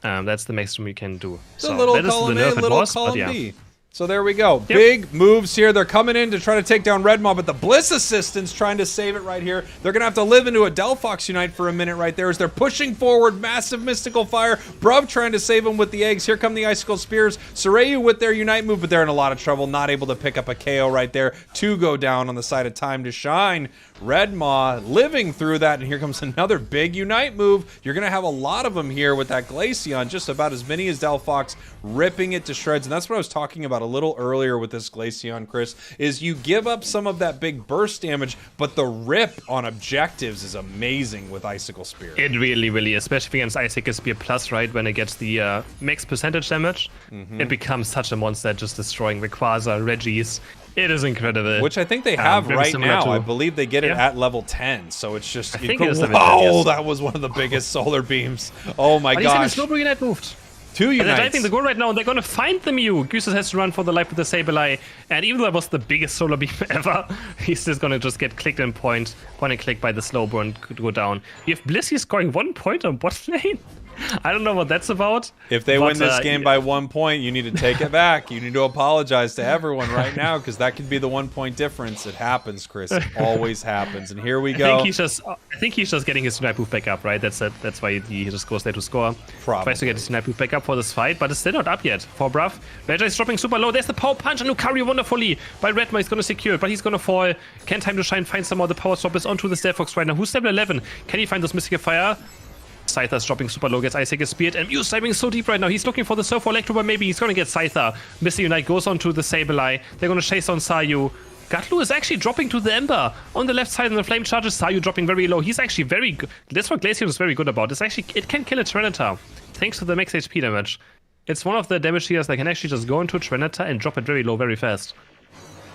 That's the maximum you can do. So little that is column the nerf A, it little was, column but yeah. B. So there we go. Yep. Big moves here. They're coming in to try to take down Red Maw, but the Bliss Assistants trying to save it right here. They're going to have to live into a Delphox Unite for a minute right there as they're pushing forward. Massive Mystical Fire. Bruv trying to save him with the eggs. Here come the Icicle Spears. Soreyu with their Unite move, but they're in a lot of trouble. Not able to pick up a KO right there. 2 go down on the side of Time to Shine. Red Maw living through that, and here comes another big Unite move. You're going to have a lot of them here with that Glaceon, just about as many as Delphox, ripping it to shreds. And that's what I was talking about a little earlier with this Glaceon, Chris, is you give up some of that big burst damage, but the rip on objectives is amazing with Icicle Spear. It really, really, especially against Icicle Spear Plus, right, when it gets the max percentage damage, it becomes such a monster, just destroying Rayquaza, Regis. It is incredible. Which I think they have right now. to, I believe they get it at level 10, so it's just... I think it is level 10, wow, yes. that was one of the biggest solar beams. Oh my but gosh. But he's Unite moved. 2 Unites. And they're diving the goal right now, and they're going to find the Mew. Guses has to run for the life with the Sableye, and even though that was the biggest solar beam ever, he's just going to just get clicked and point and click by the Slowbro and could go down. You have Blissey scoring 1 point on bot lane. I don't know what that's about. If they win this game by 1 point, you need to take it back. You need to apologize to everyone right now, because that could be the 1 point difference. It happens, Chris. It always happens. And here we go. I think he's just getting his Unite move back up, right? That's it. That's why he just goes there to score. Probably. Tries to get his Unite move back up for this fight, but it's still not up yet for Bruv. Vega is dropping super low. There's the power punch, and Lucario wonderfully by Redma. He's going to secure it, but he's going to fall. Can Time to Shine find some more? The power stop is onto the Delphox right now. Who's level 11? Can he find those Mystical Fire? Scyther's dropping super low, gets Icicle Speared, and Mew's diving so deep right now. He's looking for the Surf or Electro, but maybe he's going to get Scyther. Mr. Unite goes on to the Sableye. They're going to chase on Sayu. Gatlu is actually dropping to the Ember on the left side, and the Flame charges. Sayu dropping very low. He's actually very good. That's what Glaceon is very good about. It's actually, it can kill a Tyranitar thanks to the max HP damage. It's one of the damage dealers that can actually just go into a Tyranitar and drop it very low very fast.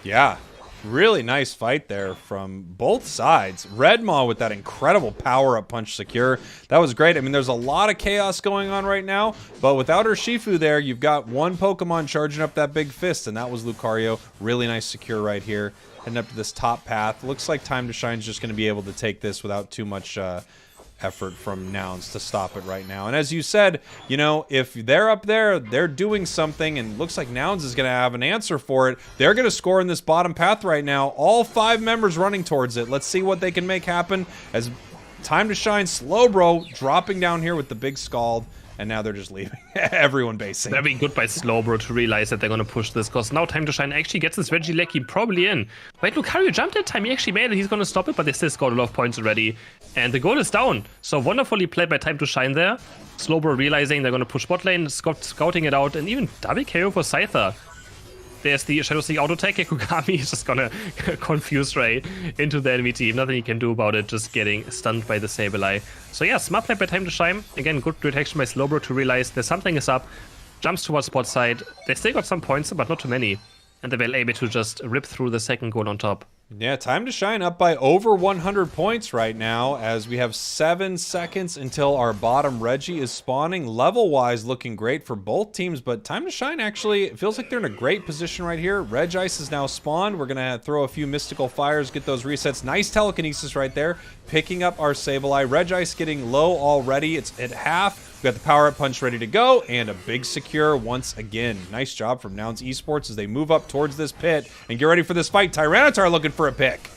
Yeah. Really nice fight there from both sides. Red Maw with that incredible power-up punch secure. That was great. I mean, there's a lot of chaos going on right now, but without Urshifu there, you've got one Pokemon charging up that big fist, and that was Lucario. Really nice secure right here. Heading up to this top path. Looks like Time to Shine's just going to be able to take this without too much effort from Nouns to stop it right now. And as you said, you know, if they're up there, they're doing something, and looks like Nouns is going to have an answer for it. They're going to score in this bottom path right now. All 5 members running towards it. Let's see what they can make happen as Time to Shine Slowbro dropping down here with the big Scald. And now they're just leaving. Everyone basing. Very good by Slowbro to realize that they're going to push this, because now Time to Shine actually gets this Regieleki probably in. Wait, Lucario jumped that time. He actually made it. He's going to stop it, but they still scored a lot of points already. And the goal is down. So wonderfully played by Time to Shine there. Slowbro realizing they're going to push bot lane, scouting it out, and even double KO for Scyther. There's the Shadow Sneak auto attack. Kugami is just gonna confuse Ray into the enemy team. Nothing he can do about it, just getting stunned by the Sableye. So yeah, smart play by Time to Shine. Again, good detection by Slowbro to realize that something is up. Jumps towards bot side. They still got some points, but not too many. And they were able to just rip through the second goal on top. Yeah, Time to Shine up by over 100 points right now, as we have 7 seconds until our bottom Reggie is spawning. Level-wise, looking great for both teams, but Time to Shine actually, it feels like they're in a great position right here. Regice is now spawned. We're going to throw a few Mystical Fires, get those resets. Nice telekinesis right there, picking up our Sableye. Regice getting low already. It's at half. We got the power-up punch ready to go, and a big secure once again. Nice job from Nouns Esports as they move up towards this pit and get ready for this fight. Tyranitar looking for a pick.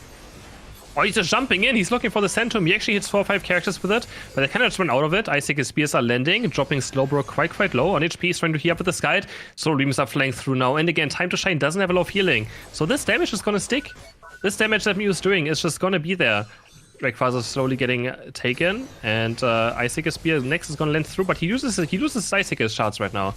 Oh, he's just jumping in. He's looking for the Centum. He actually hits 4 or 5 characters with it, but they cannot run out of it. Icicle Spears are landing, dropping Slowbro quite low on HP. He's trying to heal up with the Sky. Soul Reams are flying through now, and again, Time to Shine doesn't have a lot of healing. So this damage is going to stick. This damage that Mew is doing is just going to be there. Rayquaza slowly getting taken, and Icicle Spear next is going to land through, but he loses Icicle shards right now.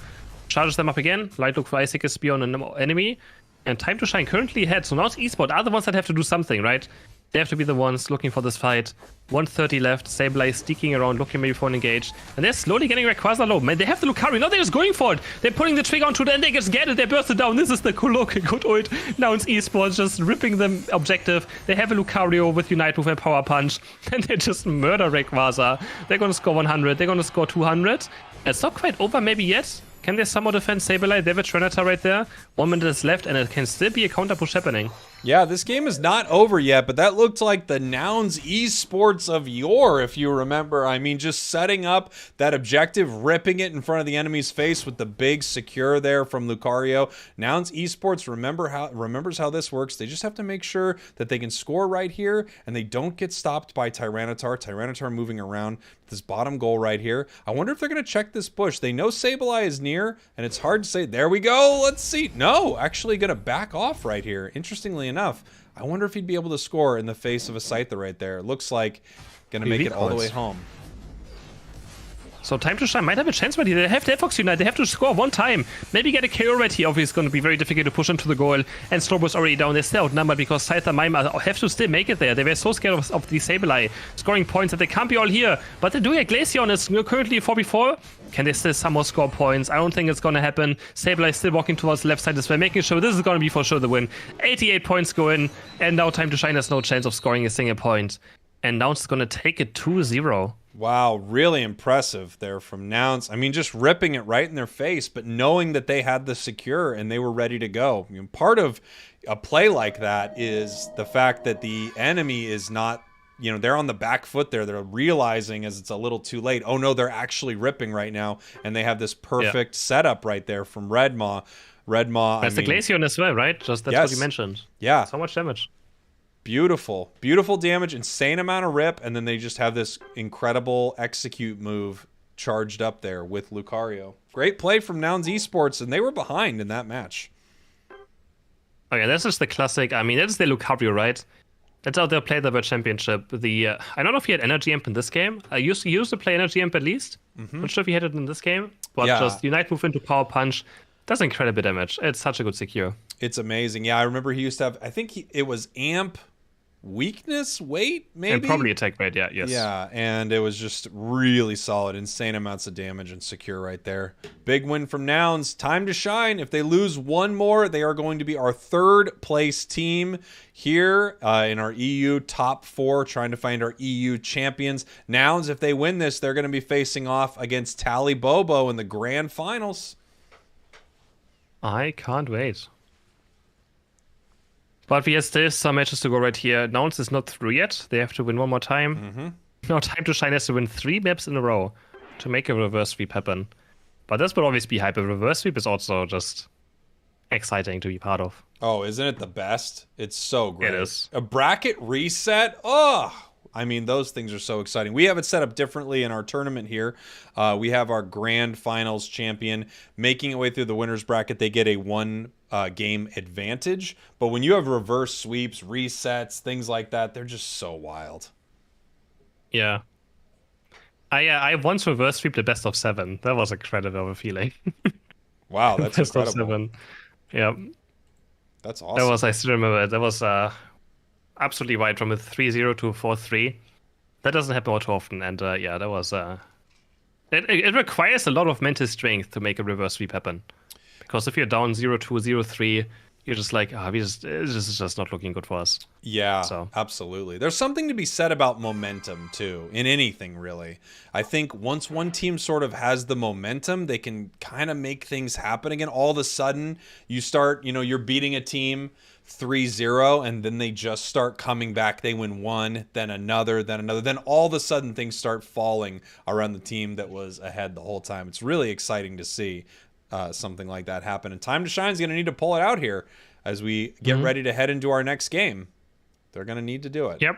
Charges them up again. Light look for Icicle Spear on an enemy, and Time to Shine currently ahead. So now it's Esport are the ones that have to do something, right? They have to be the ones looking for this fight. 130 left. Sableye sneaking around, looking maybe for an engage. And they're slowly getting Rayquaza low. Man, they have the Lucario. No, they're just going for it. They're putting the trigger onto it, and they just get it. They burst it down. This is the good ult. Now it's esports, just ripping them objective. They have a Lucario with Unite Move and Power Punch. And they just murder Rayquaza. They're going to score 100. They're going to score 200. It's not quite over maybe yet. Can they somehow defend Sableye? They have a Trenator right there. 1 minute is left, and it can still be a counter push happening. Yeah, this game is not over yet, but that looked like the Nouns esports of yore, if you remember. I mean, just setting up that objective, ripping it in front of the enemy's face with the big secure there from Lucario. Nouns esports remembers how this works. They just have to make sure that they can score right here, and they don't get stopped by Tyranitar. Tyranitar moving around this bottom goal right here. I wonder if they're going to check this bush. They know Sableye is near, and it's hard to say, there we go, let's see. No, actually going to back off right here. Interestingly enough, I wonder if he'd be able to score in the face of a Scyther right there. It looks like going to make it all the way home. So Time to Shine might have a chance right here. They have Delphox Unite. They have to score one time. Maybe get a KO right here. Obviously, it's going to be very difficult to push into the goal. And Slowbro's already down. They're still outnumbered because Scyther and Mime have to still make it there. They were so scared of the Sableye scoring points that they can't be all here. But they're doing a Glaceon. It's currently a 4v4. Can they still somehow score points? I don't think it's going to happen. Sableye still walking towards the left side as well, making sure this is going to be for sure the win. 88 points go in. And now Time to Shine has no chance of scoring a single point. And now it's going to take it 2-0. Wow, really impressive there from Nouns. I mean, just ripping it right in their face, but knowing that they had the secure and they were ready to go. I mean, part of a play like that is the fact that the enemy is not, you know, they're on the back foot there. They're realizing as it's a little too late. Oh, no, they're actually ripping right now. And they have this perfect setup right there from Redmaw. That's the Glaceon as well, right? Just that's what you mentioned. Yeah. So much damage. Beautiful. Beautiful damage, insane amount of rip, and then they just have this incredible execute move charged up there with Lucario. Great play from Nouns Esports, and they were behind in that match. Oh yeah, this is the classic. I mean, that's the Lucario, right? That's how they play the World Championship. I don't know if he had Energy Imp in this game. I used to play Energy Imp at least. Not sure if he had it in this game. But just Unite Move into Power Punch. Does incredible damage. It's such a good secure. It's amazing. Yeah, I remember he used to have, I think it was Amp weakness, weight, maybe? And probably attack rate, yeah, yes. Yeah, and it was just really solid. Insane amounts of damage and secure right there. Big win from Nouns. Time to Shine. If they lose one more, they are going to be our third place team here in our EU top 4, trying to find our EU champions. Nouns, if they win this, they're going to be facing off against Tally Bobo in the grand finals. I can't wait. But we have still some matches to go right here. Nouns is not through yet. They have to win one more time. Now Time to Shine has to win 3 maps in a row to make a reverse sweep happen. But this will always be hype. A reverse sweep is also just exciting to be part of. Oh, isn't it the best? It's so great. It is. A bracket reset? Oh, I mean, those things are so exciting. We have it set up differently in our tournament here. We have our grand finals champion making it way through the winner's bracket. They get a 1 game advantage. But when you have reverse sweeps, resets, things like that, they're just so wild. Yeah. I once reverse sweeped the best of 7. That was incredible of a feeling. Wow, that's best incredible. Of 7. Yeah. That's awesome. I still remember it. That was absolutely wide from a 3-0 to a 4-3. That doesn't happen all too often. And yeah, that was... It requires a lot of mental strength to make a reverse sweep happen. Because if you're down 0-2, 0-3, you're just like, this is just not looking good for us. Yeah, absolutely. There's something to be said about momentum, too, in anything, really. I think once one team sort of has the momentum, they can kind of make things happen again. All of a sudden, you start, you're beating a team 3-0, and then they just start coming back. They win 1, then another, then another. Then all of a sudden, things start falling around the team that was ahead the whole time. It's really exciting to see something like that happen. And Time to Shine is going to need to pull it out here as we get ready to head into our next game. They're going to need to do it. Yep.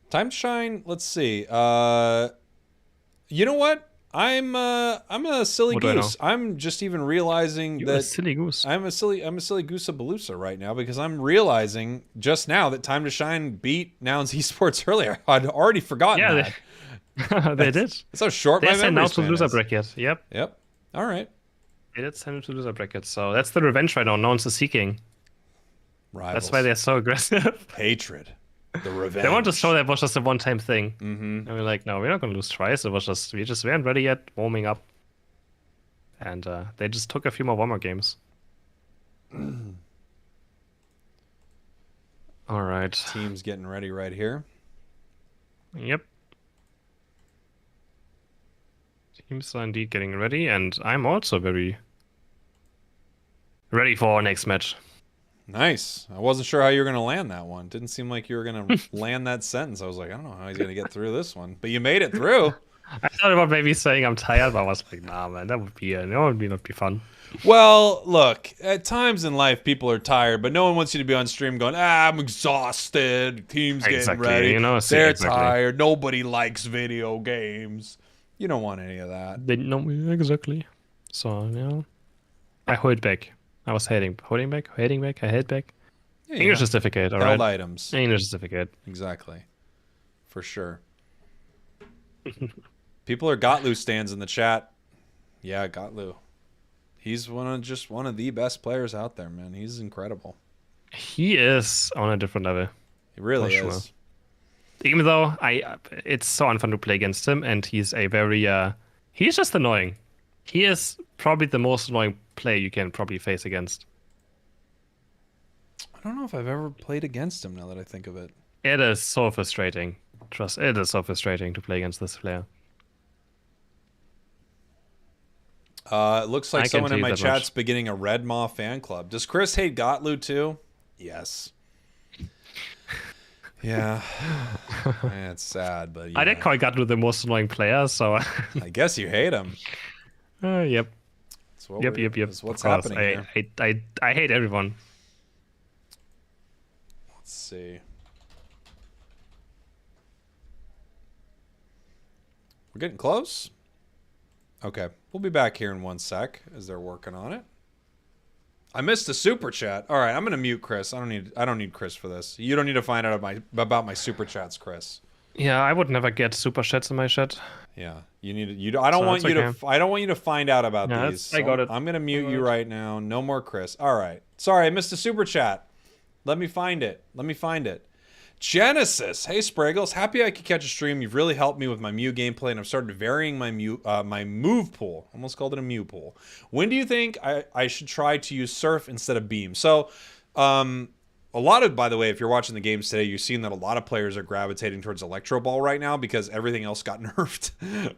Time to Shine. Let's see. You know what? I'm a silly goose. I'm just even realizing You're a silly goose. I'm a silly goosa-baloosa right now because I'm realizing just now that Time to Shine beat Nouns Esports earlier. I'd already forgotten that. They did. That's how short my memory span is. Loser bracket. Yep. All right. They did send it to loser bracket, so that's the revenge right now. No one's seeking. Rivals. That's why they're so aggressive. Hatred. The revenge. They want to show that it was just a one-time thing. Mm-hmm. And we're like, no, we're not going to lose twice. We just weren't ready yet, warming up. And they just took a few more warm-up games. All right. Team's getting ready right here. Yep. Teams are indeed getting ready, and I'm also very ready for our next match. Nice. I wasn't sure how you were going to land that one. Didn't seem like you were going to land that sentence. I was like, I don't know how he's going to get through this one. But you made it through. I thought about maybe saying I'm tired, but I was like, nah, man, that would not be fun. Well, look, at times in life, people are tired, but no one wants you to be on stream going, I'm exhausted. Team's getting ready. You know, they're tired. Nobody likes video games. You don't want any of that. They know exactly. So, yeah. I hold back. I was holding back. I held back. Yeah, English certificate, all held right? items. English certificate. Exactly. For sure. People are Gotlu stands in the chat. Yeah, Gotlu. He's one of the best players out there, man. He's incredible. He is on a different level. He really For is. sure. Even though it's so unfun to play against him, and he's a very he's just annoying. He is probably the most annoying player you can probably face against. I don't know if I've ever played against him now that I think of it. It is so frustrating. It is so frustrating to play against this player. It looks like someone in my that chat's much. beginning a Red Maw fan club. Does Chris hate Gotlu too? Yes. Yeah. Man, it's sad, but I did call Gatlu the most annoying player, so I guess you hate him. yep. That's what Yep. That's what's happening here. I hate everyone. Let's see. We're getting close. Okay, we'll be back here in 1 sec as they're working on it. I missed a super chat. All right, I'm gonna mute Chris. I don't need Chris for this. You don't need to find out about my super chats, Chris. Yeah, I would never get super chats in my chat. Yeah, you need. I don't want you to. I don't want you to find out about these. I got it. I'm gonna mute you right now. No more Chris. All right. Sorry, I missed a super chat. Let me find it. Genesis. Hey, Spragels. Happy I could catch a stream. You've really helped me with my Mew gameplay, and I've started varying my my move pool. Almost called it a Mew pool. When do you think I should try to use Surf instead of Beam? So, a lot of, by the way, if you're watching the games today, you've seen that a lot of players are gravitating towards Electro Ball right now because everything else got nerfed,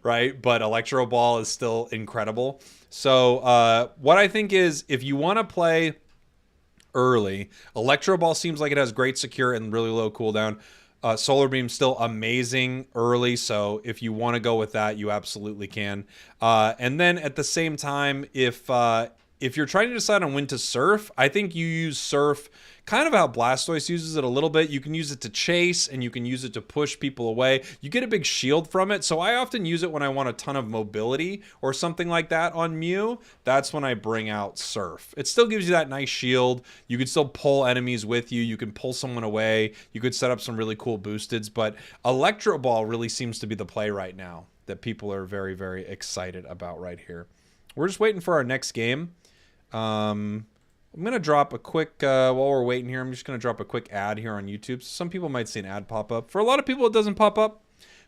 right? But Electro Ball is still incredible. So, what I think is if you want to play early, Electro Ball seems like it has great secure and really low cooldown. Solar Beam's still amazing early, so if you want to go with that, you absolutely can. And then at the same time, if you're trying to decide on when to Surf, I think you use Surf kind of how Blastoise uses it a little bit. You can use it to chase, and you can use it to push people away. You get a big shield from it, so I often use it when I want a ton of mobility or something like that on Mew. That's when I bring out Surf. It still gives you that nice shield. You can still pull enemies with you. You can pull someone away. You could set up some really cool boosteds, but Electro Ball really seems to be the play right now that people are very, very excited about right here. We're just waiting for our next game. I'm going to drop a quick, while we're waiting here, I'm just going to drop a quick ad here on YouTube. So some people might see an ad pop up. For a lot of people, it doesn't pop up,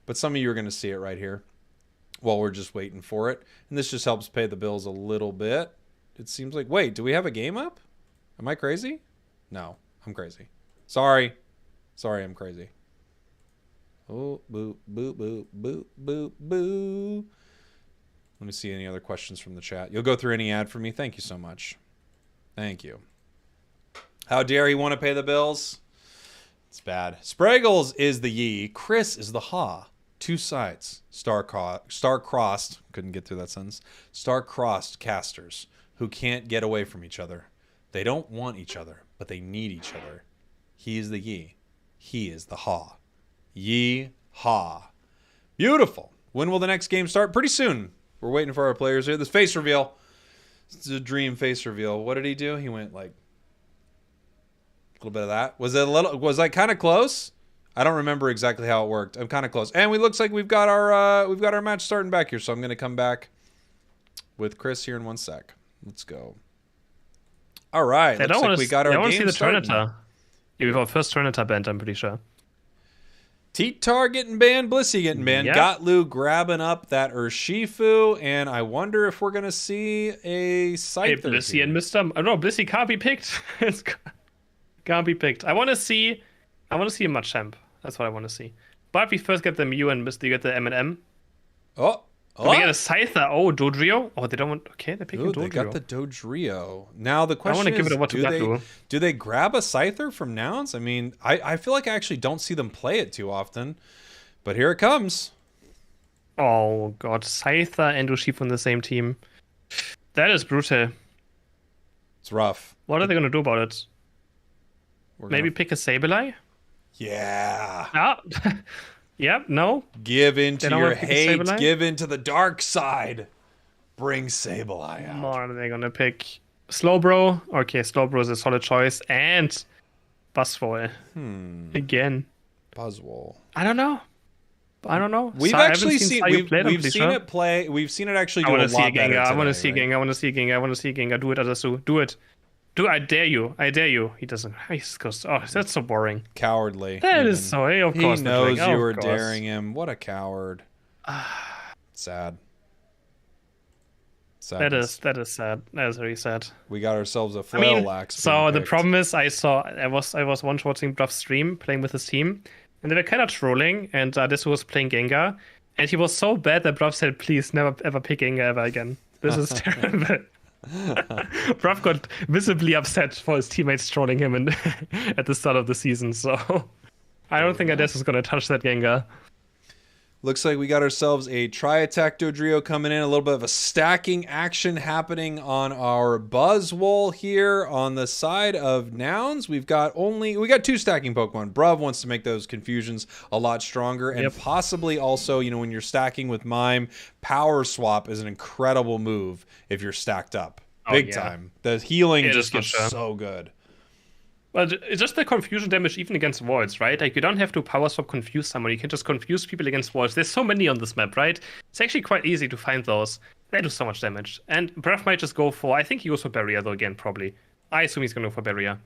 but some of you are going to see it right here while we're just waiting for it. And this just helps pay the bills a little bit. It seems like, wait, do we have a game up? Am I crazy? No, I'm crazy. Sorry, I'm crazy. Oh, boo, boo, boo, boo, boo, boo. Let me see any other questions from the chat. You'll go through any ad for me? Thank you so much. Thank you. How dare he want to pay the bills? It's bad. Spragels is the ye. Chris is the ha. Two sides. Star-crossed. Couldn't get through that sentence. Star-crossed casters who can't get away from each other. They don't want each other, but they need each other. He is the ye. He is the ha. Ye ha. Beautiful. When will the next game start? Pretty soon. We're waiting for our players here. This face reveal. It's a dream face reveal. What did he do? He went like a little bit of that. Was I kind of close? I don't remember exactly how it worked. I'm kind of close. And we looks like we've got our match starting back here. So I'm going to come back with Chris here in 1 sec. Let's go. All right. Looks like we got our game started. Yeah, we have our first Turnitar banned, I'm pretty sure. T-Tar getting banned, Blissey getting banned, Yep. Gotlu grabbing up that Urshifu, and I wonder if we're gonna see a Scyther. Hey, Blissey and Mr. I don't know, Blissey can't be picked. Can't be picked. I want to see a Machamp. That's what I want to see. But we first get the Mew and Mr. You get the M&M. Oh, We get a Scyther. Oh, Dodrio. Oh, they don't want. Okay, they're picking Dodrio. They got the Dodrio. Now the question I want to is, give it a what to Gotlu. do they grab a Scyther from Nouns? I mean, I feel like I actually don't see them play it too often, but here it comes. Oh god, Scyther and Urshifu on the same team. That is brutal. It's rough. What are they gonna do about it? Maybe Gonna... pick a Sableye? Yeah. Ah. Yep, no. Give in to your hate. Give in to the dark side. Bring Sableye out. Or are they gonna pick Slowbro? Okay, Slowbro is a solid choice. And Buzzwole. Again. Buzzwole. I don't know. We've actually seen we've seen it play. We've seen it actually do a lot better today, I want to see Gengar. I want to see Gengar. Do it, Adasu. Do it. I dare you. He doesn't. He's just, that's so boring. Cowardly. That is so. Of course. He knows you were daring him. What a coward. Sad. That is sad. That is very sad. We got ourselves a Flail-Lax. So the problem is, I was once watching Bluff's stream playing with his team, and they were kind of trolling, and this was playing Gengar, and he was so bad that Bluff said, "Please never ever pick Gengar ever again. This is terrible." Bruff got visibly upset for his teammates trolling him at the start of the season, so I don't think Ades is going to touch that Gengar. Looks like we got ourselves a Tri-Attack Dodrio coming in. A little bit of a stacking action happening on our Buzzwole here on the side of Nouns. We got two stacking Pokemon. Bruv wants to make those confusions a lot stronger, and possibly also, when you're stacking with Mime, Power Swap is an incredible move if you're stacked up. Big time. The healing just gets so good. Well, it's just the confusion damage even against walls, right? Like, you don't have to power swap confuse someone. You can just confuse people against walls. There's so many on this map, right? It's actually quite easy to find those. They do so much damage. And Breath might just go for... I think he goes for Barrier, though, again, probably. I assume he's going to go for Barrier.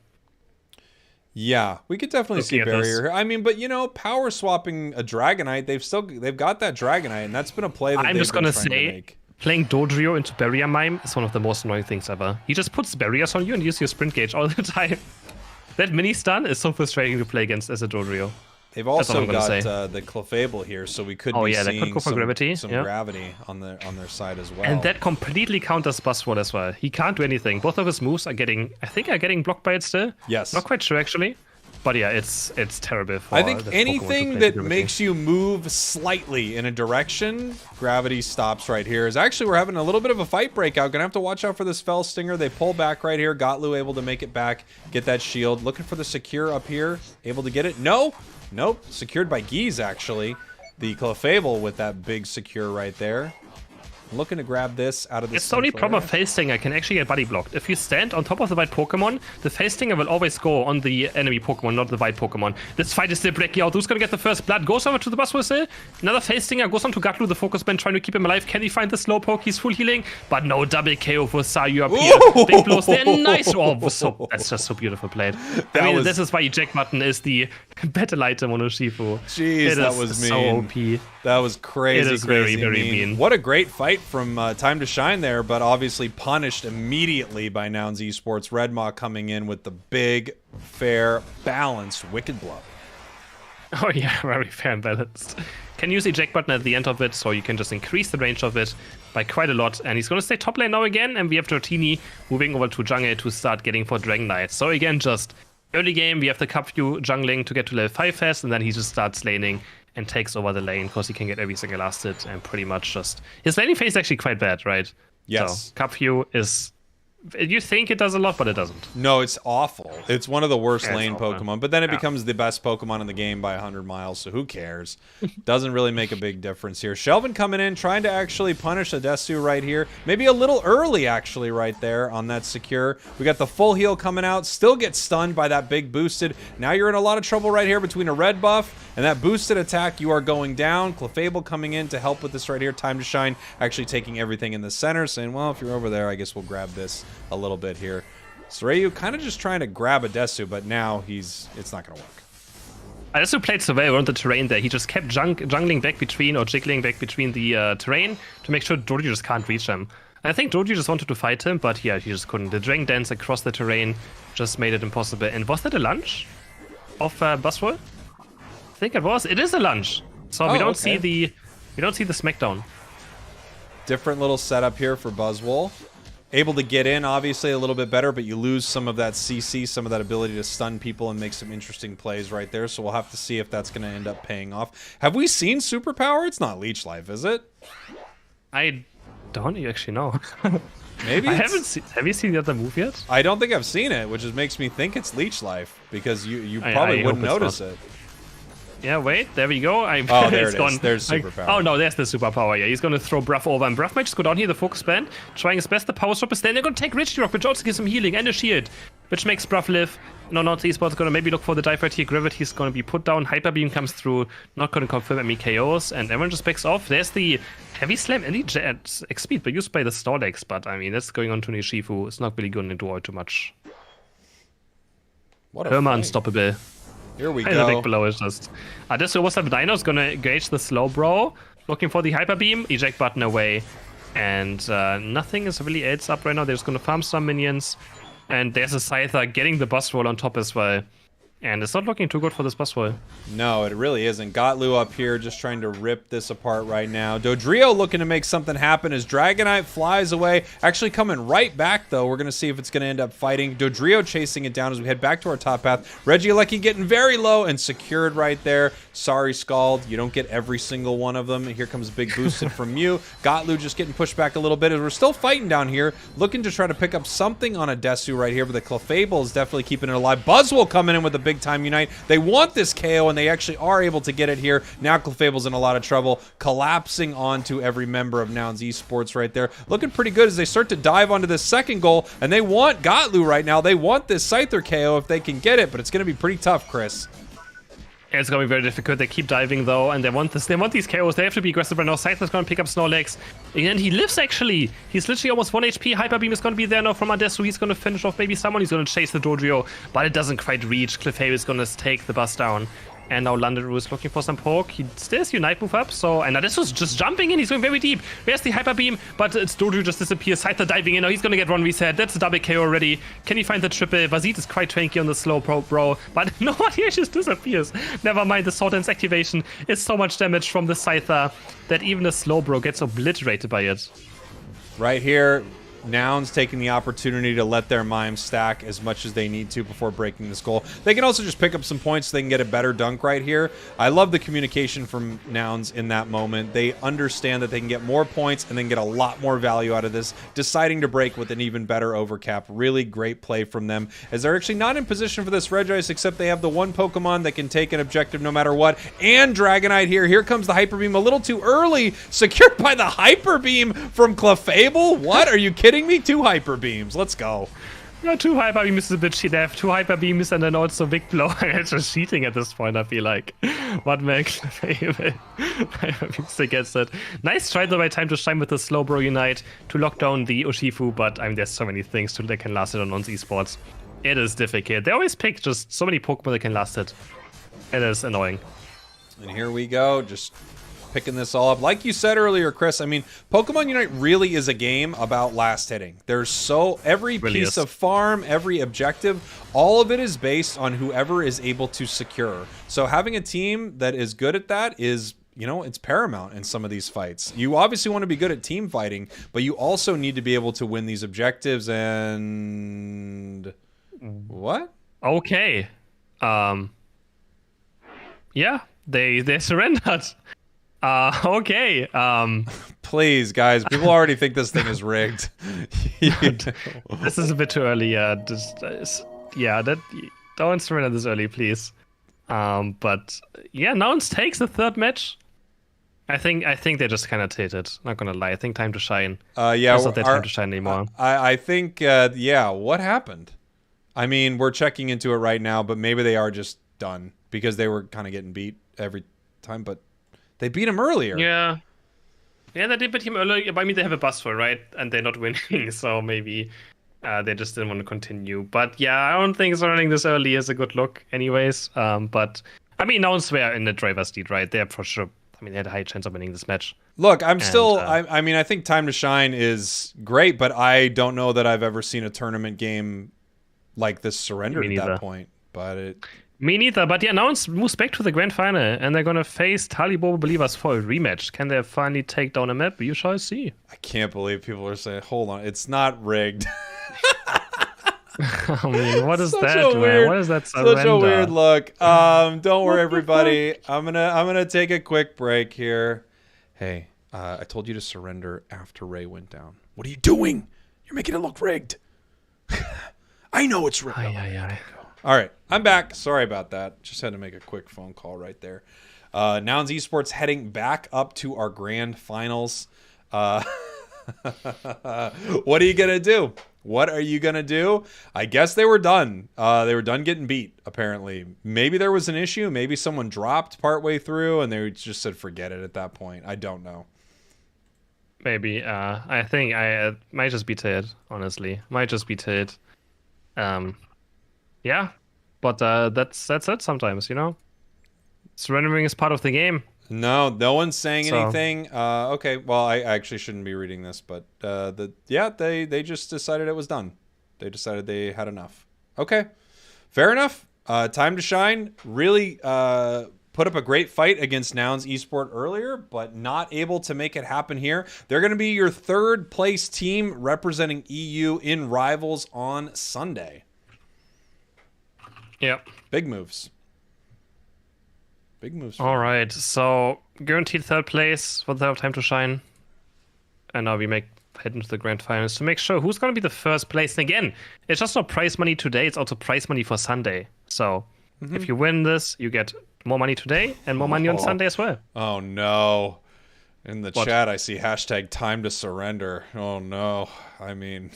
Yeah, we could definitely see Barrier here. I mean, but, power swapping a Dragonite, they've got that Dragonite, and that's been a play that I'm just going to say... Playing Dodrio into Barrier Mime is one of the most annoying things ever. He just puts barriers on you and uses your sprint gauge all the time. That mini stun is so frustrating to play against as a Dodrio. They've also got the Clefable here, so we could be seeing some gravity on their side as well. And that completely counters Buzzwole as well. He can't do anything. Both of his moves are getting blocked by it still. Yes. Not quite sure actually. But yeah, it's terrible for I think anything that makes you move slightly in a direction, gravity stops right here. We're having a little bit of a fight breakout. Gonna have to watch out for this Fell Stinger. They pull back right here. Gotlu able to make it back, get that shield. Looking for the secure up here. Able to get it? No. Nope. Secured by Geese, actually. The Clefable with that big secure right there. Looking to grab this out of the... It's the only problem of Face Stinger can actually get body blocked. If you stand on top of the white Pokemon, the Face Stinger will always go on the enemy Pokemon, not the white Pokemon. This fight is still breaking out. Who's gonna get the first blood? Goes over to the Buzzwole still. Another Face Stinger goes on to Gutlu, the Focus Band, trying to keep him alive. Can he find the Slowpoke? He's full healing, but no double KO for Sayu up here. Big blows there. Nice. That's just so beautiful played. This is why eject button is the battle item on Urshifu. Jeez, that was mean. So OP. That was crazy. It is very, very mean. What a great fight from Time to Shine there, but obviously punished immediately by Nouns Esports. Redmaw coming in with the big, fair, balanced Wicked Blow. Oh yeah, very fair and balanced. Can use eject button at the end of it, so you can just increase the range of it by quite a lot. And he's going to stay top lane now again, and we have Dratini moving over to jungle to start getting for Dragonite. So again, just early game, we have the Cupview jungling to get to level 5 fast, and then he just starts laning and takes over the lane because he can get every single lasted and pretty much just... His laning phase is actually quite bad, right? Yes. So Cupview is You think it does a lot, but it doesn't. No, it's awful. It's one of the worst lane awful. Pokemon, but then it becomes the best Pokemon in the game by 100 miles, so who cares? Doesn't really make a big difference here. Shelvin coming in, trying to actually punish Adesu right here. Maybe a little early, actually, right there on that secure. We got the full heal coming out. Still gets stunned by that big boosted. Now you're in a lot of trouble right here between a red buff and that boosted attack. You are going down. Clefable coming in to help with this right here. Time to shine, actually taking everything in the center, saying, well, if you're over there, I guess we'll grab this a little bit here. Soreyu kind of just trying to grab Adesu, but now it's not going to work. Adesu played so well around the terrain there. He just kept jungling back between or jiggling back between the terrain to make sure Doji just can't reach him. And I think Doji just wanted to fight him, but yeah, he just couldn't. The Dragon Dance across the terrain just made it impossible. And was that a lunge of Buzzwole? I think it was. It is a lunge. So we don't see the smackdown. Different little setup here for Buzzwole. Able to get in, obviously, a little bit better, but you lose some of that CC, some of that ability to stun people and make some interesting plays right there. So we'll have to see if that's going to end up paying off. Have we seen Superpower? It's not Leech Life, is it? I don't actually know. Maybe I haven't seen. Have you seen the other move yet? I don't think I've seen it, which just makes me think it's Leech Life because you probably wouldn't notice it. Yeah, wait, there we go. Oh, there it is. There's Superpower. Oh, no, there's the Superpower. Yeah, he's going to throw Bruff over. And Bruff might just go down here, the focus band, trying his best. The Power Stop is there. They're going to take Richie Rock, which also gives him healing and a shield, which makes Bruff live. No, not esports. Going to maybe look for the dive right here. Gravity's going to be put down. Hyper Beam comes through. Not going to confirm any KOs. And everyone just backs off. There's the Heavy Slam and the Jet X-Speed, but used by the Snorlax. But, I mean, that's going on to Nishifu. It's not really going to do all too much. What a Perma fight. Unstoppable. Here we And go. the big below is just... this was up Dino is gonna engage the slow bro. Looking for the hyper beam. Eject button away. And nothing is really else up right now. They're just gonna farm some minions. And there's a Scyther getting the bus roll on top as well. And it's not looking too good for this bus roll. No, it really isn't. Gotlu up here just trying to rip this apart right now. Dodrio looking to make something happen as Dragonite flies away. Actually coming right back, though. We're going to see if it's going to end up fighting. Dodrio chasing it down as we head back to our top path. Regieleki getting very low and secured right there. Sorry, Scald. You don't get every single one of them. Here comes big boosted from you. Gotlu just getting pushed back a little bit as we're still fighting down here. Looking to try to pick up something on a Desu right here, but the Clefable is definitely keeping it alive. Buzzwole coming in with a big time unite. They want this KO and they actually are able to get it here. Now Clefable's in a lot of trouble, collapsing onto every member of Nouns Esports right there. Looking pretty good as they start to dive onto this second goal, and they want Gotlu right now. They want this Scyther KO if they can get it, but it's going to be pretty tough, Chris. It's going to be very difficult. They keep diving, though, and they want this. They want these KOs. They have to be aggressive right now. Scyther's going to pick up Snorlax. And he lives, actually. He's literally almost 1 HP. Hyper Beam is going to be there now from Adesu. He's going to finish off maybe someone. He's going to chase the Dodrio, but it doesn't quite reach. Clefable is going to take the bus down. And now Landeru is looking for some poke. He still has Unite move up, so... And Adesu's just jumping in. He's going very deep. Where's the Hyper Beam? But it's Dodrio just disappears. Scyther diving in. Now he's going to get one reset. That's a double KO already. Can he find the triple? Vazit is quite tranky on the slow bro. But no one here just disappears. Never mind. The Sword Dance activation is so much damage from the Scyther that even the slow bro gets obliterated by it. Right here, Nouns taking the opportunity to let their mime stack as much as they need to before breaking this goal. They can also just pick up some points so they can get a better dunk right here. I love the communication from Nouns in that moment. They understand that they can get more points and then get a lot more value out of this, deciding to break with an even better overcap. Really great play from them, as they're actually not in position for this Regice, except they have the one Pokemon that can take an objective no matter what, and Dragonite here. Here comes the Hyper Beam a little too early, secured by the Hyper Beam from Clefable. What? Are you kidding me? 2 Hyper Beams. Let's go. No, 2 Hyper Beams is a bit cheat. They have 2 Hyper Beams and then also Big Blow. It's just cheating at this point, I feel like. What makes Hyper Beams against it? Nice try the right time to shine with the Slow Bro Unite to lock down the Urshifu, but I mean, there's so many things that can last it on Nouns Esports. It is difficult. They always pick just so many Pokemon that can last it. It is annoying. And here we go, just picking this all up. Like you said earlier, Chris, I mean, Pokemon Unite really is a game about last hitting. There's every piece of farm, every objective, all of it is based on whoever is able to secure. So having a team that is good at that is, you know, it's paramount in some of these fights. You obviously want to be good at team fighting, but you also need to be able to win these objectives. And what? Okay. Yeah, they surrendered. Okay. Please, guys. People already think this thing is rigged. This is a bit too early. Don't surrender this early, please. But yeah, Nouns takes the third match. I think they just kind of tilted. Not gonna lie. I think time to shine. Yeah, It's not their time to shine anymore. I think, yeah, what happened? I mean, we're checking into it right now, but maybe they are just done because they were kind of getting beat every time, but they beat him earlier. Yeah. Yeah, they did beat him earlier, but I mean, they have a bus for, right? And they're not winning, so maybe they just didn't want to continue. But yeah, I don't think running this early is a good look anyways. But I mean, Nouns were in the driver's lead, right? They're for sure. I mean, they had a high chance of winning this match. Look, I mean, I think Time to Shine is great, but I don't know that I've ever seen a tournament game like this surrendered at that point. But Me neither, but yeah, Nouns moves back to the grand final, and they're gonna face Talibobo Believers for a rematch. Can they finally take down a map? You shall see. I can't believe people are saying, hold on, it's not rigged. I mean, what is that, man? What is that surrender? Such a weird look. Don't worry, everybody. I'm gonna take a quick break here. Hey, I told you to surrender after Ray went down. What are you doing? You're making it look rigged. I know it's rigged. All right, I'm back. Sorry about that. Just had to make a quick phone call right there. Nouns Esports heading back up to our grand finals. What are you gonna do? What are you gonna do? I guess they were done. They were done getting beat, apparently. Maybe there was an issue. Maybe someone dropped partway through and they just said forget it at that point. I don't know. Maybe. I think I might just be tired, honestly. Might just be tired. Yeah. But that's it sometimes, you know? Surrendering is part of the game. No one's saying anything. Okay, well, I actually shouldn't be reading this, but they just decided it was done. They decided they had enough. Okay, fair enough. Time to Shine really put up a great fight against Nouns Esport earlier, but not able to make it happen here. They're going to be your third place team representing EU in Rivals on Sunday. Yep. Big moves. Big moves. All right, so guaranteed third place for the Time to Shine. And now we head into the grand finals to make sure who's going to be the first place. And again, it's just not prize money today, it's also prize money for Sunday. So if you win this, you get more money today and more money on Sunday as well. Oh, no. In the chat, I see hashtag time to surrender. Oh, no. I mean,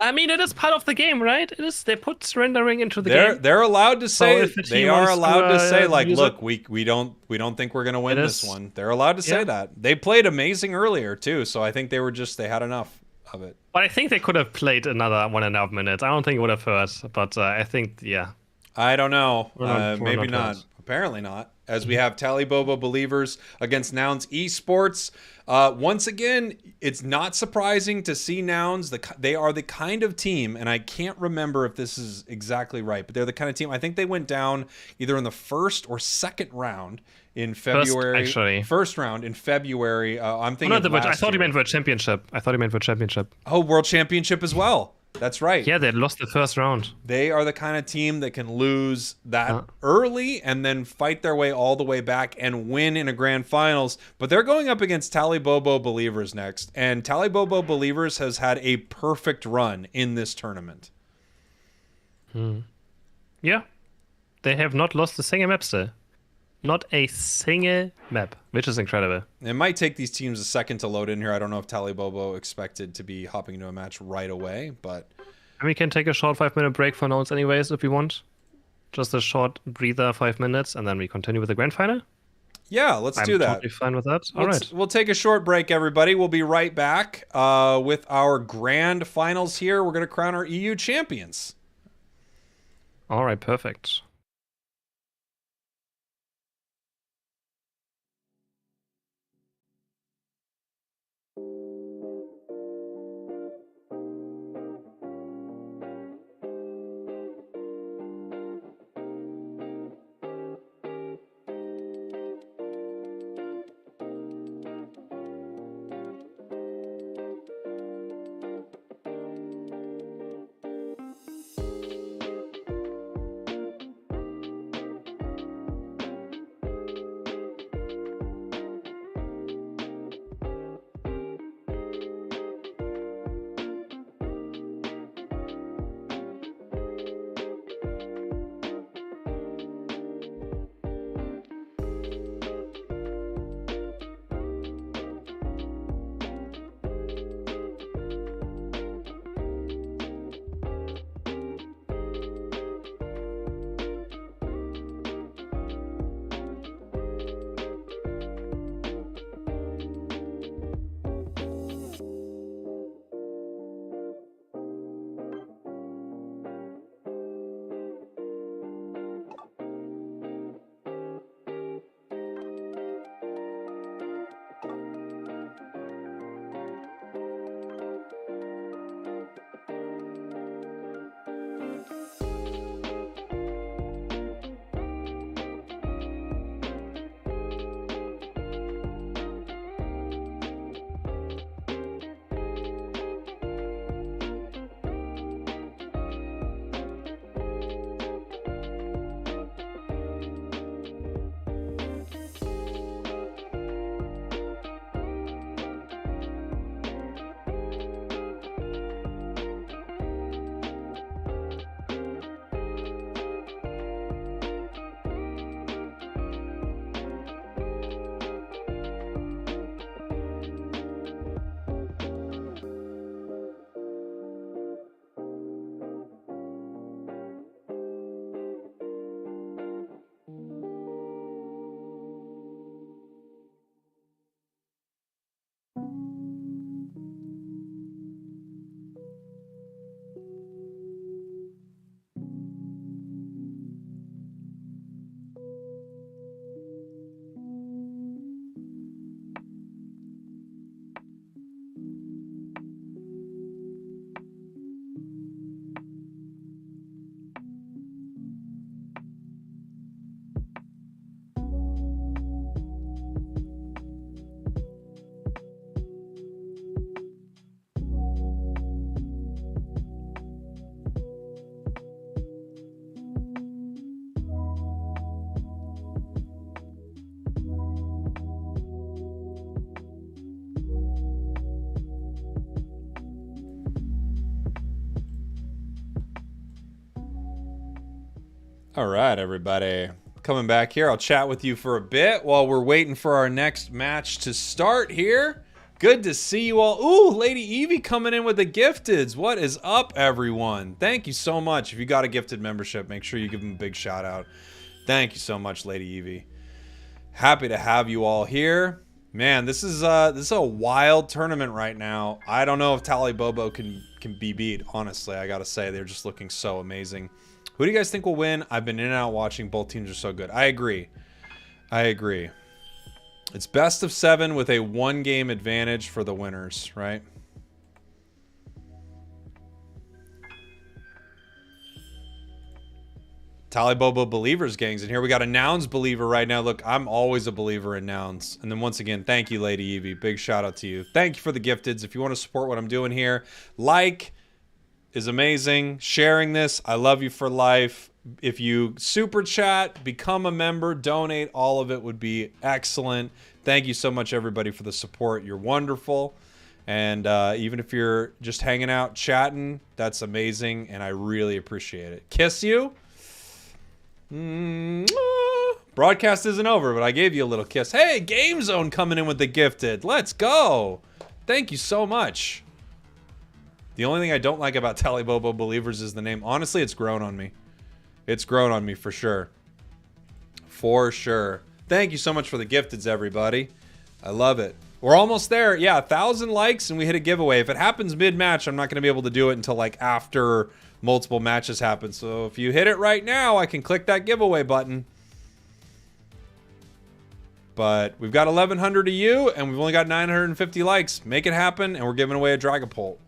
it is part of the game, right? It is. They put surrendering into the game. They're allowed to say they are allowed to say like, look, we don't think we're gonna win this one. They're allowed to say that. They played amazing earlier too, so I think they had enough of it. But I think they could have played another 1.5 minutes. I don't think it would have hurt, but I think I don't know. Maybe not. Apparently not. As we have Talibobo Believers against Nouns Esports. Once again, it's not surprising to see Nouns. They are the kind of team, and I can't remember if this is exactly right, but they're the kind of team. I think they went down either in the first or second round in February. First round in February. I'm thinking. I thought you meant World Championship. Oh, World Championship as well. That's right. Yeah, they lost the first round. They are the kind of team that can lose that early and then fight their way all the way back and win in a grand finals. But they're going up against Talibobo Believers next. And Talibobo Believers has had a perfect run in this tournament. Yeah. They have not lost a single map still. Not a single map, which is incredible. It might take these teams a second to load in here. I don't know if Talibobo expected to be hopping into a match right away, but... And we can take a short 5-minute break for Nouns anyways if we want. Just a short breather, 5 minutes, and then we continue with the grand final? Yeah, let's do that. I'm totally fine with that. All right. We'll take a short break, everybody. We'll be right back with our grand finals here. We're going to crown our EU champions. All right, perfect. All right, everybody. Coming back here, I'll chat with you for a bit while we're waiting for our next match to start here. Good to see you all. Ooh, Lady Evie coming in with the gifteds. What is up, everyone? Thank you so much. If you got a gifted membership, make sure you give them a big shout out. Thank you so much, Lady Evie. Happy to have you all here. Man, this is a wild tournament right now. I don't know if Tally Bobo can be beat, honestly. I gotta say, they're just looking so amazing. Who do you guys think will win? I've been in and out watching. Both teams are so good. I agree. I agree. It's best of 7 with a 1-game advantage for the winners, right? Tally Bobo Believers gangs. And here we got a Nouns believer right now. Look, I'm always a believer in Nouns. And then once again, thank you, Lady Evie. Big shout out to you. Thank you for the gifteds. If you want to support what I'm doing here, like is amazing. Sharing this, I love you for life. If you super chat, become a member, donate, all of it would be excellent. Thank you so much, everybody, for the support. You're wonderful. And even if you're just hanging out, chatting, that's amazing. And I really appreciate it. Kiss you. Broadcast isn't over, but I gave you a little kiss. Hey, Game Zone coming in with the gifted. Let's go. Thank you so much. The only thing I don't like about Tally Bobo Believers is the name. Honestly, it's grown on me. It's grown on me for sure. For sure. Thank you so much for the gifteds, everybody. I love it. We're almost there. Yeah, 1,000 likes and we hit a giveaway. If it happens mid-match, I'm not going to be able to do it until like after multiple matches happen. So if you hit it right now, I can click that giveaway button. But we've got 1,100 of you and we've only got 950 likes. Make it happen and we're giving away a Dragapult.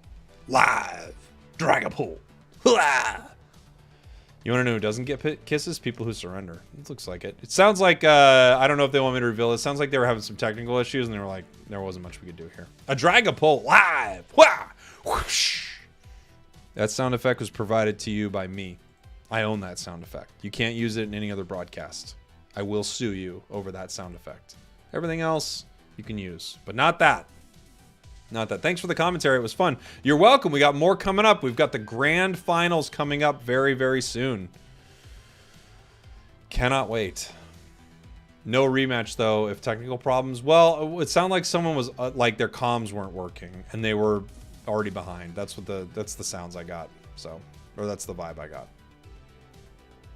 Live Dragapult. You want to know who doesn't get kisses? People who surrender. It looks like it. It sounds like, I don't know if they want me to reveal it. It sounds like they were having some technical issues and they were like, there wasn't much we could do here. A Dragapult live. Wah! Whoosh! That sound effect was provided to you by me. I own that sound effect. You can't use it in any other broadcast. I will sue you over that sound effect. Everything else you can use, but not that. Not that. Thanks for the commentary. It was fun. You're welcome. We got more coming up. We've got the grand finals coming up very, very soon. Cannot wait. No rematch, though, if technical problems. Well, it sounded like someone was, like, their comms weren't working, and they were already behind. That's the sounds I got. So, or that's the vibe I got.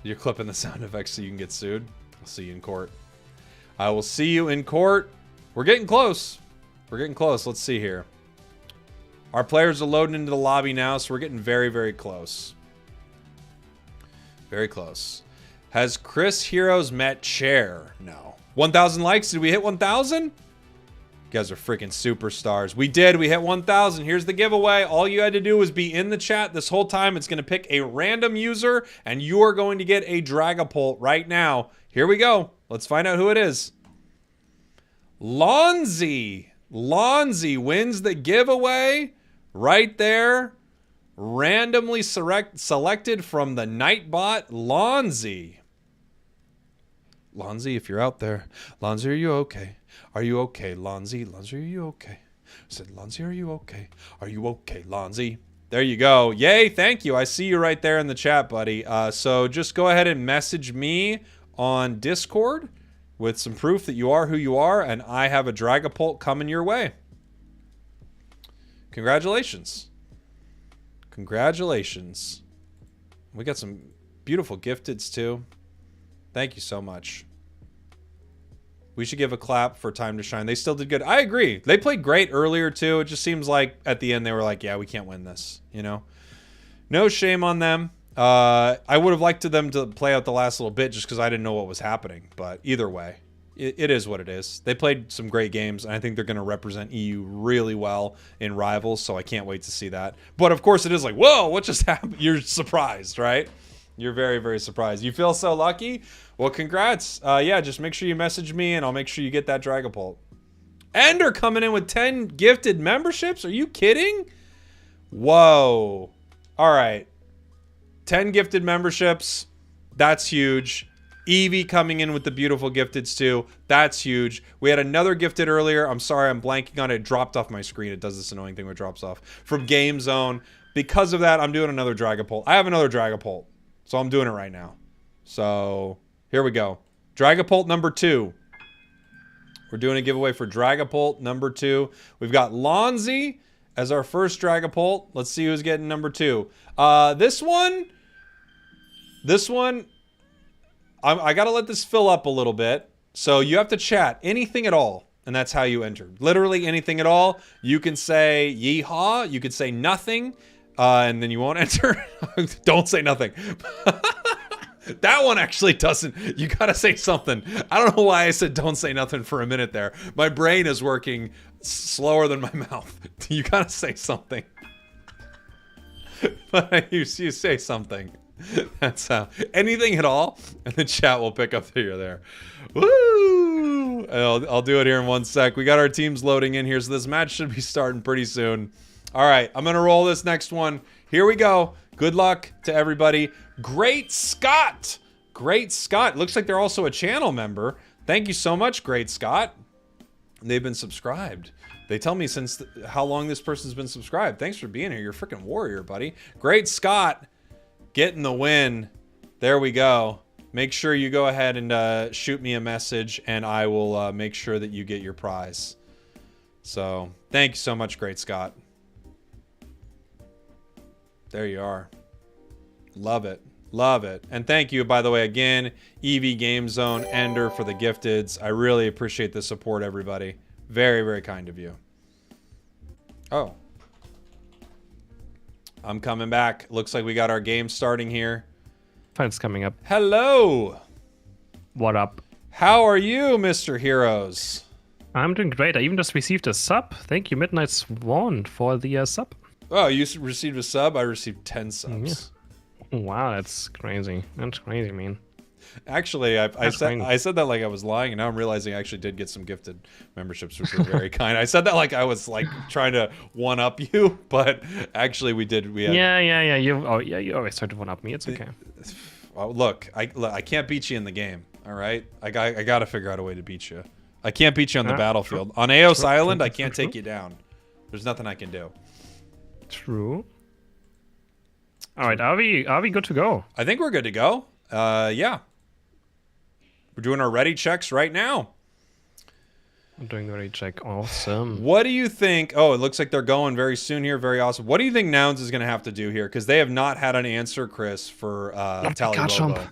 You're clipping the sound effects so you can get sued. I'll see you in court. I will see you in court. We're getting close. We're getting close. Let's see here. Our players are loading into the lobby now, so we're getting very, very close. Very close. Has Chris Heroes met Chair? No. 1,000 likes? Did we hit 1,000? You guys are freaking superstars. We did. We hit 1,000. Here's the giveaway. All you had to do was be in the chat this whole time. It's going to pick a random user, and you are going to get a Dragapult right now. Here we go. Let's find out who it is. Lonzy. Lonzy wins the giveaway right there. Randomly selected from the Nightbot. Lonzy. Lonzy, if you're out there. Lonzy, are you okay? Are you okay, Lonzy? Lonzy, are you okay? I said, Lonzy, are you okay? Are you okay, Lonzy? There you go. Yay, thank you. I see you right there in the chat, buddy. So just go ahead and message me on Discord with some proof that you are who you are, and I have a Dragapult coming your way. Congratulations. Congratulations. We got some beautiful gifteds, too. Thank you so much. We should give a clap for Time to Shine. They still did good. I agree. They played great earlier, too. It just seems like at the end they were like, yeah, we can't win this, you know? No shame on them. I would have liked them to play out the last little bit just because I didn't know what was happening. But either way, it is what it is. They played some great games, and I think they're going to represent EU really well in Rivals, so I can't wait to see that. But, of course, it is like, whoa, what just happened? You're surprised, right? You're very, very surprised. You feel so lucky? Well, congrats. Yeah, just make sure you message me, and I'll make sure you get that Dragapult. Ender coming in with 10 gifted memberships? Are you kidding? Whoa. All right. 10 gifted memberships. That's huge. Evie coming in with the beautiful gifteds too. That's huge. We had another gifted earlier. I'm sorry, I'm blanking on it. It dropped off my screen. It does this annoying thing where it drops off. From Game Zone. Because of that, I'm doing another Dragapult. I have another Dragapult. So I'm doing it right now. So here we go. Dragapult number 2. We're doing a giveaway for Dragapult number 2. We've got Lonzy as our first Dragapult. Let's see who's getting number 2. This one, I gotta let this fill up a little bit. So you have to chat anything at all, and that's how you enter. Literally anything at all. You can say yeehaw, you could say nothing, and then you won't enter. Don't say nothing. That one actually doesn't. You gotta say something. I don't know why I said don't say nothing for a minute there. My brain is working slower than my mouth. You gotta say something. But you say something. That's how. Anything at all, and the chat will pick up that you're there. Woo! I'll do it here in 1 sec. We got our teams loading in here, so this match should be starting pretty soon. All right, I'm gonna roll this next one. Here we go. Good luck to everybody. Great Scott! Great Scott. Looks like they're also a channel member. Thank you so much, Great Scott. They've been subscribed. They tell me since how long this person's been subscribed. Thanks for being here. You're a freaking warrior, buddy. Great Scott getting the win. There we go. Make sure you go ahead and shoot me a message, and I will make sure that you get your prize. So, thank you so much, Great Scott. There you are. Love it. Love it. And thank you, by the way, again, EV Game Zone, Ender, for the gifteds. I really appreciate the support, everybody. Very, very kind of you. Oh. I'm coming back. Looks like we got our game starting here. Fight's coming up. Hello. What up? How are you, Mr. Heroes? I'm doing great. I even just received a sub. Thank you, Midnight Swan, for the sub. Oh, you received a sub? I received 10 subs. Yeah. Wow, that's crazy. That's crazy, man. Actually, I said that like I was lying, and now I'm realizing I actually did get some gifted memberships, which were very kind. I said that like I was like trying to one up you, but actually we did. We had, yeah. You always try to one up me. It's okay. Well, look, I can't beat you in the game. All right, I got to figure out a way to beat you. I can't beat you on the battlefield. On Eos Island, I can't take you down. There's nothing I can do. True. All right, are we good to go? I think we're good to go. Yeah. We're doing our ready checks right now. I'm doing the ready check. Awesome. What do you think? Oh, it looks like they're going very soon here. Very awesome. What do you think Nouns is going to have to do here? Because they have not had an answer, Chris, for Tally Bobo.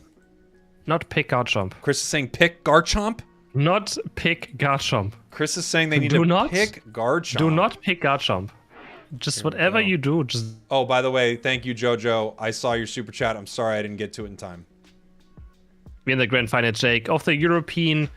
Not pick Garchomp. Chris is saying pick Garchomp? Not pick Garchomp. Chris is saying they need to pick Garchomp. Do not pick Garchomp. Just whatever you do, just... Oh, by the way, thank you, Jojo. I saw your super chat. I'm sorry I didn't get to it in time. We're in the grand final, Jake, of the European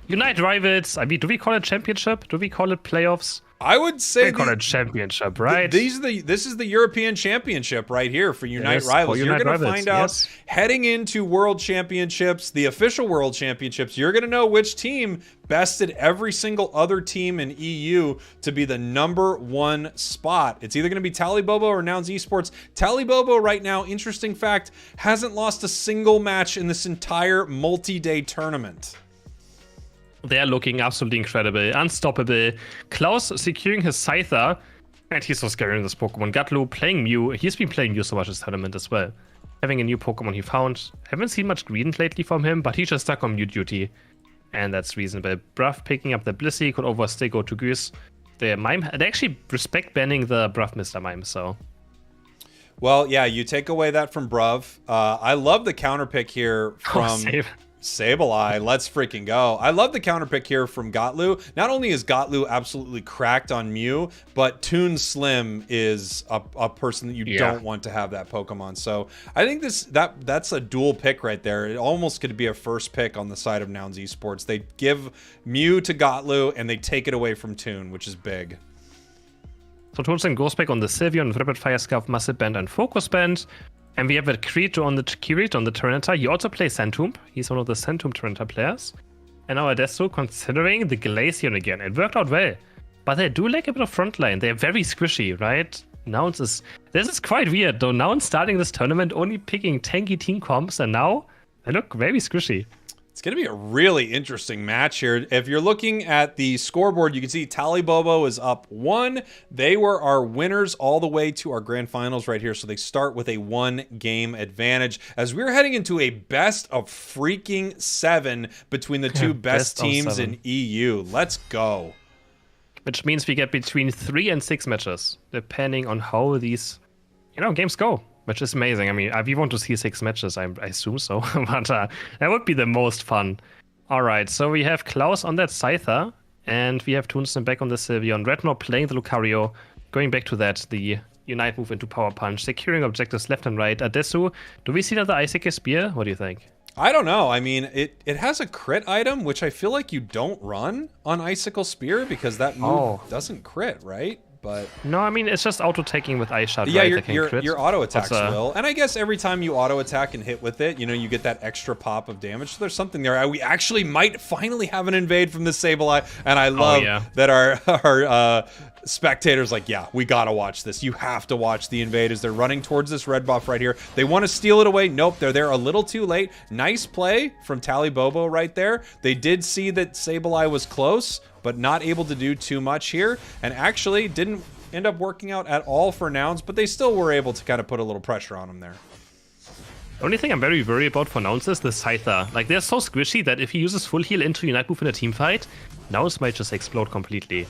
Unite Rivals. I mean, do we call it championship? Do we call it playoffs? I would say we call it championship, right? This is the European Championship right here for Unite Rivals. You're going to find out heading into World Championships, the official World Championships, you're going to know which team bested every single other team in EU to be the #1 spot. It's either going to be Tally Bobo or Nouns Esports. Tally Bobo right now, interesting fact, hasn't lost a single match in this entire multi-day tournament. They're looking absolutely incredible, unstoppable. Klaus securing his Scyther, and he's so scary in this Pokemon. Gatlu playing Mew. He's been playing Mew so much this tournament as well. Having a new Pokemon he found. Haven't seen much green lately from him, but he's just stuck on Mew duty. And that's reasonable. Bruff picking up the Blissey, could overstay, go to Goose. The Mime, they actually respect banning the Bruff Mr. Mime, so... Well, yeah, you take away that from Bruv. I love the counter pick here from... Sableye, let's freaking go. I love the counter pick here from Gotlu. Not only is Gotlu absolutely cracked on Mew, but Toon Slim is a person that you don't want to have that Pokemon. So I think that's a dual pick right there. It almost could be a first pick on the side of Nouns Esports. They give Mew to Gotlu and they take it away from Toon, which is big. So Toon Slim goes back on the Sylveon, Rapid Fire Scarf, Massive Band, and Focus Band. And we have a Kirito on the Tyranitar. He also plays Centump. He's one of the Centump Tyranitar players. And now Adesso considering the Glaceon again. It worked out well. But they do lack a bit of frontline. They're very squishy, right? Nouns is... This is quite weird, though. Nouns starting this tournament only picking tanky team comps. And now they look very squishy. It's going to be a really interesting match here. If you're looking at the scoreboard, you can see Tally Bobo is up 1. They were our winners all the way to our grand finals right here. So they start with a 1-game advantage as we're heading into a best of freaking 7 between the two best teams in EU. Let's go. Which means we get between 3 and 6 matches, depending on how these, games go. Which is amazing. I mean, we want to see 6 matches, I assume so. But that would be the most fun. All right, so we have Klaus on that Scyther, and we have Toonson back on the Sylveon. Redmore playing the Lucario, going back to that, the Unite move into Power Punch, securing objectives left and right. Adesu, do we see another Icicle Spear? What do you think? I don't know. I mean, it has a crit item, which I feel like you don't run on Icicle Spear because that move doesn't crit, right? But no, I mean, it's just auto-taking with Ice Shot, yeah, right? your auto attacks will. And I guess every time you auto attack and hit with it, you get that extra pop of damage. So there's something there. We actually might finally have an invade from the Sableye. And I love that our spectators like, yeah, we gotta watch this. You have to watch the invade as they're running towards this red buff right here. They want to steal it away. Nope, they're there a little too late. Nice play from Tally Bobo right there. They did see that Sableye was close, but not able to do too much here, and actually didn't end up working out at all for Nouns, but they still were able to kind of put a little pressure on him there. The only thing I'm very worried about for Nouns is the Scyther. Like, they're so squishy that if he uses full heal into Unite move in a team fight, Nouns might just explode completely.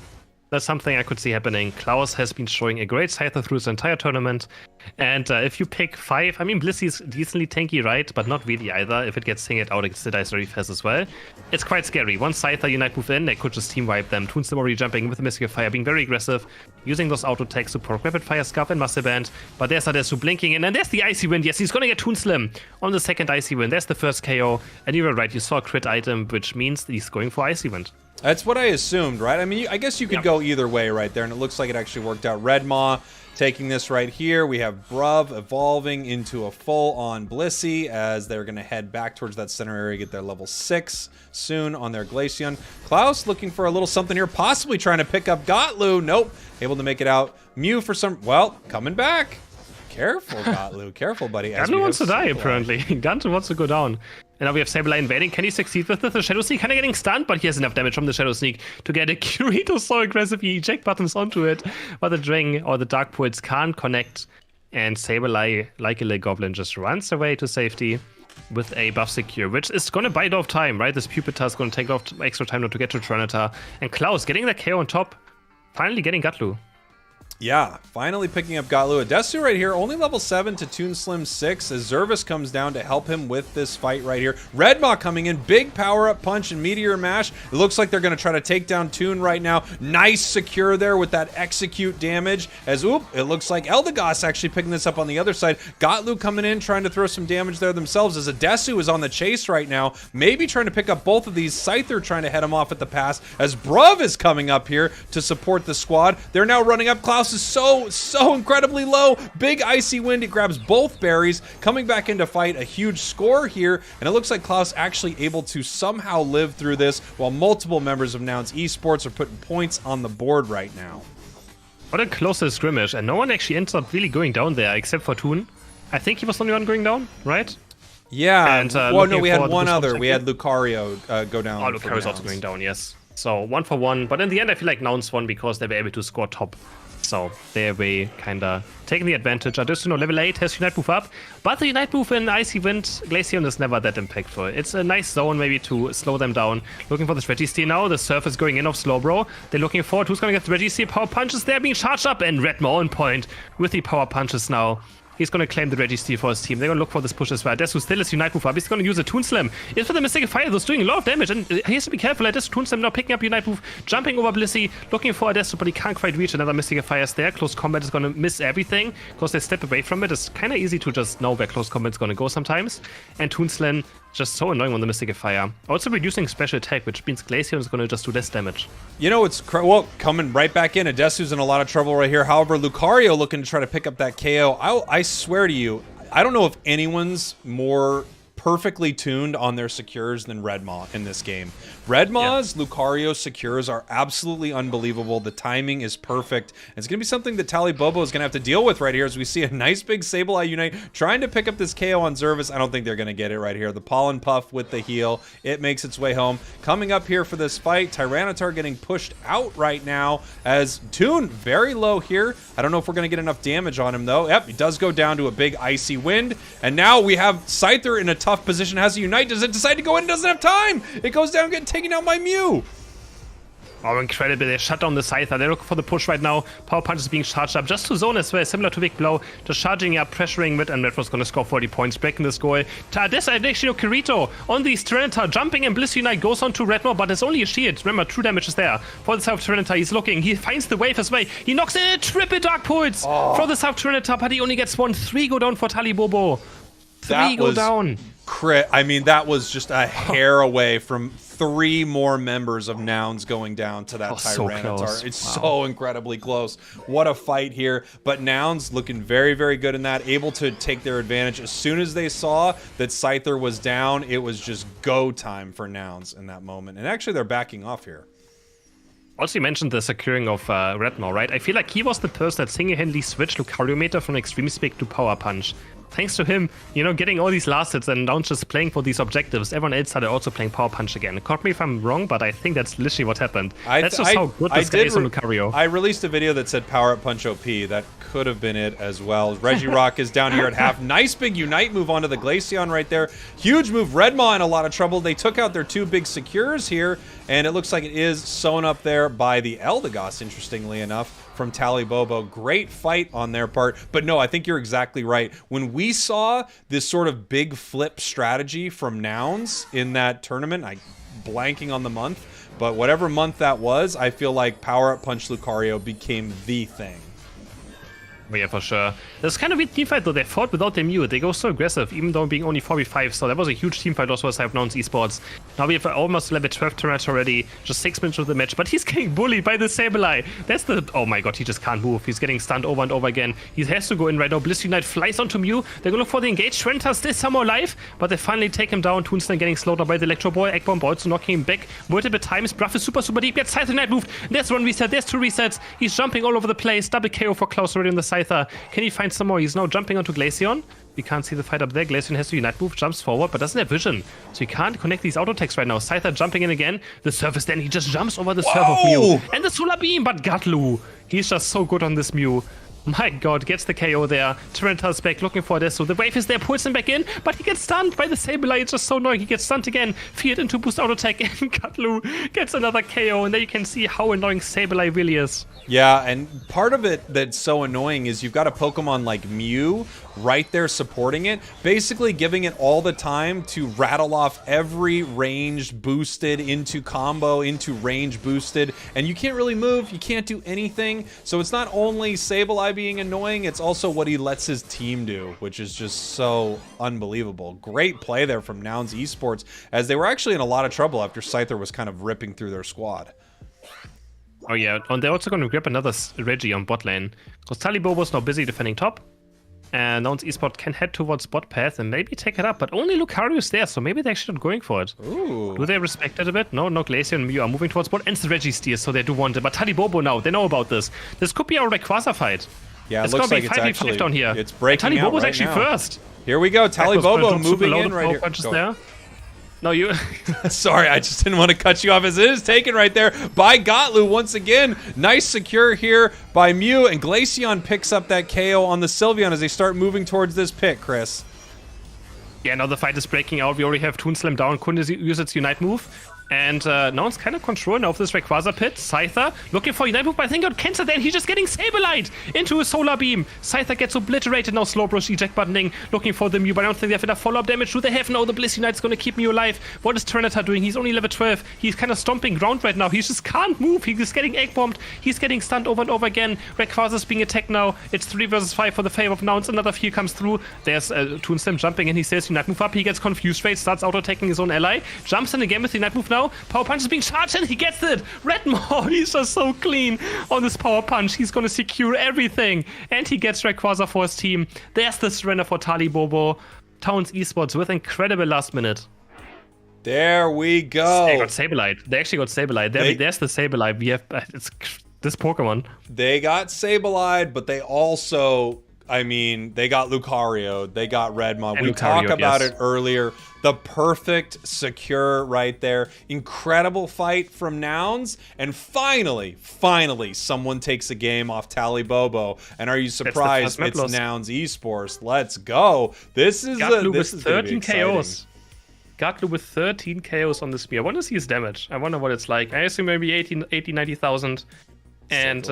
That's something I could see happening. Klaus has been showing a great Scyther through the entire tournament. And if you pick 5, I mean, Blissy's decently tanky, right? But not really either. If it gets singed out, it dies very fast as well. It's quite scary. Once Scyther Unite move in, they could just team wipe them. Toons them already jumping with the Mystical Fire, being very aggressive, using those auto attacks to proc Rapid Fire, Scarf, and Muscle Band. But there's Adesu blinking in, and there's the Icy Wind. Yes, he's gonna get Toon Slim on the second Icy Wind. There's the first KO. And you were right, you saw a crit item, which means he's going for Icy Wind. That's what I assumed, right? I mean, I guess you could go either way right there, and it looks like it actually worked out. Redmaw taking this right here. We have Bruv evolving into a full-on Blissey as they're going to head back towards that center area, get their level 6 soon on their Glaceon. Klaus looking for a little something here, possibly trying to pick up Gotlu. Nope, able to make it out. Mew for some, well, coming back. Careful, Gotlu. Careful, buddy. Gotlu wants to die, apparently. Gotlu wants to go down. And now we have Sableye invading. Can he succeed with this? The Shadow Sneak kind of getting stunned, but he has enough damage from the Shadow Sneak to get a Kirito so aggressive he eject buttons onto it. But the Drang or the Dark Pulse can't connect. And Sableye, like a little goblin, just runs away to safety with a buff secure, which is going to bite off time, right? This Pupitar is going to take off extra time not to get to Trinita. And Klaus getting the KO on top, finally getting Gotlu. Yeah, finally picking up Gotlu. Adesu right here, only level 7 to Toon Slim 6 as Zervis comes down to help him with this fight right here. Redmaw coming in, big power-up punch and Meteor Mash. It looks like they're going to try to take down Toon right now. Nice secure there with that execute damage as, oop, it looks like Eldegoss actually picking this up on the other side. Gotlu coming in, trying to throw some damage there themselves as Adesu is on the chase right now, maybe trying to pick up both of these. Scyther trying to head him off at the pass as Bruv is coming up here to support the squad. They're now running up. Klaus is so incredibly low. Big Icy Wind. It grabs both berries. Coming back into fight. A huge score here. And it looks like Klaus actually able to somehow live through this while multiple members of Nouns Esports are putting points on the board right now. What a closest scrimmage. And no one actually ends up really going down there except for Toon. I think he was the only one going down, right? Yeah. And, well, no, we had one other. We had Lucario go down. Oh, Lucario's also going down, yes. So 1 for 1. But in the end, I feel like Nouns won because they were able to score top. So they're way kind of taking the advantage. Adesu, level 8, has Unite move up. But the Unite move in Icy Wind Glaceon is never that impactful. It's a nice zone maybe to slow them down. Looking for the Registeel now. The Surf is going in off Slowbro. They're looking forward. Who's going to get the Registeel? Power Punches there being charged up. And Redmaw on point with the Power Punches now. He's going to claim the Registeel for his team. They're going to look for this push as well. Adesu still is Unite move up. He's going to use a Toon Slam. It's for the Mystical Fire, though, doing a lot of damage. And he has to be careful. Adesu Toon Slam now picking up Unite move, jumping over Blissey, looking for Adesu, but he can't quite reach another Mystical Fire is there. Close combat is going to miss everything because they step away from it. It's kind of easy to just know where close combat is going to go sometimes. And Toon Slam just so annoying on the Mystical Fire. Also reducing special attack, which means Glaceon is going to just do less damage. You know, it's well, coming right back in. Adesu's in a lot of trouble right here. However, Lucario looking to try to pick up that KO. I swear to you, I don't know if anyone's more perfectly tuned on their secures than Red Maw in this game. Red Maw's Lucario secures are absolutely unbelievable. The timing is perfect. It's going to be something that Tally Bobo is going to have to deal with right here as we see a nice big Sableye Unite trying to pick up this KO on Zervis. I don't think they're going to get it right here. The Pollen Puff with the heal. It makes its way home. Coming up here for this fight, Tyranitar getting pushed out right now as Toon very low here. I don't know if we're going to get enough damage on him though. Yep, he does go down to a big icy wind. And now we have Scyther in a tough position. Has a Unite. Does it decide to go in? Doesn't have time. It goes down, getting taken out by Mew. Oh, incredible. They shut down the Scyther. They're looking for the push right now. Power Punch is being charged up just to zone as well, similar to Big Blow. Just charging up, pressuring mid, and Metro's going to score 40 points, breaking this goal. This actually Kirito on the Tyranitar, jumping and Bliss Unite goes on to Redmore, but it's only a shield. Remember, true damage is there. For the South Tyranitar, he's looking. He finds the wave as well. He knocks in a triple Dark Pulse for the South Tyranitar, but he only gets 1. 3 go down for Tally Bobo. 3 go down. I mean, that was just a hair away from 3 more members of Nouns going down to that Tyranitar. So it's so incredibly close. What a fight here. But Nouns looking very, very good in that, able to take their advantage. As soon as they saw that Scyther was down, it was just go time for Nouns in that moment. And actually, they're backing off here. Also, you mentioned the securing of Redmore, right? I feel like he was the person that single-handedly switched Lucario Meter from Extreme Speak to Power Punch. Thanks to him, you know, getting all these last hits and not just playing for these objectives, everyone else started also playing Power Punch again. Correct me if I'm wrong, but I think that's literally what happened. That's just how good this guy is on Lucario. I released a video that said Power Up Punch OP. That could have been it as well. Regirock is down here at half. Nice big Unite move onto the Glaceon right there. Huge move. Redmaw in a lot of trouble. They took out their 2 big secures here, and it looks like it is sewn up there by the Eldegoss, interestingly enough, from Tally Bobo. Great fight on their part. But no, I think you're exactly right. When we saw this sort of big flip strategy from Nouns in that tournament, I'm blanking on the month, but whatever month that was, I feel like Power Up Punch Lucario became the thing. Oh, yeah, for sure. There's kind of a weird teamfight though. They fought without their Mew. They go so aggressive, even though being only 4v5. So that was a huge teamfight also as I've known esports. Now we have almost level 12 Tyranitar already, just 6 minutes of the match. But he's getting bullied by the Sableye. That's the... Oh my god, he just can't move. He's getting stunned over and over again. He has to go in right now. Bliss Unite flies onto Mew. They're going to look for the engage. Tyranitar still somehow alive, but they finally take him down. Toonstone getting slowed down by the Electro Ball. Egg Bomb also knocking him back multiple times. Bruff is super, super deep. Gets Scyther Knight moved. There's 1 reset. There's 2 resets. He's jumping all over the place. Double KO for Klaus already on the Scyther. Can he find some more? He's now jumping onto Glaceon. We can't see the fight up there. Glaceon has to Unite move, jumps forward, but doesn't have vision. So he can't connect these auto attacks right now. Scyther jumping in again. The surface, then he just jumps over the surf of Mew. And the Solar Beam, but Gatlu. He's just so good on this Mew. My god, gets the KO there. Tyranitar's back looking for this. So the wave is there, pulls him back in, but he gets stunned by the Sableye. It's just so annoying. He gets stunned again. Feared into boost auto attack, and Gatlu gets another KO. And there you can see how annoying Sableye really is. Yeah, and part of it that's so annoying is you've got a Pokemon like Mew right there supporting it, basically giving it all the time to rattle off every ranged boosted into combo, into range boosted, and you can't really move, you can't do anything. So it's not only Sableye being annoying, it's also what he lets his team do, which is just so unbelievable. Great play there from Nouns Esports, as they were actually in a lot of trouble after Scyther was kind of ripping through their squad. Oh yeah, and they're also going to grab another Reggie on bot lane, because Tally Bobo's now busy defending top. And Nouns Esport can head towards bot path and maybe take it up, but only Lucario's there, so maybe they're actually not going for it. Ooh. Do they respect it a bit? No, Glacier and Mew are moving towards bot, and it's the Reggie steers, so they do want it. But Tally Bobo now, they know about this. This could be our Rayquaza fight. Yeah, it's looks gonna like be it's 5v5 actually down here. It's breaking Tally out Bobo's right actually now. first. Here we go, Tally Bobo moving in right here. Punches there. No, you... Sorry, I just didn't want to cut you off as it is taken right there by Gatlu once again. Nice secure here by Mew, and Glaceon picks up that KO on the Sylveon as they start moving towards this pit, Chris. Yeah, now the fight is breaking out. We already have Toon Slam down. Couldn't use its Unite move. And now it's kind of control now of this Rayquaza pit. Scyther looking for Unite move, but I think got cancelled there, and he's just getting Sableye into a Solar Beam. Scyther gets obliterated now. Slowbrush eject buttoning, looking for the Mew, but I don't think they have enough follow-up damage. Do they have? No, the Bliss Unite's going to keep Mew alive. What is Tyranitar doing? He's only level 12. He's kind of stomping ground right now. He just can't move. He's getting egg bombed. He's getting stunned over and over again. Rayquaza's being attacked now. It's 3 versus 5 for the favor of Nouns. Another fear comes through. There's Toon Slam jumping, and he says Unite move up. He gets confused straight, starts auto-attacking his own ally. Jumps in again with the Unite move now. Power Punch is being charged, and he gets it. Redmore, he's just so clean on this Power Punch. He's going to secure everything, and he gets Rayquaza for his team. There's the surrender for Tally Bobo. Towns Esports with incredible last minute. There we go. They got Sableye. They actually got Sableye. There's the Sableye. We have it's this Pokemon. They got Sableye, but they also, I mean, they got Lucario, they got Redmon. We talked about it earlier. The perfect secure right there. Incredible fight from Nouns. And finally, someone takes a game off Tally Bobo. And are you surprised it's Nouns Esports? Let's go. This is this is 13 KOs. Gaklu with 13 KOs on the spear. I want to see his damage. I wonder what it's like. I assume maybe 90,000. And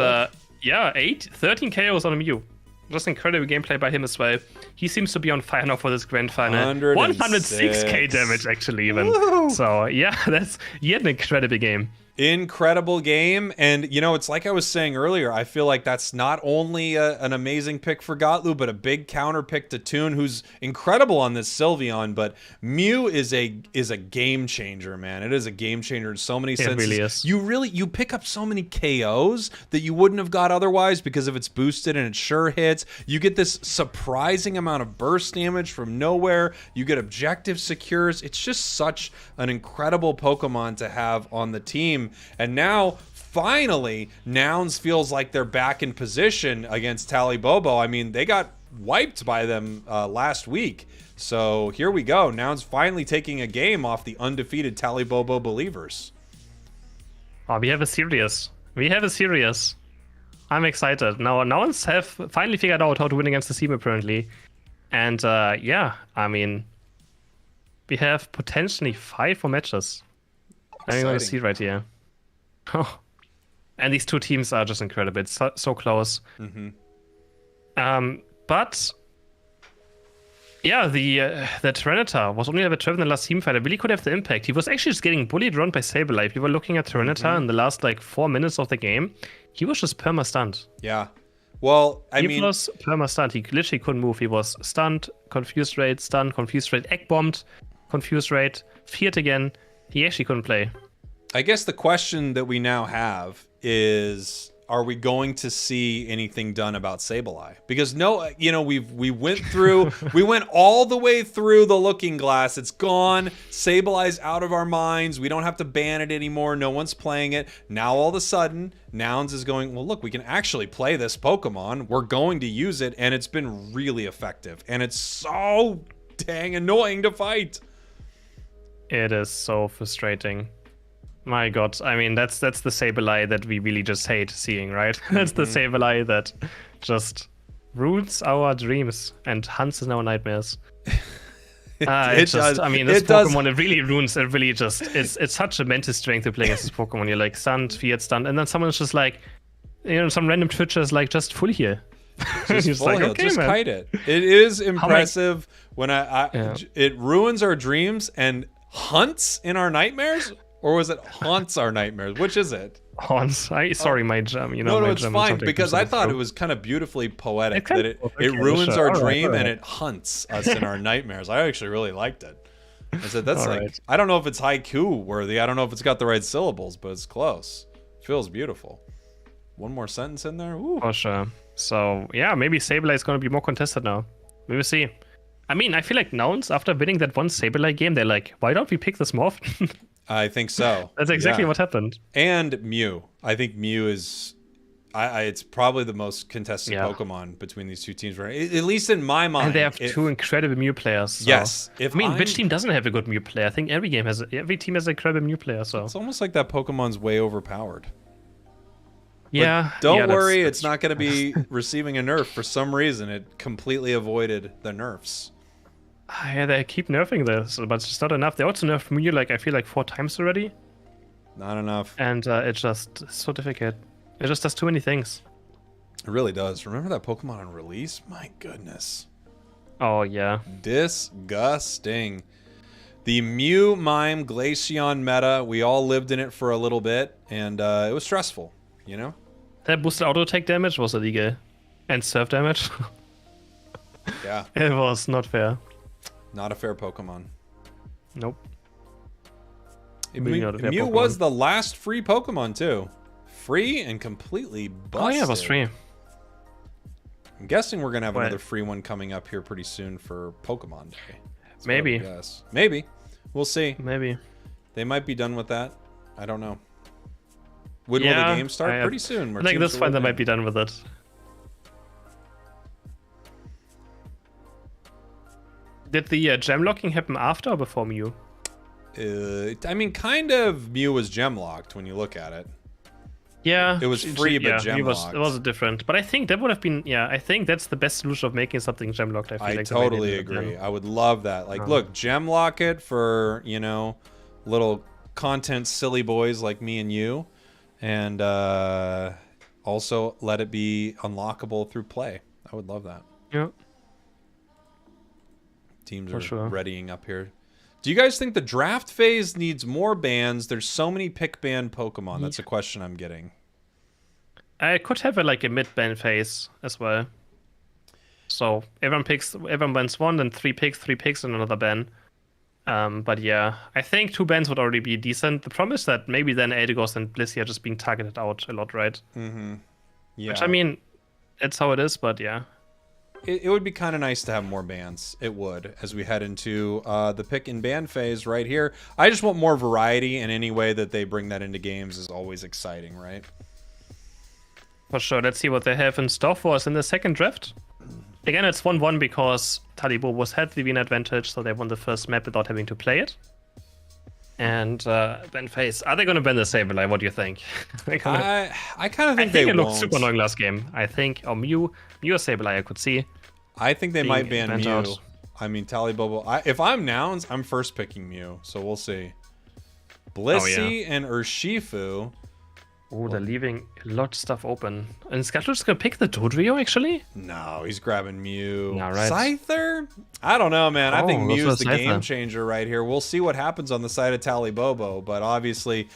yeah, 13 KOs on a Mew. Just incredible gameplay by him as well. He seems to be on fire now for this grand final. 106k damage actually even. Woo! So yeah, that's yet an incredible game. Incredible game. And, you know, it's like I was saying earlier, I feel like that's not only an amazing pick for Gotlu, but a big counter pick to Toon, who's incredible on this Sylveon. But Mew is a game changer, man. It is a game changer in so many senses. It really is. You pick up so many KOs that you wouldn't have got otherwise because if it's boosted and it sure hits. You get this surprising amount of burst damage from nowhere. You get objective secures. It's just such an incredible Pokemon to have on the team. And now, finally, Nouns feels like they're back in position against Tally Bobo. I mean, they got wiped by them last week. So here we go. Nouns finally taking a game off the undefeated Tally Bobo believers. Oh, we have a series. I'm excited. Now, Nouns have finally figured out how to win against the team, apparently. And yeah, I mean, we have potentially 5 more matches. I'm going to see right here. Oh. And these two teams are just incredible. It's so close. But yeah, the Tyranitar was only ever driven in the last team fight. I really could have the impact. He was actually just getting bullied around by Sableye. We were looking at Tyranitar in the last like 4 minutes of the game. He was just perma-stunned. Yeah. Well, he was perma-stunned. He literally couldn't move. He was stunned, confused rate, stunned, confused rate, egg bombed, confused rate, feared again. He actually couldn't play. I guess the question that we now have is, are we going to see anything done about Sableye? Because no, you know, we went all the way through the looking glass. It's gone. Sableye's out of our minds. We don't have to ban it anymore. No one's playing it. Now all of a sudden, Nouns is going, well, look, we can actually play this Pokemon. We're going to use it, and it's been really effective. And it's so dang annoying to fight. It is so frustrating. My God, I mean, that's the Sableye that we really just hate seeing, right? That's the Sableye that just ruins our dreams and hunts in our nightmares. It does. I mean, this Pokemon, it really ruins. It really just, it's such a mental strength to play against this Pokemon. You're like stunned, feared, stunned, and then someone's just like, you know, some random Twitcher is like, just full heal. Just full heal. Okay, just kite it. It is impressive when it ruins our dreams and hunts in our nightmares. Or was it haunts our nightmares? Which is it? Haunts. Sorry, my gem. You know, no, it's fine because I thought it was kind of beautifully poetic that it ruins our dream and it hunts us in our nightmares. I actually really liked it. I said that's I don't know if it's haiku worthy. I don't know if it's got the right syllables, but it's close. It feels beautiful. One more sentence in there. Ooh. For sure. So yeah, maybe Sableye is going to be more contested now. We will see. I mean, I feel like Nouns, after winning that one Sableye game, they're like, why don't we pick this more often? I think so. That's exactly what happened. And Mew. I think Mew is... it's probably the most contested Pokemon between these two teams, right? At least in my mind. And they have two incredible Mew players. So. Yes. Which team doesn't have a good Mew player? I think every team has an incredible Mew player. So it's almost like that Pokemon's way overpowered. Yeah. But don't worry, it's not going to be receiving a nerf. For some reason, it completely avoided the nerfs. Yeah, they keep nerfing this, but it's just not enough. They also nerfed Mew, like, I feel like 4 times already. Not enough. And it's just so difficult. It just does too many things. It really does. Remember that Pokemon on release? My goodness. Oh, yeah. Disgusting. The Mew Mime Glaceon meta, we all lived in it for a little bit, and it was stressful, you know? That boosted auto attack damage was illegal. And surf damage. Yeah. It was not fair. Not a fair Pokemon. Nope. Mew was the last free Pokemon, too. Free and completely busted. Oh, yeah, it was free. I'm guessing we're gonna have another free one coming up here pretty soon for Pokemon Day. Maybe. Yes. Maybe. We'll see. Maybe. They might be done with that. I don't know. When will the game start? Pretty soon. I think this one they might be done with it. Did the gem locking happen after or before Mew? I mean, kind of. Mew was gem locked when you look at it. Yeah, it was free, but gem locked. It was different, but I think that would have been. Yeah, I think that's the best solution of making something gem locked. I totally agree. I would love that. Like, look, gem lock it for little content silly boys like me and you, and also let it be unlockable through play. I would love that. Yeah. Teams are readying up here. Do you guys think the draft phase needs more bans? There's so many pick ban Pokemon. That's a question I'm getting. I could have a mid-ban phase as well. So everyone bans one, then three picks, and another ban. But yeah, I think 2 bans would already be decent. The problem is that maybe then Eldegoss and Blissey are just being targeted out a lot, right? Mm-hmm. Yeah. Which, I mean, it's how it is, but yeah. It would be kind of nice to have more bans. It would, as we head into the pick and ban phase right here. I just want more variety, and any way that they bring that into games is always exciting, right? For sure. Let's see what they have in store for us in the second draft. Again, it's 1-1 because Talibobos had the win advantage, so they won the first map without having to play it. And ban phase. Are they going to ban the Sableye? What do you think? I kind of think they it won't. looked super annoying last game. I think, or Mew or Sableye I could see. I think they might ban Mew. Out. I mean, Talibobo. If I'm Nouns, I'm first picking Mew, so we'll see. Blissey and Urshifu. Oh, they're leaving a lot of stuff open. And Scuttle's gonna pick the Dodrio, actually? No, he's grabbing Mew. No, right. Scyther? I don't know, man. I think Mew's the game changer right here. We'll see what happens on the side of Talibobo, but obviously,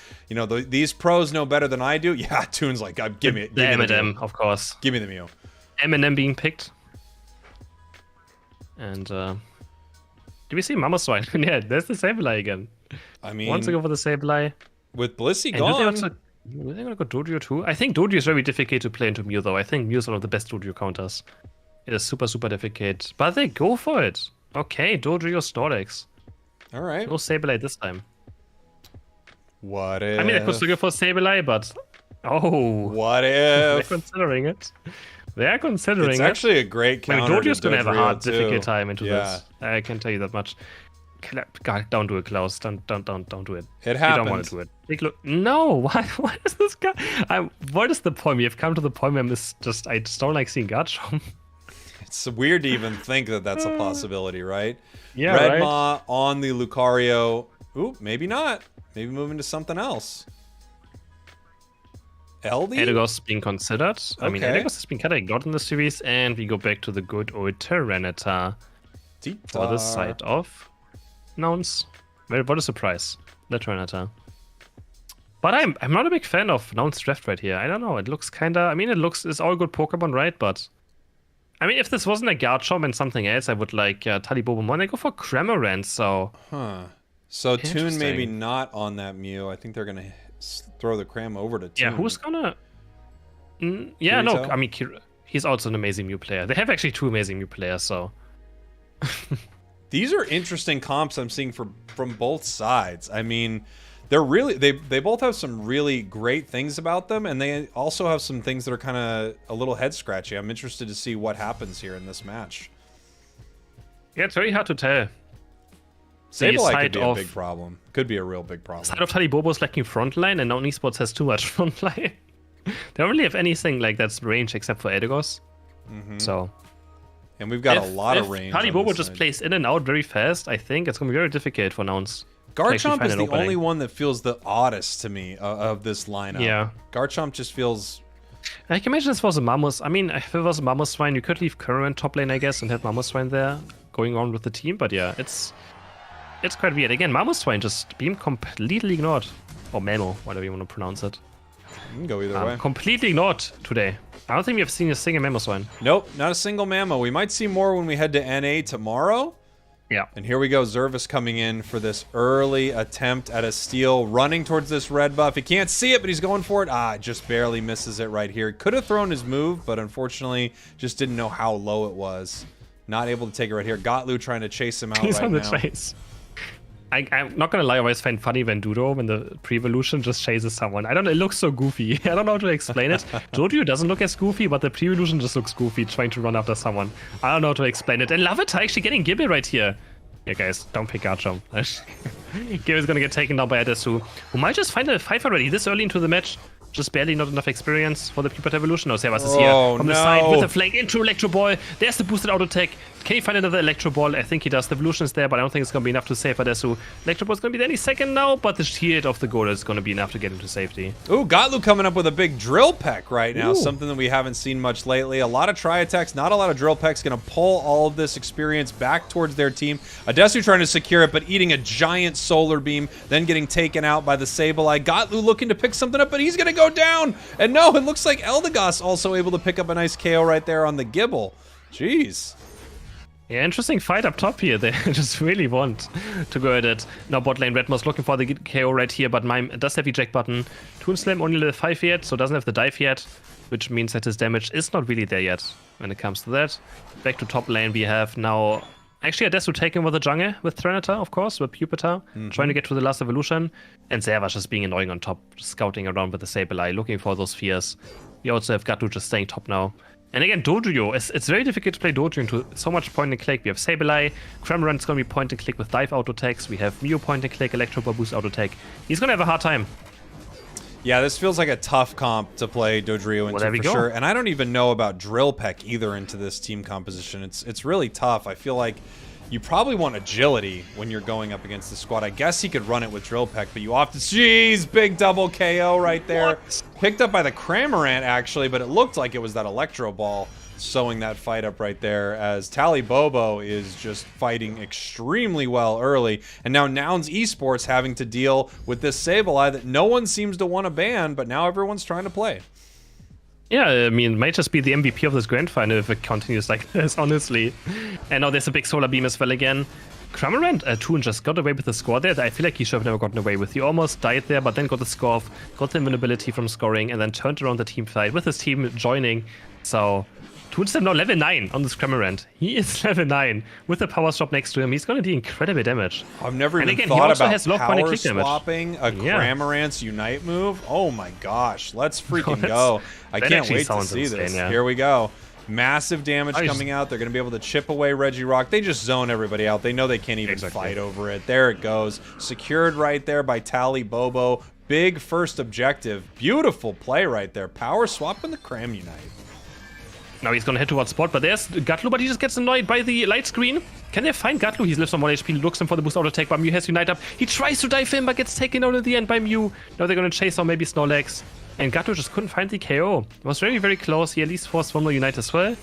these pros know better than I do. Yeah, Toon's like, give me the M&M, of course. Give me the Mew. M&M being picked. And, do we see Mamoswine? Yeah, there's the Sableye again. I mean... Wants to go for the Sableye. With Blissey gone... Are they gonna go Dodrio too? I think Dodrio is very difficult to play into Mew, though. I think Mew is one of the best Dodrio counters. It is super, super difficult. But they go for it. Okay, Dodrio Snorlax. All right. No Sableye this time. What if... I mean, I could still go for Sableye, but... Oh. What if... They're considering it. They are considering it. It's actually a great counter. Dodrio's gonna have a hard, difficult time into this. I can tell you that much. God, don't do it, Klaus. Don't do it. It happens. You don't want to do it. No, why is this guy? What is the point? We have come to the point where I just don't like seeing Garchomp. It's weird to even think that that's a possibility, right? Yeah, Red Maw on the Lucario. Ooh, maybe not. Maybe moving to something else. LD? Eldegoss being considered. Okay. I mean, Eldegoss has been kind of ignored in the series, and we go back to the good old Tyranitar for the side of Nouns. What a surprise. The Tyranitar. But I'm not a big fan of Nouns draft right here. I don't know. It looks kind of... I mean, it's all good Pokemon, right? But... I mean, if this wasn't a Garchomp and something else, I would like Talibobomon. I go for Cramorant, so... Huh. So Toon maybe not on that Mew. I think they're going to throw the Cram over to Toon. Yeah, who's gonna... yeah, no, I mean, he's also an amazing Mew player. They have actually 2 amazing Mew players, so... These are interesting comps I'm seeing from both sides. I mean, they're really... They both have some really great things about them, and they also have some things that are kind of a little head-scratchy. I'm interested to see what happens here in this match. Yeah, it's very hard to tell. Sableye could be a big problem. Could be a real big problem. Side of Talibobo is lacking frontline, and now Esports has too much frontline. They don't really have anything like that's range except for Eldegoss. So... And we've got a lot of range. Talibobo just plays in and out very fast. I think it's going to be very difficult for Nouns. Garchomp is the only one that feels the oddest to me of this lineup. Yeah. Garchomp just feels... I can imagine this was a Mammoth. I mean, if it was a Mamoswine, you could leave Current top lane, I guess, and have Mamoswine there going on with the team. But yeah, it's quite weird. Again, Mamoswine just being completely ignored. Or Mamo, whatever you want to pronounce it. You can go either way. Completely ignored today. I don't think we have seen a single Mamoswine. Nope, not a single Mamo. We might see more when we head to NA tomorrow. Yeah. And here we go, Zervis coming in for this early attempt at a steal, running towards this red buff. He can't see it, but he's going for it. Just barely misses it right here. Could have thrown his move, but unfortunately just didn't know how low it was. Not able to take it right here. Gotlu trying to chase him out He's right on the now. chase. I'm not gonna lie, I always find funny when Dudo, when the pre-evolution just chases someone. I don't know, it looks so goofy. I don't know how to explain it. Dodu doesn't look as goofy, but the pre-evolution just looks goofy, trying to run after someone. I don't know how to explain it. And Lavita actually getting Gibby right here. Yeah, guys, don't pick Archon. Gibby's gonna get taken down by Adesu, who might just find a 5 already this early into the match. Just barely not enough experience for the Pupet Evolution. No, Sebas is here from the side with a flank into Electro Ball. There's the boosted auto tech. Can he find another Electro Ball? I think he does. The Evolution is there, but I don't think it's going to be enough to save Adesu. Electro Ball is going to be there any second now, but the shield of the goal is going to be enough to get him to safety. Ooh, Gotlu coming up with a big drill peck right now. Ooh. Something that we haven't seen much lately. A lot of tri-attacks, not a lot of drill pecks. Going to pull all of this experience back towards their team. Adesu trying to secure it, but eating a giant solar beam, then getting taken out by the Sableye. Gotlu looking to pick something up, but he's going to go down. And no, it looks like Eldegoss also able to pick up a nice KO right there on the Gibble. Jeez. Yeah, interesting fight up top here. They just really want to go at it. Now bot lane, Redmos looking for the KO right here, but Mime does have eject button. Toon Slam only level 5 yet, so doesn't have the dive yet, which means that his damage is not really there yet when it comes to that. Back to top lane, we have now... Actually, Adesu taking over the jungle with Trenata, of course, with Pupitar, trying to get to the last evolution. And Servas just being annoying on top, just scouting around with the Sableye, looking for those fears. We also have Gatu just staying top now. And again, Dojo, it's very difficult to play Dojo into so much point and click. We have Sableye, Cramorant's going to be point and click with dive auto attacks. We have Mew point and click, Electro Ball boost auto attack. He's going to have a hard time. Yeah, this feels like a tough comp to play Dodrio into for sure. And I don't even know about Drill Peck either into this team composition. It's really tough. I feel like you probably want agility when you're going up against the squad. I guess he could run it with Drill Peck, but you often... Jeez, big double KO right there. What? Picked up by the Cramorant, actually, but it looked like it was that Electro Ball sewing that fight up right there, as Tally Bobo is just fighting extremely well early. And now Nouns Esports having to deal with this Sableye that no one seems to want to ban, but now everyone's trying to play. Yeah, I mean, it might just be the MVP of this grand final if it continues like this, honestly. And now there's a big solar beam as well again. Cramorant, Toon just got away with the score there. I feel like he should have never gotten away with. He almost died there, but then got the score off, got the invulnerability from scoring, and then turned around the team fight with his team joining. So... Toon's now level 9 on this Cramorant. He is level 9 with the power stop next to him. He's going to do incredible damage. I've never even thought about power swapping a Cramorant's Unite move. Oh my gosh, let's freaking go. I can't wait to see this. Yeah. Here we go. Massive damage coming out. They're going to be able to chip away Regirock. They just zone everybody out. They know they can't even fight over it. There it goes. Secured right there by Tally Bobo. Big first objective. Beautiful play right there. Power swapping the Cram Unite. Now he's gonna head towards spot, but there's Gatlu, but he just gets annoyed by the light screen. Can they find Gatlu? He lives on 1 HP, looks him for the boost auto attack, but Mew has Unite up. He tries to dive in, but gets taken out at the end by Mew. Now they're gonna chase on maybe Snorlax. And Gatlu just couldn't find the KO. It was very, very close. He at least forced one more Unite as well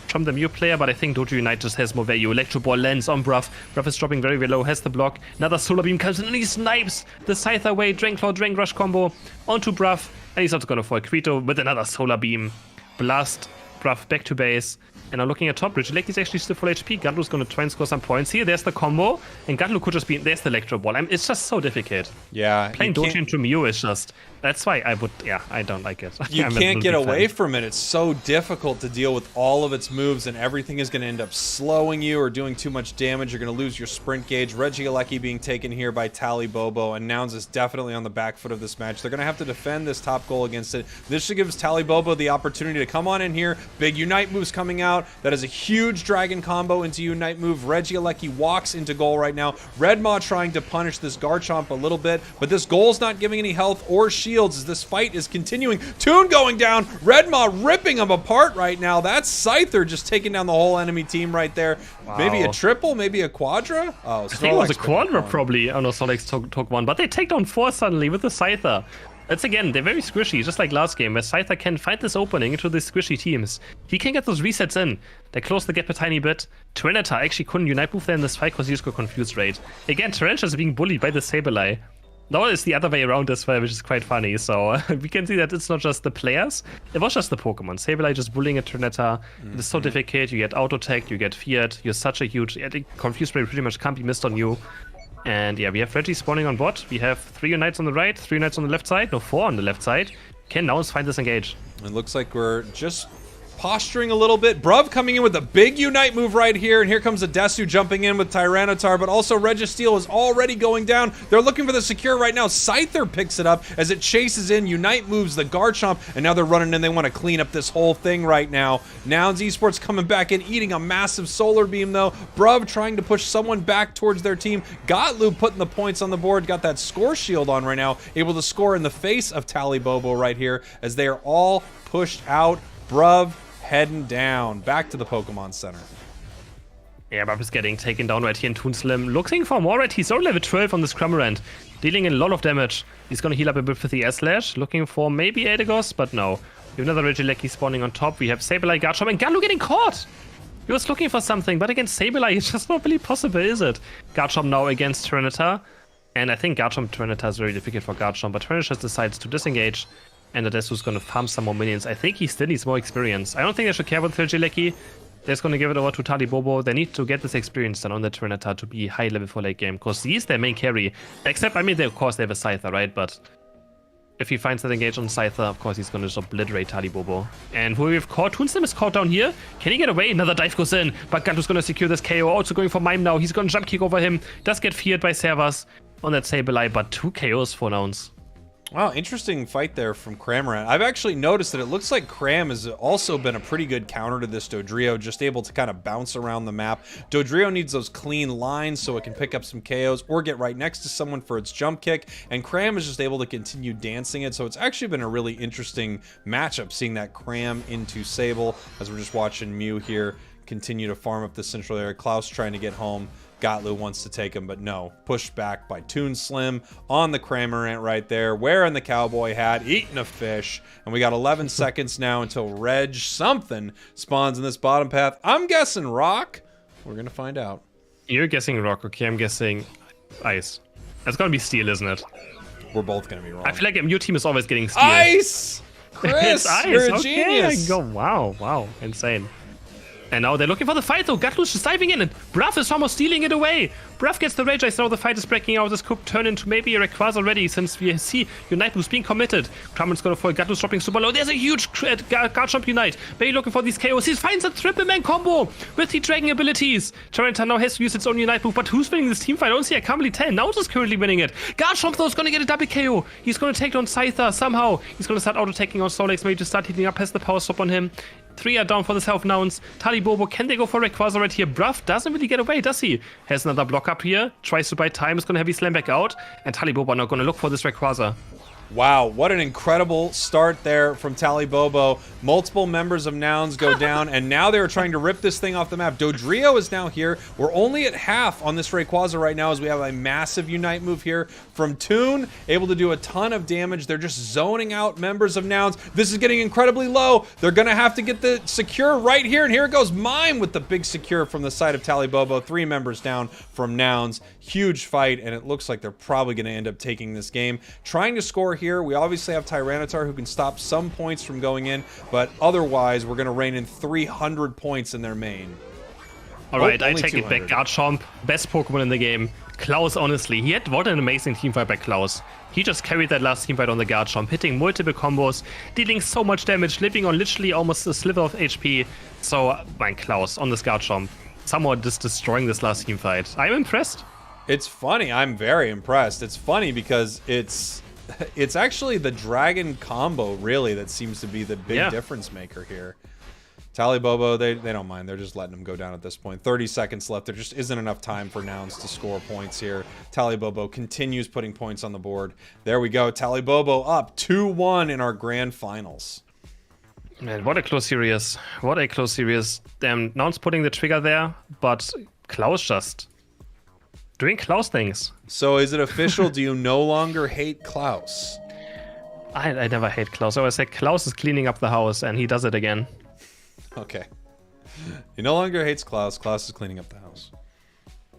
from the Mew player, but I think Dojo Unite just has more value. Electro Ball lands on Bruff. Bruff is dropping very, very low, has the block. Another Solar Beam comes in and he snipes the Scythe away. Dranclaw, Drank Rush combo onto Bruff. And he's also gonna fall Quito with another Solar Beam. Blast. Bruff back to base. And now looking at top, Regieleki is actually still full HP. Gatlu's going to try and score some points here. There's the combo. And Gatlu could just be... There's the Electro Ball. It's just so difficult. Yeah. Playing Doji into Mew is just... That's why I would... Yeah, I don't like it. You can't get away from it. It's so difficult to deal with all of its moves, and everything is going to end up slowing you or doing too much damage. You're going to lose your sprint gauge. Regieleki being taken here by Tally Bobo, and Nouns is definitely on the back foot of this match. They're going to have to defend this top goal against it. This should give Tally Bobo the opportunity to come on in here. Big Unite moves coming out. That is a huge Dragon combo into Unite move. Regieleki walks into goal right now. Redmaw trying to punish this Garchomp a little bit, but this goal's not giving any health or shields as this fight is continuing. Toon going down. Redmaw ripping him apart right now. That's Scyther just taking down the whole enemy team right there. Wow. Maybe a triple, maybe a quadra. Oh, I think it was a quadra probably. Oh no, Snorlax took one, but they take down 4 suddenly with the Scyther. It's again, they're very squishy, just like last game, where Scyther can find this opening into these squishy teams. He can get those resets in. They close the gap a tiny bit. Trenata actually couldn't Unite move there in this fight because he just got confused right. Again, Tarantula is being bullied by the Sableye. No, it's the other way around as well, which is quite funny. So we can see that it's not just the players, it was just the Pokemon. Sableye just bullying a Trinetta. It is so difficult. You get auto-tech, you get feared. You're such a huge... I think Confuse Ray pretty much can't be missed on you. And yeah, we have Reggie spawning on bot. We have 3 Unites on the right, 3 Unites on the left side. No, 4 on the left side. Can now find this engage. It looks like we're just posturing a little bit. Bruv coming in with a big Unite move right here, and here comes Adesu jumping in with Tyranitar, but also Registeel is already going down. They're looking for the secure right now. Scyther picks it up as it chases in. Unite moves the Garchomp, and now they're running in. They want to clean up this whole thing right now. Nouns Esports coming back in, eating a massive Solar Beam though. Bruv trying to push someone back towards their team. Gottloop putting the points on the board, got that score shield on right now, able to score in the face of Talibobo right here as they are all pushed out. Bruv heading down, back to the Pokemon Center. Yeah, Buff is getting taken down right here in Toonslim. Looking for more right. He's only level 12 on this Cramorant, dealing a lot of damage. He's gonna heal up a bit with the S-Slash, looking for maybe Eldegoss, but no. We have another Regieleki spawning on top. We have Sableye, Garchomp, and Galu getting caught! He was looking for something, but against Sableye, it's just not really possible, is it? Garchomp now against Tyranitar. And I think Garchomp Tyranitar is very difficult for Garchomp, but Tyranitar just decides to disengage. And Adesu's gonna farm some more minions. I think he still needs more experience. I don't think they should care about Regieleki. They're just gonna give it over to Talibobo. They need to get this experience done on the Tyranitar to be high level for late game, because he's their main carry. Except, I mean, of course, they have a Scyther, right? But if he finds that engage on Scyther, of course, he's gonna just obliterate Talibobo. And who we've caught, Toonslim is caught down here. Can he get away? Another dive goes in, but Galu's gonna secure this KO. Also going for Mime now. He's gonna jump kick over him. Does get feared by Servas on that Sableye, but 2 KOs for Nouns. Wow, interesting fight there from Cramorant. I've actually noticed that it looks like Cram has also been a pretty good counter to this Dodrio, just able to kind of bounce around the map. Dodrio needs those clean lines so it can pick up some KOs or get right next to someone for its jump kick, and Cram is just able to continue dancing it, so it's actually been a really interesting matchup, seeing that Cram into Sable, as we're just watching Mew here continue to farm up the central area. Klaus trying to get home. Gottlu wants to take him, but no. Pushed back by Toonslim on the Cramorant right there, wearing the cowboy hat, eating a fish. And we got 11 seconds now until Reg something spawns in this bottom path. I'm guessing Rock. We're going to find out. You're guessing Rock, okay? I'm guessing Ice. That's going to be Steel, isn't it? We're both going to be wrong. I feel like your team is always getting Steel. Ice! Chris, it's Ice. You're a Okay, genius. Wow. Insane. And now they're looking for the fight though. Gatlu's just diving in and Bruff is almost stealing it away. Bruff gets the Rage Ice. Now the fight is breaking out. This could turn into maybe a Rayquaza already, since we see Unite moves being committed. Cramorant's gonna fall. Gatlu's dropping super low. There's a huge Garchomp Unite. Maybe looking for these KOs. He finds a triple man combo with the Dragon abilities. Tyranitar now has to use its own Unite move, but who's winning this team fight? Honestly, I can't really tell. Now is currently winning it. Garchomp though is gonna get a double KO. He's gonna take down Scyther somehow. He's gonna start auto-taking on Solex. Maybe just start heating up, has the power stop on him. 3 are down for the self-nouns. Talibobo, can they go for Rayquaza right here? Bruff doesn't really get away, does he? Has another block up here. Tries to buy time. Is going to heavy slam back out. And Talibobo now going to look for this Rayquaza. Wow, what an incredible start there from Talibobo. Multiple members of Nouns go down, and now they're trying to rip this thing off the map. Dodrio is now here. We're only at half on this Rayquaza right now as we have a massive Unite move here from Toon, able to do a ton of damage. They're just zoning out members of Nouns. This is getting incredibly low. They're going to have to get the secure right here, and here goes Mime with the big secure from the side of Talibobo. 3 members down from Nouns. Huge fight, and it looks like they're probably going to end up taking this game. Trying to score here. We obviously have Tyranitar who can stop some points from going in, but otherwise we're going to rein in 300 points in their main. Alright, I take it back. Garchomp, best Pokemon in the game. Klaus, honestly, what an amazing teamfight by Klaus. He just carried that last teamfight on the Garchomp, hitting multiple combos, dealing so much damage, living on literally almost a sliver of HP. So, my Klaus on this Garchomp, somehow just destroying this last teamfight. I'm impressed. It's funny. I'm very impressed. It's funny because it's actually the Dragon combo, really, that seems to be the big difference maker here. Talibobo, they don't mind. They're just letting him go down at this point. 30 seconds left. There just isn't enough time for Nouns to score points here. Talibobo continues putting points on the board. There we go. Talibobo up 2-1 in our grand finals. Man, what a close series. What a close series. Nouns putting the trigger there, but Klaus just doing Klaus things. So is it official? Do you no longer hate Klaus? I never hate Klaus. I always say Klaus is cleaning up the house, and he does it again. Okay. He no longer hates Klaus. Klaus is cleaning up the house.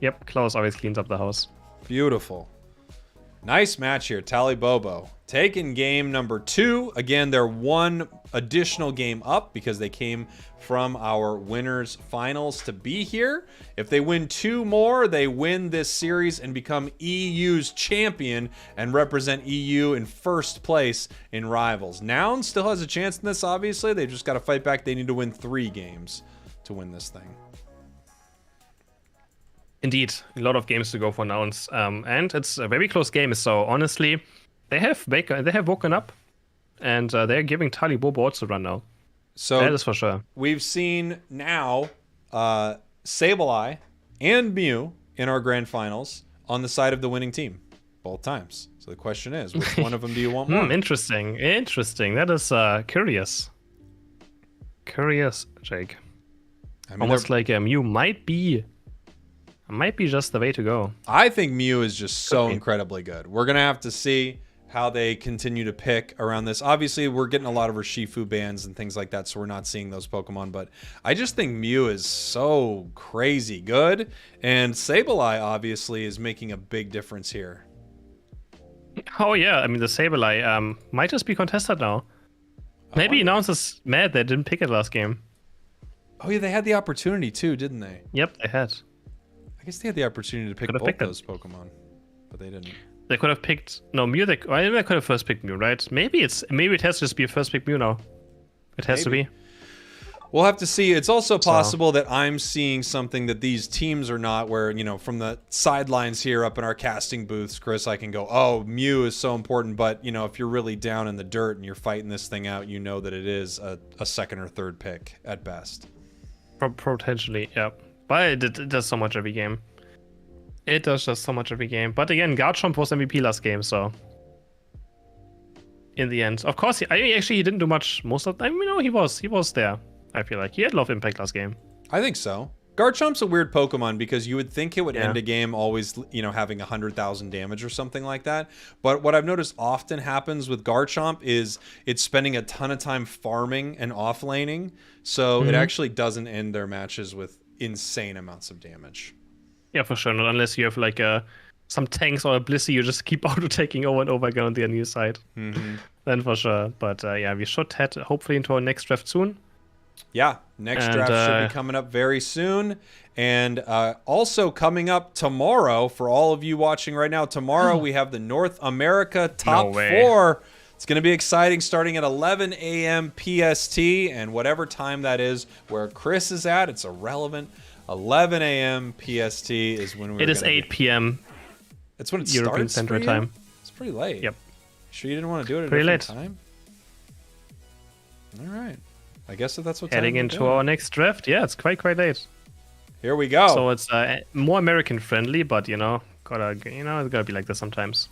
Yep, Klaus always cleans up the house. Beautiful. Nice match here. Tally Bobo taking game number 2. Again, they're one additional game up because they came from our winners finals to be here. If they win 2 more, they win this series and become EU's champion and represent EU in first place in Rivals. Noun still has a chance in this, obviously. They just got to fight back. They need to win 3 games to win this thing. Indeed, a lot of games to go for Nouns, and it's a very close game. So honestly, they have woken up, and they're giving Tali Bobo also a run now. So that is for sure. We've seen now Sableye and Mew in our grand finals on the side of the winning team both times. So the question is, which one of them do you want more? Interesting. That is curious. Curious, Jake. I mean, almost like Mew might be just the way to go. I think Mew is just so incredibly good. We're going to have to see how they continue to pick around this. Obviously, we're getting a lot of Urshifu bans and things like that, so we're not seeing those Pokemon. But I just think Mew is so crazy good. And Sableye, obviously, is making a big difference here. Oh, yeah. I mean, the Sableye might just be contested now. Maybe Nouns is mad they didn't pick it last game. Oh, yeah, they had the opportunity, too, didn't they? Yep, they had. I guess they had the opportunity to pick both those Pokemon, but they didn't. They could have picked Mew. They could have first picked Mew, right? Maybe it has to just be a first pick Mew now. It has to be. We'll have to see. It's also possible that I'm seeing something that these teams are not, where, you know, from the sidelines here up in our casting booths, Chris, I can go, oh, Mew is so important. But, you know, if you're really down in the dirt and you're fighting this thing out, you know that it is a second or third pick at best. Potentially, yeah. But it does so much every game. It does just so much every game. But again, Garchomp was MVP last game, so in the end, of course, he didn't do much most of the time. You know, he was there. I feel like he had a lot of impact last game. I think so. Garchomp's a weird Pokemon because you would think it would end a game always, you know, having 100,000 damage or something like that. But what I've noticed often happens with Garchomp is it's spending a ton of time farming and off-laning, so it actually doesn't end their matches with insane amounts of damage. Yeah, for sure. Not unless you have like some tanks or a Blissey you just keep auto-taking over and over again on the enemy side. Then for sure. But yeah, we should head hopefully into our next draft soon. Yeah, next draft should be coming up very soon. And also coming up tomorrow, for all of you watching right now, tomorrow we have the North America Top 4. It's going to be exciting, starting at 11 a.m. PST, and whatever time that is where Chris is at, it's irrelevant. 11 a.m. PST is when we're. It is 8 p.m. That's when it European starts. Central Time. It's pretty late. Yep. Sure you didn't want to do it at pretty a different late. time? All right. I guess that's what. Heading into our next draft. Yeah, it's quite late. Here we go. So it's more American friendly, but it's gotta be like this sometimes.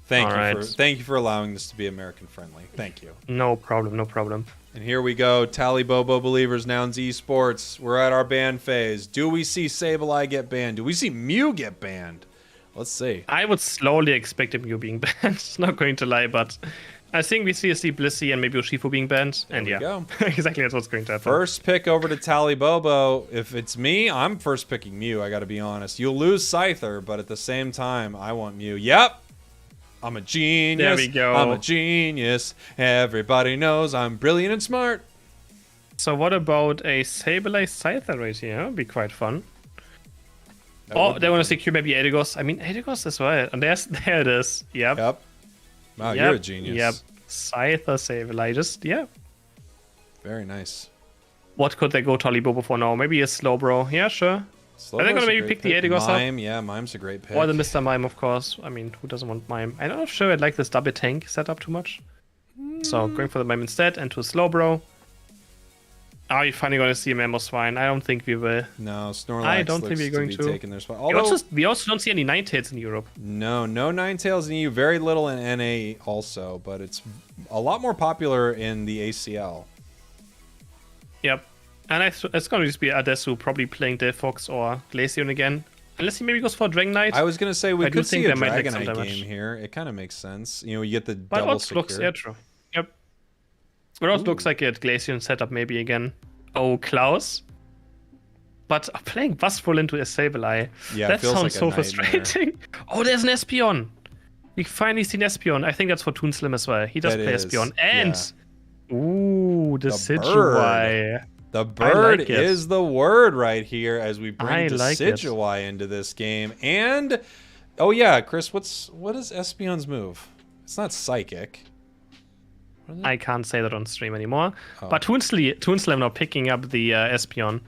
Thank you for allowing this to be American friendly. Thank you. No problem. And here we go. Tally Bobo Believers, Nouns Esports. We're at our ban phase. Do we see Sableye get banned? Do we see Mew get banned? Let's see. I would slowly expect a Mew being banned. Not going to lie, but I think we see Blissey and maybe Urshifu being banned. There we go. Exactly, that's what's going to happen. First pick over to Tally Bobo. If it's me, I'm first picking Mew, I gotta be honest. You'll lose Scyther, but at the same time, I want Mew. Yep. I'm a genius. There we go. I'm a genius. Everybody knows I'm brilliant and smart. So what about a Sableye Scyther right here? That would be quite fun. They want to secure maybe Adigos. I mean, Adigos as well. And there it is. Yep. Wow, you're a genius. Yep. Scyther Sableye. Very nice. What could they go Tally Bobo for now? Maybe a Slowbro. Yeah, sure. Are they going to maybe pick the Adigos Mime, yeah, Mime's a great pick. Or the Mr. Mime, of course. I mean, who doesn't want Mime? I'm not sure I'd like this double tank setup too much. So going for the Mime instead and to a Slowbro. Are we finally going to see a Mamoswine? I don't think we will. No, Snorlax I don't think we're going to. Taking their spot. Although, we also don't see any Ninetales in Europe. No Ninetales in EU. Very little in NA also, but it's a lot more popular in the ACL. Yep. And it's going to just be Adesu probably playing Delphox or Glaceon again. Unless he maybe goes for Dragonite. I was going to say we could see a Dragonite game here. It kind of makes sense. You know, you get the double secure. Yeah, true. Yep. It also looks like a Glaceon setup maybe again. Oh, Klaus. But playing Buzzful into a Sableye. Yeah, that sounds like so frustrating. Oh, there's an Espeon. We finally seen Espeon. I think that's for Toon Slim as well. He does That play is, Espeon. And ooh, the bird. Decidueye. The bird like it. is the word right here as we bring I like Decidueye into this game. And oh yeah, Chris, what is Espeon's move? It's not psychic. I can't say that on stream anymore. Oh. But Toon Slim now picking up the Espeon.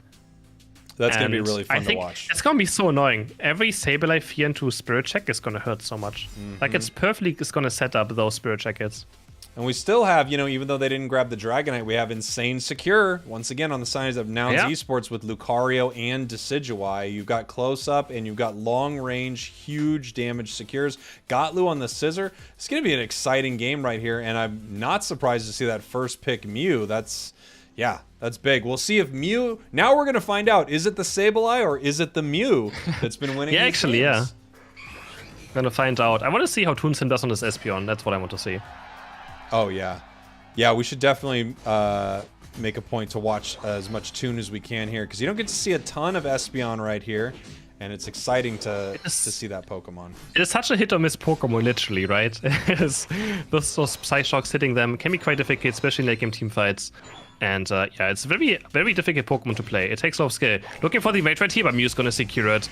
That's going to be And really fun I to think watch. it's gonna be so annoying. Every Sableye fear into Spirit Check is gonna hurt so much. Like it's perfectly gonna set up those Spirit Check hits. And we still have, you know, even though they didn't grab the Dragonite, we have Insane Secure, once again, on the sides of Nouns Esports with Lucario and Decidueye. You've got Close-Up and you've got Long-Range, huge damage Secures. Gotlu on the Scissor. It's going to be an exciting game right here, and I'm not surprised to see that first pick Mew. That's big. We'll see if Mew... Now we're going to find out, is it the Sableye or is it the Mew that's been winning Yeah, these actually, games? Gonna find out. I want to see how Toon Slim does on this Espeon. That's what I want to see. Oh, yeah. Yeah, we should definitely make a point to watch as much Toon as we can here, because you don't get to see a ton of Espeon right here, and it's exciting to see that Pokemon. It is such a hit or miss Pokemon, literally, right? those Psyshocks hitting them can be quite difficult, especially in late game team fights. And yeah, it's a very, very difficult Pokemon to play. It takes a lot of skill. Looking for the mate right here, but Mew's gonna secure it,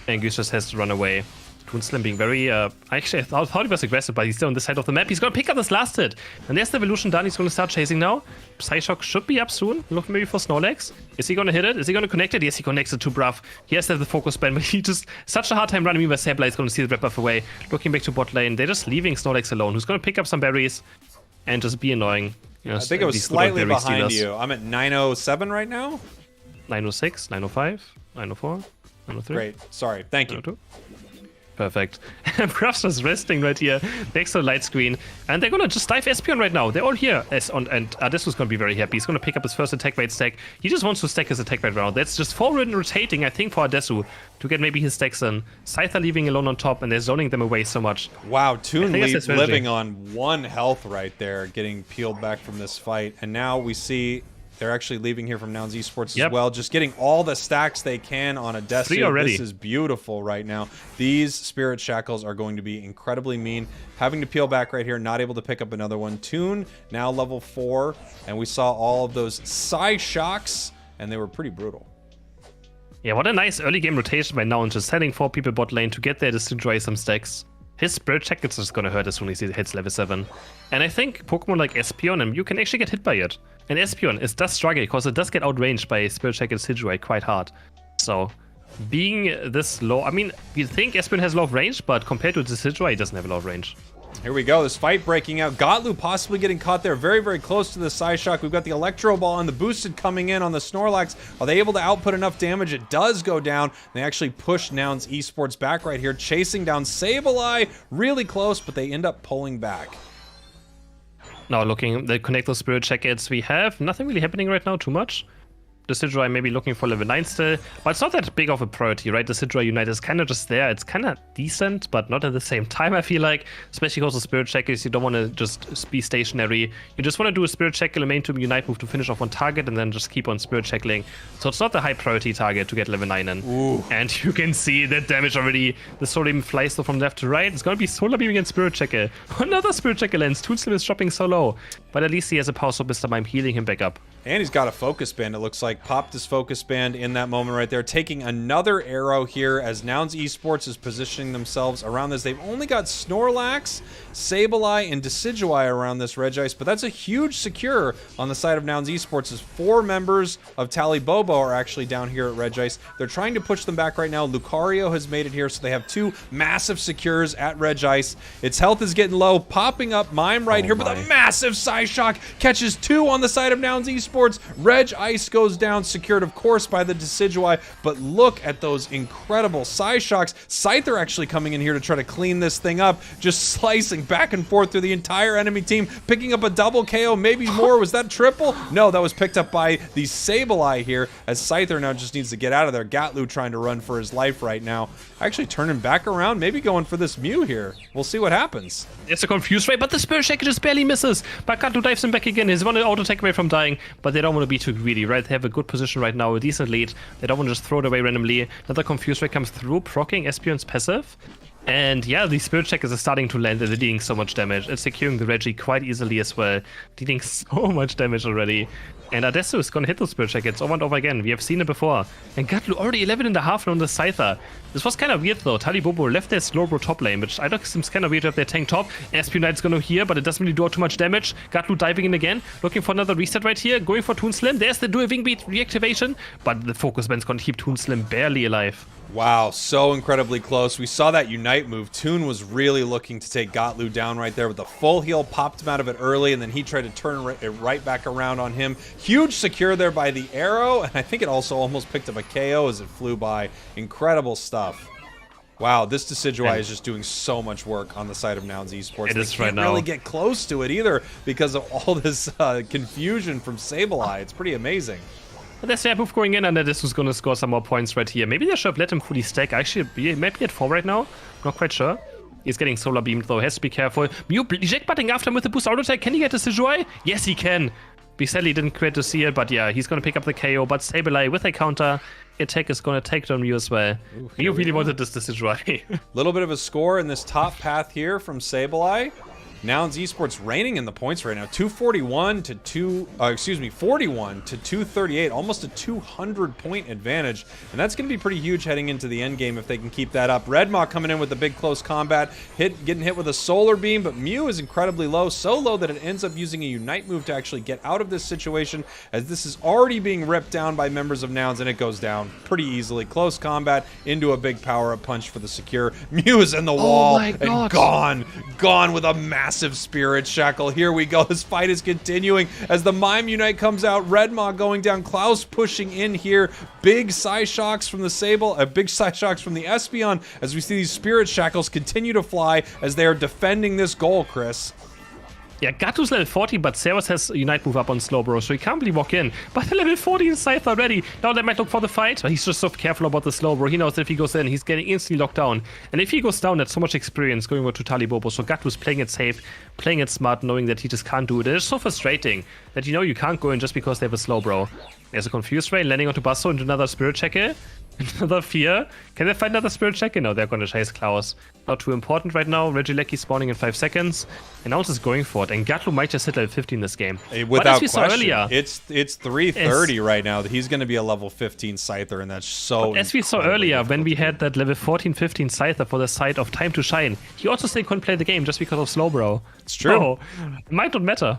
and Goose just has to run away. Toon Slim being very, actually I thought he was aggressive, but he's still on this side of the map. He's gonna pick up this last hit. And there's the evolution done. He's gonna start chasing now. Psyshock should be up soon. Looking maybe for Snorlax. Is he gonna hit it? Is he gonna connect it? Yes, he connects it to Bruff. He has to have the focus band, but he just, such a hard time running where Sableye is gonna see the Red Buff away. Looking back to bot lane. They're just leaving Snorlax alone. Who's gonna pick up some berries and just be annoying. You know, I think it was these slightly berry behind stealers. you. I'm at 907 right now. 906, 905, 904, 903. Great. Sorry. Thank you. 902. Perfect. Bruff's just resting right here next to the light screen. And they're gonna just dive Espeon right now. They're all here. And Adessu's gonna be very happy. He's gonna pick up his first attack rate stack. He just wants to stack his attack rate round. That's just forward and rotating, I think, for Adessu to get maybe his stacks in. Scyther leaving alone on top, and they're zoning them away so much. Wow, Toon that's his strategy. living on 1 health right there, getting peeled back from this fight. And now we see they're actually leaving here from Nouns Esports as well, just getting all the stacks they can on Adessu. 3 already. This is beautiful right now. These Spirit Shackles are going to be incredibly mean. Having to peel back right here, not able to pick up another one. Toon now level 4, and we saw all of those Psyshocks, and they were pretty brutal. Yeah, what a nice early game rotation by now, and just sending 4 people bot lane to get there to destroy some stacks. His Spirit Check is just gonna hurt as soon as he hits level 7. And I think Pokemon like Espeon and Mew can actually get hit by it. And Espeon does struggle, because it does get outranged by Spirit Check and Decidueye quite hard. So, being this low, I mean, you think Espeon has a lot of range, but compared to Decidueye, he doesn't have a lot of range. Here we go, this fight breaking out. Gotlu possibly getting caught there very, very close to the Psyshock. We've got the Electro Ball and the Boosted coming in on the Snorlax. Are they able to output enough damage? It does go down. They actually push Nouns Esports back right here, chasing down Sableye. Really close, but they end up pulling back. Now looking, they connect those Spirit Check hits. We have nothing really happening right now too much. Decidueye maybe looking for level 9 still, but it's not that big of a priority, right? Decidueye Unite is kind of just there. It's kind of decent, but not at the same time, I feel like. Especially because of Spirit Checkers, you don't want to just be stationary. You just want to do a Spirit Check main to Unite move to finish off one target and then just keep on Spirit Checkling. So it's not the high priority target to get level 9 in. Ooh. And you can see that damage already. The Solar Beam flies from left to right. It's going to be Solar Beam against Spirit Checker. Another Spirit Checker lens. Toon Slim is dropping so low. But at least he has a Power Soap Mr. Mime healing him back up. And he's got a Focus Band, it looks like. Popped his Focus Band in that moment right there. Taking another arrow here as Nouns Esports is positioning themselves around this. They've only got Snorlax, Sableye, and Decidueye around this Regice, but that's a huge secure on the side of Nouns Esports as 4 members of Tally Bobo are actually down here at Regice. They're trying to push them back right now. Lucario has made it here, so they have 2 massive secures at Regice. Its health is getting low. Popping up Mime right here with a massive Psyshock. Catches 2 on the side of Nouns Esports. Reg Ice goes down, secured of course by the Decidueye, but look at those incredible Psyshocks. Scyther actually coming in here to try to clean this thing up, just slicing back and forth through the entire enemy team, picking up a double KO, maybe more. Was that triple? No, that was picked up by the Sableye here, as Scyther now just needs to get out of there. Gatlu trying to run for his life right now. Actually turning back around, maybe going for this Mew here. We'll see what happens. It's a confused way, but the Spirit Checker just barely misses. But Gatlu dives him back again. He's one auto attack away from dying, but they don't want to be too greedy, right? They have a good position right now, a decent lead. They don't want to just throw it away randomly. Another confused way comes through, proccing Espeon's passive. And yeah, the Spirit Checkers are starting to land and they're dealing so much damage. It's securing the Reggie quite easily as well, dealing so much damage already. And Adesso is gonna hit the Spirit Checker. It's over and over again. We have seen it before. And Gatlu already 11.5 on the Scyther. This was kind of weird though. Talibobo left their Slowbro top lane, which I think seems kind of weird to have their tank top. Espionite's gonna heal, but it doesn't really do too much damage. Gatlu diving in again, looking for another reset right here, going for Toon Slim. There's the dual wing beat reactivation, but the focus band's gonna keep Toon Slim barely alive. Wow, so incredibly close. We saw that Unite move. Toon was really looking to take Gotlu down right there with the full heal, popped him out of it early, and then he tried to turn it right back around on him. Huge secure there by the arrow, and I think it also almost picked up a KO as it flew by. Incredible stuff. Wow, this Decidueye is just doing so much work on the side of Nouns Esports. It is right can't now. really get close to it either because of all this confusion from Sableye. It's pretty amazing. But there's their move going in, and this was going to score some more points right here. Maybe they should have let him fully stack. Actually, he might be at 4 right now. Not quite sure. He's getting solar beamed though. Has to be careful. Mew eject butting after him with the boost auto attack. Can he get the Decidueye? Yes, he can. We sadly didn't quit to see it, but yeah, he's going to pick up the KO. But Sableye with a counter attack is going to take down Mew as well. Mew really wanted this Decidueye. Little bit of a score in this top path here from Sableye. Nouns Esports reigning in the points right now, 241 to 41 to 238, almost a 200-point advantage, and that's going to be pretty huge heading into the end game if they can keep that up. Redmaw coming in with a big close combat, getting hit with a solar beam, but Mew is incredibly low, so low that it ends up using a Unite move to actually get out of this situation, as this is already being ripped down by members of Nouns, and it goes down pretty easily. Close combat into a big power-up punch for the secure. Mew is in the wall and gone with a massive Spirit Shackle. Here we go. This fight is continuing as the Mime Unite comes out. Redmaw going down. Klaus pushing in here. Big Psy Shocks from the Sable. Big Psy Shocks from the Espeon as we see these Spirit Shackles continue to fly as they are defending this goal, Chris. Yeah, Gatu's level 40, but Ceros has a Unite move up on Slowbro, so he can't really walk in. But level 40 in Scythe already. Now they might look for the fight, but he's just so careful about the Slowbro. He knows that if he goes in, he's getting instantly locked down. And if he goes down, that's so much experience going over to Talibobo. So Gatu's playing it safe, playing it smart, knowing that he just can't do it. It is so frustrating that you know you can't go in just because they have a Slowbro. There's a Confused Ray landing onto Basso into another Spirit Checker. Another fear. Can they find another Spirit Checker? No, they're going to chase Klaus. Not too important right now. Regieleki spawning in 5 seconds. And Nouns is going for it. And Gatlu might just hit level 15 this game. Without question. It's 330 right now. He's going to be a level 15 Scyther, and that's so... But as we saw earlier, when we had that level 14-15 Scyther for the side of Time to Shine, he also still couldn't play the game just because of Slowbro. It's true. So, it might not matter.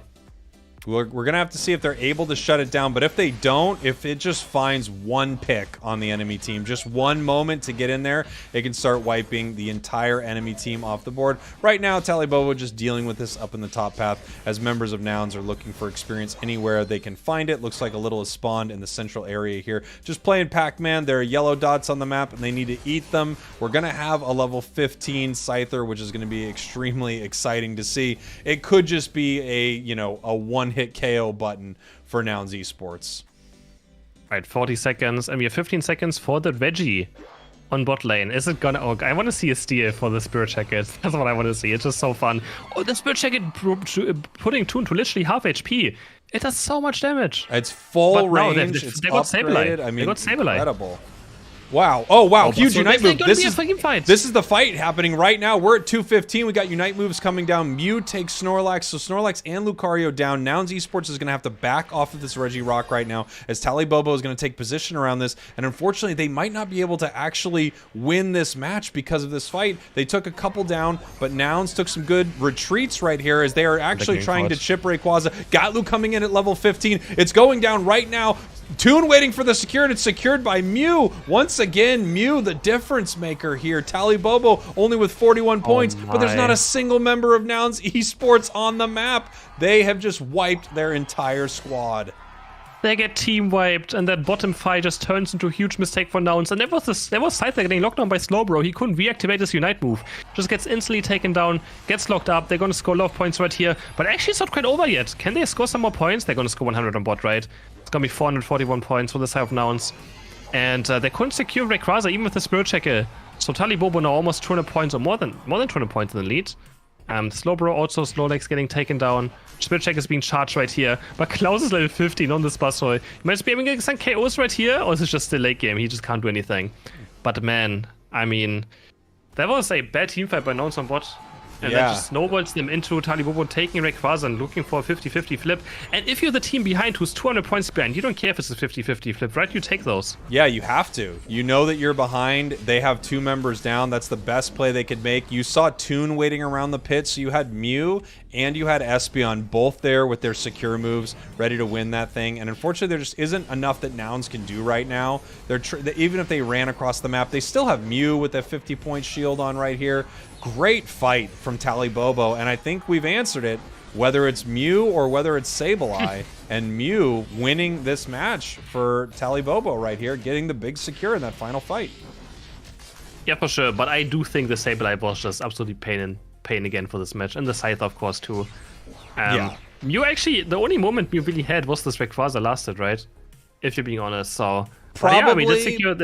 We're going to have to see if they're able to shut it down, but if they don't, if it just finds one pick on the enemy team, just one moment to get in there, it can start wiping the entire enemy team off the board. Right now, Talibobo just dealing with this up in the top path as members of Nouns are looking for experience anywhere they can find it. Looks like a little is spawned in the central area here. Just playing Pac-Man. There are yellow dots on the map, and they need to eat them. We're going to have a level 15 Scyther, which is going to be extremely exciting to see. It could just be a one-hit KO button for Nouns Esports. Right, 40 seconds, and we have 15 seconds for the Veggie on bot lane. Is it gonna... Oh, I want to see a steal for the Spirit Checker. That's what I want to see. It's just so fun. Oh, the Spirit Checker putting Toon to literally half HP. It does so much damage. It's full range. No, it's they got upgraded. Sableye. I mean, they got Sableye. Incredible. Wow. Oh, wow. Huge Unite move. This is the fight happening right now. We're at 215. We got Unite moves coming down. Mew takes Snorlax. So Snorlax and Lucario down. Nouns Esports is going to have to back off of this Regirock right now as Talibobo is going to take position around this. And unfortunately, they might not be able to actually win this match because of this fight. They took a couple down, but Nouns took some good retreats right here as they are actually trying to chip Rayquaza. Gatlu coming in at level 15. It's going down right now. Toon waiting for the secure, and it's secured by Mew. Once again, Mew, the difference maker here. Talibobo only with 41 points, but there's not a single member of Nouns Esports on the map. They have just wiped their entire squad. They get team wiped, and that bottom fight just turns into a huge mistake for Nouns. And there was Scyther getting locked down by Slowbro. He couldn't reactivate his Unite move. Just gets instantly taken down, gets locked up. They're going to score a lot of points right here. But actually, it's not quite over yet. Can they score some more points? They're going to score 100 on bot, right? It's going to be 441 points for the side of Nouns. And they couldn't secure Rayquaza even with the Spirit Checker. So Talibobo now almost 200 points, or more than 200 points in the lead. Slowbro also, Slowlegs getting taken down. Spirit Check is being charged right here. But Klaus is level 15 on this Bassoy. He might be able some KOs right here, or is it just the late game? He just can't do anything. But man, I mean, That was a bad team fight by Nouns on bot. And that just snowballs them into Talibobo taking Rayquaza and looking for a 50-50 flip. And if you're the team behind who's 200 points behind, you don't care if it's a 50-50 flip, right? You take those. Yeah, you have to. You know that you're behind. They have 2 members down. That's the best play they could make. You saw Toon waiting around the pit, so you had Mew and you had Espeon both there with their secure moves ready to win that thing. And unfortunately, there just isn't enough that Nouns can do right now. Even if they ran across the map, they still have Mew with a 50-point shield on right here. Great fight from Talibobo, and I think we've answered it, whether it's Mew or whether it's Sableye, and Mew winning this match for Talibobo right here, getting the big secure in that final fight. Yeah, for sure, but I do think the Sableye was just absolutely pain again for this match, and the Scythe, of course, too. Yeah. Mew actually, the only moment Mew really had was this Rayquaza lasted, right? If you're being honest, so... Probably, but yeah, we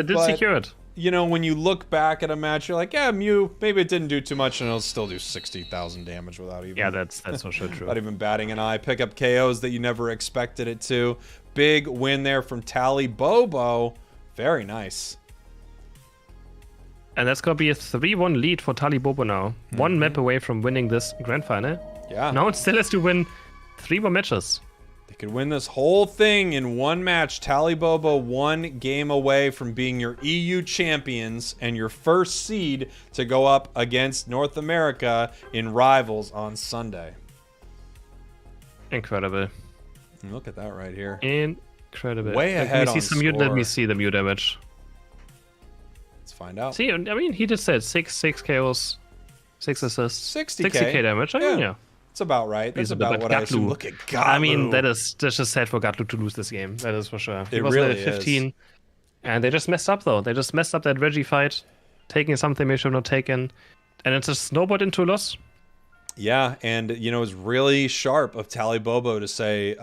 did secure it. You know, when you look back at a match, you're like, yeah, Mew, maybe it didn't do too much, and it'll still do 60,000 damage without even... Yeah, that's for sure true. Without even batting an eye. Pick up KOs that you never expected it to. Big win there from Talibobo. Very nice. And that's going to be a 3-1 lead for Talibobo now. One map away from winning this grand final. Yeah. Now it still has to win 3 more matches. They could win this whole thing in one match. Talibobo 1 game away from being your EU champions and your first seed to go up against North America in Rivals on Sunday. Incredible. Look at that right here. Incredible. Way ahead on score. Let me see the Mew damage. Let's find out. See, I mean, he just said 6 KOs, 6 assists, 60k damage. I mean, yeah. It's about right. That's He's about what I assume. Look at Gatlu. I mean, that's just sad for Gatlu to lose this game. That is for sure. He was really at 15, and they just messed up though. They just messed up that Reggie fight, taking something they should have not taken, and it's just snowballed into a loss. Yeah, and you know, it's really sharp of Talibobo to say,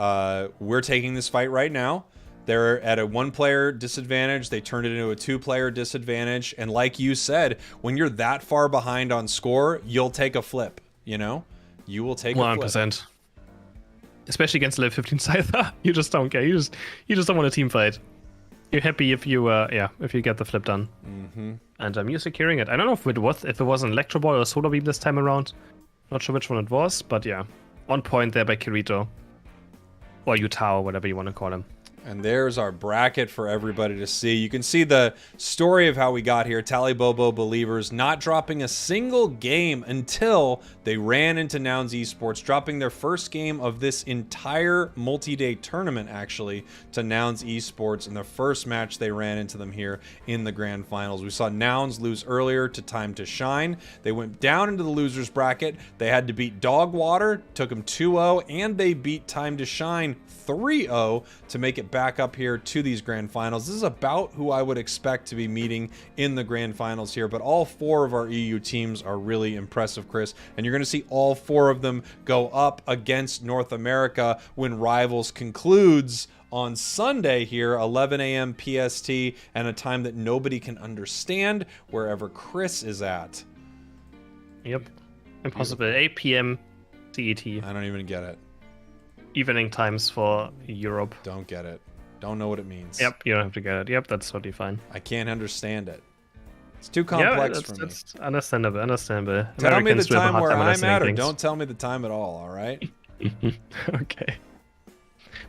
we're taking this fight right now. They're at a 1-player disadvantage. They turned it into a 2-player disadvantage. And like you said, when you're that far behind on score, you'll take a flip, you know? You will take 100%. Especially against level 15 Scyther. You just don't care. You just don't want a team fight. You're happy if you get the flip done. And you're securing it. I don't know if it was an Electro Ball or a Solar Beam this time around. Not sure which one it was, but yeah. On point there by Kirito. Or Utah, or whatever you want to call him. And there's our bracket for everybody to see. You can see the story of how we got here. Talibobo believers not dropping a single game until they ran into Nouns Esports, dropping their first game of this entire multi-day tournament, actually, to Nouns Esports in the first match they ran into them here in the grand finals. We saw Nouns lose earlier to Time to Shine. They went down into the losers bracket. They had to beat Dogwater, took them 2-0, and they beat Time to Shine 3-0 to make it back up here to these grand finals. This is about who I would expect to be meeting in the grand finals here, but all 4 of our EU teams are really impressive, Chris, and you're going to see all 4 of them go up against North America when Rivals concludes on Sunday here, 11 a.m. PST, and a time that nobody can understand wherever Chris is at. Yep. Impossible. 8 p.m. CET. I don't even get it. Evening times for Europe. Don't get it. Don't know what it means. Yep, you don't have to get it. Yep, that's totally fine. I can't understand it. It's too complex for me. That's understandable. Tell me the time where I'm at, or don't tell me the time at all right? Okay.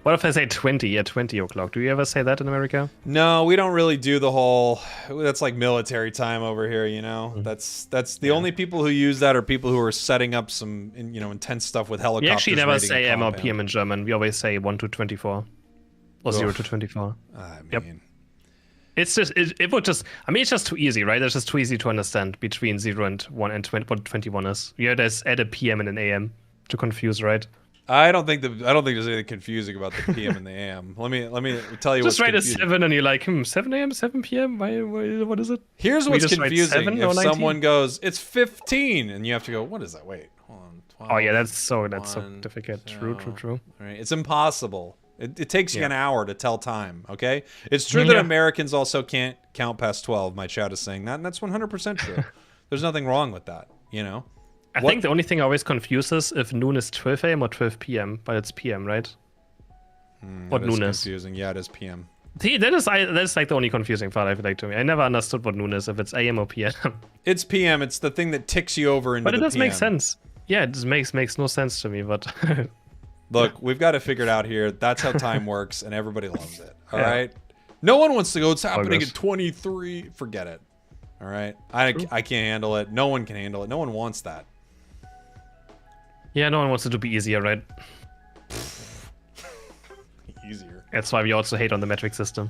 What if I say 20 at 20 o'clock? Do you ever say that in America? No, we don't really do the whole... That's like military time over here, you know? That's the only people who use that are people who are setting up some, you know, intense stuff with helicopters. We actually never say AM or PM in German. We always say 1 to 24. Or 0 to 24. I mean... Yep. It's just, it would just, I mean, it's just too easy, right? It's just too easy to understand between 0 and 1 and 20, what 21 is. You just add a PM and an AM to confuse, right? I don't think there's anything confusing about the PM and the AM. Let me tell you what's just write confusing. a 7 and you're like, 7 AM, 7 PM? Why, what is it? Here's what's confusing. If 19? Someone goes, it's 15, and you have to go, what is that? Wait, hold on. 12, oh yeah, that's so difficult. 0. True. All right, it's impossible. It takes you an hour to tell time, okay? It's true that Americans also can't count past 12. My chat is saying that, and that's 100% true. There's nothing wrong with that, you know? I think the only thing always confuses if noon is 12 a.m. or 12 p.m., but it's p.m., right? What noon is confusing. Yeah, it is p.m. See, that is like the only confusing part I feel like to me. I never understood what noon is, if it's AM or PM. It's PM. It's the thing that ticks you over into But it the does PM. make sense. Yeah, it just makes no sense to me, but... Look, we've got it figured out here. That's how time works, and everybody loves it. All Yeah. right? No one wants to go, it's happening goes. at 23. Forget it. All right? I can't handle it. No one can handle it. No one wants that. Yeah, no one wants it to be easier, right? Easier. That's why we also hate on the metric system.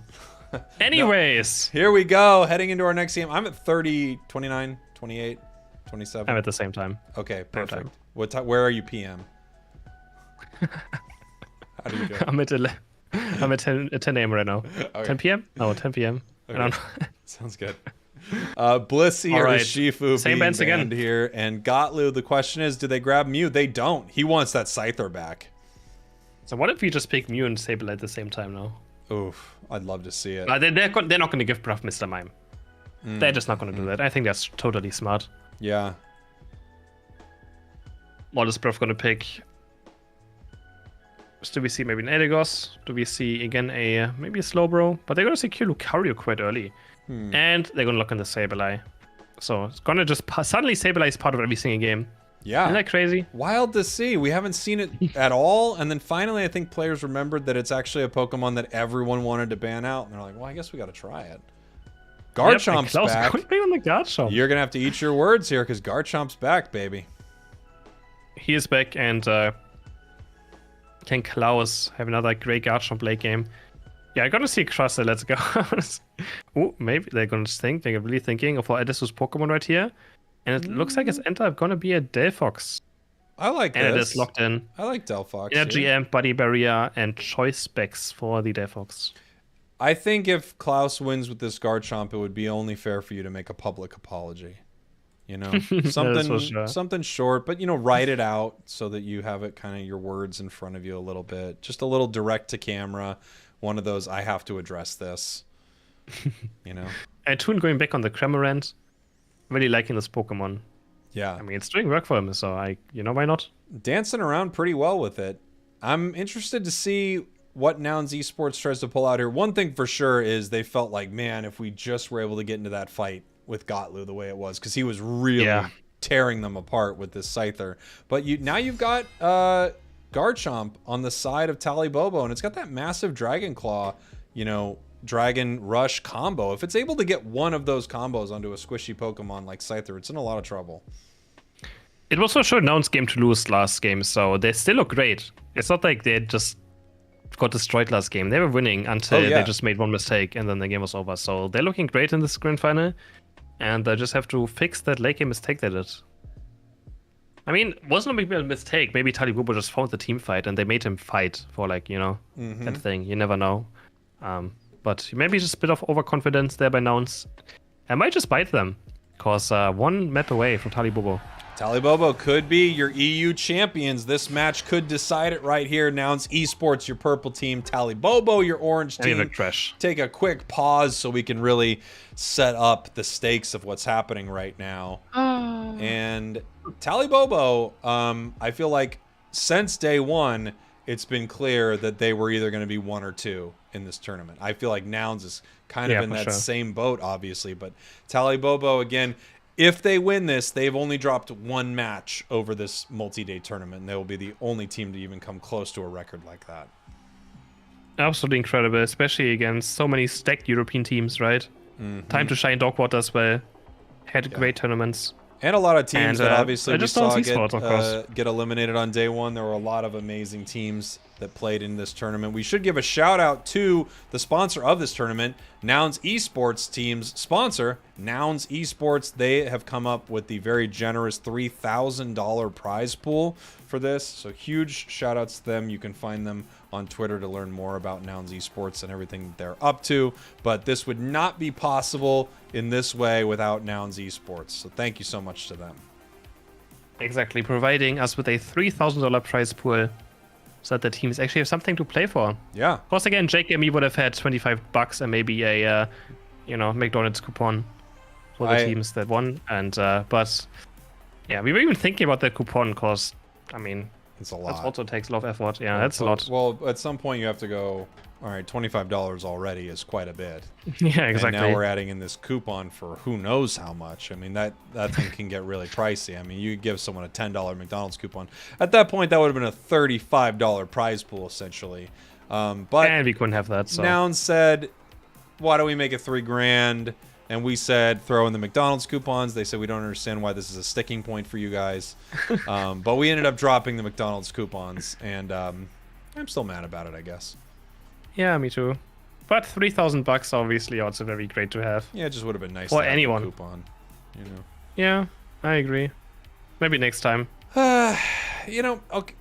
Anyways, Here we go. Heading into our next game. I'm at 30, 29, 28, 27. I'm at the same time. Okay, perfect. time. What time? Where are you PM? How do you do it? I'm at 10 a.m. right now. Okay. 10 p.m.? No, 10 p.m. I don't know. Sounds good. Blissey All or right. Shifu Same being bands again. banned here, and Gotlu. The question is, do they grab Mew? They don't. He wants that Scyther back. So what if we just pick Mew and Sable at the same time now? Oof, I'd love to see it. They're not going to give Bruff Mr. Mime. They're just not going to do that. I think that's totally smart. Yeah. What is Bruff going to pick? Do we see maybe an Elagos? Do we see again maybe a Slowbro? But they're going to secure Lucario quite early. And they're going to lock in the Sableye. So it's going to just suddenly Sableye is part of every single game. Yeah. Isn't that crazy? Wild to see. We haven't seen it at all. And then finally, I think players remembered that it's actually a Pokemon that everyone wanted to ban out. And they're like, well, I guess we got to try it. Garchomp's back. Quickly on the Garchomp. You're going to have to eat your words here because Garchomp's back, baby. He is back, and can Klaus have another great Garchomp late game? Yeah, I gotta see Crustle. Let's go. Oh, maybe they're gonna think. They're really thinking of Edisu's Pokemon right here. And it looks like it's end up gonna be a Delphox. I like And this. it is locked in. I like Delphox. Energy yeah. Amp, Body Barrier, and Choice Specs for the Delphox. I think if Klaus wins with this Garchomp, it would be only fair for you to make a public apology. You know, for sure. something short, but write it out so that you have it kind of your words in front of you a little bit. Just a little direct to camera. One of those, I have to address this. And Toon going back on the Cramorant. Really liking this Pokemon. Yeah. I mean, it's doing work for him, so why not? Dancing around pretty well with it. I'm interested to see what Nouns Esports tries to pull out here. One thing for sure is they felt like, man, if we just were able to get into that fight with Gotlu the way it was, because he was really tearing them apart with this Scyther. But now you've got Garchomp on the side of Talibobo, and it's got that massive Dragon Claw, Dragon Rush combo. If it's able to get one of those combos onto a squishy Pokemon like Scyther, it's in a lot of trouble. It was for sure Nouns' game to lose last game, so they still look great. It's not like they just got destroyed last game. They were winning until they just made one mistake, and then the game was over. So they're looking great in this grand final, and they just have to fix that late game mistake they did. I mean, it wasn't a big mistake. Maybe Talibubu just found the team fight, and they made him fight for that thing. You never know. But maybe just a bit of overconfidence there by Nouns. I might just bite them, because one map away from Talibubu. Talibobo could be your EU champions. This match could decide it right here. Nouns Esports, your purple team. Talibobo, your orange team. Trash. Take a quick pause so we can really set up the stakes of what's happening right now. And Talibobo, I feel like since day one, it's been clear that they were either going to be one or two in this tournament. I feel like Nouns is kind of in that same boat, obviously. But Talibobo, again, if they win this, they've only dropped one match over this multi-day tournament, and they will be the only team to even come close to a record like that. Absolutely incredible, especially against so many stacked European teams, right? Time to shine Dogwater as well. Had great tournaments. And a lot of teams that obviously we just saw get eliminated on day one. There were a lot of amazing teams that played in this tournament. We should give a shout out to the sponsor of this tournament, Nouns Esports team's sponsor, Nouns Esports. They have come up with the very generous $3,000 prize pool for this. So huge shout outs to them. You can find them on Twitter to learn more about Nouns Esports and everything they're up to. But this would not be possible in this way without Nouns Esports. So thank you so much to them. Exactly, providing us with a $3,000 prize pool so that the teams actually have something to play for. Yeah. Of course, again, Jake and me would have had $25 and maybe a, McDonald's coupon for the teams that won. And but yeah, we were even thinking about that coupon because, I mean, It's a lot. That also takes a lot of effort. Yeah, that's a lot. Well, at some point you have to go, all right, $25 already is quite a bit. Yeah, exactly. And now we're adding in this coupon for who knows how much. I mean, that thing can get really pricey. I mean, you give someone a $10 McDonald's coupon. At that point, that would have been a $35 prize pool, essentially. But and we couldn't have that, so. Noun said, why don't we make it $3,000? And we said, throw in the McDonald's coupons. They said, we don't understand why this is a sticking point for you guys. But we ended up dropping the McDonald's coupons. And I'm still mad about it, I guess. Yeah, me too. But $3,000 obviously also very great to have. Yeah, it just would have been nice for to have anyone. a coupon. You know. Yeah, I agree. Maybe next time. You know, okay.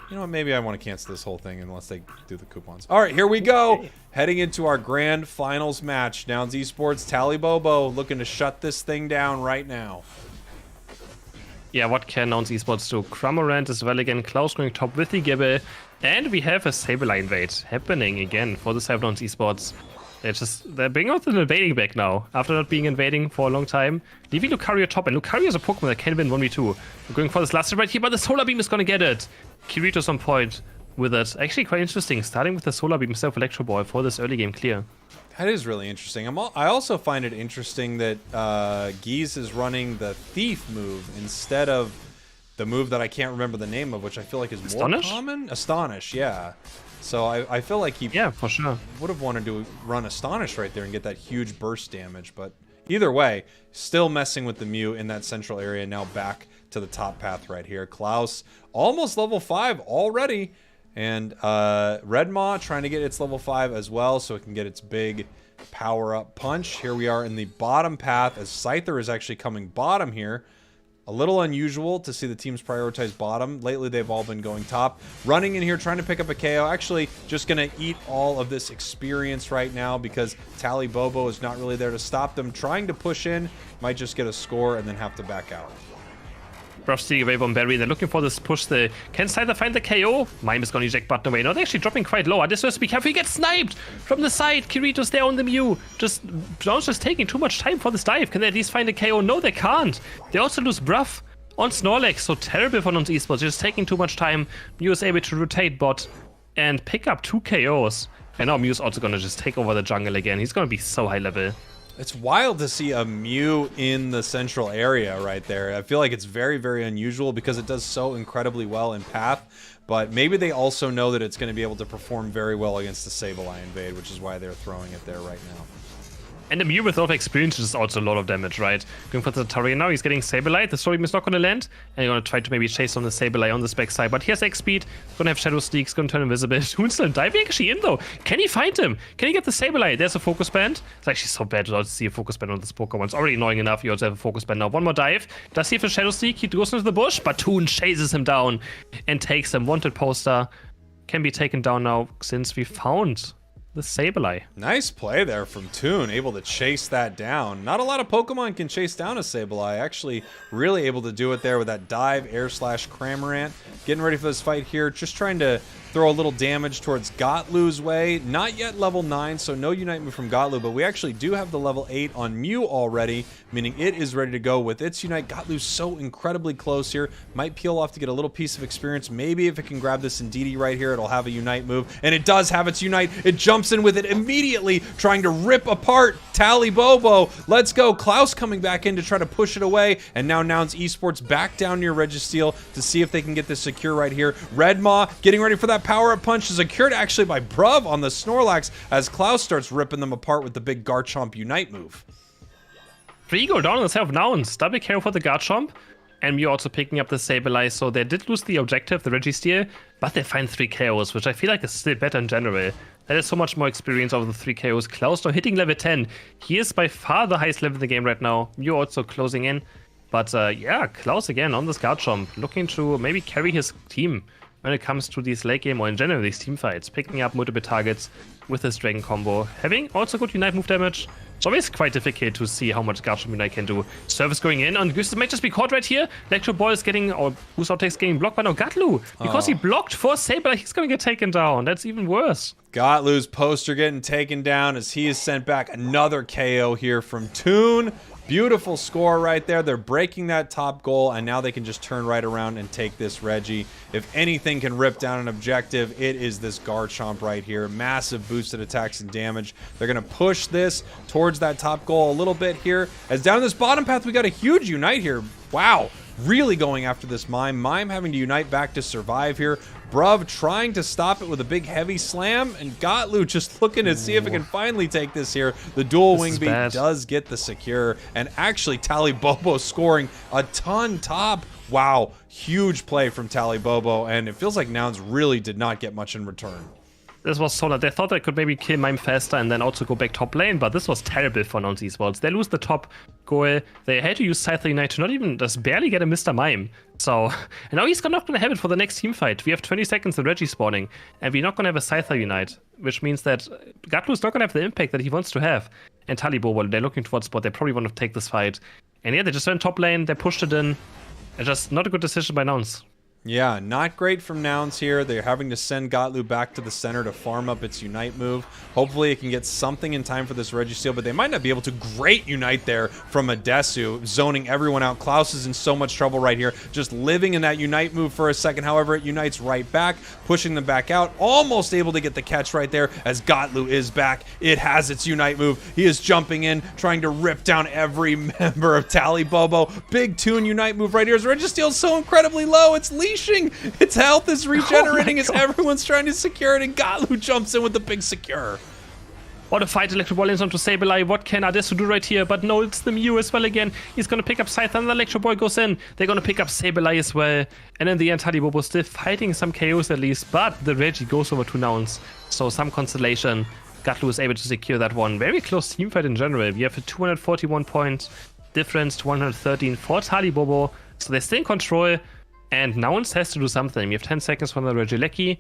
You know what? Maybe I want to cancel this whole thing unless they do the coupons. All right, here we go. Okay. Heading into our grand finals match. Nouns Esports, Tally Bobo looking to shut this thing down right now. Yeah, what can Nouns Esports do? Cramorant as well again. Klaus going top with the Gibble. And we have a Sableye invade happening again for the Nouns Esports. They're bringing out the invading back now, after not being invading for a long time. Leaving Lucario top, and Lucario is a Pokemon that can win 1v2. We're going for this last right here, but the Solar Beam is gonna get it. Kirito's on point with it. Actually quite interesting, starting with the Solar Beam instead of Electro Ball for this early game clear. That is really interesting. I also find it interesting that Geese is running the Thief move instead of the move that I can't remember the name of, which I feel like is more common. Astonish, yeah. So I feel like he for sure would have wanted to run Astonish right there and get that huge burst damage. But either way, still messing with the Mew in that central area. Now back to the top path right here. Klaus almost level 5 already. And Redmaw trying to get its level 5 as well so it can get its big power-up punch. Here we are in the bottom path as Scyther is actually coming bottom here. A little unusual to see the teams prioritize bottom. Lately, they've all been going top. Running in here, trying to pick up a KO. Actually, just going to eat all of this experience right now because Tally Bobo is not really there to stop them. Trying to push in, might just get a score and then have to back out. Rough stealing away from Barry. They're looking for this push. Can Scyther find the KO? Mime is going to eject button away. No, they're actually dropping quite low. This has to be careful. He gets sniped from the side. Kirito's there on the Mew. John's just taking too much time for this dive. Can they at least find a KO? No, they can't. They also lose Bruff on Snorlax. So terrible for Nouns Esports. Just taking too much time. Mew is able to rotate bot and pick up 2 KOs. And now Mew's also going to just take over the jungle again. He's going to be so high level. It's wild to see a Mew in the central area right there. I feel like it's very, very unusual because it does so incredibly well in Path. But maybe they also know that it's going to be able to perform very well against the Sableye invade, which is why they're throwing it there right now. And the Mew with a lot of experience is also a lot of damage, right? Going for the Tarian now, he's getting Sableye. The Story is not going to land. And you're going to try to maybe chase on the Sableye on this backside. But he has X speed. He's going to have Shadow Sneak. He's going to turn invisible. Toon's still diving actually in though. Can he find him? Can he get the Sableye? There's a Focus Band. It's actually so bad to see a Focus Band on this Pokemon. It's already annoying enough. You also have a Focus Band now. One more dive. Does he have a Shadow Sneak? He goes into the bush. But Toon chases him down and takes him. Wanted poster. Can be taken down now since we found the Sableye. Nice play there from Toon, able to chase that down. Not a lot of Pokemon can chase down a Sableye. Actually, really able to do it there with that dive, air slash Cramorant. Getting ready for this fight here. Just trying to throw a little damage towards Gotlu's way. Not yet level 9, so no Unite move from Gotlu, but we actually do have the level 8 on Mew already, meaning it is ready to go with its Unite. Gotlu's so incredibly close here. Might peel off to get a little piece of experience. Maybe if it can grab this Indeedee right here, it'll have a Unite move, and it does have its Unite. It jumps in with it immediately, trying to rip apart Tally Bobo. Let's go. Klaus coming back in to try to push it away, and now Nouns Esports back down near Registeel to see if they can get this secure right here. Redmaw getting ready for that power-up punch, is secured actually by Bruv on the Snorlax as Klaus starts ripping them apart with the big Garchomp Unite move. 3 go down on the side of Nouns. Double carry for the Garchomp. And Mew also picking up the Sableye, so they did lose the objective, the Registeel, but they find 3 KOs, which I feel like is still better in general. That is so much more experience over the 3 KOs. Klaus now hitting level 10. He is by far the highest level in the game right now. Mew also closing in. But yeah, Klaus again on this Garchomp, looking to maybe carry his team when it comes to these late game or in general these team fights. Picking up multiple targets with his Dragon combo. Having also good Unite move damage. It's always quite difficult to see how much Garchomp Unite can do. Service going in, and Gustus might just be caught right here. Electro Ball is getting, or Boost Outtakes getting blocked by now Gatlu. Because he blocked for Sableye, he's gonna get taken down. That's even worse. Gotlu's poster getting taken down as he is sent back. Another KO here from Toon. Beautiful score right there. They're breaking that top goal, and now they can just turn right around and take this Reggie. If anything can rip down an objective, it is this Garchomp right here. Massive boosted attacks and damage. They're going to push this towards that top goal a little bit here. As down this bottom path, we got a huge Unite here. Wow. Really going after this Mime. Mime having to Unite back to survive here. Bruv trying to stop it with a big heavy slam, and Gotlu just looking to see if it can finally take this here. The dual wing beat does get the secure, and actually Talibobo scoring a ton top. Wow, huge play from Talibobo, and it feels like Nouns really did not get much in return. This was solid. They thought they could maybe kill Mime faster and then also go back top lane, but this was terrible for Nouns Esports. They lose the top goal. They had to use Scyther Unite to not even just barely get a Mr. Mime. So, and now he's not going to have it for the next team fight. We have 20 seconds in Reggie spawning, and we're not going to have a Scyther Unite, which means that Gatlu's not going to have the impact that he wants to have. And Talibobo, they're looking towards spot. They probably want to take this fight. And yeah, they just went top lane. They pushed it in. And just not a good decision by Nouns. Yeah, not great from Nouns here. They're having to send Gotlu back to the center to farm up its Unite move. Hopefully it can get something in time for this Registeel, but they might not be able to great Unite there from Adesu, zoning everyone out. Klaus is in so much trouble right here, just living in that Unite move for a second. However, it Unites right back, pushing them back out. Almost able to get the catch right there as Gotlu is back. It has its Unite move. He is jumping in, trying to rip down every member of Talibobo. Big Toon Unite move right here as Registeel's so incredibly low. It's leashing. Its health is regenerating as everyone's trying to secure it, and Gotlu jumps in with the big secure. What a fight. Electro Ball lands onto Sableye. What can Adesu do right here? But no, it's the Mew as well again. He's going to pick up Scyther, and the Electro Ball goes in. They're going to pick up Sableye as well. And in the end, Talibobo still fighting some KOs at least, but the Reggie goes over to Nouns. So some consolation. Gatlu is able to secure that one. Very close team fight in general. We have a 241 point difference to 113 for Talibobo. So they're still in control. And Nouns has to do something. We have 10 seconds from the Regieleki.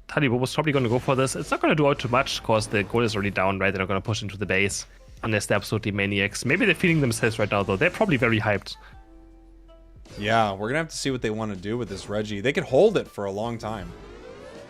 Talibobo's probably going to go for this. It's not going to do out too much, because the goal is already down, right? They're not going to push into the base unless they're absolutely maniacs. Maybe they're feeling themselves right now, though. They're probably very hyped. Yeah, we're going to have to see what they want to do with this Reggie. They could hold it for a long time.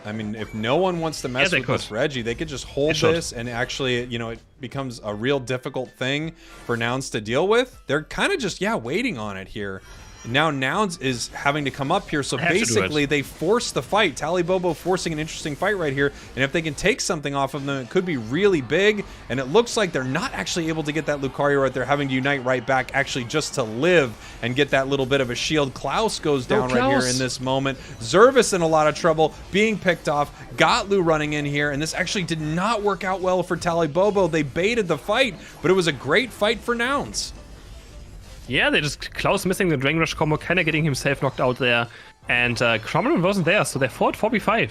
I mean, if no one wants to mess with this Reggie, they could just hold this, and actually, you know, it becomes a real difficult thing for Nouns to deal with. They're kind of just, waiting on it here. Now Nouns is having to come up here, so basically they force the fight. Talibobo forcing an interesting fight right here, and if they can take something off of them, it could be really big, and it looks like they're not actually able to get that Lucario right there, having to Unite right back actually just to live and get that little bit of a shield. Klaus goes down right here in this moment. Zervis in a lot of trouble, being picked off. Gotlu running in here, and this actually did not work out well for Talibobo. They baited the fight, but it was a great fight for Nouns. Yeah, they just Klaus missing the Drain Rush combo, kind of getting himself knocked out there. And Cromwell wasn't there, so they fought 4v5.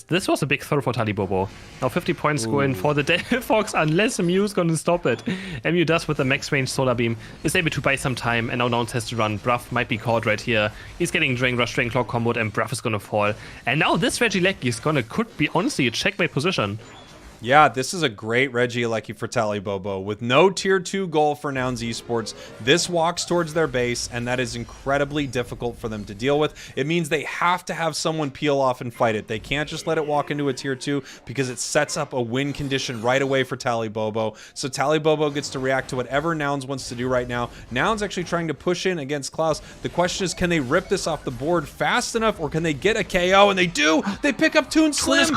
This was a big throw for Talibobo. Now 50 points going for the Delphox, unless Mew's going to stop it. And Mew does with the max range Solar Beam, is able to buy some time, and now Nouns has to run. Bruff might be caught right here. He's getting Drain Rush, Drain Claw comboed, and Bruff is going to fall. And now this Regieleki is could be honestly a checkmate position. Yeah, this is a great Regieleki for Talibobo. With no tier 2 goal for Nouns Esports, this walks towards their base, and that is incredibly difficult for them to deal with. It means they have to have someone peel off and fight it. They can't just let it walk into a tier 2 because it sets up a win condition right away for Talibobo. So Talibobo gets to react to whatever Nouns wants to do right now. Nouns actually trying to push in against Klaus. The question is, can they rip this off the board fast enough, or can they get a KO? And they do! They pick up Toon Slim!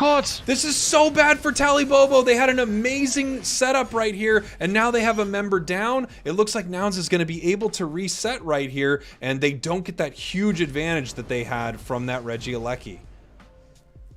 This is so bad for Talibobo. They had an amazing setup right here, and now they have a member down. It looks like Nouns is going to be able to reset right here, and they don't get that huge advantage that they had from that Regieleki.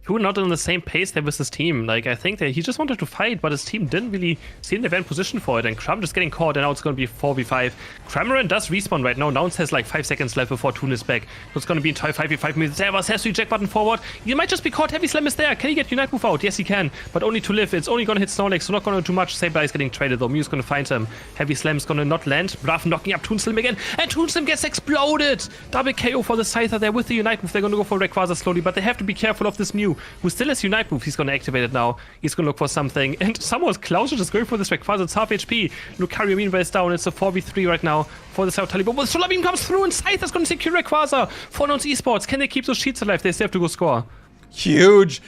Who were not on the same pace there with his team. Like, I think that he just wanted to fight, but his team didn't really see an event position for it, and Crum just getting caught, and now it's going to be 4v5. Cramorant does respawn right now. Nouns has like 5 seconds left before Toon is back. So it's going to be a 5v5 minutes. Servus has to eject button forward. He might just be caught. Heavy Slam is there. Can he get Unite move out? Yes, he can, but only to live. It's only going to hit Snorlax, so not going to do much. Sableye is getting traded, though. Mew's going to find him. Heavy Slam is going to not land. Braff knocking up Toon Slim again, and Toon Slim gets exploded. Double KO for the Scyther there with the Unite move. They're going to go for Rayquaza slowly, but they have to be careful of this Mew. 2, who still has Unite move. He's going to activate it now. He's going to look for something. And somehow Klaus is just going for this Rayquaza. It's half HP. Lucario meanwhile is down. It's a 4v3 right now for the South Taliban. But Solar Beam comes through and Scythe is going to secure Rayquaza for Nouns Esports. Can they keep those sheets alive? They still have to go score. Huge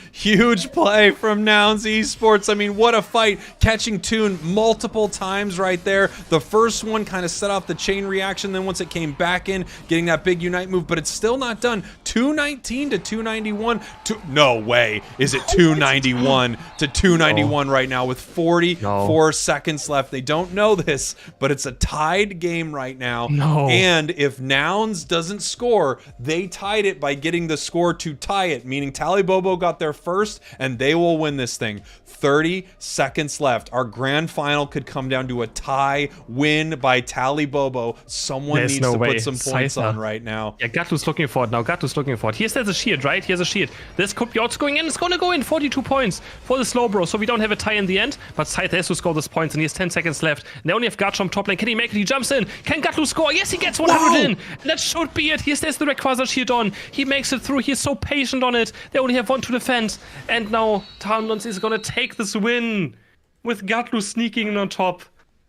play from Nouns Esports. I mean, what a fight. Catching Toon multiple times right there. The first one kind of set off the chain reaction. Then once it came back in, getting that big Unite move, but it's still not done. 219 to 291. No way is it 291 to 291 right now with 44 seconds left. They don't know this, but it's a tied game right now. And if Nouns doesn't score, they tied it by getting the score to tie it, meaning Bobo got there first, and they will win this thing. 30 seconds left. Our grand final could come down to a tie win by Bobo. Someone needs to put some points on right now. Yeah, Gattu's looking for it now. Gattu's looking for it. Here's a shield, right? Here's a shield. This could be also going in. It's going to go in. 42 points for the Slowbro. So we don't have a tie in the end, but Scythe has to score this points, and he has 10 seconds left. And they only have Gattu from top lane. Can he make it? He jumps in. Can Gattu score? Yes, he gets 100 in. And that should be it. Here's the Rayquaza shield on. He makes it through. He's so patient on it. They only have one to defend. And now Nouns is going to take this win with Gattu sneaking in on top.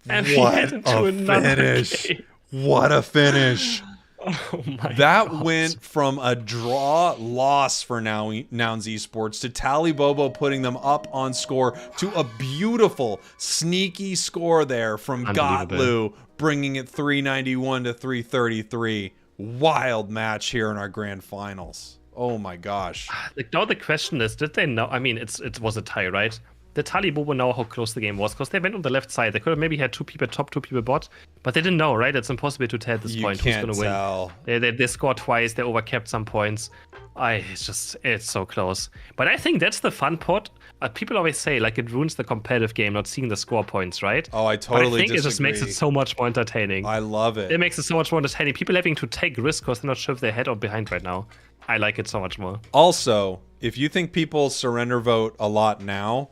And he heads into another finish. game. What a finish. Oh my That God. went from a draw loss for Nouns Esports to Bobo putting them up on score to a beautiful sneaky score there from Gotlu, bringing it 391 to 333. Wild match here in our grand finals. Oh my gosh. Now the question is, did they know? I mean, it was a tie, right? Did Bobo know how close the game was? Because they went on the left side. They could have maybe had 2 people top, 2 people bot, but they didn't know, right? It's impossible to tell at this point who's going to win. They scored twice. They overcapped some points. It's so close. But I think that's the fun part. People always say, like, it ruins the competitive game not seeing the score points, right? Oh, I totally disagree. It just makes it so much more entertaining. I love it. It makes it so much more entertaining. People having to take risks because they're not sure if they're ahead or behind right now. I like it so much more. Also, if you think people surrender vote a lot now,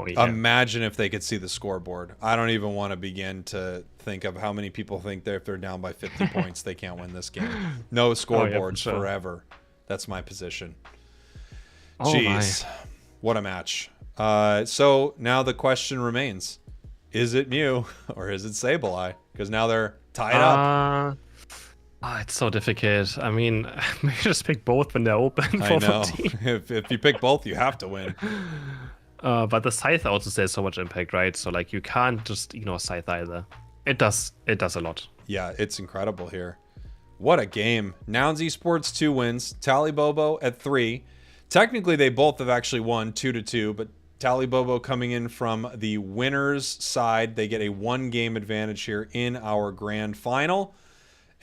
yeah. Imagine if they could see the scoreboard. I don't even want to begin to think of how many people think that if they're down by 50 points, they can't win this game. No scoreboards forever. That's my position. Jeez. What a match. So now the question remains. Is it Mew or is it Sableye? Because now they're tied up. It's so difficult. I mean, maybe just pick both when they're open. I know. If you pick both, you have to win. But the Scythe also says so much impact, right? So like you can't just ignore Scythe either. It does a lot. Yeah, it's incredible here. What a game. Nouns Esports 2 wins. Bobo at 3. Technically, they both have actually won 2-2, but Bobo coming in from the winner's side. They get a 1-game advantage here in our grand final.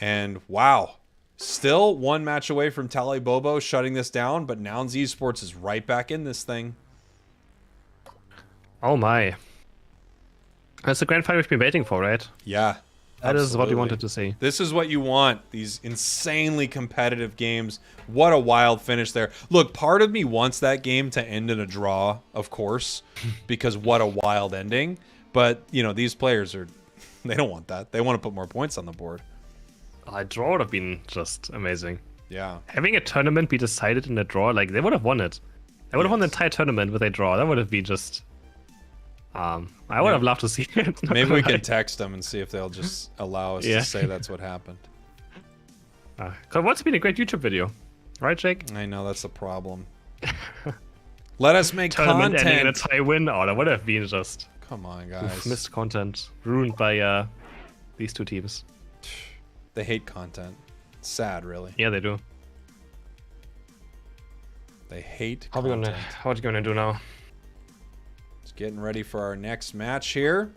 And wow, still 1 match away from Bobo shutting this down, but Nouns Esports is right back in this thing. Oh my. That's the grand final we've been waiting for, right? Yeah. That is what we wanted to see. This is what you want. These insanely competitive games. What a wild finish there. Look, part of me wants that game to end in a draw, of course, because what a wild ending. But, you know, these players they don't want that. They want to put more points on the board. A draw would have been just amazing. Yeah. Having a tournament be decided in a draw, like, they would have won it. They would have won the entire tournament with a draw. That would have been just... I would have loved to see it. Maybe we can text them and see if they'll just allow us to say that's what happened. Cause what's been a great YouTube video, right, Jake? I know, that's the problem. Let us make tournament content. Ending in a tie win. Oh, that would have been just. Come on, guys. Missed content, ruined by these 2 teams. They hate content. It's sad, really. Yeah, they do. They hate How content. What are you gonna do now? Getting ready for our next match here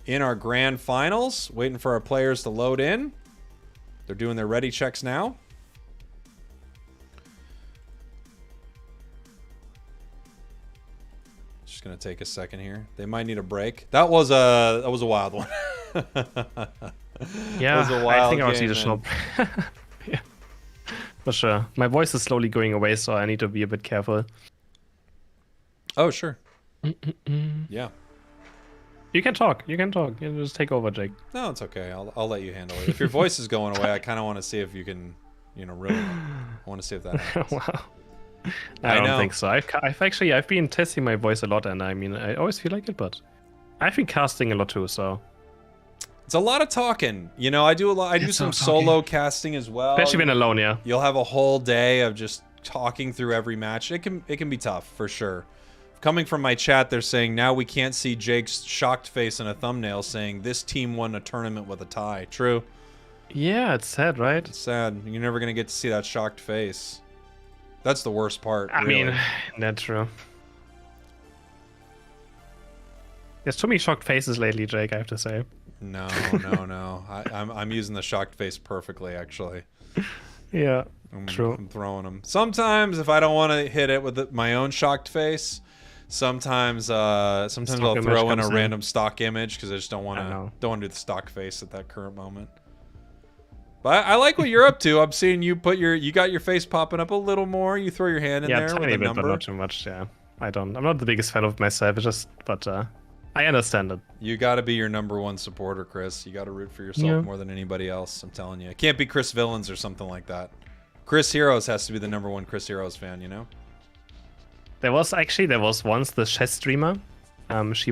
in our grand finals. Waiting for our players to load in. They're doing their ready checks now. Just gonna take a second here. They might need a break. That was a wild one. Yeah, that was a wild I think I was game, need a shop. Yeah, for sure. My voice is slowly going away, so I need to be a bit careful. Oh, sure. Yeah. You can talk. You can just take over, Jake. No, it's okay. I'll let you handle it. If your voice is going away, I kind of want to see if you can, you know, really. I want to see if that happens. Wow. I don't know. think so. I've been testing my voice a lot, and I mean, I always feel like it, but I've been casting a lot too, so. It's a lot of talking. You know, I do some solo casting as well. Especially when alone, yeah. You'll have a whole day of just talking through every match. It can be tough for sure. Coming from my chat, they're saying now we can't see Jake's shocked face in a thumbnail saying this team won a tournament with a tie. True. Yeah, it's sad, right? It's sad. You're never gonna get to see that shocked face. That's the worst part. I really. mean, that's true. There's too many shocked faces lately, Jake, I have to say. No. I'm using the shocked face perfectly, actually. Yeah, true. I'm throwing them. Sometimes, if I don't want to hit it with my own shocked face, sometimes I'll throw in a random stock image because I just don't want to do the stock face at that current moment. But I like what you're up to. I'm seeing you you got your face popping up a little more. You throw your hand in there with a number. But not too much. Yeah, I'm not the biggest fan of myself. But I understand it. You got to be your #1 supporter, Chris. You got to root for yourself more than anybody else. I'm telling you, it can't be Chris Villains or something like that. Chris Heroes has to be the #1 Chris Heroes fan. You know. There was once the chess streamer. She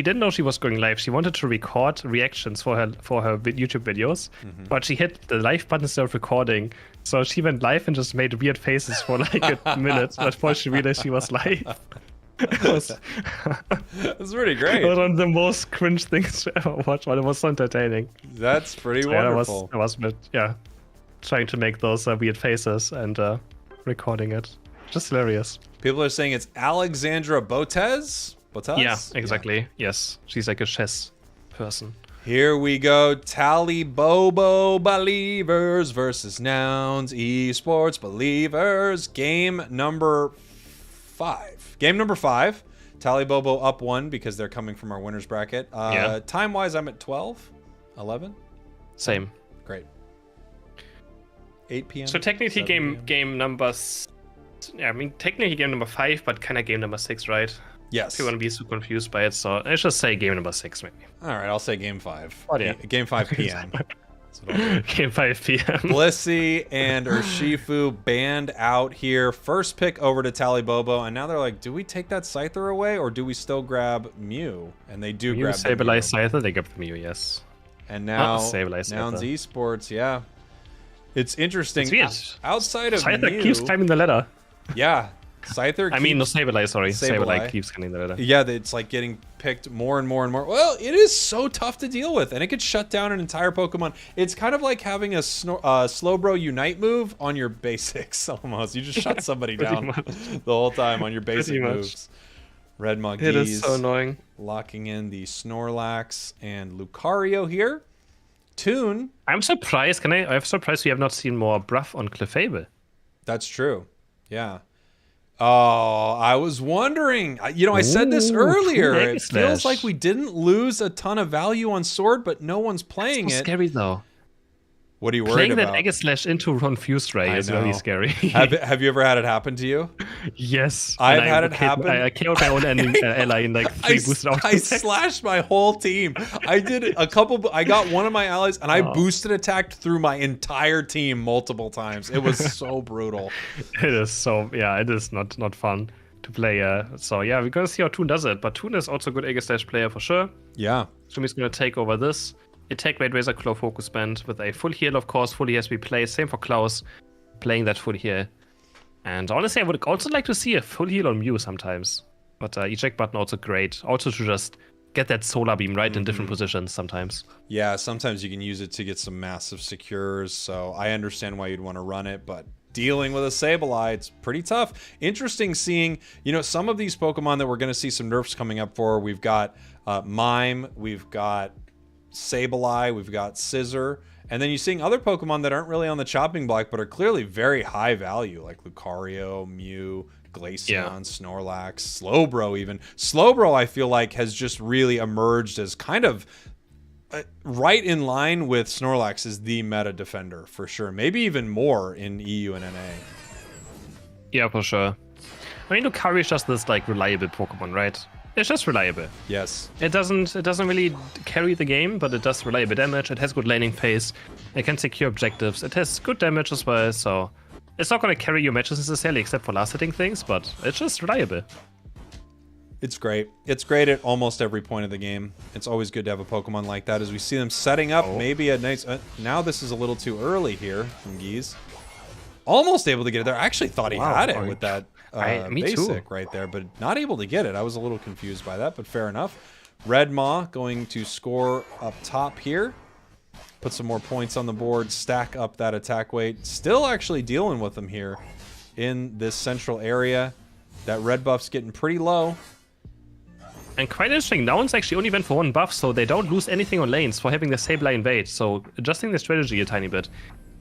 didn't know she was going live. She wanted to record reactions for her YouTube videos, but she hit the live button instead of recording. So she went live and just made weird faces for like a minute before she realized she was live. That's pretty great. It was one of the most cringe things to ever watch, but it was so entertaining. That's pretty wonderful. I was a bit, trying to make those weird faces and recording it. Just hilarious. People are saying it's Alexandra Botez. Yeah, exactly. Yeah. Yes, she's like a chess person. Here we go. Tally Bobo Believers versus Nouns Esports Believers. Game number 5. Game number 5. Tally Bobo up 1 because they're coming from our winners bracket. Time-wise, I'm at 12, 11. Same. Great. 8 p.m. So technically game number... Yeah, I mean, technically game number 5, but kind of game number 6, right? Yes. If you want to be so confused by it, so let's just say game number 6, maybe. All right, I'll say game 5. Oh, yeah. Game 5 p.m. Game 5 p.m. Blissey and Urshifu banned out here. First pick over to Tally Bobo, and now they're like, do we take that Scyther away, or do we still grab Mew? And they do grab the Mew. Stabilize Scyther, they grab the Mew, yes. And now, Nouns Esports, yeah. It's interesting. It's weird. Outside of Scyther Mew, keeps climbing the ladder. Yeah. Scyther no, Sableye, sorry. Sableye keeps climbing the ladder. Yeah, it's like getting picked more and more and more. Well, it is so tough to deal with, and it could shut down an entire Pokemon. It's kind of like having a Slowbro Unite move on your basics, almost. You just shut somebody down the whole time on your basic moves. Red Monkeys. It is so annoying. Locking in the Snorlax and Lucario here. Toon. I'm surprised. I'm surprised we have not seen more Bruff on Clefable. That's true. Yeah. Oh, I was wondering. I said this earlier. It feels like we didn't lose a ton of value on Sword, but no one's playing it. Scary though. What are you worried about? Playing that Aegislash into Confused Ray is really scary. Have you ever had it happen to you? Yes. I've had it happen. I killed my own ally in like 3 boosted out. I slashed my whole team. I did I got one of my allies and I boosted attacked through my entire team multiple times. It was so brutal. It is it is not fun to play. So yeah, we're gonna see how Toon does it. But Toon is also a good Aegislash player for sure. Yeah. Sumi's gonna take over this. Attack Weight Razor Claw Focus Band with a full heal, of course. Fully has to be played. Same for Klaus, playing that full heal. And honestly, I would also like to see a full heal on Mew sometimes. But eject button also great. Also to just get that Solar Beam right in different positions sometimes. Yeah, sometimes you can use it to get some massive secures. So I understand why you'd want to run it, but dealing with a Sableye, it's pretty tough. Interesting seeing, some of these Pokemon that we're going to see some nerfs coming up for. We've got Mime, we've got Sableye, we've got Scissor, and then you're seeing other Pokemon that aren't really on the chopping block but are clearly very high value, like Lucario, Mew, Glaceon, Snorlax, Slowbro even. Slowbro, I feel like, has just really emerged as kind of right in line with Snorlax as the meta defender, for sure. Maybe even more in EU and NA. Yeah, for sure. I mean, Lucario is just this, reliable Pokemon, right? It's just reliable. Yes. It doesn't really carry the game, but it does reliable damage. It has good laning phase. It can secure objectives. It has good damage as well, so It's not going to carry your matches necessarily, except for last-hitting things, but it's just reliable. It's great. It's great at almost every point of the game. It's always good to have a Pokemon like that as we see them setting up maybe a nice... now this is a little too early here from Geese. Almost able to get it there. I actually thought he had it with that basic right there, but not able to get it. I was a little confused by that, but fair enough. Red Maw going to score up top here. Put some more points on the board, stack up that attack weight. Still actually dealing with them here in this central area. That red buff's getting pretty low. And quite interesting, now it's actually only went for 1 buff, so they don't lose anything on lanes for having the Sableye invade. So adjusting the strategy a tiny bit.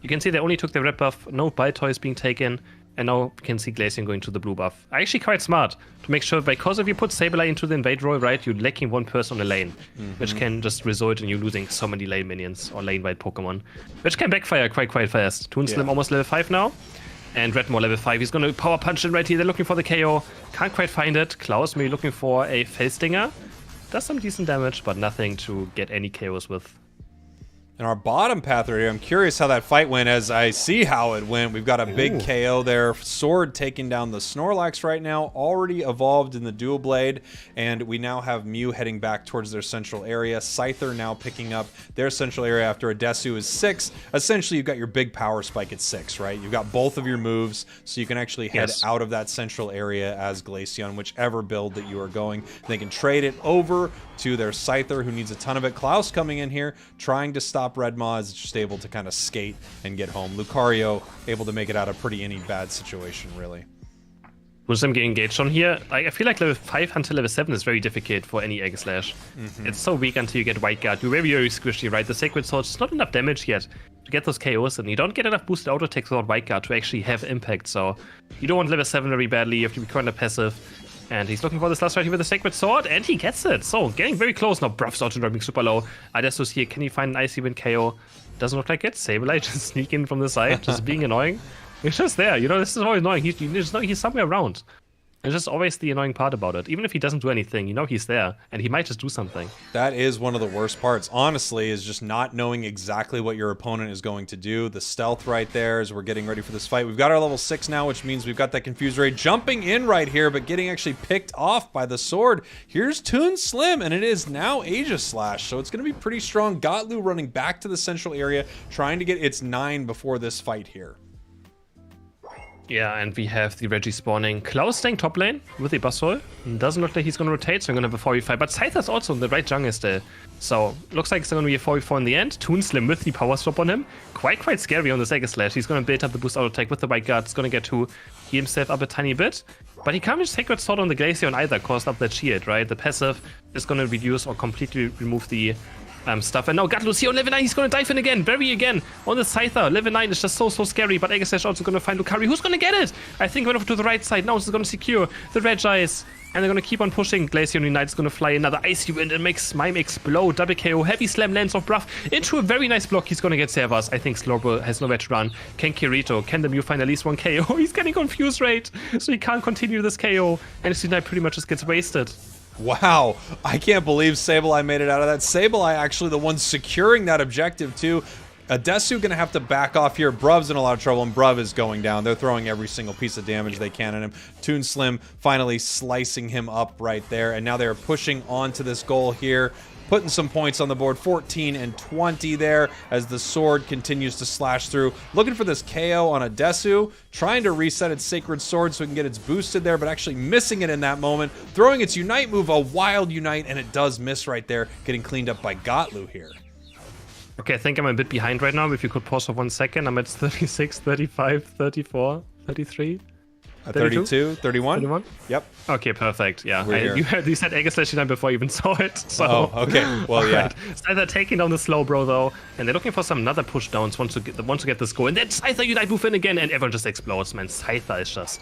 You can see they only took the red buff, no bite toys being taken, and now we can see Glaceon going to the blue buff. Actually quite smart to make sure, because if you put Sableye into the invade role, right, you're lacking 1 person on the lane, which can just result in you losing so many lane minions or lane-wide Pokemon, which can backfire quite fast. Toonslim almost level 5 now. And Redmore level 5, he's going to power punch in right here. They're looking for the KO. Can't quite find it. Klaus maybe looking for a Fellstinger. Does some decent damage, but nothing to get any KOs with. In our bottom path right here, I'm curious how that fight went as I see how it went. We've got a big KO there. Sword taking down the Snorlax right now, already evolved in the Dual Blade, and we now have Mew heading back towards their central area. Scyther now picking up their central area after Adesu is 6. Essentially, you've got your big power spike at 6, right? You've got both of your moves, so you can actually head out of that central area as Glaceon, whichever build that you are going. They can trade it over to their Scyther, who needs a ton of it. Klaus coming in here, trying to stop Red Maw, is just able to kind of skate and get home. Lucario able to make it out of pretty any bad situation, really. Muslim getting engaged on here. I feel like level 5 until level 7 is very difficult for any Egg Slash. It's so weak until you get White Guard. You're very squishy, right? The Sacred Sword is not enough damage yet to get those KOs, and you don't get enough boosted auto attacks without White Guard to actually have impact. So you don't want level 7 very badly. You have to be kind of passive. And he's looking for this last right here with the Sacred Sword, and he gets it. So, getting very close now. Bruff's auto dropping super low. Adesus here, can he find an Icy Wind KO? Doesn't look like it. Sableye just sneaking from the side, just being annoying. He's just there, you know, this is always annoying. He's somewhere around. It's just always the annoying part about it. Even if he doesn't do anything, you know he's there, and he might just do something. That is one of the worst parts, honestly, is just not knowing exactly what your opponent is going to do. The stealth right there as we're getting ready for this fight. We've got our level 6 now, which means we've got that Confused Ray jumping in right here, but getting actually picked off by the sword. Here's Toonslim, and it is now Aegislash, so it's going to be pretty strong. Gotlu running back to the central area, trying to get its 9 before this fight here. Yeah, and we have the Reggie spawning. Klaus staying top lane with the Basol. Doesn't look like he's going to rotate, so I'm going to have a 4v5. But Scyther's also in the right jungle still. So, looks like it's going to be a 4v4 in the end. Toonslim with the power swap on him. Quite scary on the Sega Slash. He's going to build up the boost auto attack with the White Guard. He's going to get to heal himself up a tiny bit. But he can't just Sacred Sword on the Glaceon either, caused up that shield, right? The passive is going to reduce or completely remove the stuff. And now Gatlu's here on level 9. He's going to dive in again. Bury again on the Scyther. Level 9 is just so scary. But Aegislash also going to find Lucario. Who's going to get it? I think went over to the right side. Now this is going to secure the Regis. And they're going to keep on pushing. Glaceon Unite is going to fly another Icy Wind and makes Mime explode. Double KO. Heavy Slam lands off Bruff into a very nice block. He's going to get Servas. I think Slowbro has nowhere to run. Can Kirito? Can the Mew find at least 1 KO? He's getting confused, right? So he can't continue this KO. And his Unite pretty much just gets wasted. Wow, I can't believe Sableye made it out of that. Sableye actually the one securing that objective too. Adesu gonna have to back off here. Bruv's in a lot of trouble, and Bruv is going down. They're throwing every single piece of damage they can at him. Toonslim finally slicing him up right there, and now they're pushing onto this goal here. Putting some points on the board, 14 and 20 there as the sword continues to slash through. Looking for this KO on Adesu, trying to reset its Sacred Sword so it can get its boosted there, but actually missing it in that moment. Throwing its Unite move, a wild Unite, and it does miss right there, getting cleaned up by Gotlu here. Okay, I think I'm a bit behind right now. If you could pause for 1 second, I'm at 36, 35, 34, 33. 32, 31? 31? Yep. Okay, perfect. Yeah, you said Aegislash Unite before I even saw it. So. Oh, okay. Well, yeah. Right. Scyther taking down the Slowbro though, and they're looking for some another push downs. Want to get this goal, and then Scyther Unite move in again, and everyone just explodes. Man, Scyther is just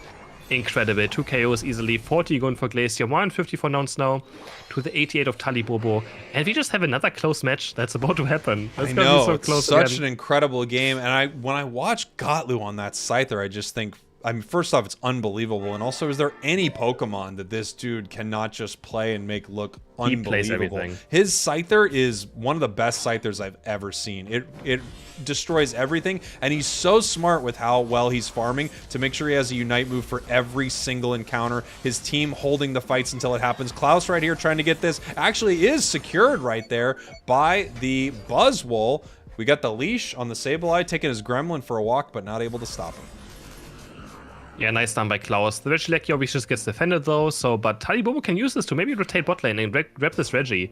incredible. 2 KOs easily. 40 going for Glaceon. 154 downs now to the 88 of Talibobo, and we just have another close match that's about to happen. That's gonna be so close. Such an incredible game, and when I watch Gotlu on that Scyther, I just think, I mean, first off, it's unbelievable. And also, is there any Pokemon that this dude cannot just play and make look He plays unbelievable? everything. His Scyther is one of the best Scythers I've ever seen. It destroys everything, and he's so smart with how well he's farming to make sure he has a Unite move for every single encounter. His team holding the fights until it happens. Klaus right here trying to get this. Actually is secured right there by the Buzzwole. We got the leash on the Sableye, taking his Gremlin for a walk, but not able to stop him. Yeah, nice done by Klaus. The Regieleki obviously just gets defended though, but Talibobo can use this to maybe rotate bot lane and grab this Reggie.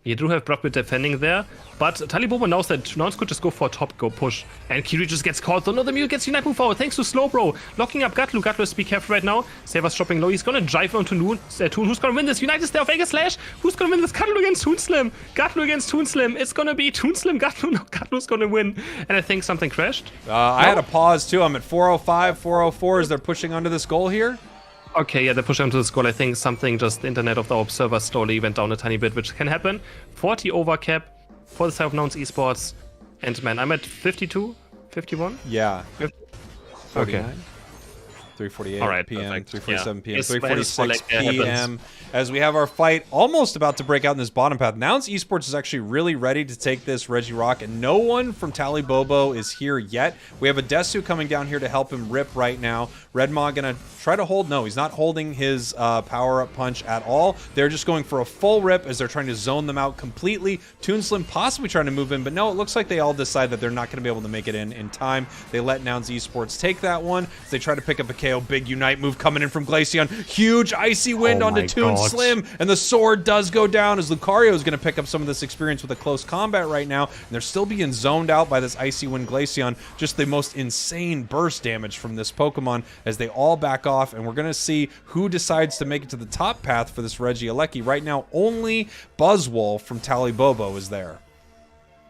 You do have Brockbit defending there, but Talibobo knows that Nouns could just go for a top go push, and Kiri just gets caught. So no, the Mew gets Unite move forward thanks to Slowbro. Locking up Gatlu. Gatlu is be careful right now. Saber's dropping low. He's gonna drive onto Toon. Who's gonna win this? Unite is there of Slash. Who's gonna win this? Gatlu against Toonslim. Gatlu against Toonslim. It's gonna be Toonslim. Gatlu. No, Gatlu's gonna win. And I think something crashed. I had a pause too. I'm at 405, 404 as they're pushing under this goal here. Okay, yeah, they're pushing onto the score. I think something just Internet of the Observer slowly went down a tiny bit, which can happen. 40 over cap for the side of Nouns Esports. And man, I'm at 52, 51? Yeah. 50? 49. Okay. 3:48 All right, p.m., perfect. 3:47 p.m., It's 3:46 happens. p.m. As we have our fight almost about to break out in this bottom path. Nouns Esports is actually really ready to take this Regirock, and no one from Talibobo is here yet. We have a Desu coming down here to help him rip right now. Redmaw gonna try to hold. No, he's not holding his power-up punch at all. They're just going for a full rip as they're trying to zone them out completely. Toonslim possibly trying to move in, but no, it looks like they all decide that they're not going to be able to make it in time. They let Nouns Esports take that one. They try to pick up a KO. Big Unite move coming in from Glaceon. Huge Icy Wind onto Toonslim, and the sword does go down as Lucario is going to pick up some of this experience with a close combat right now, and they're still being zoned out by this Icy Wind Glaceon. Just the most insane burst damage from this Pokemon as they all back off, and we're going to see who decides to make it to the top path for this Regieleki. Right now, only Buzzwole from Talibobo is there.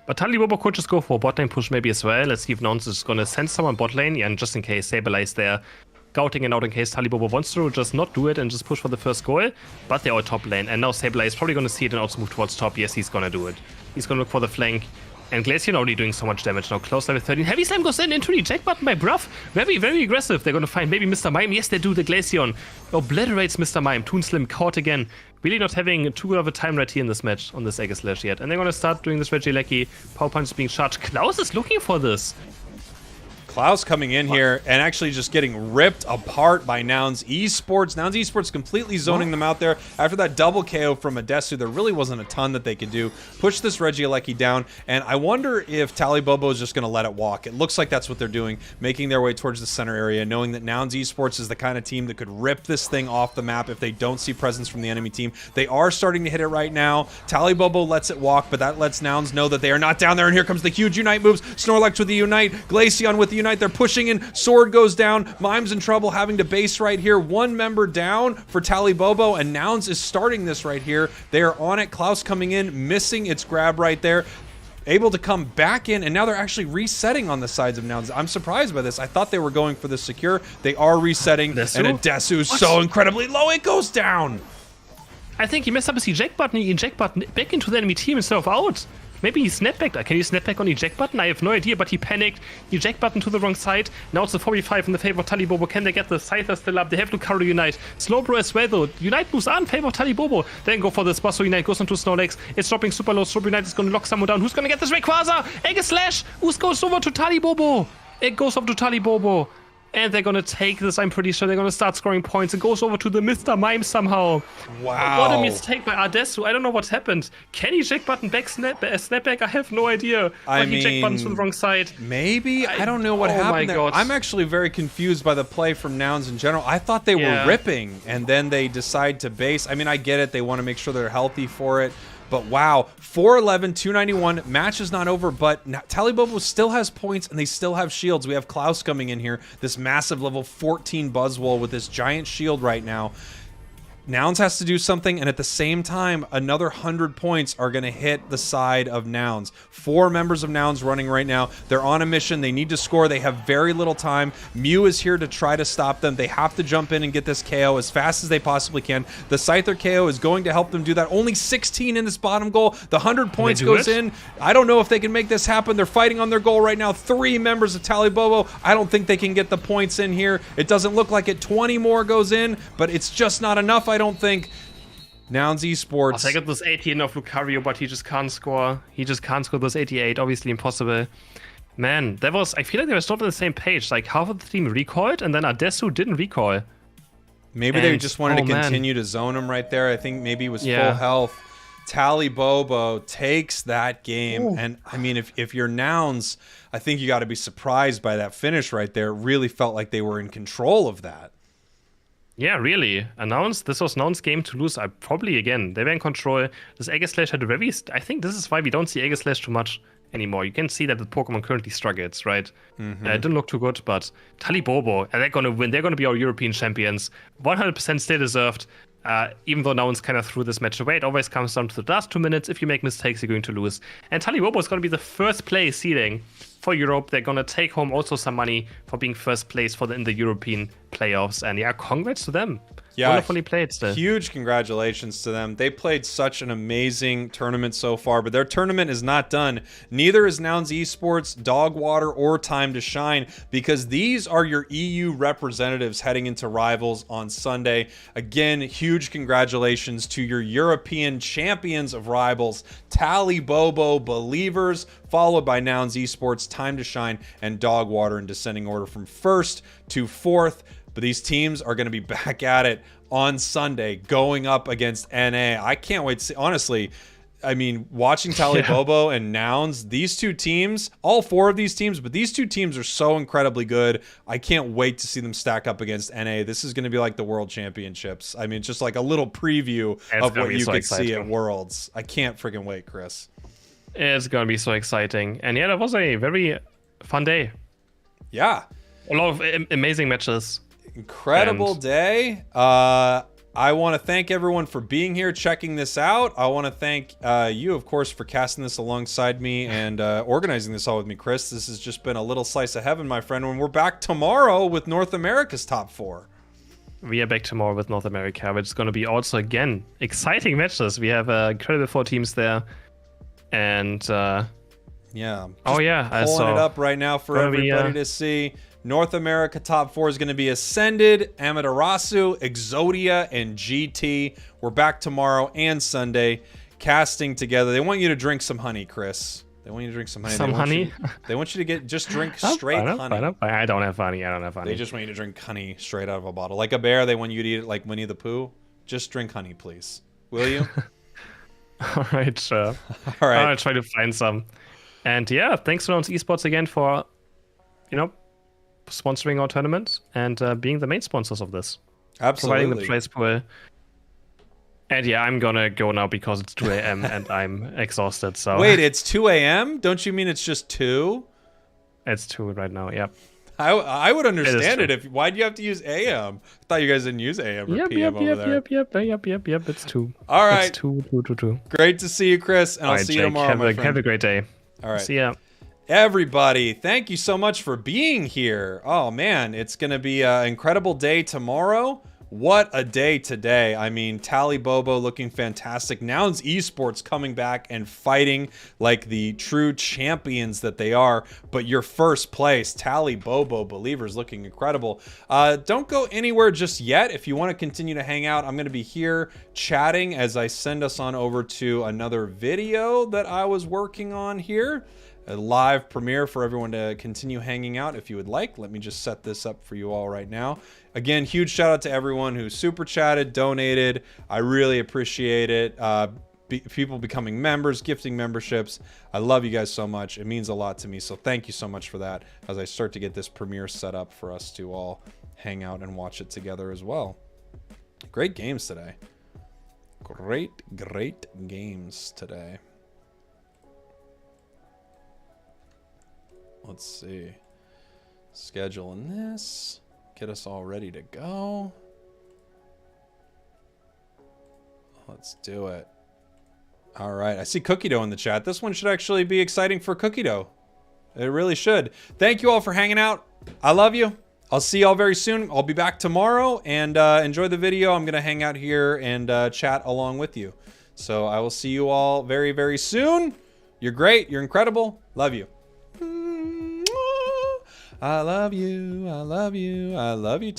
But Talibobo could just go for a bot lane push maybe as well. Let's see if Nouns is going to send someone bot lane, yeah, and just in case Sableye is there, scouting and out in case Talibobo wants to just not do it and just push for the first goal. But they're all top lane, and now Sableye is probably going to see it and also move towards top. Yes, he's going to do it. He's going to look for the flank. And Glaceon already doing so much damage now. Close level 13. Heavy Slam goes in into the eject button by Bruff. Very, very aggressive. They're going to find maybe Mr. Mime. Yes, they do. The Glaceon obliterates Mr. Mime. Toonslim caught again. Really not having too good of a time right here in this match on this Slash yet. And they're going to start doing this Regieleki. Power Punch is being charged. Klaus is looking for this. Klaus coming in here and actually just getting ripped apart by Nouns Esports. Nouns Esports completely zoning them out there. After that double KO from Adesu, there really wasn't a ton that they could do. Push this Regieleki down, and I wonder if Talibobo is just going to let it walk. It looks like that's what they're doing, making their way towards the center area, knowing that Nouns Esports is the kind of team that could rip this thing off the map if they don't see presence from the enemy team. They are starting to hit it right now. Talibobo lets it walk, but that lets Nouns know that they are not down there, and here comes the huge Unite moves. Snorlax with the Unite, Glaceon with the Unite. They're pushing in. Sword goes down. Mime's in trouble, having to base right here. One member down for Talibobo, and Nouns is starting this right here. They are on it. Klaus coming in, missing its grab right there. Able to come back in, and now they're actually resetting on the sides of Nouns. I'm surprised by this. I thought they were going for the secure. They are resetting, and Adesu is so incredibly low, it goes down. I think he messed up his eject button. He eject button back into the enemy team instead of out. Maybe he snapbacked. Can you snapback on eject button? I have no idea, but he panicked. Eject button to the wrong side. Now it's a 4v5 in the favor of Talibobo. Can they get the Scyther still up? They have Lucario Unite. Slowbro as well though. Unite moves on in favor of Talibobo. Then go for this Buzzwole Unite. Goes onto Snorlax. It's dropping super low. Slowbro Unite is going to lock someone down. Who's going to get this Rayquaza? Slash. Who's goes over to Talibobo? It goes over to Talibobo. And they're going to take this, I'm pretty sure. They're going to start scoring points. It goes over to the Mr. Mime somehow. Wow. What a mistake by Adesu. I don't know what happened. Can he eject button back snapback? I have no idea. I mean, eject buttons to the wrong side. Maybe. I don't know what happened there. God. I'm actually very confused by the play from Nouns in general. I thought they were ripping, and then they decide to base. I mean, I get it. They want to make sure they're healthy for it. But wow, 411, 291, match is not over, but Talibobo still has points and they still have shields. We have Klaus coming in here, this massive level 14 Buzzwole with this giant shield right now. Nouns has to do something, and at the same time, another 100 points are going to hit the side of Nouns. 4 members of Nouns running right now. They're on a mission. They need to score. They have very little time. Mew is here to try to stop them. They have to jump in and get this KO as fast as they possibly can. The Scyther KO is going to help them do that. Only 16 in this bottom goal. The 100 points goes in. I don't know if they can make this happen. They're fighting on their goal right now. 3 members of Talibobo. I don't think they can get the points in here. It doesn't look like it. 20 more goes in, but it's just not enough, I don't think. Nouns Esports. I got this 18 of Lucario, but he just can't score. He just can't score this 88. Obviously impossible. Man, that was. I feel like they were not on the same page. Like half of the team recoiled, and then Adesu didn't recoil. Maybe they just wanted to continue to zone him right there. I think maybe he was full health. Talibobo takes that game. Ooh. And I mean, if you're Nouns, I think you got to be surprised by that finish right there. It really felt like they were in control of that. Yeah, really. This was Nouns' game to lose. Probably again, they were in control. This Aegislash had a very. I think this is why we don't see Aegislash too much anymore. You can see that the Pokemon currently struggles, right? It didn't look too good, but Talibobo, they're gonna win. They're gonna be our European champions. 100% still deserved. Even though Nouns kind of threw this match away, it always comes down to the last 2 minutes. If you make mistakes, you're going to lose. And Talibobo is going to be the first place seeding for Europe. They're going to take home also some money for being first place in the European playoffs. And yeah, congrats to them. Yeah, wonderfully played still. Huge congratulations to them. They played such an amazing tournament so far, but their tournament is not done. Neither is Nouns Esports, Dogwater, or Time to Shine, because these are your EU representatives heading into Rivals on Sunday. Again, huge congratulations to your European champions of Rivals, Talibobo Believers, followed by Nouns Esports, Time to Shine, and Dogwater in descending order from 1st to 4th. But these teams are going to be back at it on Sunday, going up against NA. I can't wait to see. Honestly, I mean, watching Talibobo and Nouns, these 2 teams, all 4 of these teams, but these 2 teams are so incredibly good. I can't wait to see them stack up against NA. This is going to be like the World Championships. I mean, just like a little preview of what you could see at Worlds. I can't freaking wait, Chris. It's going to be so exciting. And yeah, that was a very fun day. Yeah. A lot of amazing matches. Incredible day. I want to thank everyone for being here, checking this out. I want to thank you, of course, for casting this alongside me and organizing this all with me, Chris. This has just been a little slice of heaven, my friend. When we're back tomorrow with North America's top 4. We are back tomorrow with North America, which is going to be also, again, exciting matches. We have incredible 4 teams there. And yeah. Oh, yeah. Pulling it up right now for everybody to see. North America top 4 is going to be Ascended, Amaterasu, Exodia, and GT. We're back tomorrow and Sunday casting together. They want you to drink some honey, Chris. They want you to drink some honey. Some honey? They want you to just drink straight honey. I don't have honey. I don't have honey. They just want you to drink honey straight out of a bottle. Like a bear, they want you to eat it like Winnie the Pooh. Just drink honey, please. Will you? All right, sure. All right. I'll try to find some. And yeah, thanks to Nouns Esports again for, sponsoring our tournament and being the main sponsors of this. Absolutely. Providing the prize pool. And yeah, I'm gonna go now because it's 2 a.m. and I'm exhausted. So wait, it's 2 a.m.? Don't you mean it's just 2? It's 2 right now, yep. I would understand it if. Why'd you have to use AM? I thought you guys didn't use AM or PM over there. Yep. It's 2. All right. It's 2. Great to see you, Chris, and I'll see you tomorrow, my friend. Have a great day. All right. See ya. Everybody, thank you so much for being here. Oh, man, it's going to be an incredible day tomorrow. What a day today. I mean, Talibobo looking fantastic. Nouns Esports coming back and fighting like the true champions that they are. But your first place, Talibobo Believers, looking incredible. Don't go anywhere just yet. If you want to continue to hang out, I'm going to be here chatting as I send us on over to another video that I was working on here. A live premiere for everyone to continue hanging out if you would like. Let me just set this up for you all right now. Again, huge shout out to everyone who super chatted, donated. I really appreciate it. People becoming members, gifting memberships. I love you guys so much. It means a lot to me. So thank you so much for that as I start to get this premiere set up for us to all hang out and watch it together as well. Great games today. Great games today. Let's see. Scheduling this. Get us all ready to go. Let's do it. All right. I see Cookie Dough in the chat. This one should actually be exciting for Cookie Dough. It really should. Thank you all for hanging out. I love you. I'll see y'all very soon. I'll be back tomorrow, and enjoy the video. I'm going to hang out here and chat along with you. So I will see you all very, very soon. You're great. You're incredible. Love you. I love you. I love you. I love you too.